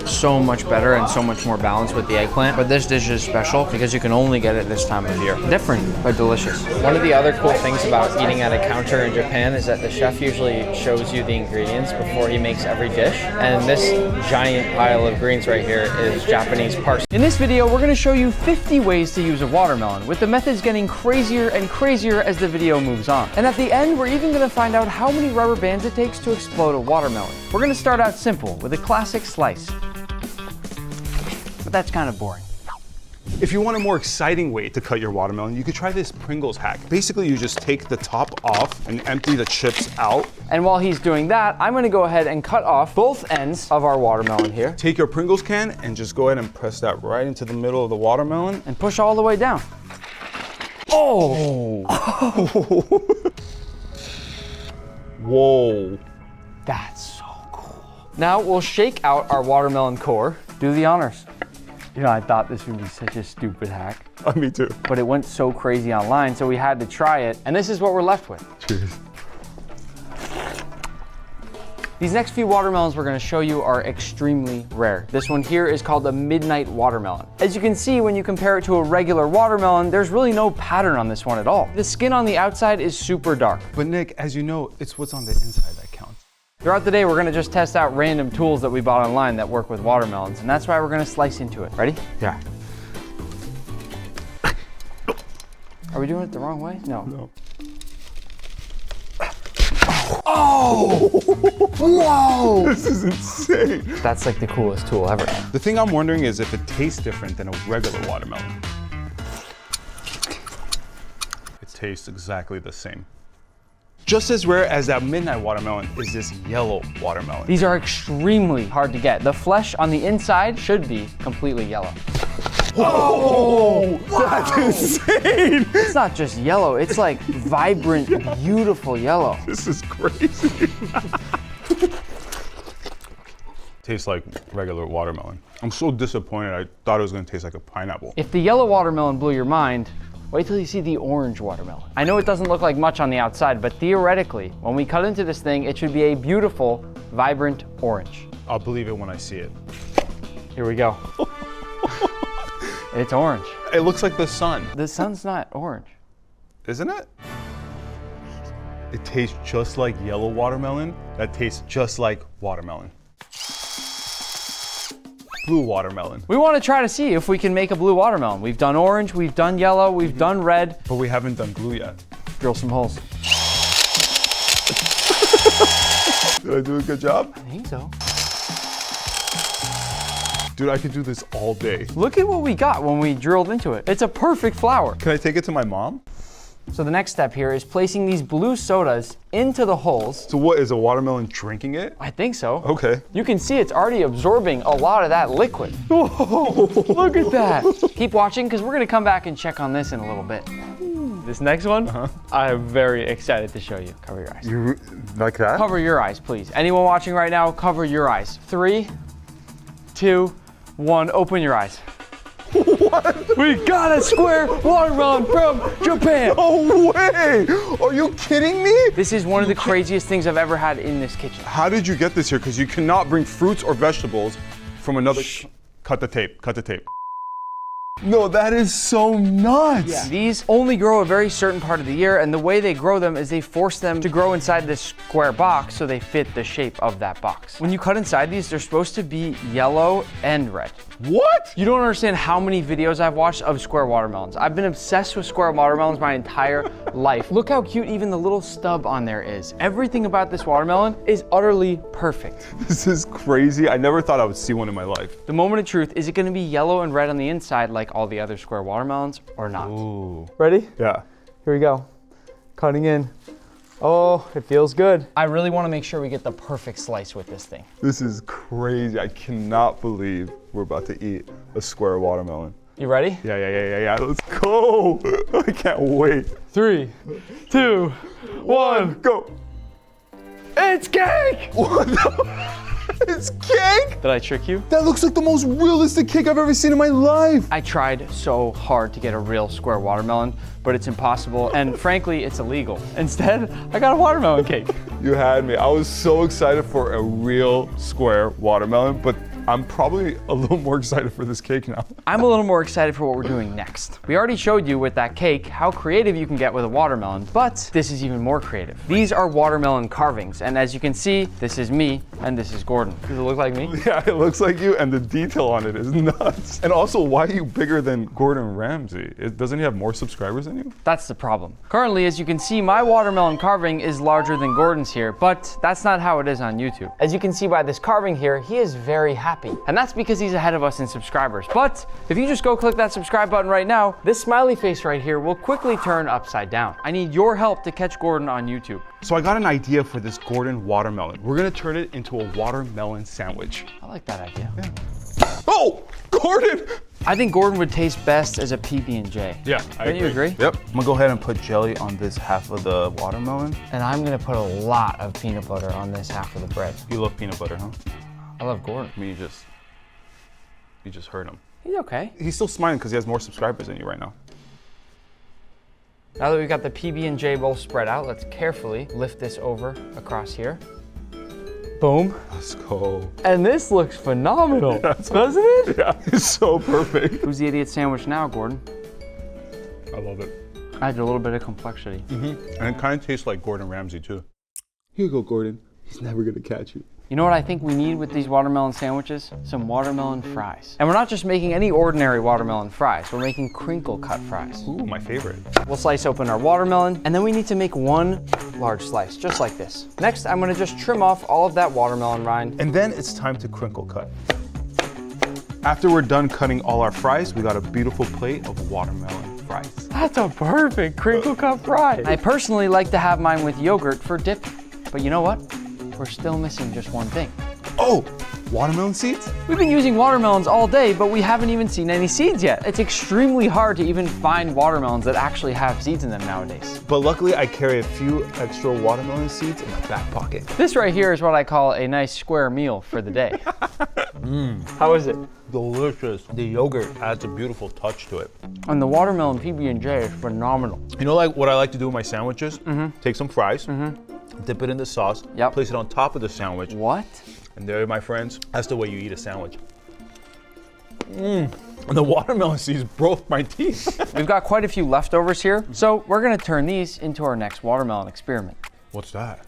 So much better and so much more balanced with the eggplant. But this dish is special because you can only get it this time of year. Different, but delicious. One of the other cool things about eating at a counter in Japan is that the chef usually shows you the ingredients before he makes every dish. And this giant pile of greens right here is Japanese parsley. In this video, we're gonna show you 50 ways to use a watermelon, with the methods getting crazier and crazier as the video moves on. And at the end, we're even gonna find out how many rubber bands it takes to explode a watermelon. We're gonna start out simple with a classic slice. But that's kind of boring. If you want a more exciting way to cut your watermelon, you could try this Pringles hack. Basically, you just take the top off and empty the chips out. And while he's doing that, I'm gonna go ahead and cut off both ends of our watermelon here. Take your Pringles can and just go ahead and press that right into the middle of the watermelon. And push all the way down. Oh! Whoa. That's so cool. Now we'll shake out our watermelon core. Do the honors. You know, I thought this would be such a stupid hack. Me too. But it went so crazy online, so we had to try it. And this is what we're left with. Cheers. These next few watermelons we're gonna show you are extremely rare. This one here is called a midnight watermelon. As you can see, when you compare it to a regular watermelon, there's really no pattern on this one at all. The skin on the outside is super dark. But Nick, as you know, it's what's on the inside that counts. Throughout the day, we're gonna just test out random tools that we bought online that work with watermelons, and that's why we're gonna slice into it. Ready? Yeah. Are we doing it the wrong way? No. No. Oh! Whoa! This is insane. That's like the coolest tool ever. The thing I'm wondering is if it tastes different than a regular watermelon. It tastes exactly the same. Just as rare as that midnight watermelon is this yellow watermelon. These are extremely hard to get. The flesh on the inside should be completely yellow. Oh, that's insane! It's not just yellow, it's like vibrant, beautiful yellow. This is crazy. Tastes like regular watermelon. I'm so disappointed. I thought it was gonna taste like a pineapple. If the yellow watermelon blew your mind, wait till you see the orange watermelon. I know it doesn't look like much on the outside, but theoretically, when we cut into this thing, it should be a beautiful, vibrant orange. I'll believe it when I see it. Here we go. It's orange. It looks like the sun. The sun's not orange. Isn't it? It tastes just like yellow watermelon. That tastes just like watermelon. Blue watermelon. We want to try to see if we can make a blue watermelon. We've done orange, we've done yellow, we've done red. But we haven't done blue yet. Drill some holes. Did I do a good job? I think so. Dude, I could do this all day. Look at what we got when we drilled into it. It's a perfect flower. Can I take it to my mom? So the next step here is placing these blue sodas into the holes. So what, is a watermelon drinking it? I think so. Okay. You can see it's already absorbing a lot of that liquid. Whoa, look at that. Keep watching because we're gonna come back and check on this in a little bit. This next one, I am very excited to show you. Cover your eyes. You like that? Cover your eyes, please. Anyone watching right now, cover your eyes. 3, 2, 1, open your eyes. What? We got a square watermelon from Japan. No way! Are you kidding me? This is one of the craziest things I've ever had in this kitchen. How did you get this here? Because you cannot bring fruits or vegetables from another. Cut the tape, cut the tape. No, that is so nuts. Yeah. These only grow a very certain part of the year, and the way they grow them is they force them to grow inside this square box so they fit the shape of that box. When you cut inside these, they're supposed to be yellow and red. What? You don't understand how many videos I've watched of square watermelons. I've been obsessed with square watermelons my entire life. Look how cute even the little stub on there is. Everything about this watermelon is utterly perfect. This is crazy. I never thought I would see one in my life. The moment of truth, is it gonna be yellow and red on the inside like all the other square watermelons or not? Ooh. Ready? Yeah. Here we go. Cutting in. Oh, it feels good. I really want to make sure we get the perfect slice with this thing. This is crazy. I cannot believe we're about to eat a square watermelon. You ready? Yeah. Let's go. I can't wait. 3, 2, 1, go. It's cake! What the? It's cake? Did I trick you? That looks like the most realistic cake I've ever seen in my life. I tried so hard to get a real square watermelon, but it's impossible, and frankly, it's illegal. Instead, I got a watermelon cake. You had me. I was so excited for a real square watermelon, but I'm probably a little more excited for this cake now. I'm a little more excited for what we're doing next. We already showed you with that cake how creative you can get with a watermelon, but this is even more creative. These are watermelon carvings, and as you can see, this is me and this is Gordon. Does it look like me? Yeah, it looks like you, and the detail on it is nuts. And also, why are you bigger than Gordon Ramsay? Doesn't he have more subscribers than you? That's the problem. Currently, as you can see, my watermelon carving is larger than Gordon's here, but that's not how it is on YouTube. As you can see by this carving here, he is very happy. And that's because he's ahead of us in subscribers. But if you just go click that subscribe button right now, this smiley face right here will quickly turn upside down. I need your help to catch Gordon on YouTube. So I got an idea for this Gordon watermelon. We're gonna turn it into a watermelon sandwich. I like that idea. Yeah. Oh, Gordon! I think Gordon would taste best as a PB&J. Yeah, Don't you agree? Yep. I'm gonna go ahead and put jelly on this half of the watermelon. And I'm gonna put a lot of peanut butter on this half of the bread. You love peanut butter, huh? I love Gordon. I mean, you just hurt him. He's okay. He's still smiling because he has more subscribers than you right now. Now that we've got the PB&J bowl spread out, let's carefully lift this over across here. Boom. Let's go. And this looks phenomenal, doesn't it? Yeah, it's so perfect. Who's the idiot sandwich now, Gordon? I love it. Adds a little bit of complexity. And it kind of tastes like Gordon Ramsay too. Here you go, Gordon. He's never gonna catch you. You know what I think we need with these watermelon sandwiches? Some watermelon fries. And we're not just making any ordinary watermelon fries, we're making crinkle cut fries. Ooh, my favorite. We'll slice open our watermelon, and then we need to make one large slice, just like this. Next, I'm gonna just trim off all of that watermelon rind. And then it's time to crinkle cut. After we're done cutting all our fries, we got a beautiful plate of watermelon fries. That's a perfect crinkle cut fry. I personally like to have mine with yogurt for dipping. But you know what? We're still missing just one thing. Oh, watermelon seeds? We've been using watermelons all day, but we haven't even seen any seeds yet. It's extremely hard to even find watermelons that actually have seeds in them nowadays. But luckily I carry a few extra watermelon seeds in my back pocket. This right here is what I call a nice square meal for the day. How is it? Delicious. The yogurt adds a beautiful touch to it. And the watermelon PB&J is phenomenal. You know, like what I like to do with my sandwiches? Take some fries, dip it in the sauce, place it on top of the sandwich. What? And there, my friends, that's the way you eat a sandwich. And the watermelon seeds broke my teeth. We've got quite a few leftovers here, so we're gonna turn these into our next watermelon experiment. What's that?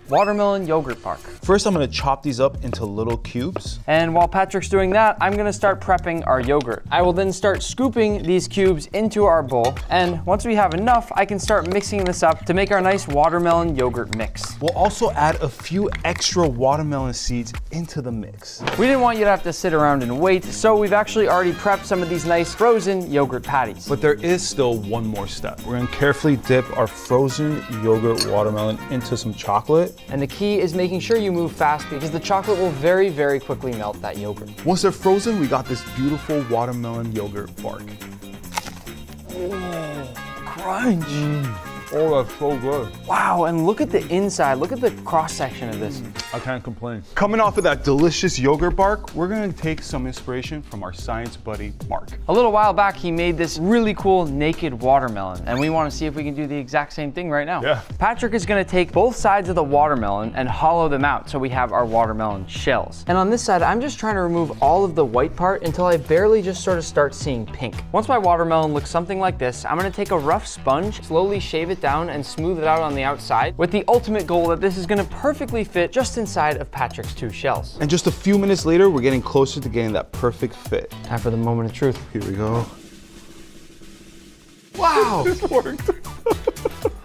Watermelon yogurt bark. First, I'm gonna chop these up into little cubes. And while Patrick's doing that, I'm gonna start prepping our yogurt. I will then start scooping these cubes into our bowl. And once we have enough, I can start mixing this up to make our nice watermelon yogurt mix. We'll also add a few extra watermelon seeds into the mix. We didn't want you to have to sit around and wait, so we've actually already prepped some of these nice frozen yogurt patties. But there is still one more step. We're gonna carefully dip our frozen yogurt watermelon into some chocolate. And the key is making sure you move fast because the chocolate will very, very quickly melt that yogurt. Once they're frozen, we got this beautiful watermelon yogurt bark. Oh, crunch. Oh, that's so good. Wow, and look at the inside. Look at the cross section of this. I can't complain. Coming off of that delicious yogurt bark, we're gonna take some inspiration from our science buddy, Mark. A little while back, he made this really cool naked watermelon, and we want to see if we can do the exact same thing right now. Yeah. Patrick is gonna take both sides of the watermelon and hollow them out so we have our watermelon shells. And on this side, I'm just trying to remove all of the white part until I barely just sort of start seeing pink. Once my watermelon looks something like this, I'm gonna take a rough sponge, slowly shave it down and smooth it out on the outside with the ultimate goal that this is gonna perfectly fit just inside of Patrick's two shells. And just a few minutes later, we're getting closer to getting that perfect fit. Time for the moment of truth. Here we go. Wow! This worked.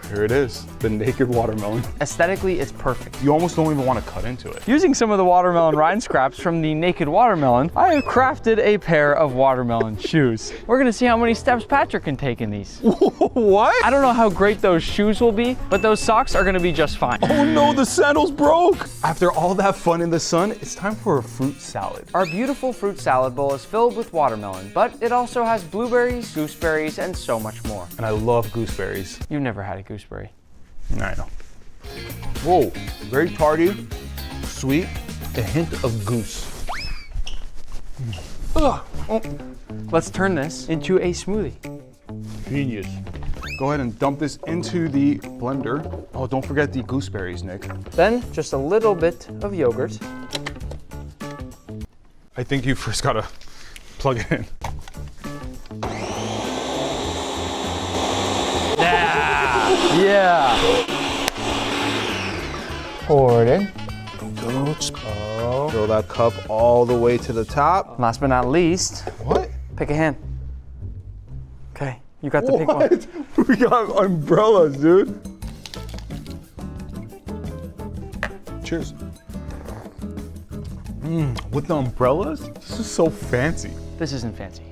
Here it is, the naked watermelon. Aesthetically, it's perfect. You almost don't even want to cut into it. Using some of the watermelon rind scraps from the naked watermelon, I have crafted a pair of watermelon shoes. We're gonna see how many steps Patrick can take in these. What? I don't know how great those shoes will be, but those socks are gonna be just fine. Oh no, the sandals broke! After all that fun in the sun, it's time for a fruit salad. Our beautiful fruit salad bowl is filled with watermelon, but it also has blueberries, gooseberries, and so much more. And I love gooseberries. You've never had a gooseberry. I know. Whoa, very tarty, sweet, a hint of goose. Oh. Let's turn this into a smoothie. Genius. Go ahead and dump this into the blender. Oh, don't forget the gooseberries, Nick. Then just a little bit of yogurt. I think you first gotta plug it in. Yeah. Pour it in. Oh. Fill that cup all the way to the top. Last but not least. What? Pick a hand. Okay, you got to pick one. We got umbrellas, dude. Cheers. With the umbrellas? This is so fancy. This isn't fancy.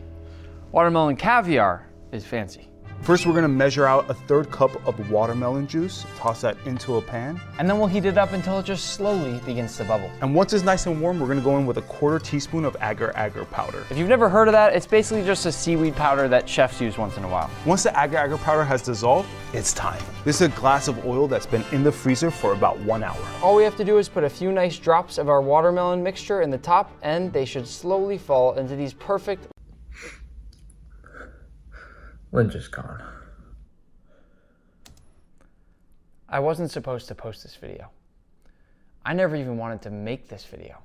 Watermelon caviar is fancy. First, we're gonna measure out a 1/3 cup of watermelon juice, toss that into a pan. And then we'll heat it up until it just slowly begins to bubble. And once it's nice and warm, we're gonna go in with a 1/4 teaspoon of agar-agar powder. If you've never heard of that, it's basically just a seaweed powder that chefs use once in a while. Once the agar-agar powder has dissolved, it's time. This is a glass of oil that's been in the freezer for about 1 hour. All we have to do is put a few nice drops of our watermelon mixture in the top, and they should slowly fall into these perfect... Lynch is gone. I wasn't supposed to post this video. I never even wanted to make this video.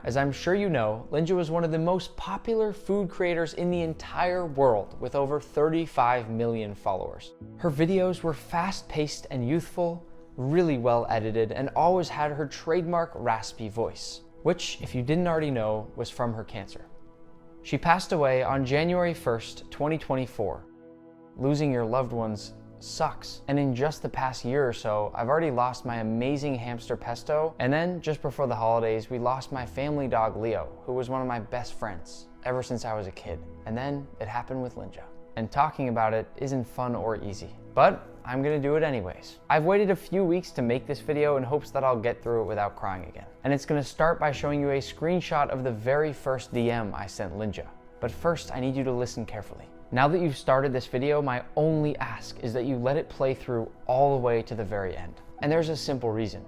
As I'm sure you know, Linja was one of the most popular food creators in the entire world with over 35 million followers. Her videos were fast-paced and youthful, really well edited, and always had her trademark raspy voice, which, if you didn't already know, was from her cancer. She passed away on January 1st, 2024. Losing your loved ones sucks. And in just the past year or so, I've already lost my amazing hamster Pesto, and then just before the holidays, we lost my family dog Leo, who was one of my best friends ever since I was a kid. And then it happened with Linja. And talking about it isn't fun or easy, but I'm gonna do it anyways. I've waited a few weeks to make this video in hopes that I'll get through it without crying again. And it's gonna start by showing you a screenshot of the very first DM I sent Linja. But first, I need you to listen carefully. Now that you've started this video, my only ask is that you let it play through all the way to the very end. And there's a simple reason.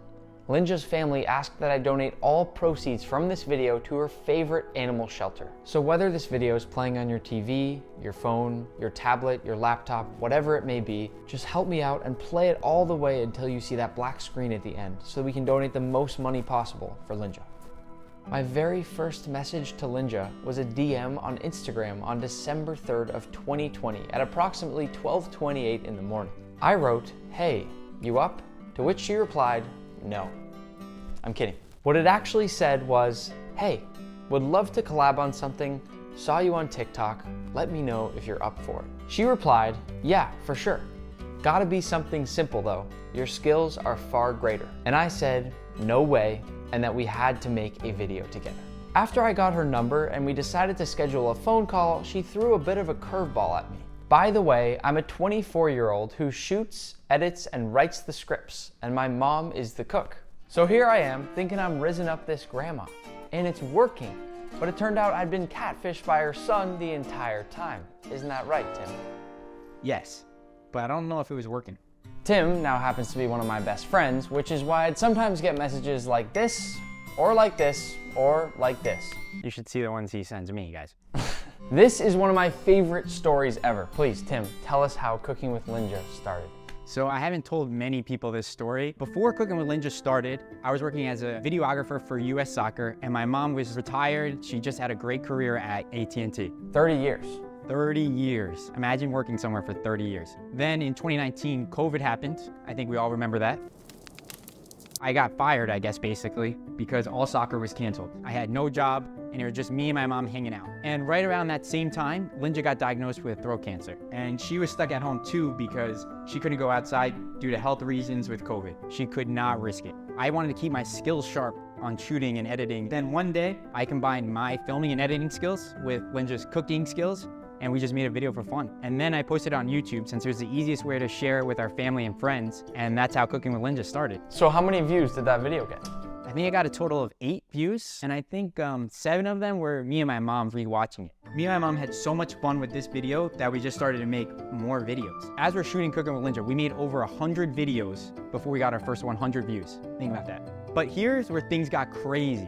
Linja's family asked that I donate all proceeds from this video to her favorite animal shelter. So whether this video is playing on your TV, your phone, your tablet, your laptop, whatever it may be, just help me out and play it all the way until you see that black screen at the end so we can donate the most money possible for Linja. My very first message to Linja was a DM on Instagram on December 3rd of 2020 at approximately 12:28 in the morning. I wrote, "Hey, you up?" To which she replied, "No." I'm kidding. What it actually said was, "Hey, would love to collab on something, saw you on TikTok, let me know if you're up for it." She replied, "Yeah, for sure. Gotta be something simple though. Your skills are far greater." And I said, "No way," and that we had to make a video together. After I got her number and we decided to schedule a phone call, she threw a bit of a curveball at me. By the way, I'm a 24-year-old who shoots, edits, and writes the scripts, and my mom is the cook. So here I am, thinking I'm risen up this grandma, and it's working. But it turned out I'd been catfished by her son the entire time. Isn't that right, Tim? Yes, but I don't know if it was working. Tim now happens to be one of my best friends, which is why I'd sometimes get messages like this, or like this, or like this. You should see the ones he sends me, guys. This is one of my favorite stories ever. Please, Tim, tell us how Cooking with Linja started. So I haven't told many people this story. Before Cooking with Linja started, I was working as a videographer for US Soccer, and my mom was retired. She just had a great career at AT&T. 30 years. 30 years. Imagine working somewhere for 30 years. Then in 2019, COVID happened. I think we all remember that. I got fired, I guess, basically, because all soccer was canceled. I had no job, and it was just me and my mom hanging out. And right around that same time, Linja got diagnosed with throat cancer. And she was stuck at home too because she couldn't go outside due to health reasons with COVID. She could not risk it. I wanted to keep my skills sharp on shooting and editing. Then one day, I combined my filming and editing skills with Linja's cooking skills, and we just made a video for fun. And then I posted it on YouTube since it was the easiest way to share it with our family and friends, and that's how Cooking with Linja started. So how many views did that video get? I think I got a total of 8 views, and I think 7 of them were me and my mom rewatching it. Me and my mom had so much fun with this video that we just started to make more videos. As we're shooting Cooking with Linja, we made over 100 videos before we got our first 100 views. Think about that. But here's where things got crazy.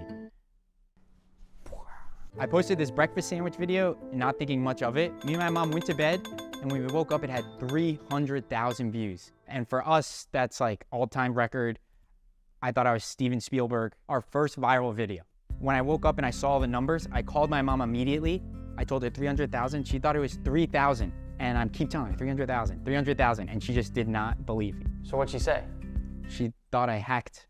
I posted this breakfast sandwich video, not thinking much of it. Me and my mom went to bed, and when we woke up, it had 300,000 views. And for us, that's like all-time record. I thought I was Steven Spielberg, our first viral video. When I woke up and I saw the numbers, I called my mom immediately. I told her 300,000. She thought it was 3,000. And I keep telling her 300,000, 300,000. And she just did not believe me. So what'd she say? She thought I hacked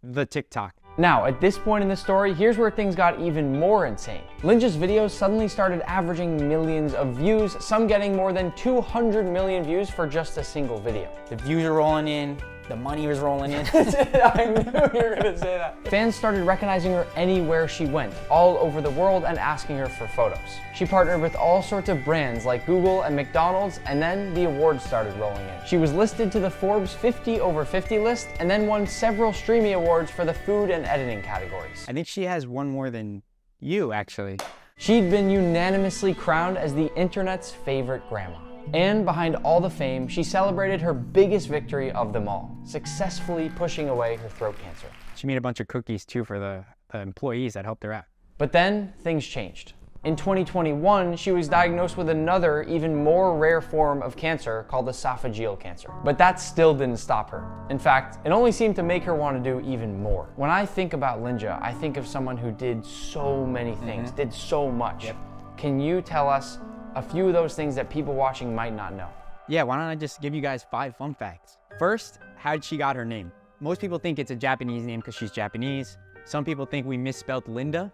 the TikTok. Now, at this point in the story, here's where things got even more insane. Linja's videos suddenly started averaging millions of views, some getting more than 200 million views for just a single video. The views are rolling in, the money was rolling in. I knew you were gonna say that. Fans started recognizing her anywhere she went, all over the world, and asking her for photos. She partnered with all sorts of brands like Google and McDonald's, and then the awards started rolling in. She was listed to the Forbes 50 over 50 list, and then won several Streamy Awards for the food and editing categories. I think she has one more than you, actually. She'd been unanimously crowned as the internet's favorite grandma. And behind all the fame, she celebrated her biggest victory of them all, successfully pushing away her throat cancer. She made a bunch of cookies too for the employees that helped her out. But then things changed. In 2021, she was diagnosed with another, even more rare form of cancer called esophageal cancer. But that still didn't stop her. In fact, it only seemed to make her want to do even more. When I think about Linja, I think of someone who did so many things, did so much. Yep. Can you tell us a few of those things that people watching might not know? Yeah, why don't I just give you guys 5 fun facts. First, how she got her name. Most people think it's a Japanese name because she's Japanese. Some people think we misspelled Linda,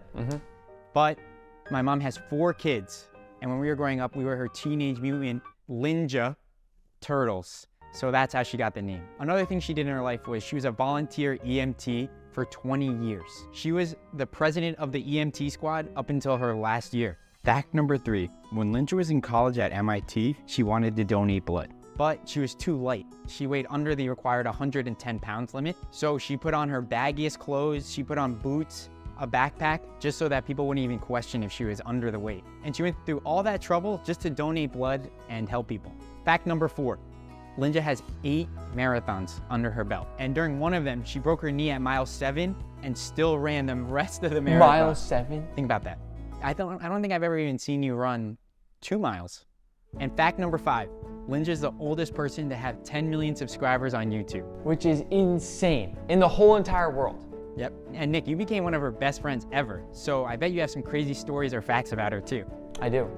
but my mom has 4 kids, and when we were growing up, we were her Teenage Mutant Ninja Turtles. So that's how she got the name. Another thing she did in her life was she was a volunteer EMT for 20 years. She was the president of the EMT squad up until her last year. Fact number 3, when Linja was in college at MIT, she wanted to donate blood, but she was too light. She weighed under the required 110 pounds limit, so she put on her baggiest clothes, she put on boots, a backpack, just so that people wouldn't even question if she was under the weight. And she went through all that trouble just to donate blood and help people. Fact number 4, Linja has 8 marathons under her belt. And during one of them, she broke her knee at mile 7 and still ran the rest of the marathon. Mile 7? Think about that. I don't think I've ever even seen you run 2 miles. And fact number 5, Linja is the oldest person to have 10 million subscribers on YouTube. Which is insane, in the whole entire world. Yep, and Nick, you became one of her best friends ever, so I bet you have some crazy stories or facts about her too. I do.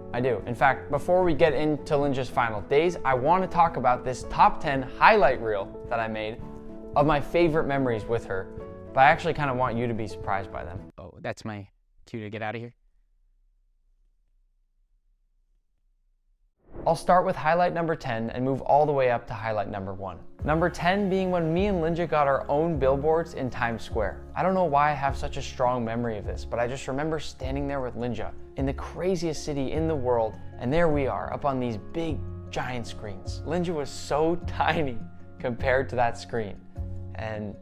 In fact, before we get into Linja's final days, I want to talk about this top 10 highlight reel that I made of my favorite memories with her, but I actually kind of want you to be surprised by them. Oh, that's my cue to get out of here. I'll start with highlight number 10 and move all the way up to highlight number 1. Number 10 being when me and Linja got our own billboards in Times Square. I don't know why I have such a strong memory of this, but I just remember standing there with Linja in the craziest city in the world, and there we are up on these big giant screens. Linja was so tiny compared to that screen, and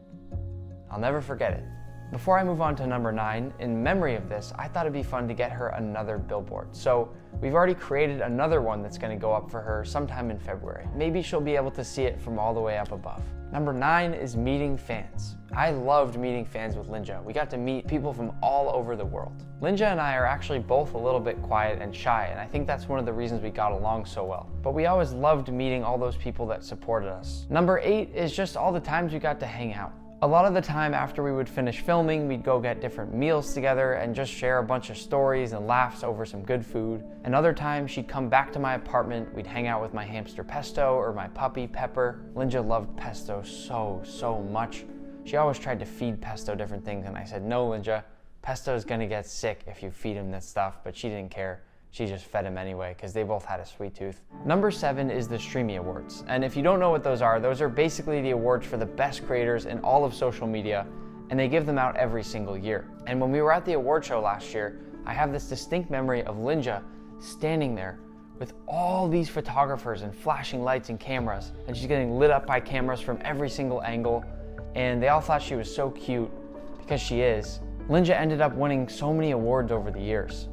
I'll never forget it. Before I move on to number 9, in memory of this, I thought it'd be fun to get her another billboard. So we've already created another one that's gonna go up for her sometime in February. Maybe she'll be able to see it from all the way up above. Number 9 is meeting fans. I loved meeting fans with Linja. We got to meet people from all over the world. Linja and I are actually both a little bit quiet and shy, and I think that's one of the reasons we got along so well. But we always loved meeting all those people that supported us. Number 8 is just all the times we got to hang out. A lot of the time after we would finish filming, we'd go get different meals together and just share a bunch of stories and laughs over some good food. And other times she'd come back to my apartment, we'd hang out with my hamster Pesto or my puppy Pepper. Linja loved Pesto so much. She always tried to feed Pesto different things, and I said, no Linja, Pesto's gonna get sick if you feed him this stuff, but she didn't care. She just fed him anyway because they both had a sweet tooth. Number 7 is the Streamy Awards. And if you don't know what those are basically the awards for the best creators in all of social media, and they give them out every single year. And when we were at the award show last year, I have this distinct memory of Linja standing there with all these photographers and flashing lights and cameras, and she's getting lit up by cameras from every single angle, and they all thought she was so cute, because she is. Linja ended up winning so many awards over the years.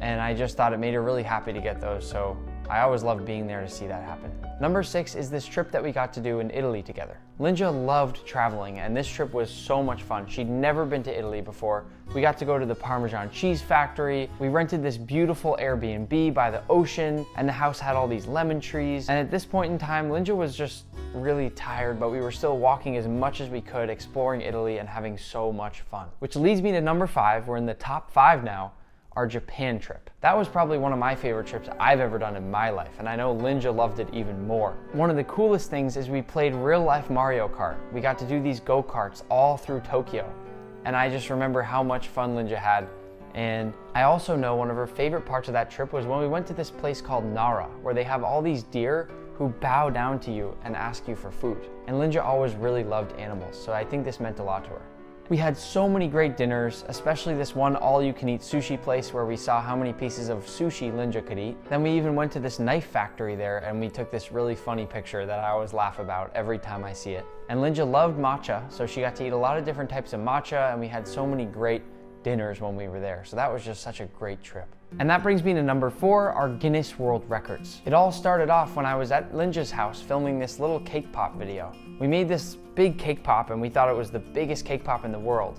And I just thought it made her really happy to get those, so I always loved being there to see that happen. Number 6 is this trip that we got to do in Italy together. Linja loved traveling, and this trip was so much fun. She'd never been to Italy before. We got to go to the Parmesan cheese factory. We rented this beautiful Airbnb by the ocean, and the house had all these lemon trees. And at this point in time, Linja was just really tired, but we were still walking as much as we could, exploring Italy and having so much fun. Which leads me to number 5. We're in the top 5 now. Our Japan trip. That was probably one of my favorite trips I've ever done in my life, and I know Linja loved it even more. One of the coolest things is we played real life Mario Kart. We got to do these go-karts all through Tokyo, and I just remember how much fun Linja had. And I also know one of her favorite parts of that trip was when we went to this place called Nara, where they have all these deer who bow down to you and ask you for food. And Linja always really loved animals, so I think this meant a lot to her. We had so many great dinners, especially this one all-you-can-eat sushi place where we saw how many pieces of sushi Linja could eat. Then we even went to this knife factory there, and we took this really funny picture that I always laugh about every time I see it. And Linja loved matcha, so she got to eat a lot of different types of matcha, and we had so many great dinners when we were there. So that was just such a great trip. And that brings me to number 4, our Guinness World Records. It all started off when I was at Linja's house filming this little cake pop video. We made this big cake pop and we thought it was the biggest cake pop in the world.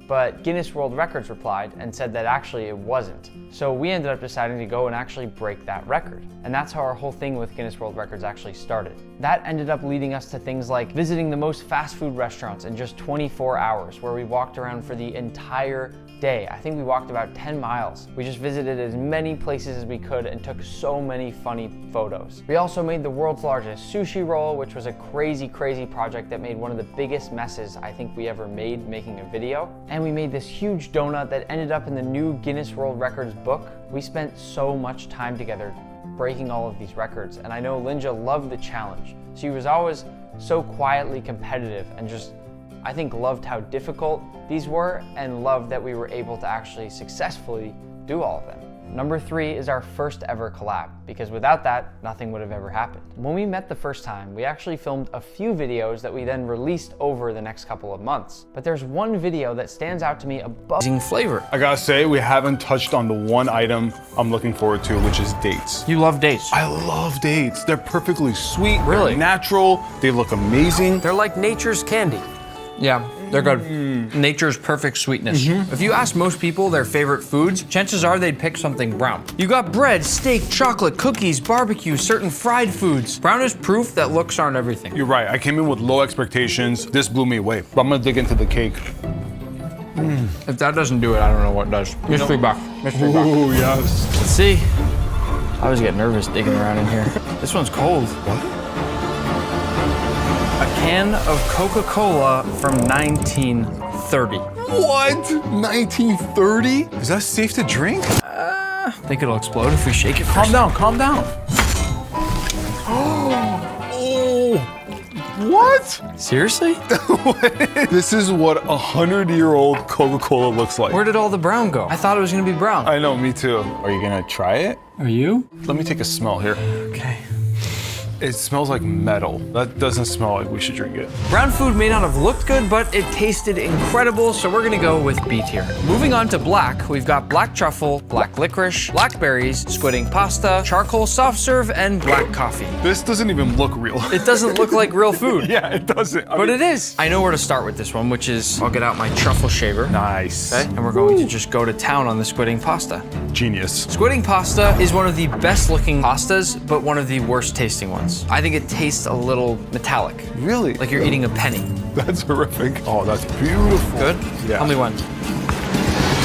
But Guinness World Records replied and said that actually it wasn't. So we ended up deciding to go and actually break that record. And that's how our whole thing with Guinness World Records actually started. That ended up leading us to things like visiting the most fast food restaurants in just 24 hours, where we walked around for the entire day. I think we walked about 10 miles. We just visited as many places as we could and took so many funny photos. We also made the world's largest sushi roll, which was a crazy project that made one of the biggest messes I think we ever made making a video. And we made this huge donut that ended up in the new Guinness World Records book. We spent so much time together breaking all of these records, and I know Linja loved the challenge. She was always so quietly competitive and just, I think, loved how difficult these were and loved that we were able to actually successfully do all of them. Number 3 is our first ever collab, because without that, nothing would have ever happened. When we met the first time, we actually filmed a few videos that we then released over the next couple of months. But there's one video that stands out to me above flavor. I gotta say, we haven't touched on the one item I'm looking forward to, which is dates. You love dates? I love dates. They're perfectly sweet, Really? they're natural, they look amazing. They're like nature's candy. Yeah, they're good. Nature's perfect sweetness. If you ask most people their favorite foods, chances are they'd pick something brown. You got bread, steak, chocolate, cookies, barbecue, certain fried foods. Brown is proof that looks aren't everything. You're right, I came in with low expectations. This blew me away, but I'm gonna dig into the cake. If that doesn't do it, I don't know what does. Mystery box. Mystery box. Ooh, yes. Let's see. I always get nervous digging around in here. This one's cold. What? A can of Coca-Cola from 1930. What? 1930? Is that safe to drink? I think it'll explode if we shake it. Calm down, calm down. Oh, what? Seriously? This is what a 100-year-old Coca-Cola looks like. Where did all the brown go? I thought it was gonna be brown. I know, me too. Are you gonna try it? Are you? Let me take a smell here. Okay. It smells like metal. That doesn't smell like we should drink it. Brown food may not have looked good, but it tasted incredible, so we're gonna go with B tier. Moving on to black, we've got black truffle, black licorice, blackberries, squid ink pasta, charcoal soft serve, and black coffee. This doesn't even look real. It doesn't look like real food. Yeah, it doesn't. But it is. I know where to start with this one, which is, I'll get out my truffle shaver. Nice. Okay, and we're going to just go to town on the squid ink pasta. Genius. Squid ink pasta is one of the best looking pastas, but one of the worst tasting ones. I think it tastes a little metallic. Really? Like you're eating a penny. That's horrific. Oh, that's beautiful. Good? Yeah. Tell me when.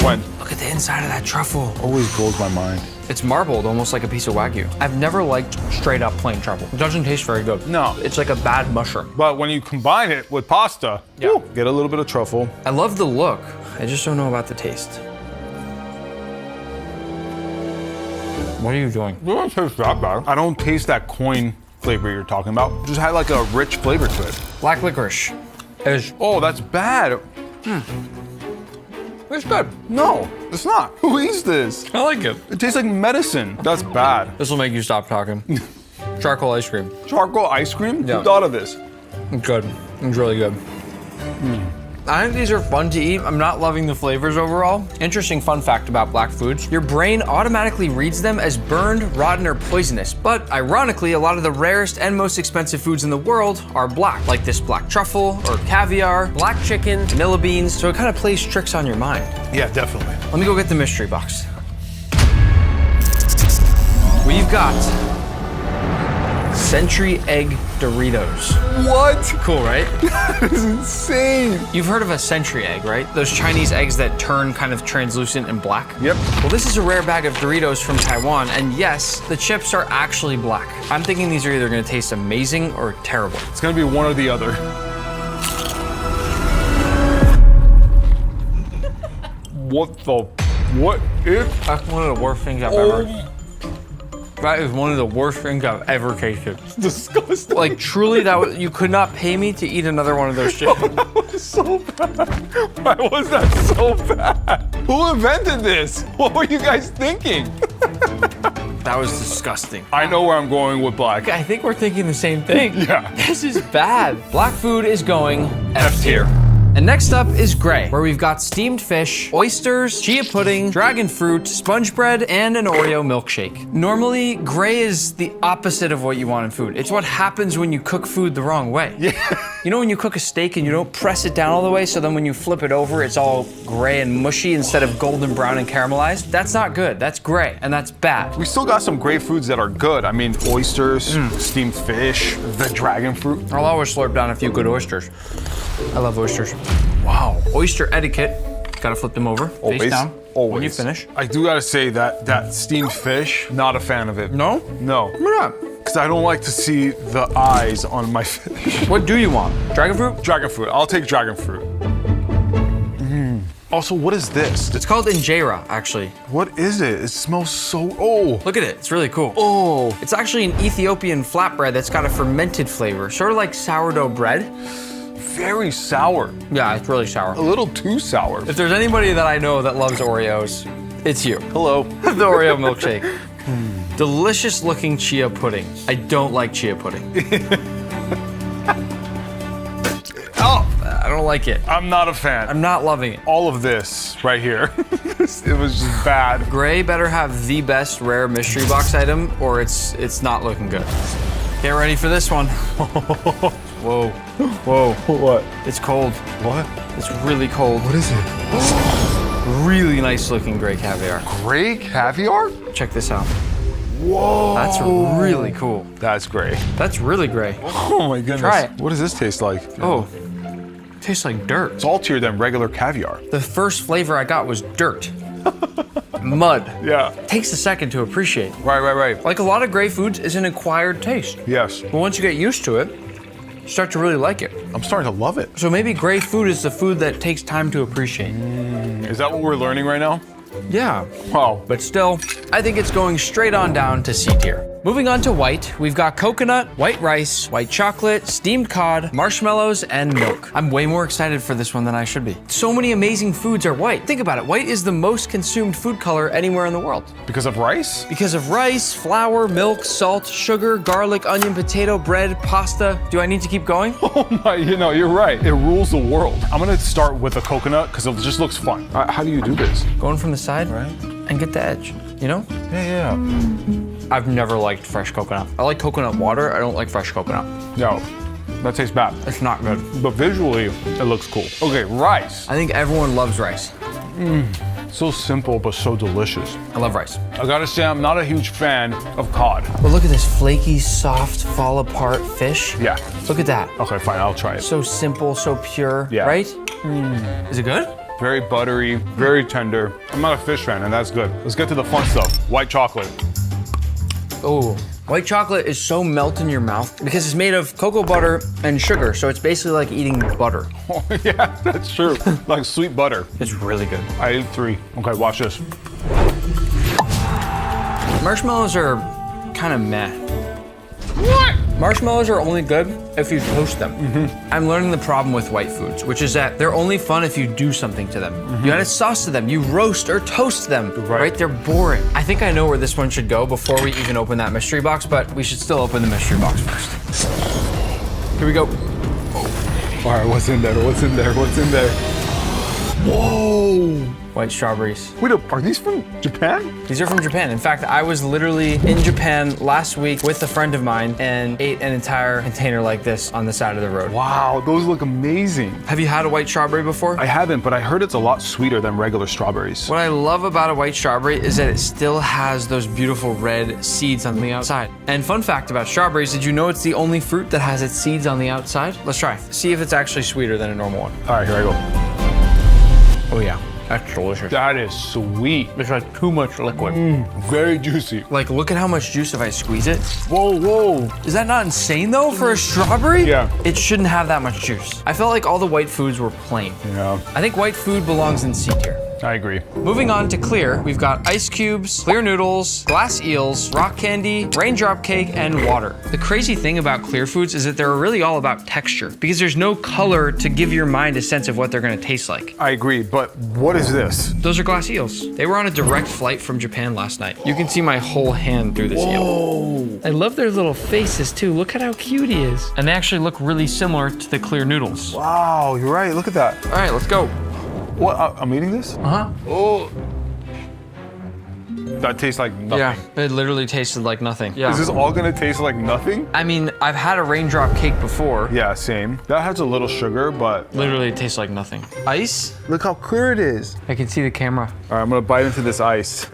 When? Look at the inside of that truffle. Always blows my mind. It's marbled, almost like a piece of Wagyu. I've never liked straight up plain truffle. It doesn't taste very good. No. It's like a bad mushroom. But when you combine it with pasta, Yeah. get a little bit of truffle. I love the look. I just don't know about the taste. What are you doing? It doesn't taste that bad. I don't taste that coin flavor you're talking about. It just had like a rich flavor to it. Black licorice is... Oh, that's bad. It's good. No, it's not. Who eats this? I like it. It tastes like medicine. That's bad. This will make you stop talking. Charcoal ice cream. Charcoal ice cream? Yeah. Who thought of this? It's good. It's really good. I think these are fun to eat. I'm not loving the flavors overall. Interesting fun fact about black foods. Your brain automatically reads them as burned, rotten, or poisonous. But ironically, a lot of the rarest and most expensive foods in the world are black, like this black truffle or caviar, black chicken, vanilla beans. So it kind of plays tricks on your mind. Yeah, definitely. Let me go get the mystery box. We've got Century Egg Doritos. What? Cool, right? That is insane. You've heard of a century egg, right? Those Chinese eggs that turn kind of translucent and black? Yep. Well, this is a rare bag of Doritos from Taiwan, and yes, the chips are actually black. I'm thinking these are either gonna taste amazing or terrible. It's gonna be one or the other. What is? That's one of the worst things I've ever... That is one of the worst things I've ever tasted. It's disgusting. Like truly, you could not pay me to eat another one of those chips. That was so bad. Why was that so bad? Who invented this? What were you guys thinking? That was disgusting. I know where I'm going with black. I think we're thinking the same thing. Yeah. This is bad. Black food is going F tier. And next up is gray, where we've got steamed fish, oysters, chia pudding, dragon fruit, sponge bread, and an Oreo milkshake. Normally, gray is the opposite of what you want in food. It's what happens when you cook food the wrong way. Yeah. You know when you cook a steak and you don't press it down all the way, so then when you flip it over, it's all gray and mushy instead of golden brown and caramelized? That's not good. That's gray, and that's bad. We still got some great foods that are good. I mean, oysters, steamed fish, the dragon fruit. I'll always slurp down a few good oysters. I love oysters. Wow. Oyster etiquette. Gotta flip them over. Always. Face down. Always. When you finish. I do gotta say that steamed fish, not a fan of it. No? No. Why not? Because I don't like to see the eyes on my fish. What do you want? Dragon fruit? Dragon fruit. I'll take dragon fruit. Also, what is this? It's called injera, actually. What is it? It smells so, oh. Look at it, it's really cool. Oh. It's actually an Ethiopian flatbread that's got a fermented flavor, sort of like sourdough bread. Very sour. Yeah, it's really sour. A little too sour. If there's anybody that I know that loves Oreos, it's you. Hello. The Oreo milkshake. Delicious looking chia pudding. I don't like chia pudding. Oh, I don't like it. I'm not a fan. I'm not loving it. All of this right here, it was just bad. Gray better have the best rare mystery box item or it's not looking good. Get ready for this one. Whoa. Whoa. What? It's cold. What? It's really cold. What is it? Really nice looking gray caviar. Gray caviar? Check this out. Whoa. That's really cool. That's gray. That's really gray. Oh my goodness. Try it. What does this taste like? Oh, tastes like dirt. Saltier than regular caviar. The first flavor I got was dirt. Mud. Yeah. Takes a second to appreciate. Right. Like a lot of gray foods is an acquired taste. Yes. But once you get used to it, you start to really like it. I'm starting to love it. So maybe gray food is the food that takes time to appreciate. Is that what we're learning right now? Yeah. Wow. But still, I think it's going straight on down to C tier. Moving on to white, we've got coconut, white rice, white chocolate, steamed cod, marshmallows, and milk. I'm way more excited for this one than I should be. So many amazing foods are white. Think about it, white is the most consumed food color anywhere in the world. Because of rice? Because of rice, flour, milk, salt, sugar, garlic, onion, potato, bread, pasta. Do I need to keep going? Oh my, you're right. It rules the world. I'm gonna start with a coconut because it just looks fun. How do you do this? Going from the side, right? And get the edge, you know? Yeah. I've never liked fresh coconut. I like coconut water, I don't like fresh coconut. No, that tastes bad. It's not good. But visually, it looks cool. Okay, rice. I think everyone loves rice. So simple, but so delicious. I love rice. I gotta say, I'm not a huge fan of cod. But look at this flaky, soft, fall apart fish. Yeah. Look at that. Okay, fine, I'll try it. So simple, so pure, Yeah. right? Is it good? Very buttery, very tender. I'm not a fish fan, and that's good. Let's get to the fun stuff. White chocolate. Oh, white chocolate is so melt in your mouth because it's made of cocoa butter and sugar, so it's basically like eating butter. Oh, yeah, that's true. Like sweet butter. It's really good. I ate 3. Okay, watch this. Marshmallows are kind of meh. What? Marshmallows are only good if you toast them. I'm learning the problem with white foods, which is that they're only fun if you do something to them. You add a sauce to them, you roast or toast them, right? They're boring. I think I know where this one should go before we even open that mystery box, but we should still open the mystery box first. Here we go. All right, what's in there? What's in there? What's in there? Whoa! White strawberries. Wait, are these from Japan? These are from Japan. In fact, I was literally in Japan last week with a friend of mine and ate an entire container like this on the side of the road. Wow, those look amazing. Have you had a white strawberry before? I haven't, but I heard it's a lot sweeter than regular strawberries. What I love about a white strawberry is that it still has those beautiful red seeds on the outside. And fun fact about strawberries, did you know it's the only fruit that has its seeds on the outside? Let's try. See if it's actually sweeter than a normal one. All right, here I go. Oh yeah. That's delicious. That is sweet. It's like too much liquid. Very juicy. Like, look at how much juice if I squeeze it. Whoa, whoa. Is that not insane though for a strawberry? Yeah. It shouldn't have that much juice. I felt like all the white foods were plain. Yeah. I think white food belongs in C tier. I agree. Moving on to clear, we've got ice cubes, clear noodles, glass eels, rock candy, raindrop cake, and water. The crazy thing about clear foods is that they're really all about texture because there's no color to give your mind a sense of what they're gonna taste like. I agree, but what is this? Those are glass eels. They were on a direct flight from Japan last night. You can see my whole hand through this eel. I love their little faces too. Look at how cute he is. And they actually look really similar to the clear noodles. Wow, you're right, look at that. All right, let's go. What, I'm eating this? Uh-huh. Oh. That tastes like nothing. Yeah, it literally tasted like nothing. Yeah. Is this all gonna taste like nothing? I mean, I've had a raindrop cake before. Yeah, same. That has a little sugar, but... Literally, it tastes like nothing. Ice? Look how clear it is. I can see the camera. All right, I'm gonna bite into this ice.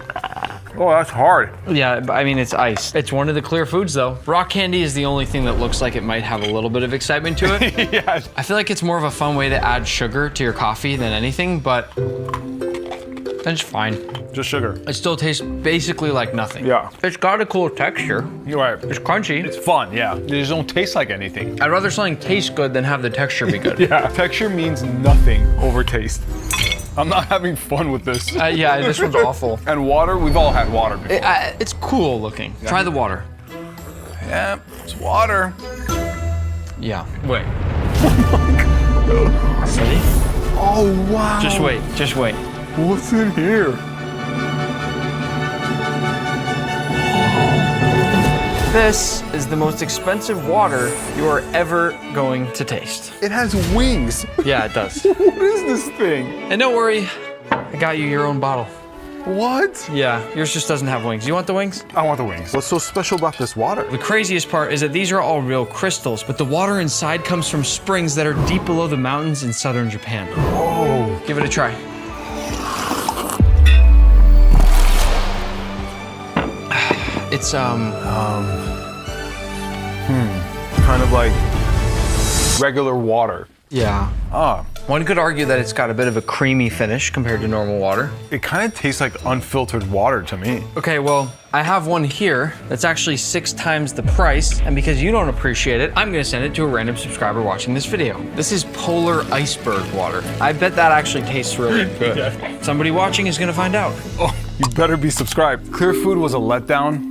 Oh, that's hard. Yeah, I mean, it's ice. It's one of the clear foods, though. Rock candy is the only thing that looks like it might have a little bit of excitement to it. Yeah. I feel like it's more of a fun way to add sugar to your coffee than anything, but that's fine. Just sugar. It still tastes basically like nothing. Yeah. It's got a cool texture. You're right. It's crunchy. It's fun, yeah. They just don't taste like anything. I'd rather something taste good than have the texture be good. Yeah, texture means nothing over taste. I'm not having fun with this. Yeah, this one's awful. And water, we've all had water before. It's cool looking. Yeah. Try the water. Yeah, it's water. Yeah. Wait. Ready? Oh, wow. Just wait, just wait. What's in here? This is the most expensive water you are ever going to taste. It has wings. Yeah, it does. What is this thing? And don't worry, I got you your own bottle. What? Yeah, yours just doesn't have wings. You want the wings? I want the wings. What's so special about this water? The craziest part is that these are all real crystals, but the water inside comes from springs that are deep below the mountains in southern Japan. Oh. Give it a try. It's kind of like regular water. Yeah. Ah. One could argue that it's got a bit of a creamy finish compared to normal water. It kind of tastes like unfiltered water to me. Okay, well, I have one here that's actually 6 times the price, and because you don't appreciate it, I'm gonna send it to a random subscriber watching this video. This is polar iceberg water. I bet that actually tastes really good. Somebody watching is gonna find out. Oh, you better be subscribed. Clear food was a letdown.